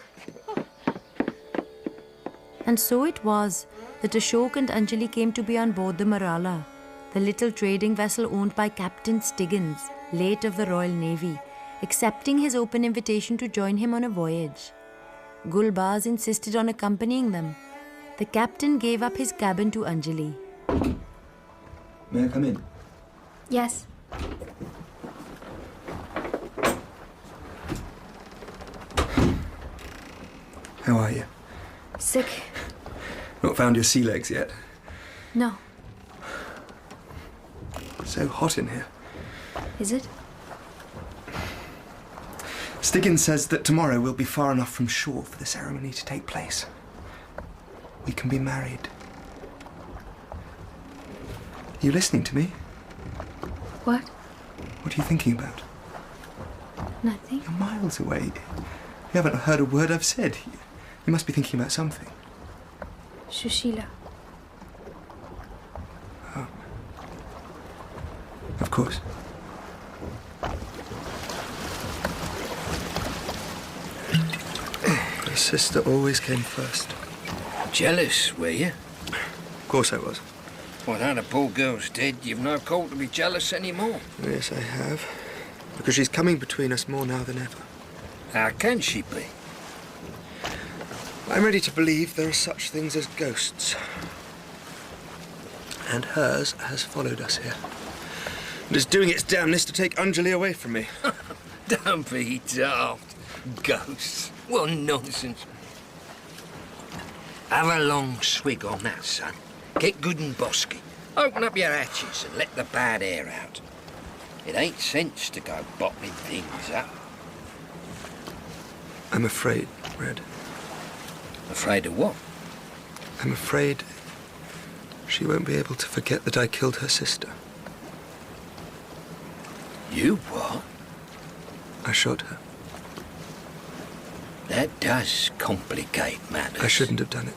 And so it was that Ashok and Anjali came to be on board the Marala, the little trading vessel owned by Captain Stiggins, late of the Royal Navy, accepting his open invitation to join him on a voyage. Gulbaz insisted on accompanying them. The captain gave up his cabin to Anjali. May I come in? Yes. How are you? Sick? Not found your sea legs yet? No. So hot in here. Is it? Stiggins says that tomorrow we'll be far enough from shore for the ceremony to take place. We can be married. Are you listening to me? What? What are you thinking about? Nothing. You're miles away. You haven't heard a word I've said. You must be thinking about something. Shushila. Oh. Of course. Your sister always came first. Jealous, were you? Of course I was. Well, now the poor girl's dead, you've no call to be jealous anymore. Yes, I have. Because she's coming between us more now than ever. How can she be? I'm ready to believe there are such things as ghosts. And hers has followed us here. And is doing its damnedest to take Anjali away from me. Don't be daft. Ghosts. What nonsense. Have a long swig on that, son. Get good and bosky. Open up your hatches and let the bad air out. It ain't sense to go bottling things up. I'm afraid, Red. Afraid of what? I'm afraid she won't be able to forget that I killed her sister. You what? I shot her. That does complicate matters. I shouldn't have done it.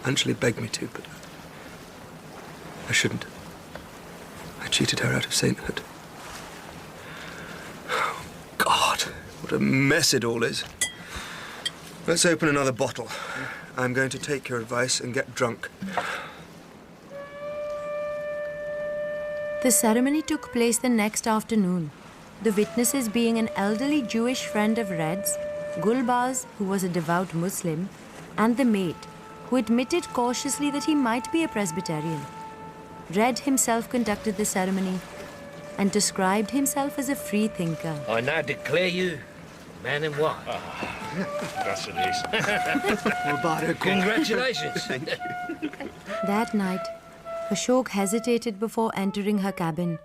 Anjali begged me to, but I shouldn't. I cheated her out of sainthood. Oh, God, what a mess it all is. Let's open another bottle. I'm going to take your advice and get drunk. The ceremony took place the next afternoon, the witnesses being an elderly Jewish friend of Red's, Gulbaz, who was a devout Muslim, and the mate, who admitted cautiously that he might be a Presbyterian. Red himself conducted the ceremony and described himself as a free thinker. I now declare you man and wife. That's it is. Congratulations. Thank you. That night, Ashok hesitated before entering her cabin,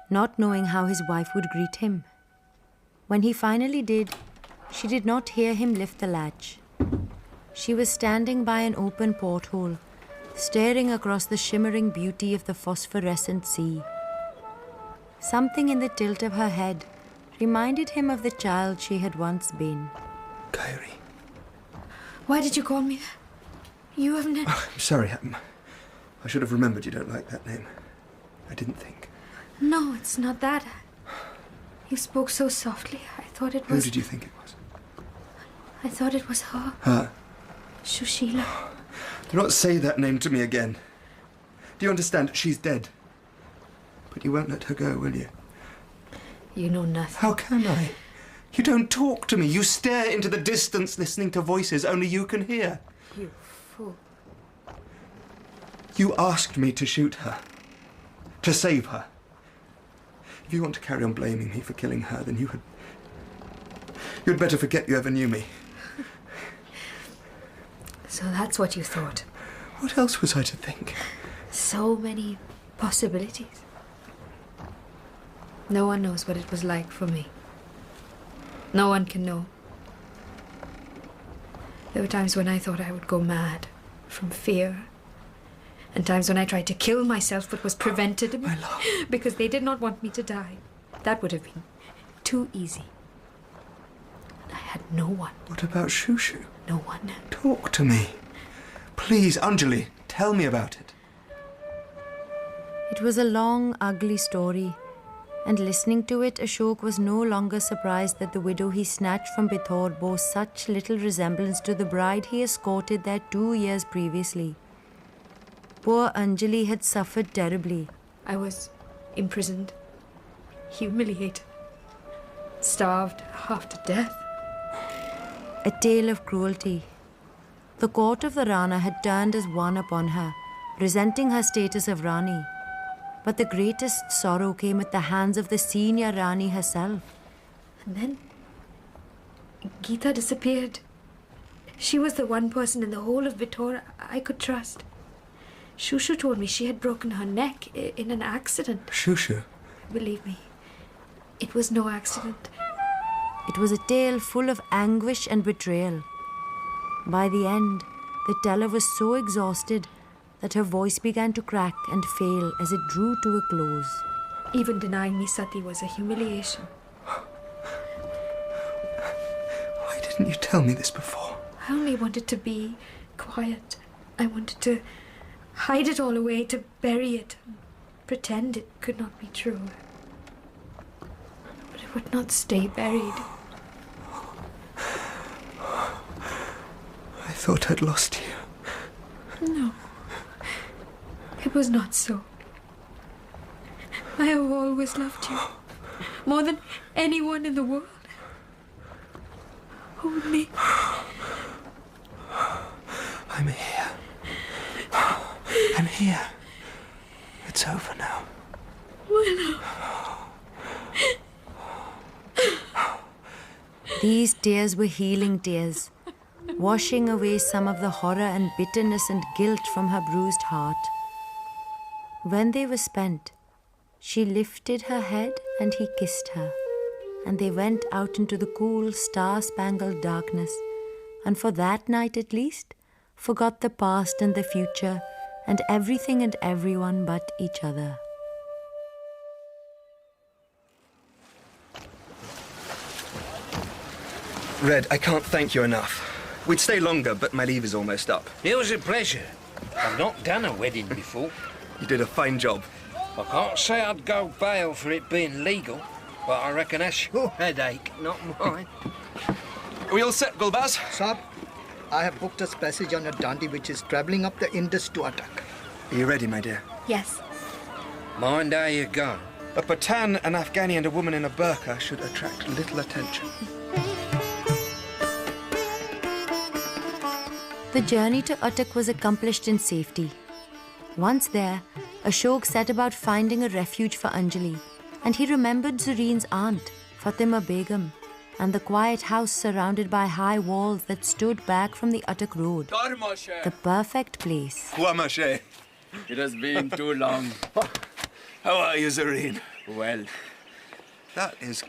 not knowing how his wife would greet him. When he finally did, she did not hear him lift the latch. She was standing by an open porthole, staring across the shimmering beauty of the phosphorescent sea. Something in the tilt of her head reminded him of the child she had once been. Kaye. Why did you call me that? You have never... Oh, I'm sorry. I should have remembered you don't like that name. I didn't think. No, it's not that. You spoke so softly. I thought it was... Who did you think it was? I thought it was her. Her? Shushila. Do not say that name to me again. Do you understand? She's dead. But you won't let her go, will you? You know nothing. How can I? You don't talk to me. You stare into the distance, listening to voices only you can hear. You fool. You asked me to shoot her. To save her. If you want to carry on blaming me for killing her, then you'd better forget you ever knew me. So that's what you thought. What else was I to think? So many possibilities. No one knows what it was like for me. No one can know. There were times when I thought I would go mad from fear. And times when I tried to kill myself but was prevented because they did not want me to die. That would have been too easy. And I had no one. What about Shushu? No one. Talk to me. Please, Anjali, tell me about it. It was a long, ugly story, and listening to it, Ashok was no longer surprised that the widow he snatched from Bithor bore such little resemblance to the bride he escorted there 2 years previously. Poor Anjali had suffered terribly. I was imprisoned, humiliated, starved half to death. A tale of cruelty. The court of the Rana had turned as one upon her, resenting her status of Rani. But the greatest sorrow came at the hands of the senior Rani herself. And then Geeta disappeared. She was the one person in the whole of Bithor I could trust. Shushu told me she had broken her neck in an accident. Shushu? Believe me, it was no accident. It was a tale full of anguish and betrayal. By the end, the teller was so exhausted that her voice began to crack and fail as it drew to a close. Even denying me Sati was a humiliation. Why didn't you tell me this before? I only wanted to be quiet. I wanted to hide it all away, to bury it, pretend it could not be true. But it would not stay buried. I thought I'd lost you. No, it was not so. I have always loved you, more than anyone in the world. Only... I'm here. I'm here. It's over now. Willow. These tears were healing tears, washing away some of the horror and bitterness and guilt from her bruised heart. When they were spent, she lifted her head and he kissed her, and they went out into the cool, star-spangled darkness, and for that night at least, forgot the past and the future, and everything and everyone but each other. Red, I can't thank you enough. We'd stay longer, but my leave is almost up. It was a pleasure. I've not done a wedding before. You did a fine job. I can't say I'd go bail for it being legal, but I reckon that's your headache, not mine. Are we all set, Gulbaz? Sir, I have booked us passage on a dandy which is travelling up the Indus to attack. Are you ready, my dear? Yes. Mind how you go. A Pathan, an Afghani and a woman in a burqa should attract little attention. The journey to Attak was accomplished in safety. Once there, Ashok set about finding a refuge for Anjali, and he remembered Zureen's aunt, Fatima Begum, and the quiet house surrounded by high walls that stood back from the Attak road. The perfect place. Huamashe. It has been too long. How are you, Zureen? Well, that is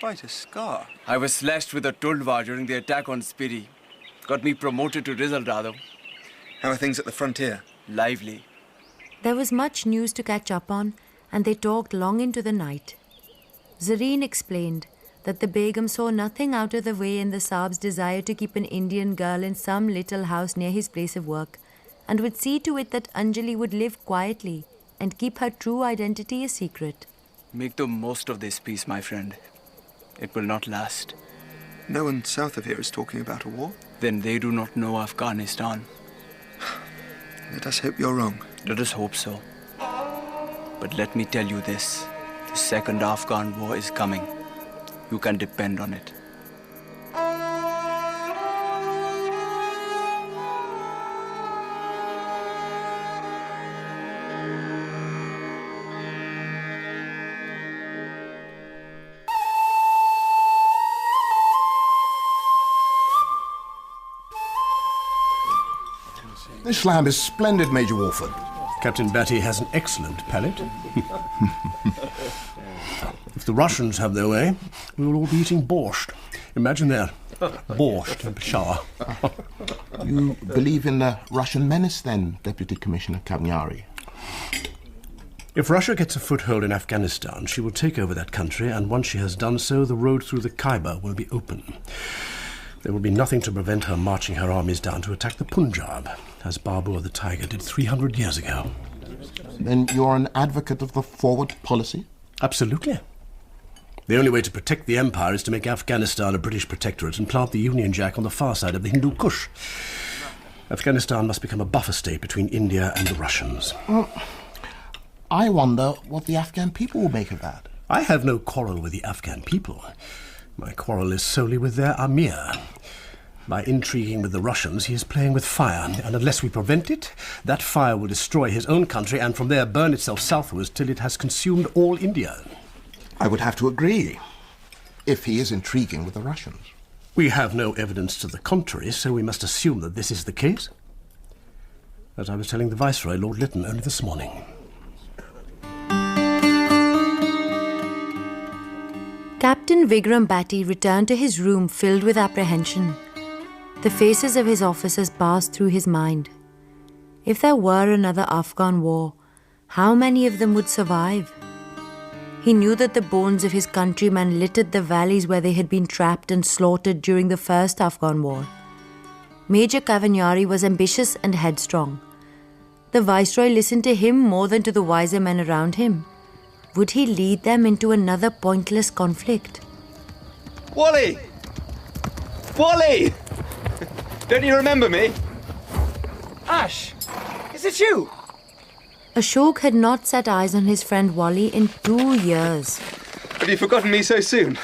quite a scar. I was slashed with a tulwar during the attack on Spiri. Got me promoted to Rizal Radho. How are things at the frontier? Lively. There was much news to catch up on, and they talked long into the night. Zareen explained that the Begum saw nothing out of the way in the Saab's desire to keep an Indian girl in some little house near his place of work, and would see to it that Anjali would live quietly and keep her true identity a secret. Make the most of this peace, my friend. It will not last. No one south of here is talking about a war? Then they do not know Afghanistan. Let us hope you're wrong. Let us hope so. But let me tell you this. The second Afghan war is coming. You can depend on it. This lamb is splendid, Major Walford. Captain Batty has an excellent palate. If the Russians have their way, we will all be eating borscht. Imagine that. Borscht in Peshawar. You believe in the Russian menace, then, Deputy Commissioner Kavnyari? If Russia gets a foothold in Afghanistan, she will take over that country, and once she has done so, the road through the Khyber will be open. There will be nothing to prevent her marching her armies down to attack the Punjab, as Babur the Tiger did 300 years ago. Then you're an advocate of the forward policy? Absolutely. The only way to protect the empire is to make Afghanistan a British protectorate and plant the Union Jack on the far side of the Hindu Kush. Afghanistan must become a buffer state between India and the Russians. Well, I wonder what the Afghan people will make of that. I have no quarrel with the Afghan people. My quarrel is solely with their Amir. By intriguing with the Russians, he is playing with fire, and unless we prevent it, that fire will destroy his own country and from there burn itself southwards till it has consumed all India. I would have to agree, if he is intriguing with the Russians. We have no evidence to the contrary, so we must assume that this is the case. As I was telling the Viceroy, Lord Lytton, only this morning. Captain Vikram Batty returned to his room filled with apprehension. The faces of his officers passed through his mind. If there were another Afghan war, how many of them would survive? He knew that the bones of his countrymen littered the valleys where they had been trapped and slaughtered during the first Afghan war. Major Kavanyari was ambitious and headstrong. The Viceroy listened to him more than to the wiser men around him. Would he lead them into another pointless conflict? Wally! Wally! Don't you remember me? Ash, is it you? Ashok had not set eyes on his friend Wally in 2 years. Have you forgotten me so soon?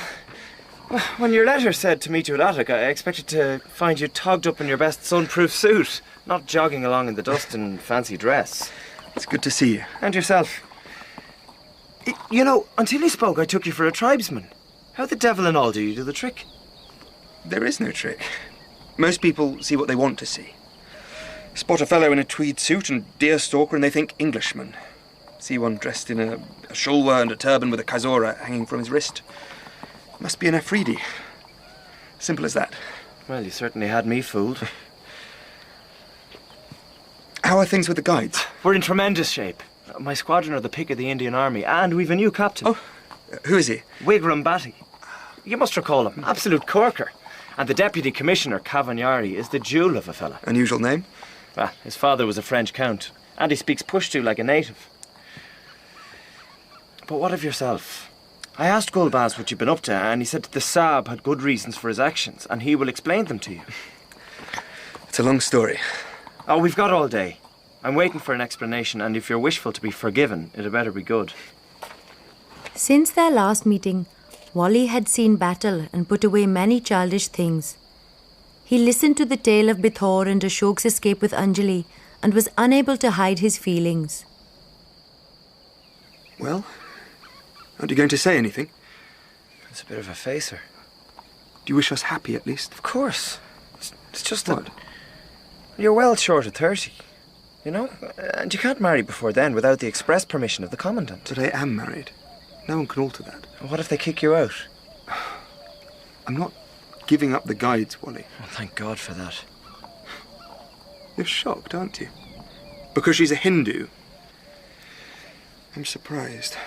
When your letter said to meet you at Attica, I expected to find you togged up in your best sun-proof suit, not jogging along in the dust in fancy dress. It's good to see you. And yourself. You know, until you spoke, I took you for a tribesman. How the devil and all do you do the trick? There is no trick. Most people see what they want to see. Spot a fellow in a tweed suit and deerstalker and they think Englishman. See one dressed in a shulwar and a turban with a kazora hanging from his wrist. Must be an Afridi. Simple as that. Well, you certainly had me fooled. How are things with the guides? We're in tremendous shape. My squadron are the pick of the Indian Army, and we've a new captain. Oh, who is he? Vikram Batty. You must recall him. Absolute corker. And the Deputy Commissioner, Kavanyari, is the jewel of a fella. Unusual name? Well, his father was a French count, and he speaks Pushtu like a native. But what of yourself? I asked Gulbaz what you'd been up to, and he said the Saab had good reasons for his actions, and he will explain them to you. It's a long story. Oh, we've got all day. I'm waiting for an explanation, and if you're wishful to be forgiven, it had better be good. Since their last meeting, Wally had seen battle and put away many childish things. He listened to the tale of Bithor and Ashok's escape with Anjali and was unable to hide his feelings. Well, aren't you going to say anything? It's a bit of a facer. Do you wish us happy, at least? Of course. It's just what? that you're well short of 30. You know, and you can't marry before then without the express permission of the Commandant. But I am married. No one can alter that. What if they kick you out? I'm not giving up the guides, Wally. Oh, thank God for that. You're shocked, aren't you? Because she's a Hindu. I'm surprised.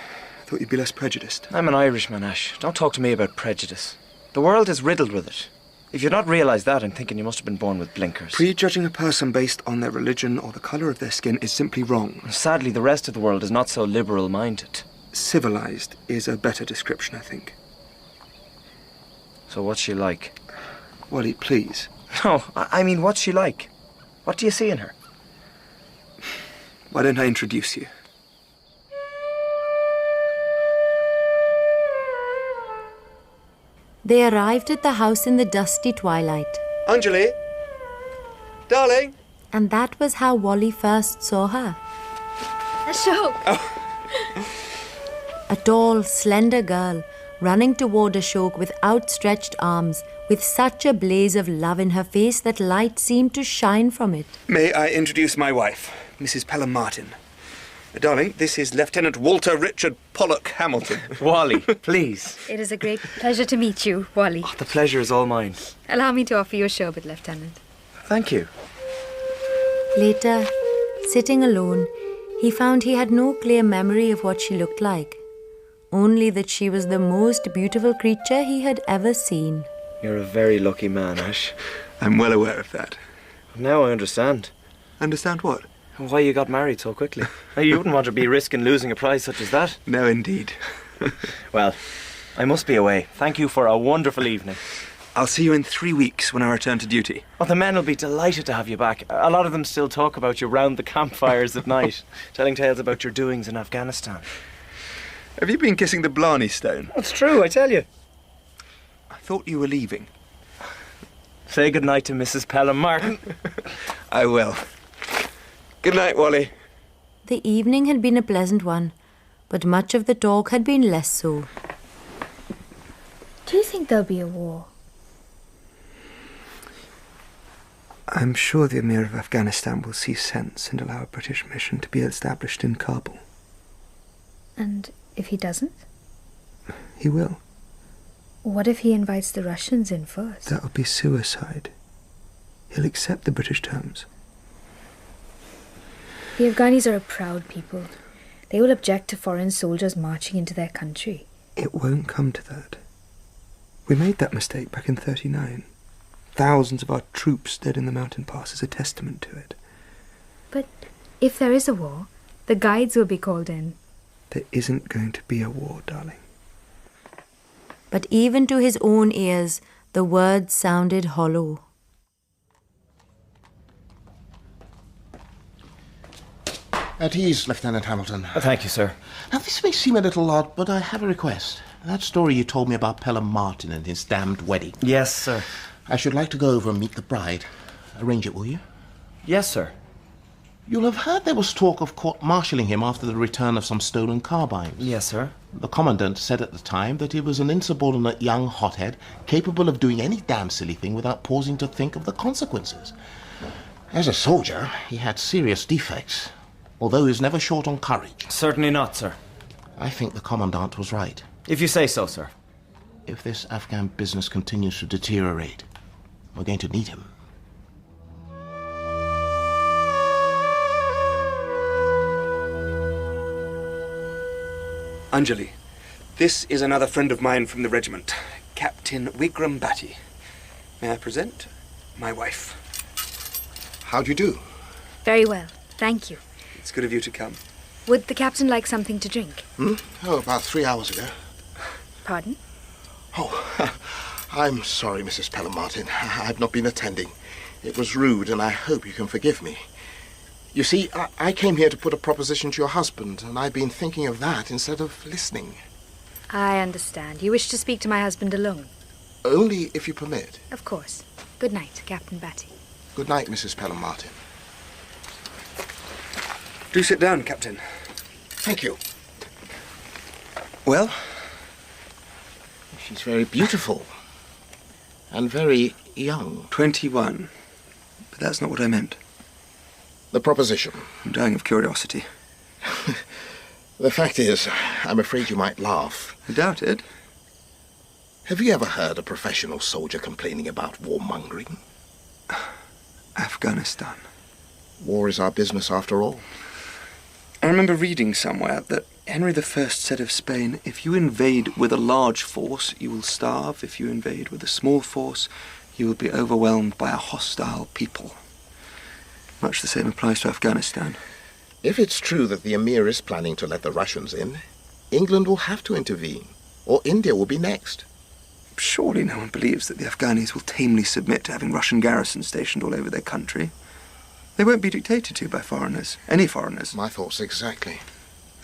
I thought you'd be less prejudiced. I'm an Irishman, Ash. Don't talk to me about prejudice. The world is riddled with it. If you'd not realised that, I'm thinking you must have been born with blinkers. Prejudging a person based on their religion or the colour of their skin is simply wrong. Sadly, the rest of the world is not so liberal-minded. Civilised is a better description, I think. So what's she like? Wally, please. No, I mean, what's she like? What do you see in her? Why don't I introduce you? They arrived at the house in the dusty twilight. Anjali! Darling! And that was how Wally first saw her. Ashok! A tall, slender girl running toward Ashok with outstretched arms, with such a blaze of love in her face that light seemed to shine from it. May I introduce my wife, Mrs. Pelham Martin. Darling, this is Lieutenant Walter Richard Pollock Hamilton. Wally, please. It is a great pleasure to meet you, Wally. The pleasure is all mine. Allow me to offer you a sherbet, Lieutenant. Thank you. Later, sitting alone, he found he had no clear memory of what she looked like, only that she was the most beautiful creature he had ever seen. You're a very lucky man, Ash. I'm well aware of that. Now I understand. Understand what? Why you got married so quickly. You wouldn't want to be risking losing a prize such as that. No, indeed. Well, I must be away. Thank you for a wonderful evening. I'll see you in 3 weeks when I return to duty. Oh, the men will be delighted to have you back. A lot of them still talk about you round the campfires at night, telling tales about your doings in Afghanistan. Have you been kissing the Blarney Stone? It's true, I tell you. I thought you were leaving. Say goodnight to Mrs. Pelham Martin. I will. Good night, Wally. The evening had been a pleasant one, but much of the talk had been less so. Do you think there'll be a war? I'm sure the Emir of Afghanistan will see sense and allow a British mission to be established in Kabul. And if he doesn't? He will. What if he invites the Russians in first? That would be suicide. He'll accept the British terms. The Afghanis are a proud people. They will object to foreign soldiers marching into their country. It won't come to that. We made that mistake back in 39. Thousands of our troops dead in the mountain pass is a testament to it. But if there is a war, the guides will be called in. There isn't going to be a war, darling. But even to his own ears, the words sounded hollow. At ease, Lieutenant Hamilton. Thank you, sir. Now, this may seem a little odd, but I have a request. That story you told me about Pelham Martin and his damned wedding. Yes, sir. I should like to go over and meet the bride. Arrange it, will you? Yes, sir. You'll have heard there was talk of court-martialing him after the return of some stolen carbines. Yes, sir. The Commandant said at the time that he was an insubordinate young hothead capable of doing any damn silly thing without pausing to think of the consequences. As a soldier, he had serious defects, although he was never short on courage. Certainly not, sir. I think the Commandant was right. If you say so, sir. If this Afghan business continues to deteriorate, we're going to need him. Anjali, this is another friend of mine from the regiment, Captain Wigram Batty. May I present my wife? How do you do? Very well, thank you. It's good of you to come. Would the captain like something to drink? Oh, about 3 hours ago. Pardon? Oh, I'm sorry, Mrs. Pelham Martin. I've not been attending. It was rude, and I hope you can forgive me. You see, I came here to put a proposition to your husband, and I've been thinking of that instead of listening. I understand. You wish to speak to my husband alone? Only if you permit. Of course. Good night, Captain Batty. Good night, Mrs. Pelham Martin. Do sit down, Captain. Thank you. Well? She's very beautiful. And very young. 21. But that's not what I meant. The proposition. I'm dying of curiosity. The fact is, I'm afraid you might laugh. I doubt it. Have you ever heard a professional soldier complaining about warmongering? Afghanistan. War is our business after all. I remember reading somewhere that Henry I said of Spain, if you invade with a large force, you will starve. If you invade with a small force, you will be overwhelmed by a hostile people. Much the same applies to Afghanistan. If it's true that the Emir is planning to let the Russians in, England will have to intervene, or India will be next. Surely no one believes that the Afghanis will tamely submit to having Russian garrisons stationed all over their country. They won't be dictated to by foreigners, any foreigners. My thoughts exactly.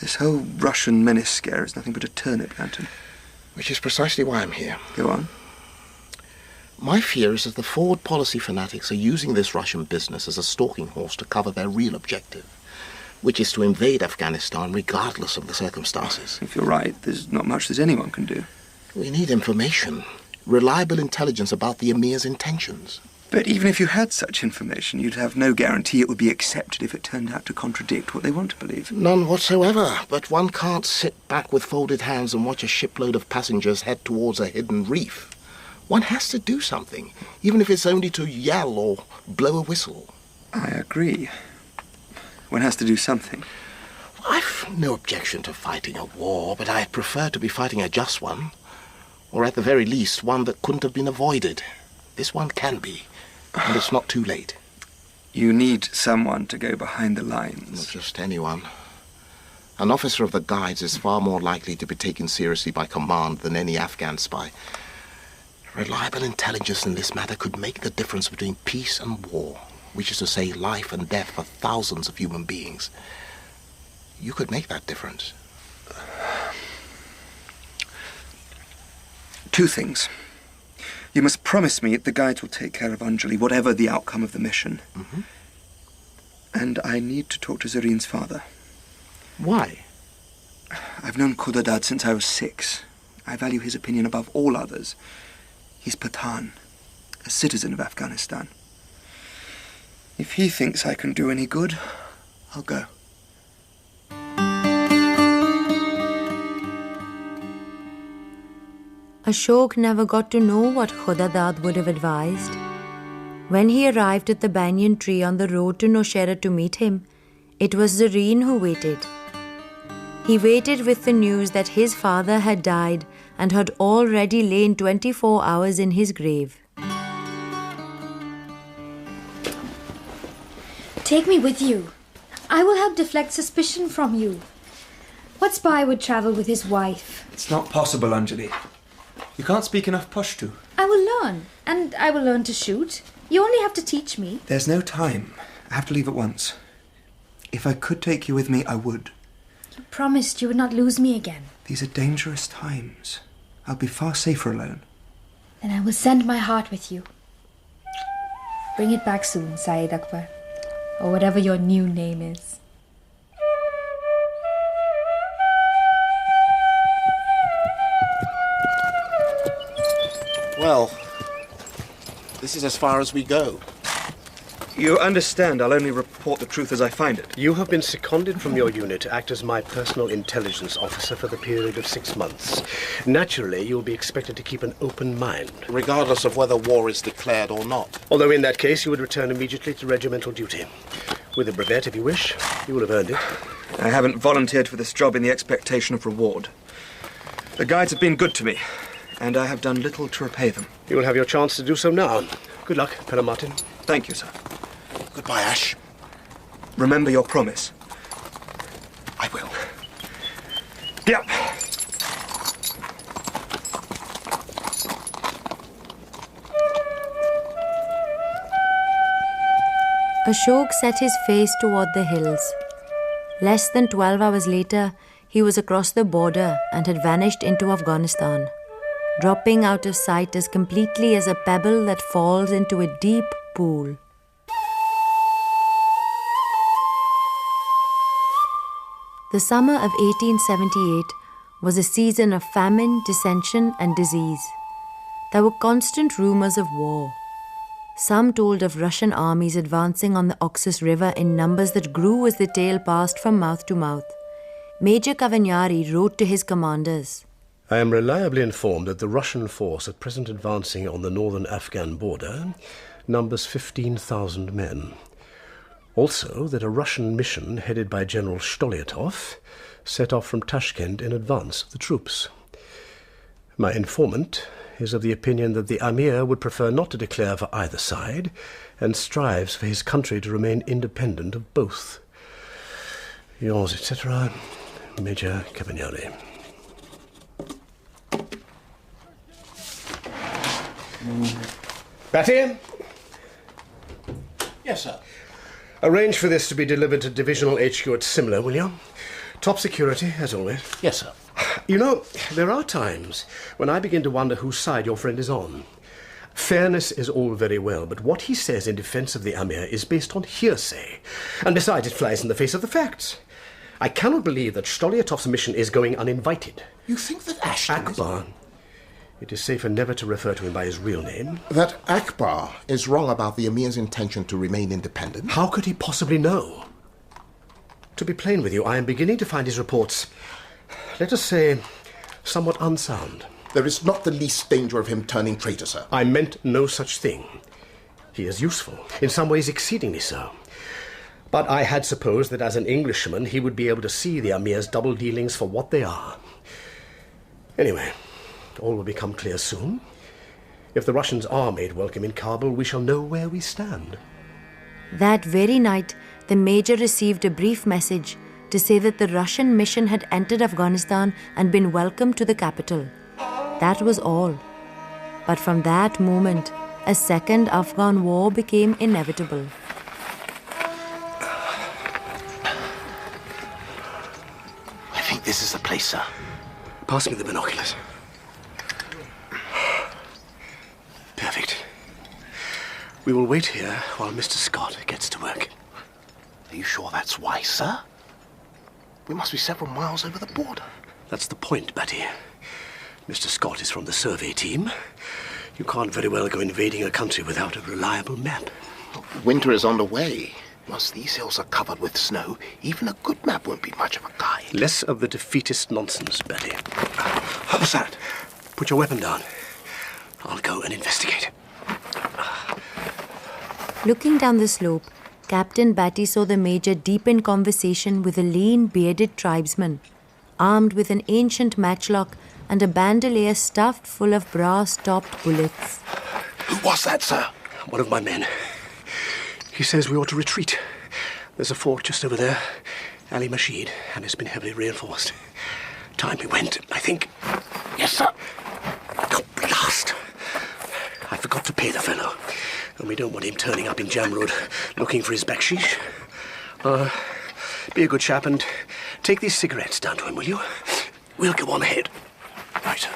This whole Russian menace scare is nothing but a turnip lantern. Which is precisely why I'm here. Go on. My fear is that the forward policy fanatics are using this Russian business as a stalking horse to cover their real objective, which is to invade Afghanistan regardless of the circumstances. If you're right, there's not much that anyone can do. We need information, reliable intelligence about the Emir's intentions. But even if you had such information, you'd have no guarantee it would be accepted if it turned out to contradict what they want to believe. None whatsoever, but one can't sit back with folded hands and watch a shipload of passengers head towards a hidden reef. One has to do something, even if it's only to yell or blow a whistle. I agree. One has to do something. I've no objection to fighting a war, but I prefer to be fighting a just one. Or at the very least, one that couldn't have been avoided. This one can be, and it's not too late. You need someone to go behind the lines. Not just anyone. An officer of the Guides is far more likely to be taken seriously by command than any Afghan spy. Reliable intelligence in this matter could make the difference between peace and war, which is to say life and death for thousands of human beings. You could make that difference. Two things. You must promise me that the Guides will take care of Anjali, whatever the outcome of the mission. Mm-hmm. And I need to talk to Zareen's father. Why? I've known Khudadad since I was 6. I value his opinion above all others. He's Pathan, a citizen of Afghanistan. If he thinks I can do any good, I'll go. Ashok never got to know what Khudadad would have advised. When he arrived at the banyan tree on the road to Nowshera to meet him, it was Zareen who waited. He waited with the news that his father had died and had already lain 24 hours in his grave. Take me with you. I will help deflect suspicion from you. What spy would travel with his wife? It's not possible, Anjali. You can't speak enough Pashto. I will learn, and I will learn to shoot. You only have to teach me. There's no time. I have to leave at once. If I could take you with me, I would. You promised you would not lose me again. These are dangerous times. I'll be far safer alone. Then I will send my heart with you. Bring it back soon, Syed Akbar. Or whatever your new name is. Well, this is as far as we go. You understand, I'll only report the truth as I find it. You have been seconded from your unit to act as my personal intelligence officer for the period of 6 months. Naturally, you'll be expected to keep an open mind. Regardless of whether war is declared or not. Although in that case, you would return immediately to regimental duty. With a brevet, if you wish. You will have earned it. I haven't volunteered for this job in the expectation of reward. The Guides have been good to me, and I have done little to repay them. You will have your chance to do so now. Good luck, Pelham Martin. Thank you, sir. Goodbye, Ash. Remember your promise. I will. Yep. Ashok set his face toward the hills. Less than 12 hours later, he was across the border and had vanished into Afghanistan, dropping out of sight as completely as a pebble that falls into a deep pool. The summer of 1878 was a season of famine, dissension, and disease. There were constant rumors of war. Some told of Russian armies advancing on the Oxus River in numbers that grew as the tale passed from mouth to mouth. Major Kavanyari wrote to his commanders, I am reliably informed that the Russian force at present advancing on the northern Afghan border numbers 15,000 men. Also that a Russian mission headed by General Stolyatov set off from Tashkent in advance of the troops. My informant is of the opinion that the Amir would prefer not to declare for either side and strives for his country to remain independent of both. Yours, etc., Major Kavanyari. Batty? Yes, sir. Arrange for this to be delivered to Divisional HQ at Simla, will you? Top security, as always. Yes, sir. You know, there are times when I begin to wonder whose side your friend is on. Fairness is all very well, but what he says in defence of the Amir is based on hearsay. And besides, it flies in the face of the facts. I cannot believe that Stolyatov's mission is going uninvited. You think that Ashton Akbar. It is safer never to refer to him by his real name. That Akbar is wrong about the Emir's intention to remain independent? How could he possibly know? To be plain with you, I am beginning to find his reports, let us say, somewhat unsound. There is not the least danger of him turning traitor, sir. I meant no such thing. He is useful, in some ways exceedingly so. But I had supposed that as an Englishman he would be able to see the Amir's double dealings for what they are. Anyway, all will become clear soon. If the Russians are made welcome in Kabul, we shall know where we stand. That very night, the Major received a brief message to say that the Russian mission had entered Afghanistan and been welcomed to the capital. That was all. But from that moment, a second Afghan war became inevitable. I think this is the place, sir. Pass me the binoculars. Perfect. We will wait here while Mr. Scott gets to work. Are you sure that's wise, sir? We must be several miles over the border. That's the point, Batty. Mr. Scott is from the survey team. You can't very well go invading a country without a reliable map. Winter is on the way. Once these hills are covered with snow, even a good map won't be much of a guide. Less of the defeatist nonsense, Batty. What was that? Put your weapon down. I'll go and investigate. Looking down the slope, Captain Batty saw the Major deep in conversation with a lean, bearded tribesman, armed with an ancient matchlock and a bandolier stuffed full of brass-topped bullets. Who was that, sir? One of my men. He says we ought to retreat. There's a fort just over there, Ali Mashid, and it's been heavily reinforced. Time we went, I think. Yes, sir. Oh, blast! I forgot to pay the fellow, and we don't want him turning up in Jamrud looking for his bakshish. Be a good chap and take these cigarettes down to him, will you? We'll go on ahead. Right.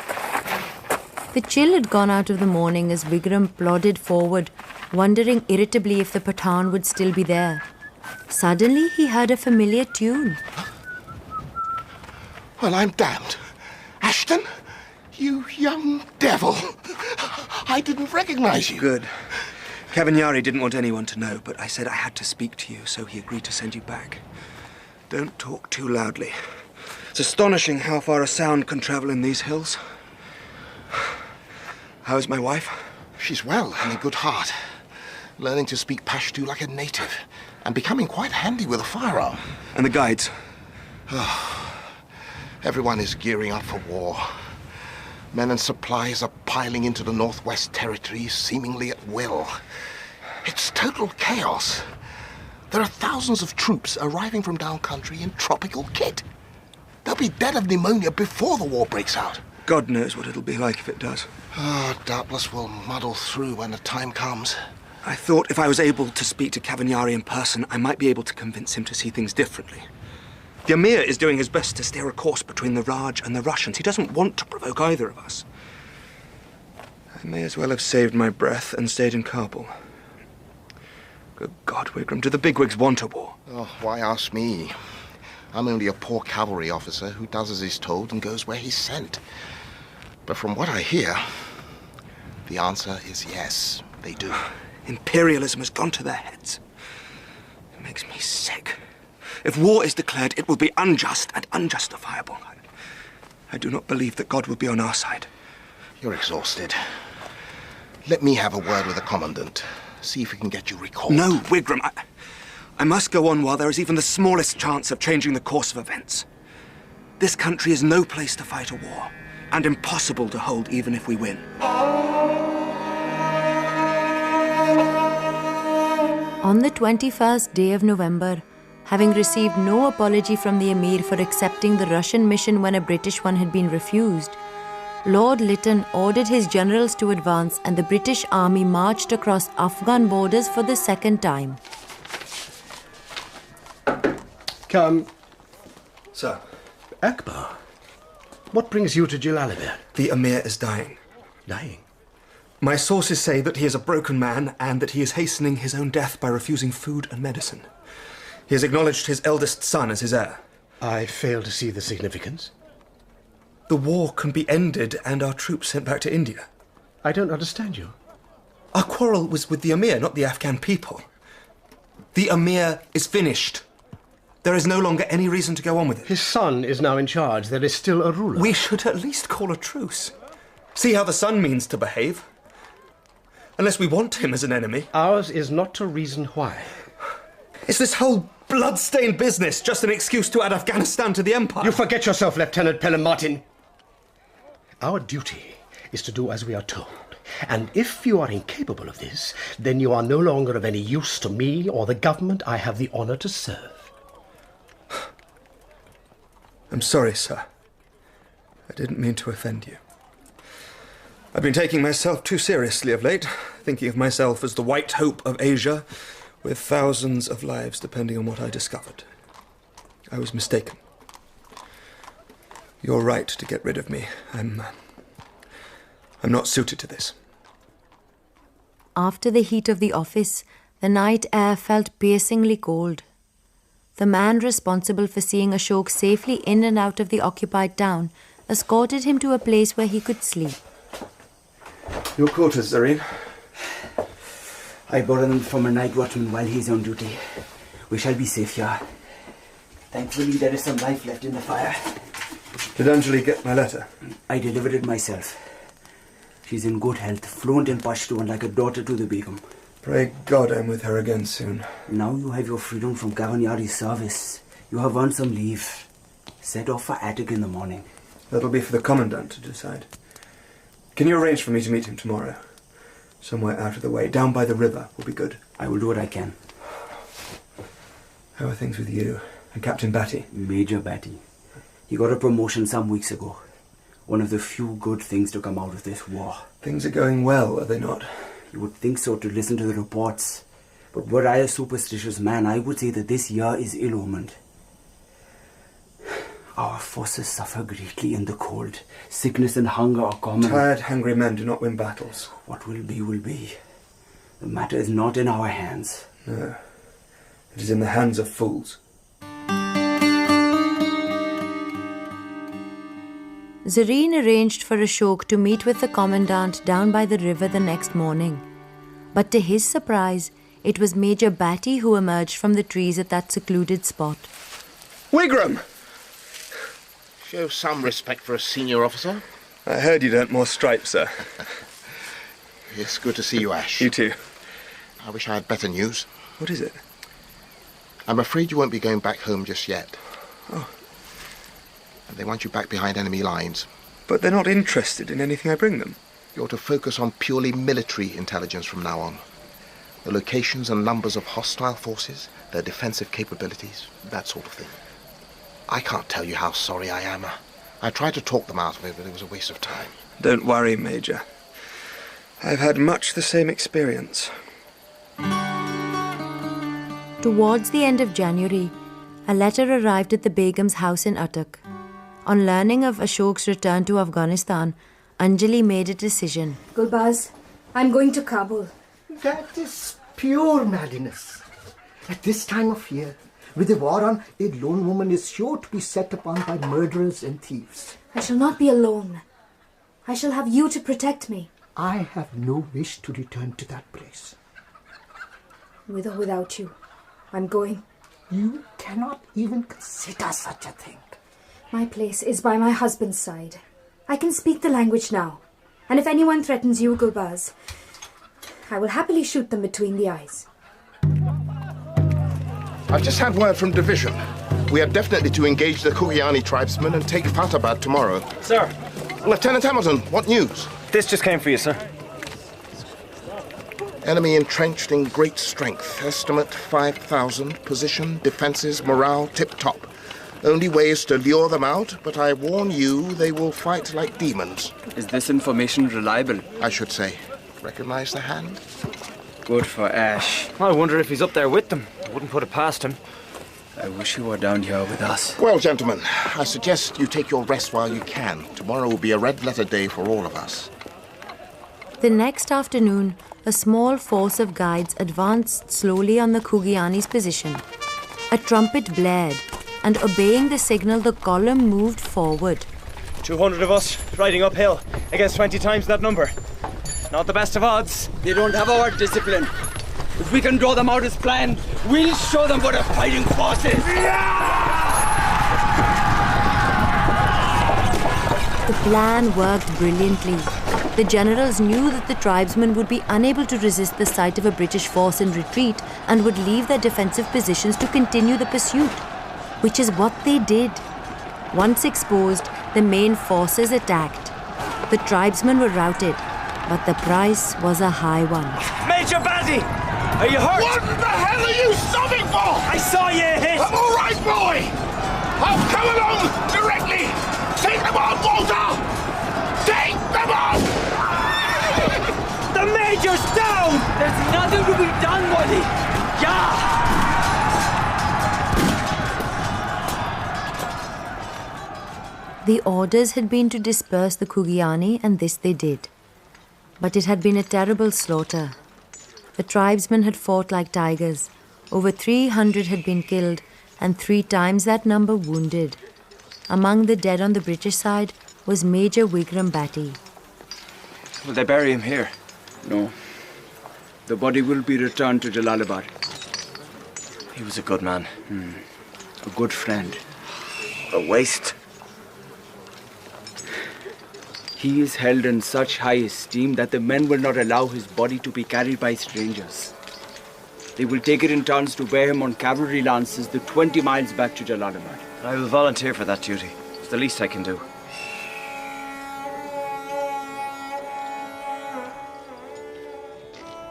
The chill had gone out of the morning as Vikram plodded forward, wondering irritably if the Pathan would still be there. Suddenly he heard a familiar tune. Well, I'm damned. Ashton? You young devil. I didn't recognize you. Good. Cavagnari didn't want anyone to know, but I said I had to speak to you, so he agreed to send you back. Don't talk too loudly. It's astonishing how far a sound can travel in these hills. How's my wife? She's well and in good heart. Learning to speak Pashto like a native and becoming quite handy with a firearm. And the guides? Everyone is gearing up for war. Men and supplies are piling into the Northwest Territories, seemingly at will. It's total chaos. There are thousands of troops arriving from down country in tropical kit. They'll be dead of pneumonia before the war breaks out. God knows what it'll be like if it does. Doubtless we'll muddle through when the time comes. I thought if I was able to speak to Cavagnari in person, I might be able to convince him to see things differently. The Emir is doing his best to steer a course between the Raj and the Russians. He doesn't want to provoke either of us. I may as well have saved my breath and stayed in Kabul. Good God, Wigram, do the bigwigs want a war? Oh, why ask me? I'm only a poor cavalry officer who does as he's told and goes where he's sent. But from what I hear, the answer is yes, they do. Imperialism has gone to their heads. It makes me sick. If war is declared, it will be unjust and unjustifiable. I do not believe that God will be on our side. You're exhausted. Let me have a word with the Commandant. See if we can get you recalled. No, Wigram, I must go on while there is even the smallest chance of changing the course of events. This country is no place to fight a war, and impossible to hold even if we win. On the 21st day of November, having received no apology from the Emir for accepting the Russian mission when a British one had been refused, Lord Lytton ordered his generals to advance and the British army marched across Afghan borders for the second time. Come. Sir. Akbar, what brings you to Jalalabad? The Emir is dying. Dying? My sources say that he is a broken man and that he is hastening his own death by refusing food and medicine. He has acknowledged his eldest son as his heir. I fail to see the significance. The war can be ended and our troops sent back to India. I don't understand you. Our quarrel was with the Emir, not the Afghan people. The Emir is finished. There is no longer any reason to go on with it. His son is now in charge. There is still a ruler. We should at least call a truce. See how the son means to behave. Unless we want him as an enemy. Ours is not to reason why. Is this whole blood-stained business just an excuse to add Afghanistan to the empire? You forget yourself, Lieutenant Pelham Martin. Our duty is to do as we are told. And if you are incapable of this, then you are no longer of any use to me or the government I have the honor to serve. I'm sorry, sir. I didn't mean to offend you. I've been taking myself too seriously of late, thinking of myself as the white hope of Asia, with thousands of lives depending on what I discovered. I was mistaken. You're right to get rid of me. I'm not suited to this. After the heat of the office, the night air felt piercingly cold. The man responsible for seeing Ashok safely in and out of the occupied town escorted him to a place where he could sleep. Your quarters, Zareen. I borrowed them from a night watchman while he's on duty. We shall be safe here. Thankfully, there is some life left in the fire. Did Anjali get my letter? I delivered it myself. She's in good health, fluent in Pashto and like a daughter to the Begum. Pray God I'm with her again soon. Now you have your freedom from Gavanyari's service. You have earned some leave. Set off for Attic in the morning. That'll be for the Commandant to decide. Can you arrange for me to meet him tomorrow? Somewhere out of the way, down by the river, will be good. I will do what I can. How are things with you and Captain Batty? Major Batty. He got a promotion some weeks ago. One of the few good things to come out of this war. Things are going well, are they not? You would think so to listen to the reports. But were I a superstitious man, I would say that this year is ill-omened. Our forces suffer greatly in the cold. Sickness and hunger are common. Tired, hungry men do not win battles. What will be, will be. The matter is not in our hands. No. It is in the hands of fools. Zareen arranged for Ashok to meet with the Commandant down by the river the next morning. But to his surprise, it was Major Batty who emerged from the trees at that secluded spot. Wigram! Show some respect for a senior officer. I heard you'd earned more stripes, sir. It's good to see you, Ash. You too. I wish I had better news. What is it? I'm afraid you won't be going back home just yet. Oh. And they want you back behind enemy lines. But they're not interested in anything I bring them. You're to focus on purely military intelligence from now on. The locations and numbers of hostile forces, their defensive capabilities, that sort of thing. I can't tell you how sorry I am. I tried to talk them out of it, but it was a waste of time. Don't worry, Major. I've had much the same experience. Towards the end of January, a letter arrived at the Begum's house in Attic. On learning of Ashok's return to Afghanistan, Anjali made a decision. Gulbaz, I'm going to Kabul. That is pure madness. At this time of year, with the war on, a lone woman is sure to be set upon by murderers and thieves. I shall not be alone. I shall have you to protect me. I have no wish to return to that place. With or without you, I'm going. You cannot even consider such a thing. My place is by my husband's side. I can speak the language now. And if anyone threatens you, Gulbaz, I will happily shoot them between the eyes. I've just had word from Division. We are definitely to engage the Kukiani tribesmen and take Fatabad tomorrow. Sir. Lieutenant Hamilton, what news? This just came for you, sir. Enemy entrenched in great strength. Estimate 5,000. Position, defences, morale, tip-top. Only way is to lure them out, but I warn you, they will fight like demons. Is this information reliable? I should say. Recognize the hand? Good for Ash. I wonder if he's up there with them. I wouldn't put it past him. I wish you were down here with us. Well, gentlemen, I suggest you take your rest while you can. Tomorrow will be a red-letter day for all of us. The next afternoon, a small force of guides advanced slowly on the Kugiani's position. A trumpet blared, and obeying the signal, the column moved forward. 200 of us, riding uphill, against 20 times that number. Not the best of odds. They don't have our discipline. If we can draw them out as planned, we'll show them what a fighting force is. The plan worked brilliantly. The generals knew that the tribesmen would be unable to resist the sight of a British force in retreat and would leave their defensive positions to continue the pursuit, which is what they did. Once exposed, the main forces attacked. The tribesmen were routed, but the price was a high one. Major Bazzi! Are you hurt? What the hell are you sobbing for? I saw you hit! I'm all right, boy! I'll come along directly! Take them on, Walter! Take them on! The Major's down! There's nothing to be done, Wally! Yeah! The orders had been to disperse the Kugiani, and this they did. But it had been a terrible slaughter. The tribesmen had fought like tigers. Over 300 had been killed, and 3 times that number wounded. Among the dead on the British side was Major Wigram Batty. Will they bury him here? No. The body will be returned to Jalalabad. He was a good man. A good friend. A waste. He is held in such high esteem that the men will not allow his body to be carried by strangers. They will take it in turns to bear him on cavalry lances the 20 miles back to Jalalabad. I will volunteer for that duty. It's the least I can do.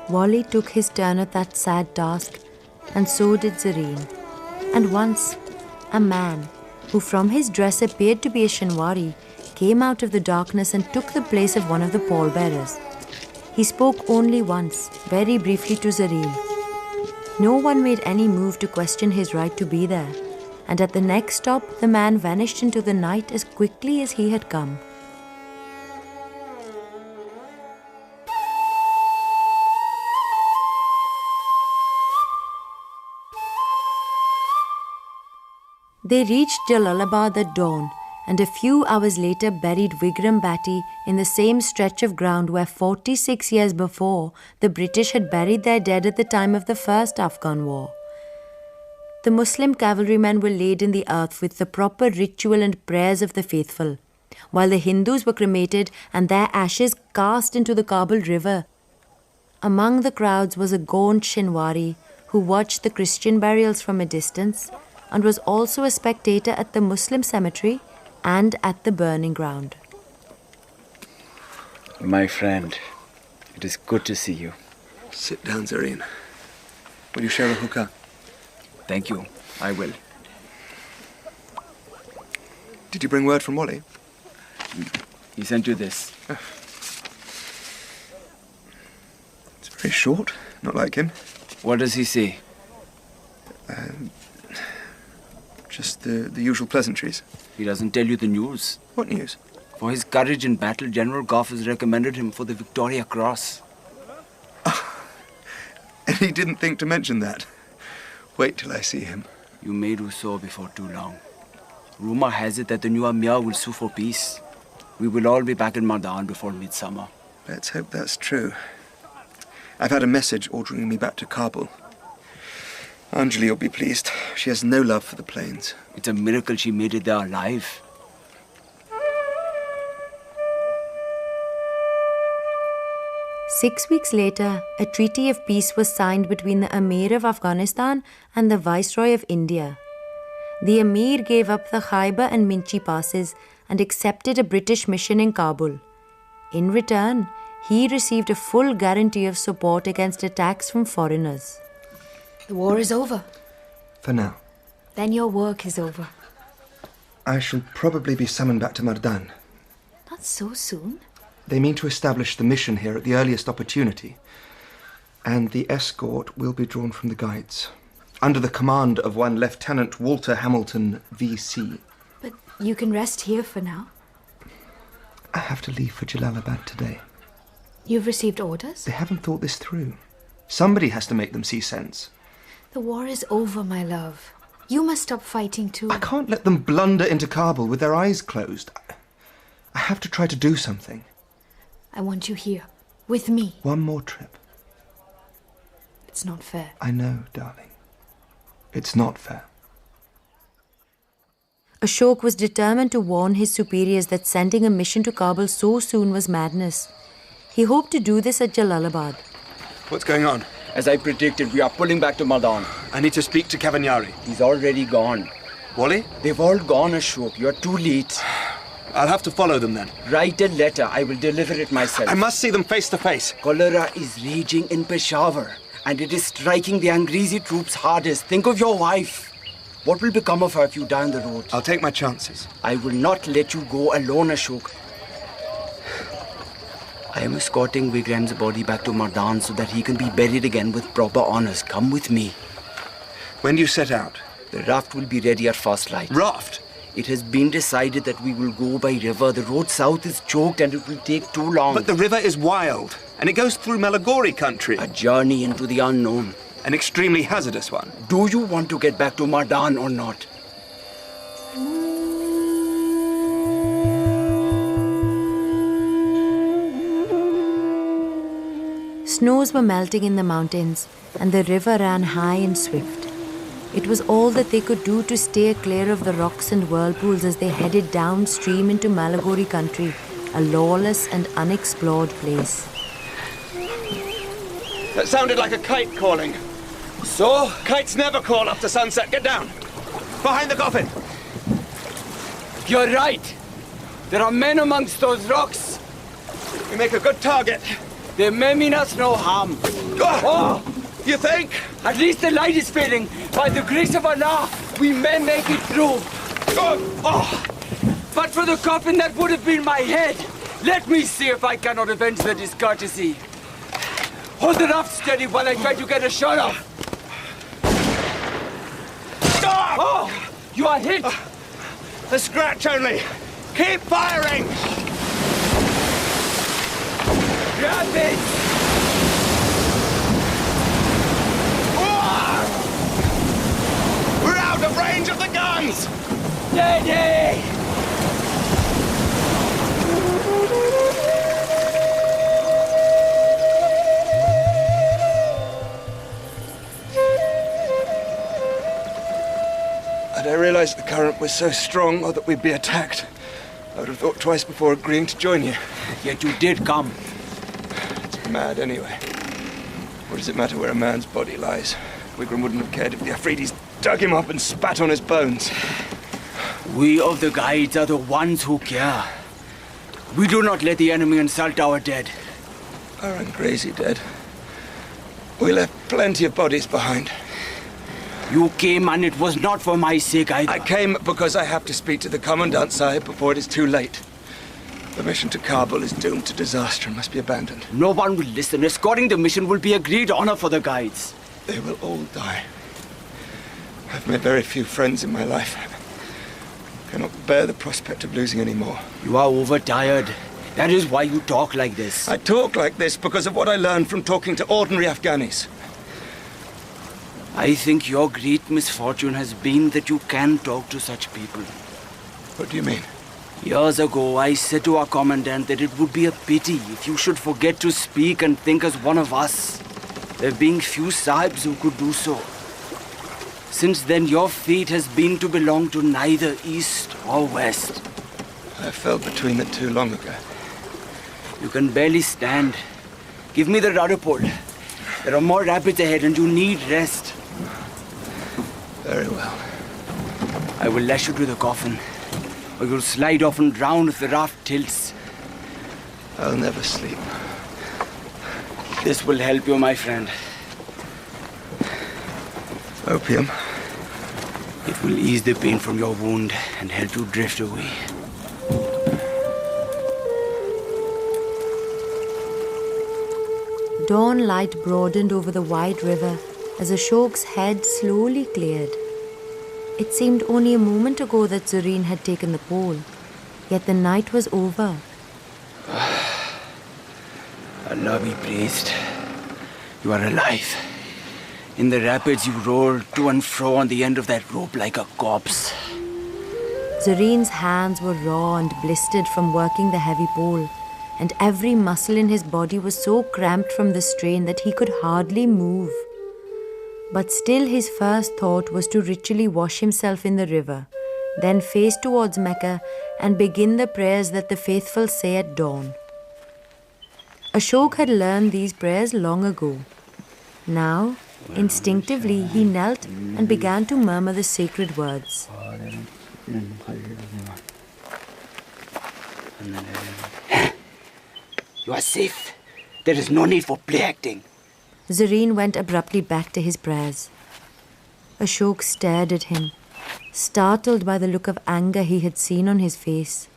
Wally took his turn at that sad task, and so did Zareen. And once, a man, who from his dress appeared to be a Shinwari, came out of the darkness and took the place of one of the pallbearers. He spoke only once, very briefly to Zareen. No one made any move to question his right to be there, and at the next stop, the man vanished into the night as quickly as he had come. They reached Jalalabad at dawn, and a few hours later buried Wigram Batty in the same stretch of ground where 46 years before the British had buried their dead at the time of the first Afghan war. The Muslim cavalrymen were laid in the earth with the proper ritual and prayers of the faithful, while the Hindus were cremated and their ashes cast into the Kabul River. Among the crowds was a gaunt Shinwari who watched the Christian burials from a distance and was also a spectator at the Muslim cemetery and at the burning ground. My friend, it is good to see you. Sit down, Zareen. Will you share a hookah? Thank you. I will. Did you bring word from Wally? He sent you this. It's very short. Not like him. What does he say? Just the usual pleasantries. He doesn't tell you the news. What news? For his courage in battle, General Gough has recommended him for the Victoria Cross. And he didn't think to mention that. Wait till I see him. You may do so before too long. Rumour has it that the new Amir will sue for peace. We will all be back in Mardan before midsummer. Let's hope that's true. I've had a message ordering me back to Kabul. Anjali will be pleased. She has no love for the plains. It's a miracle she made it there alive. Six weeks later, a treaty of peace was signed between the Emir of Afghanistan and the Viceroy of India. The Emir gave up the Khyber and Minchi passes and accepted a British mission in Kabul. In return, he received a full guarantee of support against attacks from foreigners. The war is over. For now. Then your work is over. I shall probably be summoned back to Mardan. Not so soon. They mean to establish the mission here at the earliest opportunity. And the escort will be drawn from the guides, under the command of one Lieutenant Walter Hamilton, V.C. But you can rest here for now. I have to leave for Jalalabad today. You've received orders? They haven't thought this through. Somebody has to make them see sense. The war is over, my love. You must stop fighting too. I can't let them blunder into Kabul with their eyes closed. I have to try to do something. I want you here, with me. One more trip. It's not fair. I know, darling. It's not fair. Ashok was determined to warn his superiors that sending a mission to Kabul so soon was madness. He hoped to do this at Jalalabad. What's going on? As I predicted, we are pulling back to Mardan. I need to speak to Cavagnari. He's already gone. Wally? They've all gone, Ashok. You're too late. I'll have to follow them then. Write a letter. I will deliver it myself. I must see them face to face. Cholera is raging in Peshawar, and it is striking the Angrezi troops hardest. Think of your wife. What will become of her if you die on the road? I'll take my chances. I will not let you go alone, Ashok. I am escorting Vigram's body back to Mardan so that he can be buried again with proper honors. Come with me. When do you set out? The raft will be ready at first light. Raft? It has been decided that we will go by river. The road south is choked and it will take too long. But the river is wild, and it goes through Malagori country. A journey into the unknown. An extremely hazardous one. Do you want to get back to Mardan or not? Snows were melting in the mountains, and the river ran high and swift. It was all that they could do to stay clear of the rocks and whirlpools as they headed downstream into Malagori country, a lawless and unexplored place. That sounded like a kite calling. So? Kites never call after sunset. Get down. Behind the coffin. You're right. There are men amongst those rocks. We make a good target. They may mean us no harm. Oh! You think? At least the light is fading. By the grace of Allah, we may make it through. Oh! But for the coffin, that would have been my head. Let me see if I cannot avenge the discourtesy. Hold the raft steady while I try to get a shot off. Oh! You are hit! A scratch only. Keep firing! Grab it! We're out of range of the guns! Steady! Had I realized the current was so strong or that we'd be attacked, I would have thought twice before agreeing to join you. Yet you did come. It's mad anyway. What does it matter where a man's body lies? Wigram wouldn't have cared if the Afridis dug him up and spat on his bones. We of the guides are the ones who care. We do not let the enemy insult our dead. Our Angrezi dead. We left plenty of bodies behind. You came and it was not for my sake either. I came because I have to speak to the Commandant Sahib before it is too late. The mission to Kabul is doomed to disaster and must be abandoned. No one will listen. Escorting the mission will be a great honor for the guides. They will all die. I've made very few friends in my life. I cannot bear the prospect of losing any more. You are overtired. That is why you talk like this. I talk like this because of what I learned from talking to ordinary Afghanis. I think your great misfortune has been that you can talk to such people. What do you mean? Years ago, I said to our commandant that it would be a pity if you should forget to speak and think as one of us. There being few sahibs who could do so. Since then, your fate has been to belong to neither east or west. I fell between the two long ago. You can barely stand. Give me the rudder pole. There are more rapids ahead and you need rest. Very well. I will lash you to the coffin, or you'll slide off and drown if the raft tilts. I'll never sleep. This will help you, my friend. Opium. It will ease the pain from your wound and help you drift away. Dawn light broadened over the wide river as Ashok's head slowly cleared. It seemed only a moment ago that Zareen had taken the pole, yet the night was over. Allah be praised. You are alive. In the rapids you rolled to and fro on the end of that rope like a corpse. Zareen's hands were raw and blistered from working the heavy pole, and every muscle in his body was so cramped from the strain that he could hardly move. But still his first thought was to ritually wash himself in the river, then face towards Mecca and begin the prayers that the faithful say at dawn. Ashok had learned these prayers long ago. Now, instinctively, he knelt and began to murmur the sacred words. You are safe. There is no need for play acting. Zareen went abruptly back to his prayers. Ashok stared at him, startled by the look of anger he had seen on his face.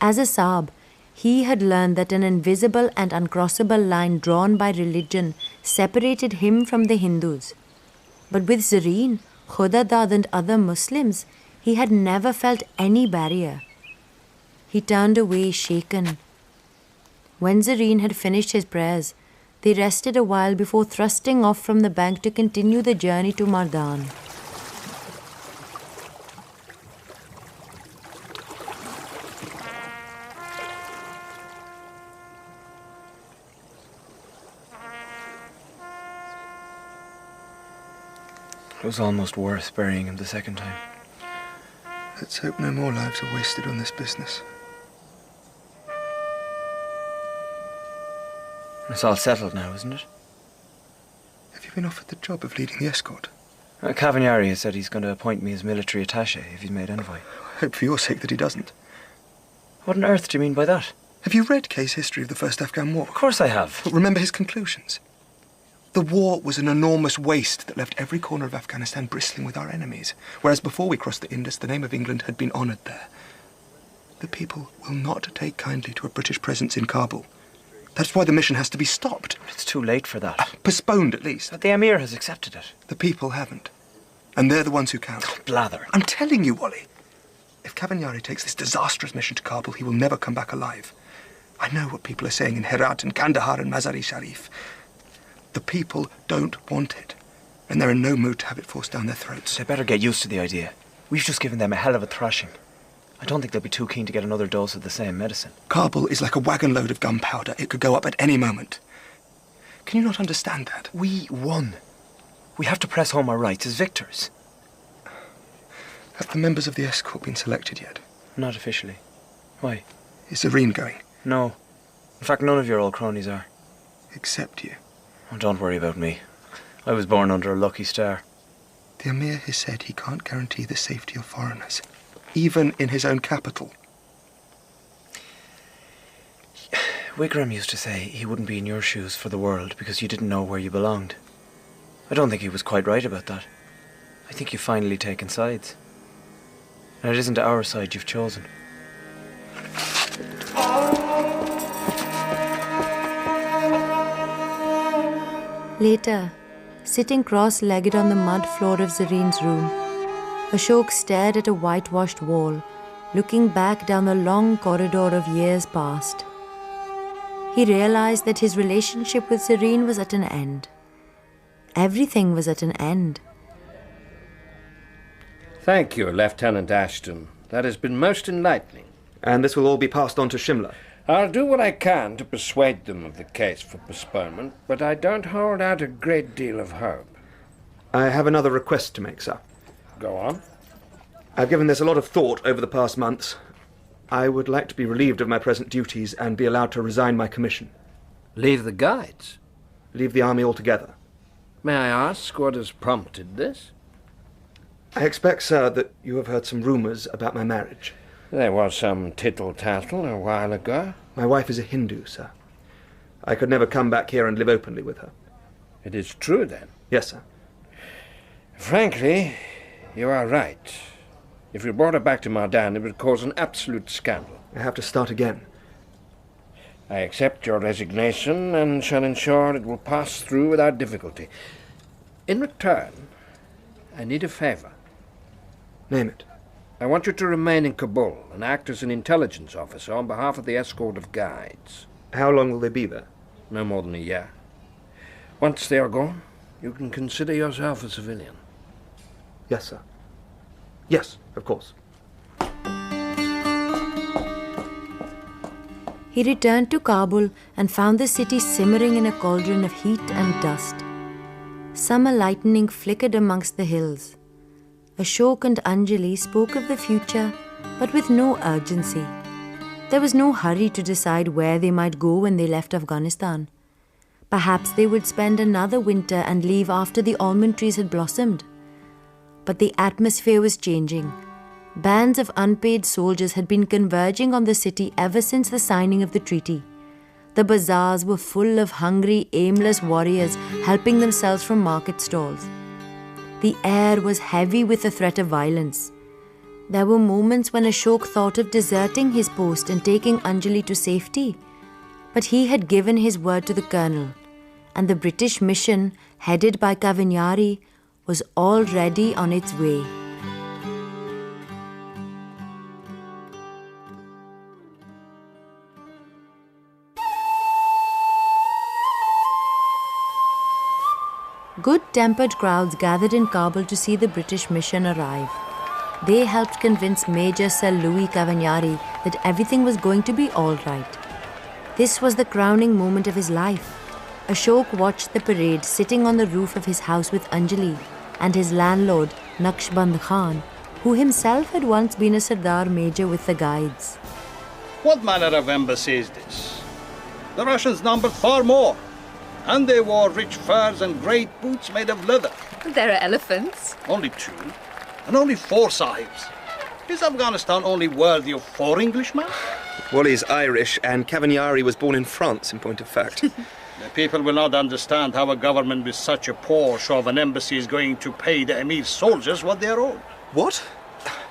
As a Sab, he had learned that an invisible and uncrossable line drawn by religion separated him from the Hindus. But with Zareen, Khudadad and other Muslims, he had never felt any barrier. He turned away shaken. When Zareen had finished his prayers, they rested a while before thrusting off from the bank to continue the journey to Mardan. It was almost worth burying him the second time. Let's hope no more lives are wasted on this business. It's all settled now, isn't it? Have you been offered the job of leading the escort? Cavagnari has said he's going to appoint me as military attaché if he's made envoy. I hope for your sake that he doesn't. What on earth do you mean by that? Have you read Kaye's history of the First Afghan War? Of course I have. But remember his conclusions. The war was an enormous waste that left every corner of Afghanistan bristling with our enemies, whereas before we crossed the Indus, the name of England had been honoured there. The people will not take kindly to a British presence in Kabul. That's why the mission has to be stopped. It's too late for that. Postponed, at least. But the Emir has accepted it. The people haven't. And they're the ones who count. Oh, blather. I'm telling you, Wally. If Cavagnari takes this disastrous mission to Kabul, he will never come back alive. I know what people are saying in Herat and Kandahar and Mazar-i-Sharif. The people don't want it. And they're in no mood to have it forced down their throats. They better get used to the idea. We've just given them a hell of a thrashing. I don't think they'll be too keen to get another dose of the same medicine. Kabul is like a wagon load of gunpowder. It could go up at any moment. Can you not understand that? We won. We have to press home our rights as victors. Have the members of the escort been selected yet? Not officially. Why? Is Zareen going? No. In fact, none of your old cronies are. Except you. Oh, don't worry about me. I was born under a lucky star. The Emir has said he can't guarantee the safety of foreigners, even in his own capital. Wigram used to say he wouldn't be in your shoes for the world because you didn't know where you belonged. I don't think he was quite right about that. I think you've finally taken sides. And it isn't our side you've chosen. Later, sitting cross-legged on the mud floor of Zareen's room, Ashok stared at a whitewashed wall, looking back down the long corridor of years past. He realized that his relationship with Zareen was at an end. Everything was at an end. Thank you, Lieutenant Ashton. That has been most enlightening. And this will all be passed on to Shimla? I'll do what I can to persuade them of the case for postponement, but I don't hold out a great deal of hope. I have another request to make, sir. Go on. I've given this a lot of thought over the past months. I would like to be relieved of my present duties and be allowed to resign my commission. Leave the Guides? Leave the army altogether. May I ask what has prompted this? I expect, sir, that you have heard some rumours about my marriage. There was some tittle-tattle a while ago. My wife is a Hindu, sir. I could never come back here and live openly with her. It is true, then? Yes, sir. Frankly, You are right. If we brought her back to Mardan, it would cause an absolute scandal. I have to start again. I accept your resignation and shall ensure it will pass through without difficulty. In return, I need a favor. Name it. I want you to remain in Kabul and act as an intelligence officer on behalf of the escort of guides. How long will they be there? No more than a year. Once they are gone, you can consider yourself a civilian. Yes, sir. Yes, of course. He returned to Kabul and found the city simmering in a cauldron of heat and dust. Summer lightning flickered amongst the hills. Ashok and Anjali spoke of the future, but with no urgency. There was no hurry to decide where they might go when they left Afghanistan. Perhaps they would spend another winter and leave after the almond trees had blossomed. But the atmosphere was changing. Bands of unpaid soldiers had been converging on the city ever since the signing of the treaty. The bazaars were full of hungry, aimless warriors helping themselves from market stalls. The air was heavy with the threat of violence. There were moments when Ashok thought of deserting his post and taking Anjali to safety. But he had given his word to the colonel, and the British mission, headed by Kavinyari, was already on its way. Good-tempered crowds gathered in Kabul to see the British mission arrive. They helped convince Major Sir Louis Kavinyari that everything was going to be all right. This was the crowning moment of his life. Ashok watched the parade sitting on the roof of his house with Anjali and his landlord, Naqshband Khan, who himself had once been a Sardar Major with the guides. What manner of embassy is this? The Russians numbered far more, and they wore rich furs and great boots made of leather. There are elephants. Only 2, and only 4 sahibs. Is Afghanistan only worthy of 4 Englishmen? Wally's Irish, and Kavinyari was born in France, in point of fact. The people will not understand how a government with such a poor show of an embassy is going to pay the Emir's soldiers what they are owed. What?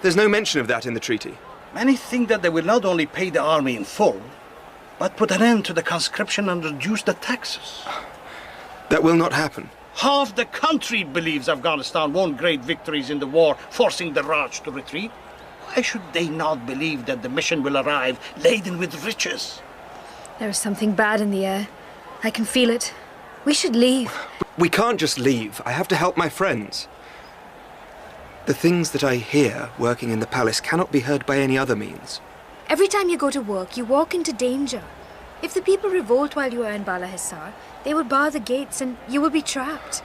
There's no mention of that in the treaty. Many think that they will not only pay the army in full, but put an end to the conscription and reduce the taxes. That will not happen. Half the country believes Afghanistan won great victories in the war, forcing the Raj to retreat. Why should they not believe that the mission will arrive laden with riches? There is something bad in the air. I can feel it. We should leave. We can't just leave. I have to help my friends. The things that I hear working in the palace cannot be heard by any other means. Every time you go to work, you walk into danger. If the people revolt while you are in Bala Hisar, they will bar the gates and you will be trapped.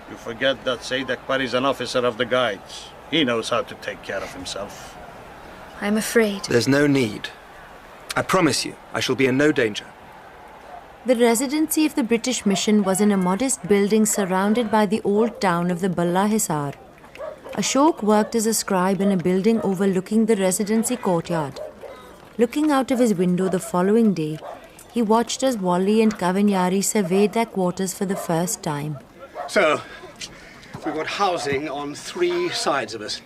You forget that Sayyid Akbar is an officer of the guides. He knows how to take care of himself. I'm afraid. There's no need. I promise you, I shall be in no danger. The residency of the British mission was in a modest building surrounded by the old town of the Bala Hisar. Ashok worked as a scribe in a building overlooking the residency courtyard. Looking out of his window the following day, he watched as Wally and Kavinyari surveyed their quarters for the first time. So, we've got housing on 3 sides of us.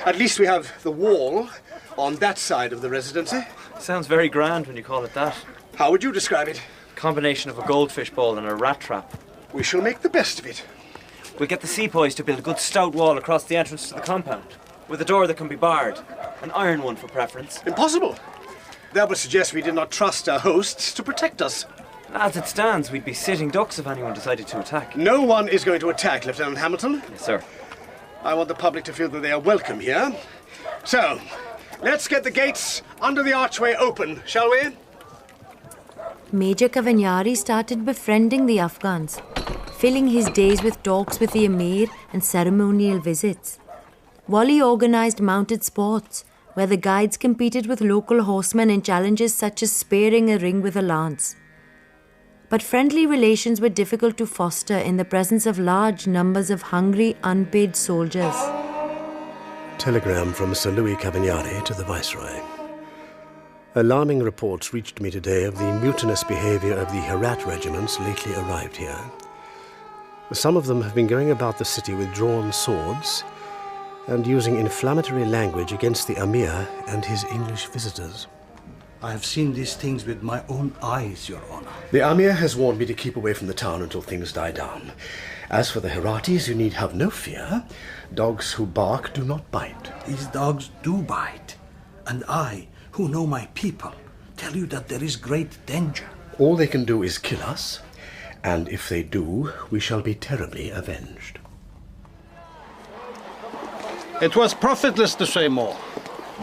At least we have the wall on that side of the residency. Sounds very grand when you call it that. How would you describe it? Combination of a goldfish bowl and a rat trap. We shall make the best of it. We'll get the sepoys to build a good stout wall across the entrance to the compound, with a door that can be barred. An iron one for preference. Impossible. That would suggest we did not trust our hosts to protect us. As it stands, we'd be sitting ducks if anyone decided to attack. No one is going to attack, Lieutenant Hamilton. Yes, sir. I want the public to feel that they are welcome here. So, let's get the gates under the archway open, shall we? Major Kavinyari started befriending the Afghans, filling his days with talks with the Emir and ceremonial visits. Wally organized mounted sports, where the guides competed with local horsemen in challenges such as spearing a ring with a lance. But friendly relations were difficult to foster in the presence of large numbers of hungry, unpaid soldiers. Telegram from Sir Louis Kavinyari to the Viceroy. Alarming reports reached me today of the mutinous behavior of the Herat regiments lately arrived here. Some of them have been going about the city with drawn swords, and using inflammatory language against the Amir and his English visitors. I have seen these things with my own eyes, Your Honor. The Amir has warned me to keep away from the town until things die down. As for the Heratis, you need have no fear. Dogs who bark do not bite. These dogs do bite. And I, who know my people, tell you that there is great danger. All they can do is kill us, and if they do, we shall be terribly avenged. It was profitless to say more.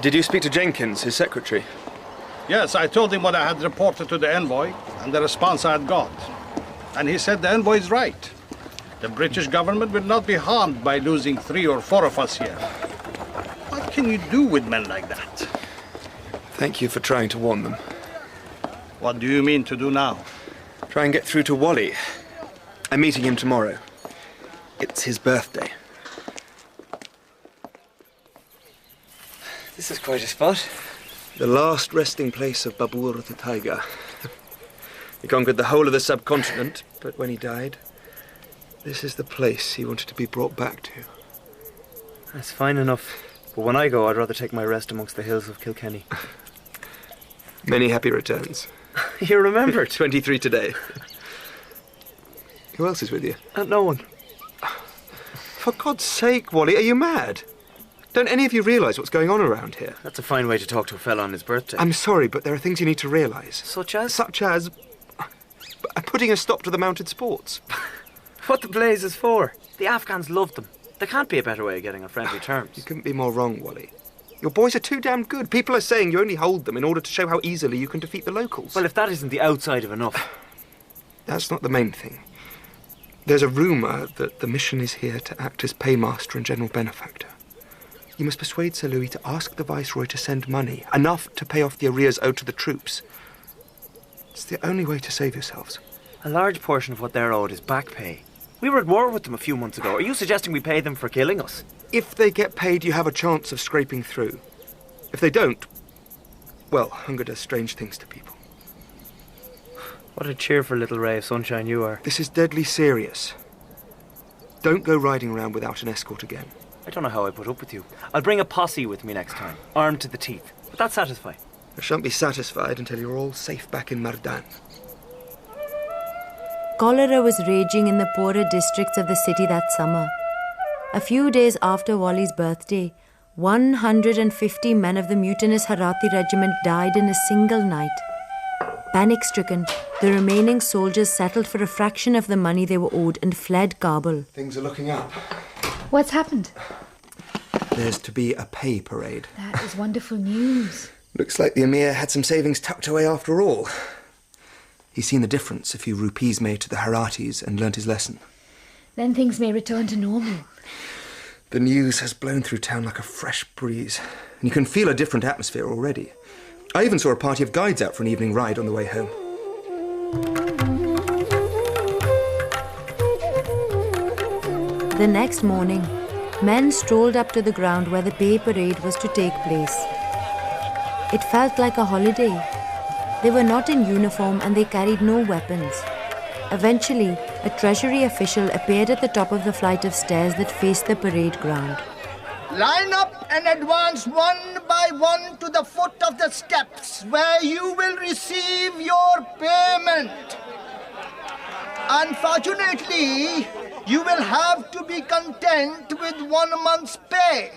Did you speak to Jenkins, his secretary? Yes, I told him what I had reported to the envoy and the response I had got. And he said the envoy is right. The British government will not be harmed by losing 3 or 4 of us here. What can you do with men like that? Thank you for trying to warn them. What do you mean to do now? Try and get through to Wally. I'm meeting him tomorrow. It's his birthday. This is quite a spot. The last resting place of Babur the tiger. He conquered the whole of the subcontinent, but when he died, this is the place he wanted to be brought back to. That's fine enough. But when I go, I'd rather take my rest amongst the hills of Kilkenny. Many happy returns. You remembered? 23 today. Who else is with you? No one. For God's sake, Wally, are you mad? Don't any of you realise what's going on around here? That's a fine way to talk to a fella on his birthday. I'm sorry, but there are things you need to realise. Such as? Such as putting a stop to the mounted sports. What the blaze is for? The Afghans loved them. There can't be a better way of getting on friendly terms. You couldn't be more wrong, Wally. Your boys are too damn good. People are saying you only hold them in order to show how easily you can defeat the locals. Well, if that isn't the outside of enough. That's not the main thing. There's a rumour that the mission is here to act as paymaster and general benefactor. You must persuade Sir Louis to ask the Viceroy to send money, enough to pay off the arrears owed to the troops. It's the only way to save yourselves. A large portion of what they're owed is back pay. We were at war with them a few months ago. Are you suggesting we pay them for killing us? If they get paid, you have a chance of scraping through. If they don't, well, hunger does strange things to people. What a cheerful little ray of sunshine you are. This is deadly serious. Don't go riding around without an escort again. I don't know how I put up with you. I'll bring a posse with me next time, armed to the teeth. But that's satisfying. I shan't be satisfied until you're all safe back in Mardan. Cholera was raging in the poorer districts of the city that summer. A few days after Wally's birthday, 150 men of the mutinous Herati regiment died in a single night. Panic-stricken, the remaining soldiers settled for a fraction of the money they were owed and fled Kabul. Things are looking up. What's happened? There's to be a pay parade. That is wonderful news. Looks like the Emir had some savings tucked away after all. He's seen the difference a few rupees made to the Heratis and learnt his lesson. Then things may return to normal. The news has blown through town like a fresh breeze, and you can feel a different atmosphere already. I even saw a party of guides out for an evening ride on the way home. The next morning, men strolled up to the ground where the pay parade was to take place. It felt like a holiday. They were not in uniform and they carried no weapons. Eventually, a treasury official appeared at the top of the flight of stairs that faced the parade ground. Line up and advance one by one to the foot of the steps where you will receive your payment. Unfortunately, you will have to be content with 1 month's pay,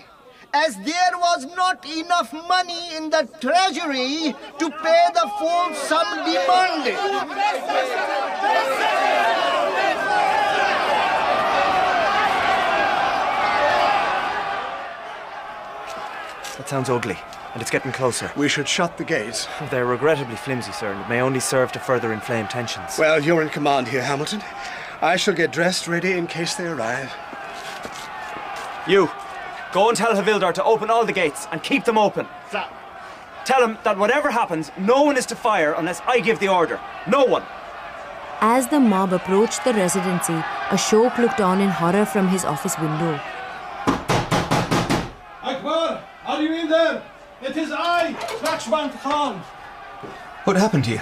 as there was not enough money in the treasury to pay the full sum demanded. That sounds ugly, and it's getting closer. We should shut the gates. They're regrettably flimsy, sir, and it may only serve to further inflame tensions. Well, you're in command here, Hamilton. I shall get dressed ready in case they arrive. You, go and tell Havildar to open all the gates and keep them open. Sir. Tell him that whatever happens, no one is to fire unless I give the order. No one. As the mob approached the residency, Ashok looked on in horror from his office window. Akbar, are you in there? It is I, Lakshman Khan. What happened to you?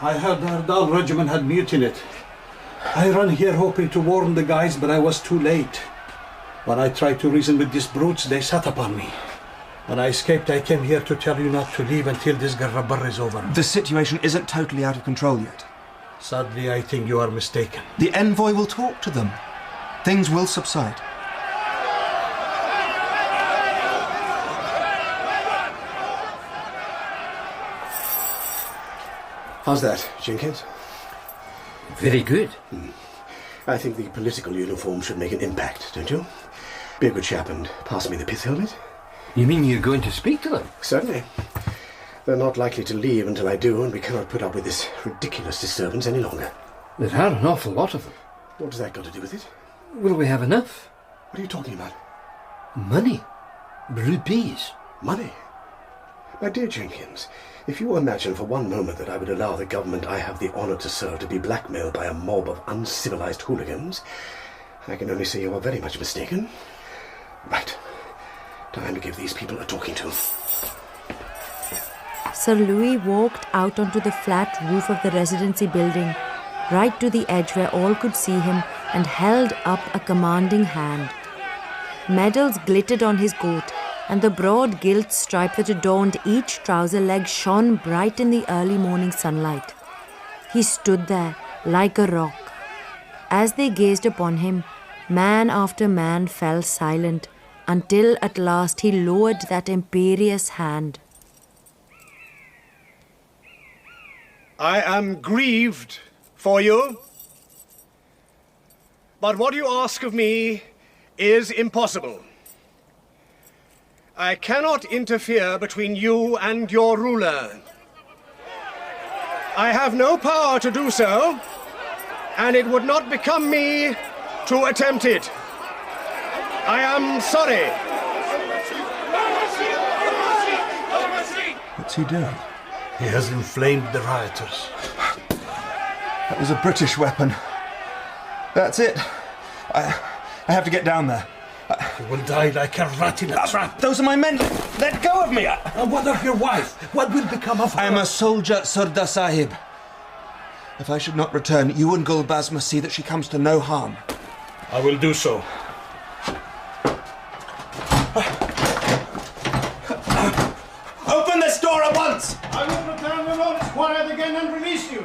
I heard the Ardal regiment had mutinied. I ran here hoping to warn the guys, but I was too late. When I tried to reason with these brutes, they sat upon me. When I escaped, I came here to tell you not to leave until this garrabar is over. The situation isn't totally out of control yet. Sadly, I think you are mistaken. The envoy will talk to them. Things will subside. How's that, Jenkins? Very good. I think the political uniform should make an impact, don't you? Be a good chap and pass me the pith helmet. You mean you're going to speak to them? Certainly. They're not likely to leave until I do, and we cannot put up with this ridiculous disturbance any longer. There are an awful lot of them. What does that got to do with it? Will we have enough? What are you talking about? Money. Rupees. Money? My dear Jenkins, if you imagine for one moment that I would allow the government I have the honour to serve to be blackmailed by a mob of uncivilized hooligans, I can only say you are very much mistaken. Right. Time to give these people a talking to. Sir Louis walked out onto the flat roof of the residency building, right to the edge where all could see him, and held up a commanding hand. Medals glittered on his coat, and the broad gilt stripe that adorned each trouser leg shone bright in the early morning sunlight. He stood there like a rock. As they gazed upon him, man after man fell silent, until at last he lowered that imperious hand. I am grieved for you, but what you ask of me is impossible. I cannot interfere between you and your ruler. I have no power to do so, and it would not become me to attempt it. I am sorry. What's he doing? He has inflamed the rioters. That was a British weapon. That's it. I have to get down there. You will die like a rat in a trap. Those are my men. Let go of me. And what of your wife? What will become of her? I am a soldier, Surda Sahib. If I should not return, you and Gulbaz must see that she comes to no harm. I will do so. Open this door at once! I will return when all is quiet again and release you.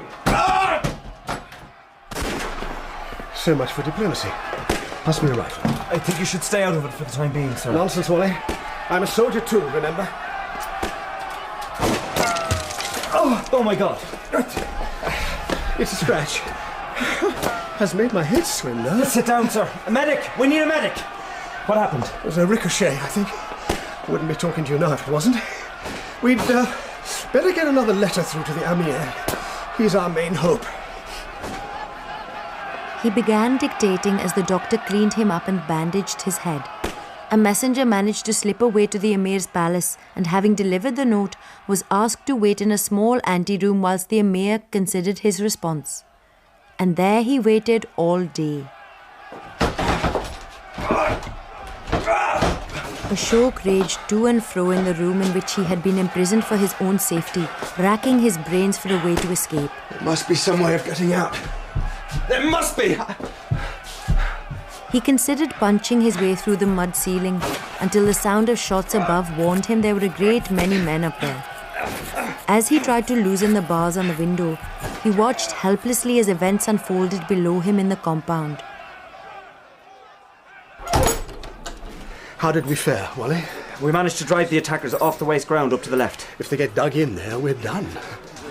So much for diplomacy. Pass me a rifle. I think you should stay out of it for the time being, sir. Nonsense, Wally. I'm a soldier too, remember? Oh my God. It's a scratch. Has made my head swim, though. Sit down, sir. A medic! We need a medic! What happened? It was a ricochet, I think. Wouldn't be talking to you now if it wasn't. We'd better get another letter through to the Amir. He's our main hope. He began dictating as the doctor cleaned him up and bandaged his head. A messenger managed to slip away to the Emir's palace, and having delivered the note, was asked to wait in a small anteroom whilst the Emir considered his response. And there he waited all day. Ashok raged to and fro in the room in which he had been imprisoned for his own safety, racking his brains for a way to escape. There must be some way of getting out. There must be! He considered punching his way through the mud ceiling until the sound of shots above warned him there were a great many men up there. As he tried to loosen the bars on the window, he watched helplessly as events unfolded below him in the compound. How did we fare, Wally? We managed to drive the attackers off the waste ground up to the left. If they get dug in there, we're done.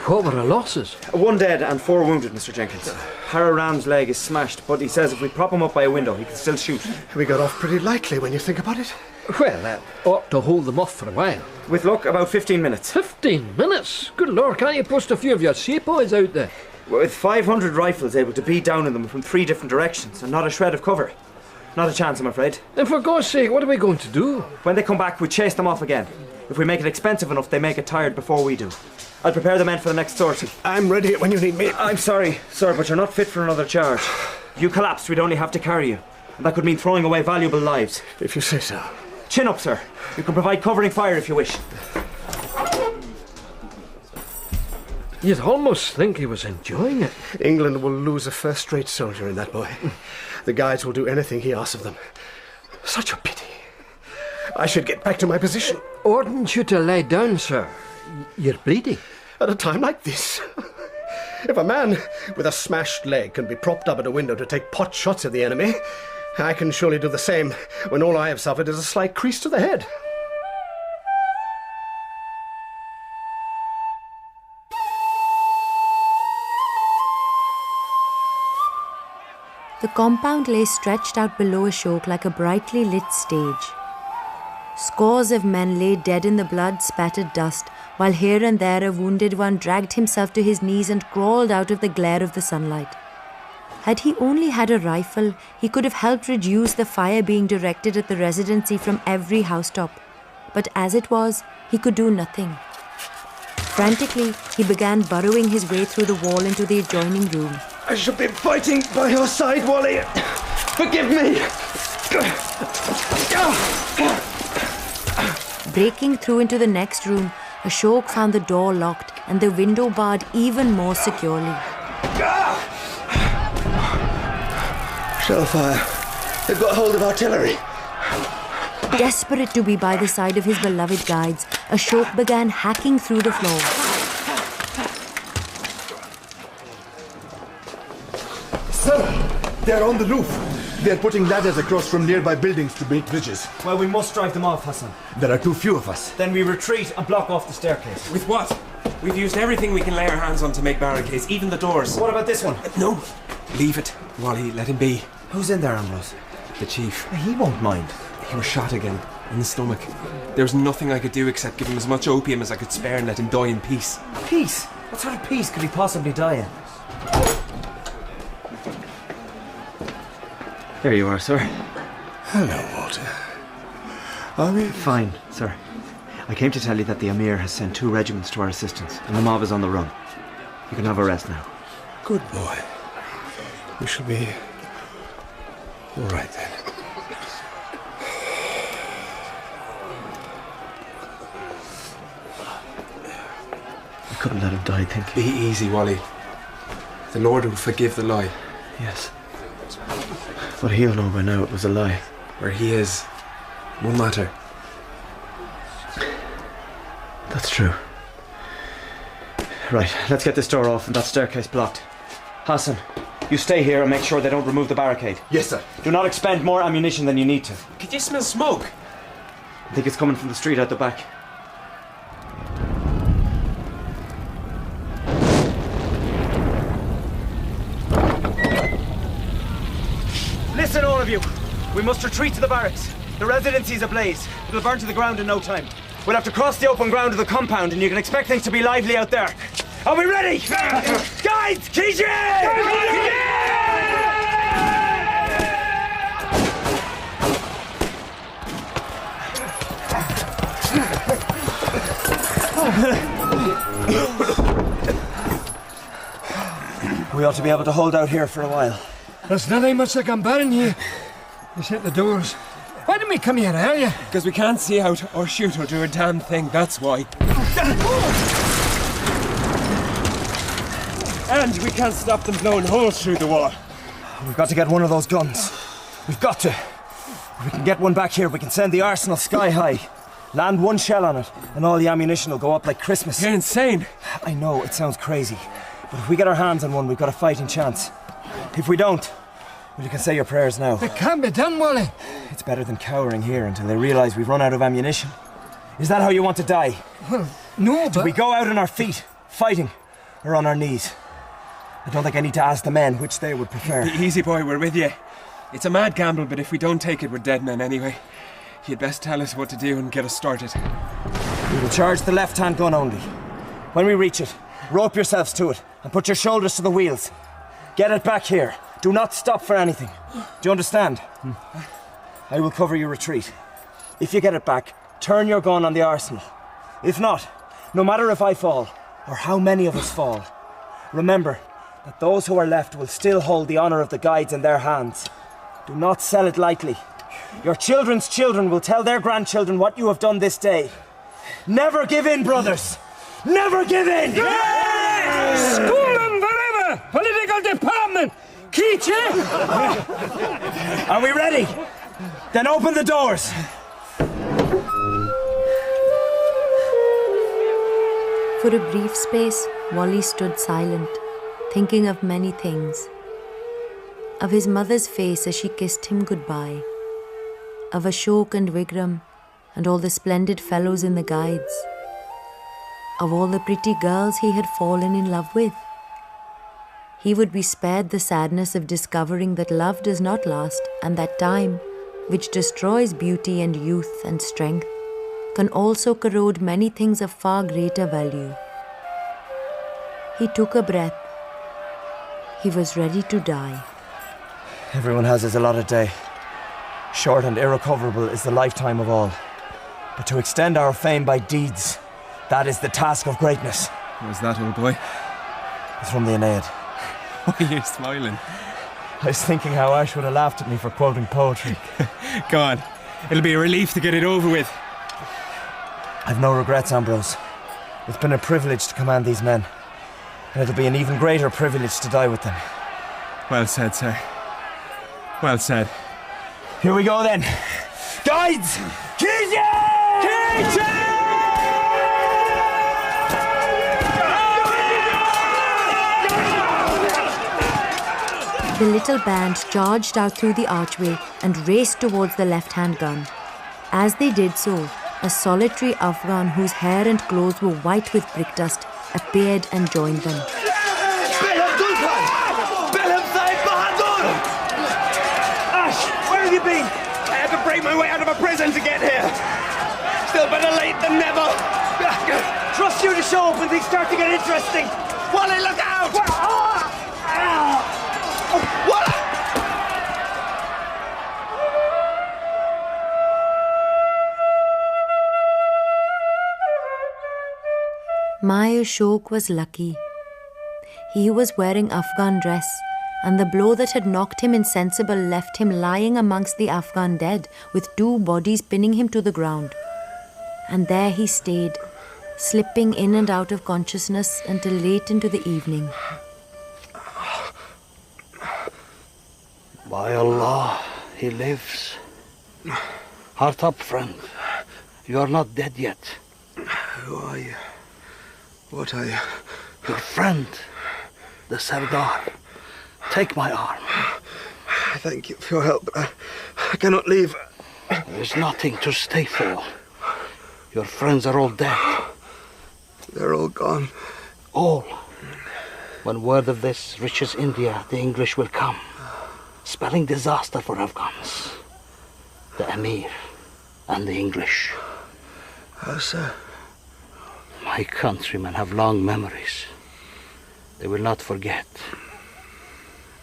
What were our losses? 1 dead and 4 wounded, Mr. Jenkins. Harrow Ram's leg is smashed, but he says if we prop him up by a window, he can still shoot. We got off pretty lightly when you think about it. Well, that ought to hold them off for a while. With luck, about 15 minutes. 15 minutes? Good Lord, can't you post a few of your sepoys out there? With 500 rifles able to beat down on them from 3 different directions and not a shred of cover. Not a chance, I'm afraid. And for God's sake, what are we going to do? When they come back, we chase them off again. If we make it expensive enough, they may get tired before we do. I'll prepare the men for the next sortie. I'm ready when you need me. I'm sorry, sir, but you're not fit for another charge. If you collapsed, we'd only have to carry you. And that could mean throwing away valuable lives. If you say so. Chin up, sir. You can provide covering fire if you wish. You'd almost think he was enjoying it. England will lose a first-rate soldier in that boy. The guides will do anything he asks of them. Such a pity. I should get back to my position. Oughtn't you to lie down, sir? You're bleeding. At a time like this? If a man with a smashed leg can be propped up at a window to take pot shots at the enemy, I can surely do the same when all I have suffered is a slight crease to the head. The compound lay stretched out below Ashok like a brightly lit stage. Scores of men lay dead in the blood-spattered dust, while here and there a wounded one dragged himself to his knees and crawled out of the glare of the sunlight. Had he only had a rifle, he could have helped reduce the fire being directed at the residency from every housetop. But as it was, he could do nothing. Frantically, he began burrowing his way through the wall into the adjoining room. I should be fighting by your side, Wally. Forgive me. Breaking through into the next room, Ashok found the door locked and the window barred even more securely. Shellfire. They've got hold of artillery. Desperate to be by the side of his beloved guides, Ashok began hacking through the floor. Sir, they're on the roof. They're putting ladders across from nearby buildings to build bridges. Well, we must drive them off, Hassan. There are too few of us. Then we retreat and block off the staircase. With what? We've used everything we can lay our hands on to make barricades, even the doors. What about this one? No. Leave it, Wally. Let him be. Who's in there, Ambrose? The chief. He won't mind. He was shot again, in the stomach. There was nothing I could do except give him as much opium as I could spare and let him die in peace. Peace? What sort of peace could he possibly die in? There you are, sir. Hello, Walter. Are we? Fine, sir. I came to tell you that the Emir has sent 2 regiments to our assistance, and the mob is on the run. You can have a rest now. Good boy. We shall be all right then. I couldn't let him die, think you. Be easy, Wally. The Lord will forgive the lie. Yes. But he'll know by now it was a lie. Where he is won't matter. That's true. Right, let's get this door off and that staircase blocked. Hassan, you stay here and make sure they don't remove the barricade. Yes, sir. Do not expend more ammunition than you need to. Can you smell smoke? I think it's coming from the street out the back. Listen, all of you. We must retreat to the barracks. The residency's ablaze. It'll burn to the ground in no time. We'll have to cross the open ground of the compound, and you can expect things to be lively out there. Are we ready? Guys, Kaye! We ought to be able to hold out here for a while. There's nothing much that can burn here. Just hit the doors. Why didn't we come here earlier? Because we can't see out or shoot or do a damn thing, that's why. And we can't stop them blowing holes through the wall. We've got to get one of those guns. We've got to. If we can get one back here, we can send the arsenal sky high. Land one shell on it, and all the ammunition will go up like Christmas. You're insane. I know, it sounds crazy. But if we get our hands on one, we've got a fighting chance. If we don't, well, you can say your prayers now. It can't be done, Wally. It's better than cowering here until they realise we've run out of ammunition. Is that how you want to die? Well, no, but... Do we go out on our feet, fighting, or on our knees? I don't think I need to ask the men which they would prefer. Be easy, boy, we're with you. It's a mad gamble, but if we don't take it, we're dead men anyway. You'd best tell us what to do and get us started. We will charge the left-hand gun only. When we reach it, rope yourselves to it and put your shoulders to the wheels. Get it back here. Do not stop for anything. Do you understand? I will cover your retreat. If you get it back, turn your gun on the arsenal. If not, no matter if I fall, or how many of us fall, remember that those who are left will still hold the honour of the guides in their hands. Do not sell it lightly. Your children's children will tell their grandchildren what you have done this day. Never give in, brothers! Never give in! Yes! Schoolmen forever! Political department! Kaye! Are we ready? Then open the doors! For a brief space, Wally stood silent, thinking of many things. Of his mother's face as she kissed him goodbye. Of Ashok and Vikram and all the splendid fellows in the guides. Of all the pretty girls he had fallen in love with. He would be spared the sadness of discovering that love does not last, and that time, which destroys beauty and youth and strength, can also corrode many things of far greater value. He took a breath. He was ready to die. Everyone has his allotted day. Short and irrecoverable is the lifetime of all. But to extend our fame by deeds, that is the task of greatness. Where's that, old boy? It's from the Aeneid. Why are you smiling? I was thinking how Ash would have laughed at me for quoting poetry. Go on. It'll be a relief to get it over with. I've no regrets, Ambrose. It's been a privilege to command these men. And it'll be an even greater privilege to die with them. Well said, sir. Well said. Here we go then. Guides! The little band charged out through the archway and raced towards the left-hand gun. As they did so, a solitary Afghan whose hair and clothes were white with brick dust appeared and joined them. Ash, where have you been? I had to break my way out of a prison to get here. Still better late than never. Trust you to show up when things start to get interesting. Wally, look out! Wally! My Ashok was lucky. He was wearing Afghan dress, and the blow that had knocked him insensible left him lying amongst the Afghan dead, with 2 bodies pinning him to the ground. And there he stayed, slipping in and out of consciousness until late into the evening. By Allah, he lives. Heart up, friend. You are not dead yet. Who are you? What are you? Your friend, the Sardar. Take my arm. Thank you for your help, but I cannot leave. There is nothing to stay for. Your friends are all dead. They're all gone. All. When word of this reaches India, the English will come, spelling disaster for Afghans. The Emir and the English. How so? My countrymen have long memories. They will not forget.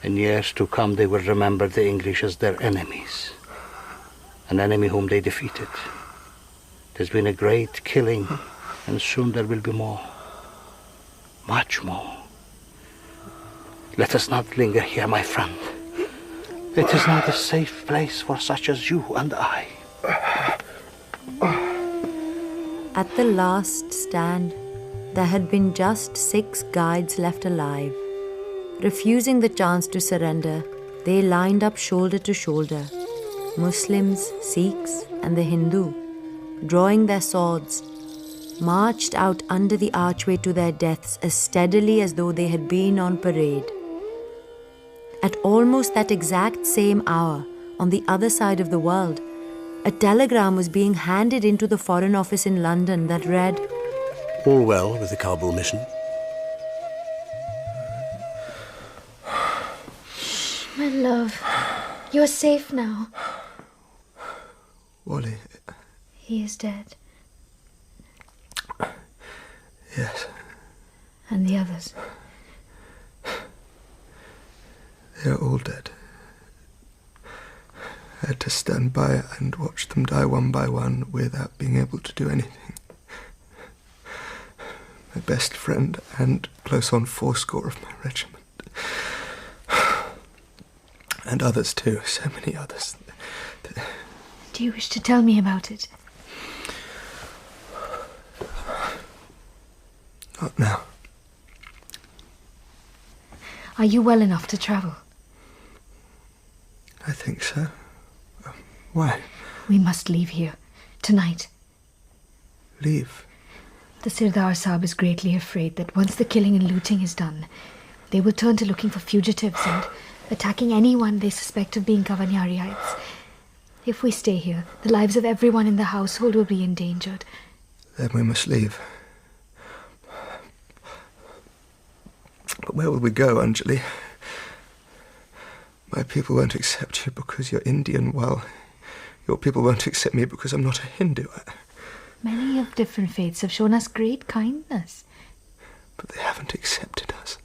In years to come, they will remember the English as their enemies. An enemy whom they defeated. There's been a great killing, and soon there will be more. Much more. Let us not linger here, my friend. It is not a safe place for such as you and I. At the last stand, there had been just 6 guides left alive. Refusing the chance to surrender, they lined up shoulder to shoulder, Muslims, Sikhs, and the Hindu, drawing their swords, marched out under the archway to their deaths as steadily as though they had been on parade. At almost that exact same hour, on the other side of the world, a telegram was being handed into the Foreign Office in London that read, All well with the Kabul mission? My love, you are safe now. Wally. He is dead. Yes. And the others? They're all dead. I had to stand by and watch them die one by one without being able to do anything. My best friend and close on 80 of my regiment. And others too, so many others. Do you wish to tell me about it? Not now. Are you well enough to travel? I think so. Why? We must leave here. Tonight. Leave? The Sirdar Sahib is greatly afraid that once the killing and looting is done, they will turn to looking for fugitives and attacking anyone they suspect of being Kavanyariites. If we stay here, the lives of everyone in the household will be endangered. Then we must leave. But where will we go, Anjali? My people won't accept you because you're Indian, while your people won't accept me because I'm not a Hindu. Many of different faiths have shown us great kindness. But they haven't accepted us.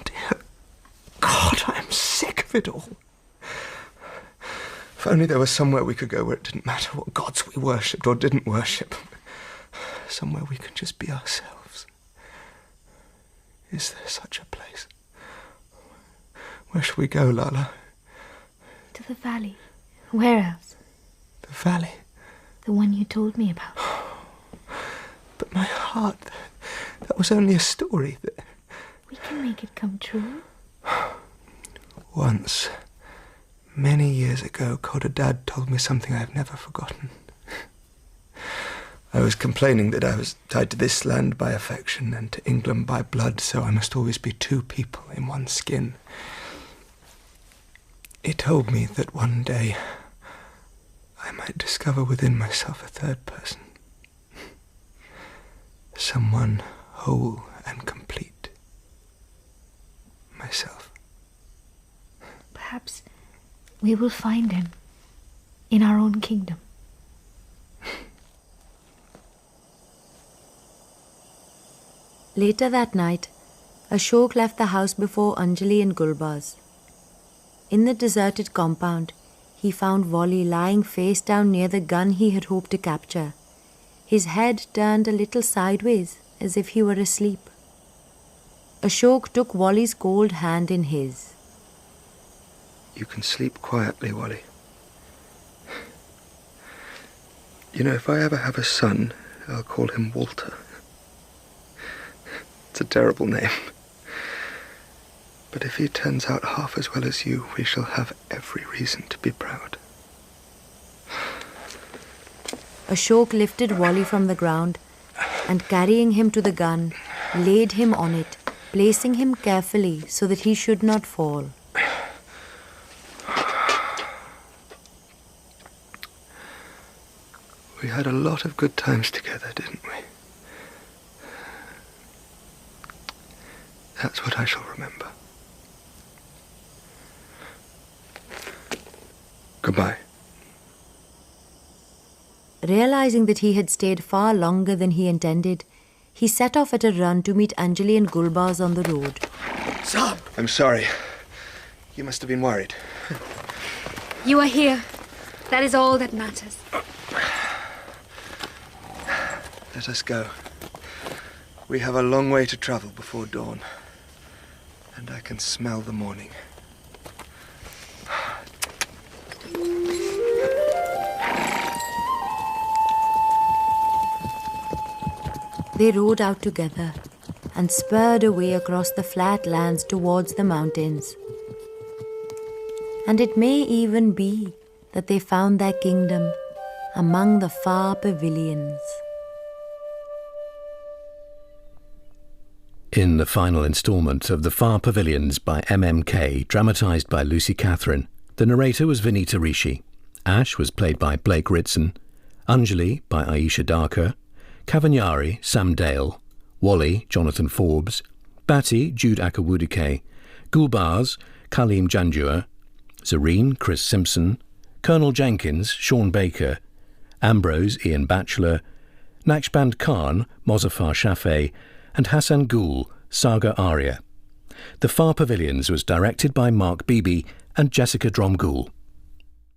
Dear God, I'm sick of it all. If only there was somewhere we could go where it didn't matter what gods we worshipped or didn't worship. Somewhere we could just be ourselves. Is there such a place? Where shall we go, Lala? To the valley. Where else? The valley? The one you told me about. But my heart, that was only a story. We can make it come true. Once, many years ago, Dad told me something I have never forgotten. I was complaining that I was tied to this land by affection and to England by blood, so I must always be two people in one skin. He told me that one day I might discover within myself a third person. Someone whole and complete. Myself. Perhaps we will find him in our own kingdom. Later that night, Ashok left the house before Anjali and Gulbaz. In the deserted compound, he found Wally lying face down near the gun he had hoped to capture, his head turned a little sideways as if he were asleep. Ashok took Wally's cold hand in his. You can sleep quietly, Wally. You know, if I ever have a son, I'll call him Walter. It's a terrible name. But if he turns out half as well as you, we shall have every reason to be proud. Ashok lifted Wally from the ground and, carrying him to the gun, laid him on it, placing him carefully so that he should not fall. We had a lot of good times together, didn't we? That's what I shall remember. Goodbye. Realizing that he had stayed far longer than he intended, he set off at a run to meet Anjali and Gulbaz on the road. Sab! I'm sorry. You must have been worried. You are here. That is all that matters. Let us go. We have a long way to travel before dawn. And I can smell the morning. They rode out together and spurred away across the flat lands towards the mountains. And it may even be that they found their kingdom among the Far Pavillions. In the final instalment of The Far Pavillions by MMK, dramatised by Lucy Catherine, the narrator was Vanity Rishi. Ash was played by Blake Ritson, Anjali by Ayesha Dharker, Kavanyari, Sam Dale, Wally, Jonathan Forbes, Batty, Jude Akawudike, Gulbaz, Kaleem Janjua, Zareen, Chris Simpson, Colonel Jenkins, Sean Baker, Ambrose, Ian Batchelor, Naqshband Khan, Mozaffar Shafee, and Hassan Gul, Saga Arya. The Far Pavillions was directed by Mark Beebe and Jessica Dromgoole.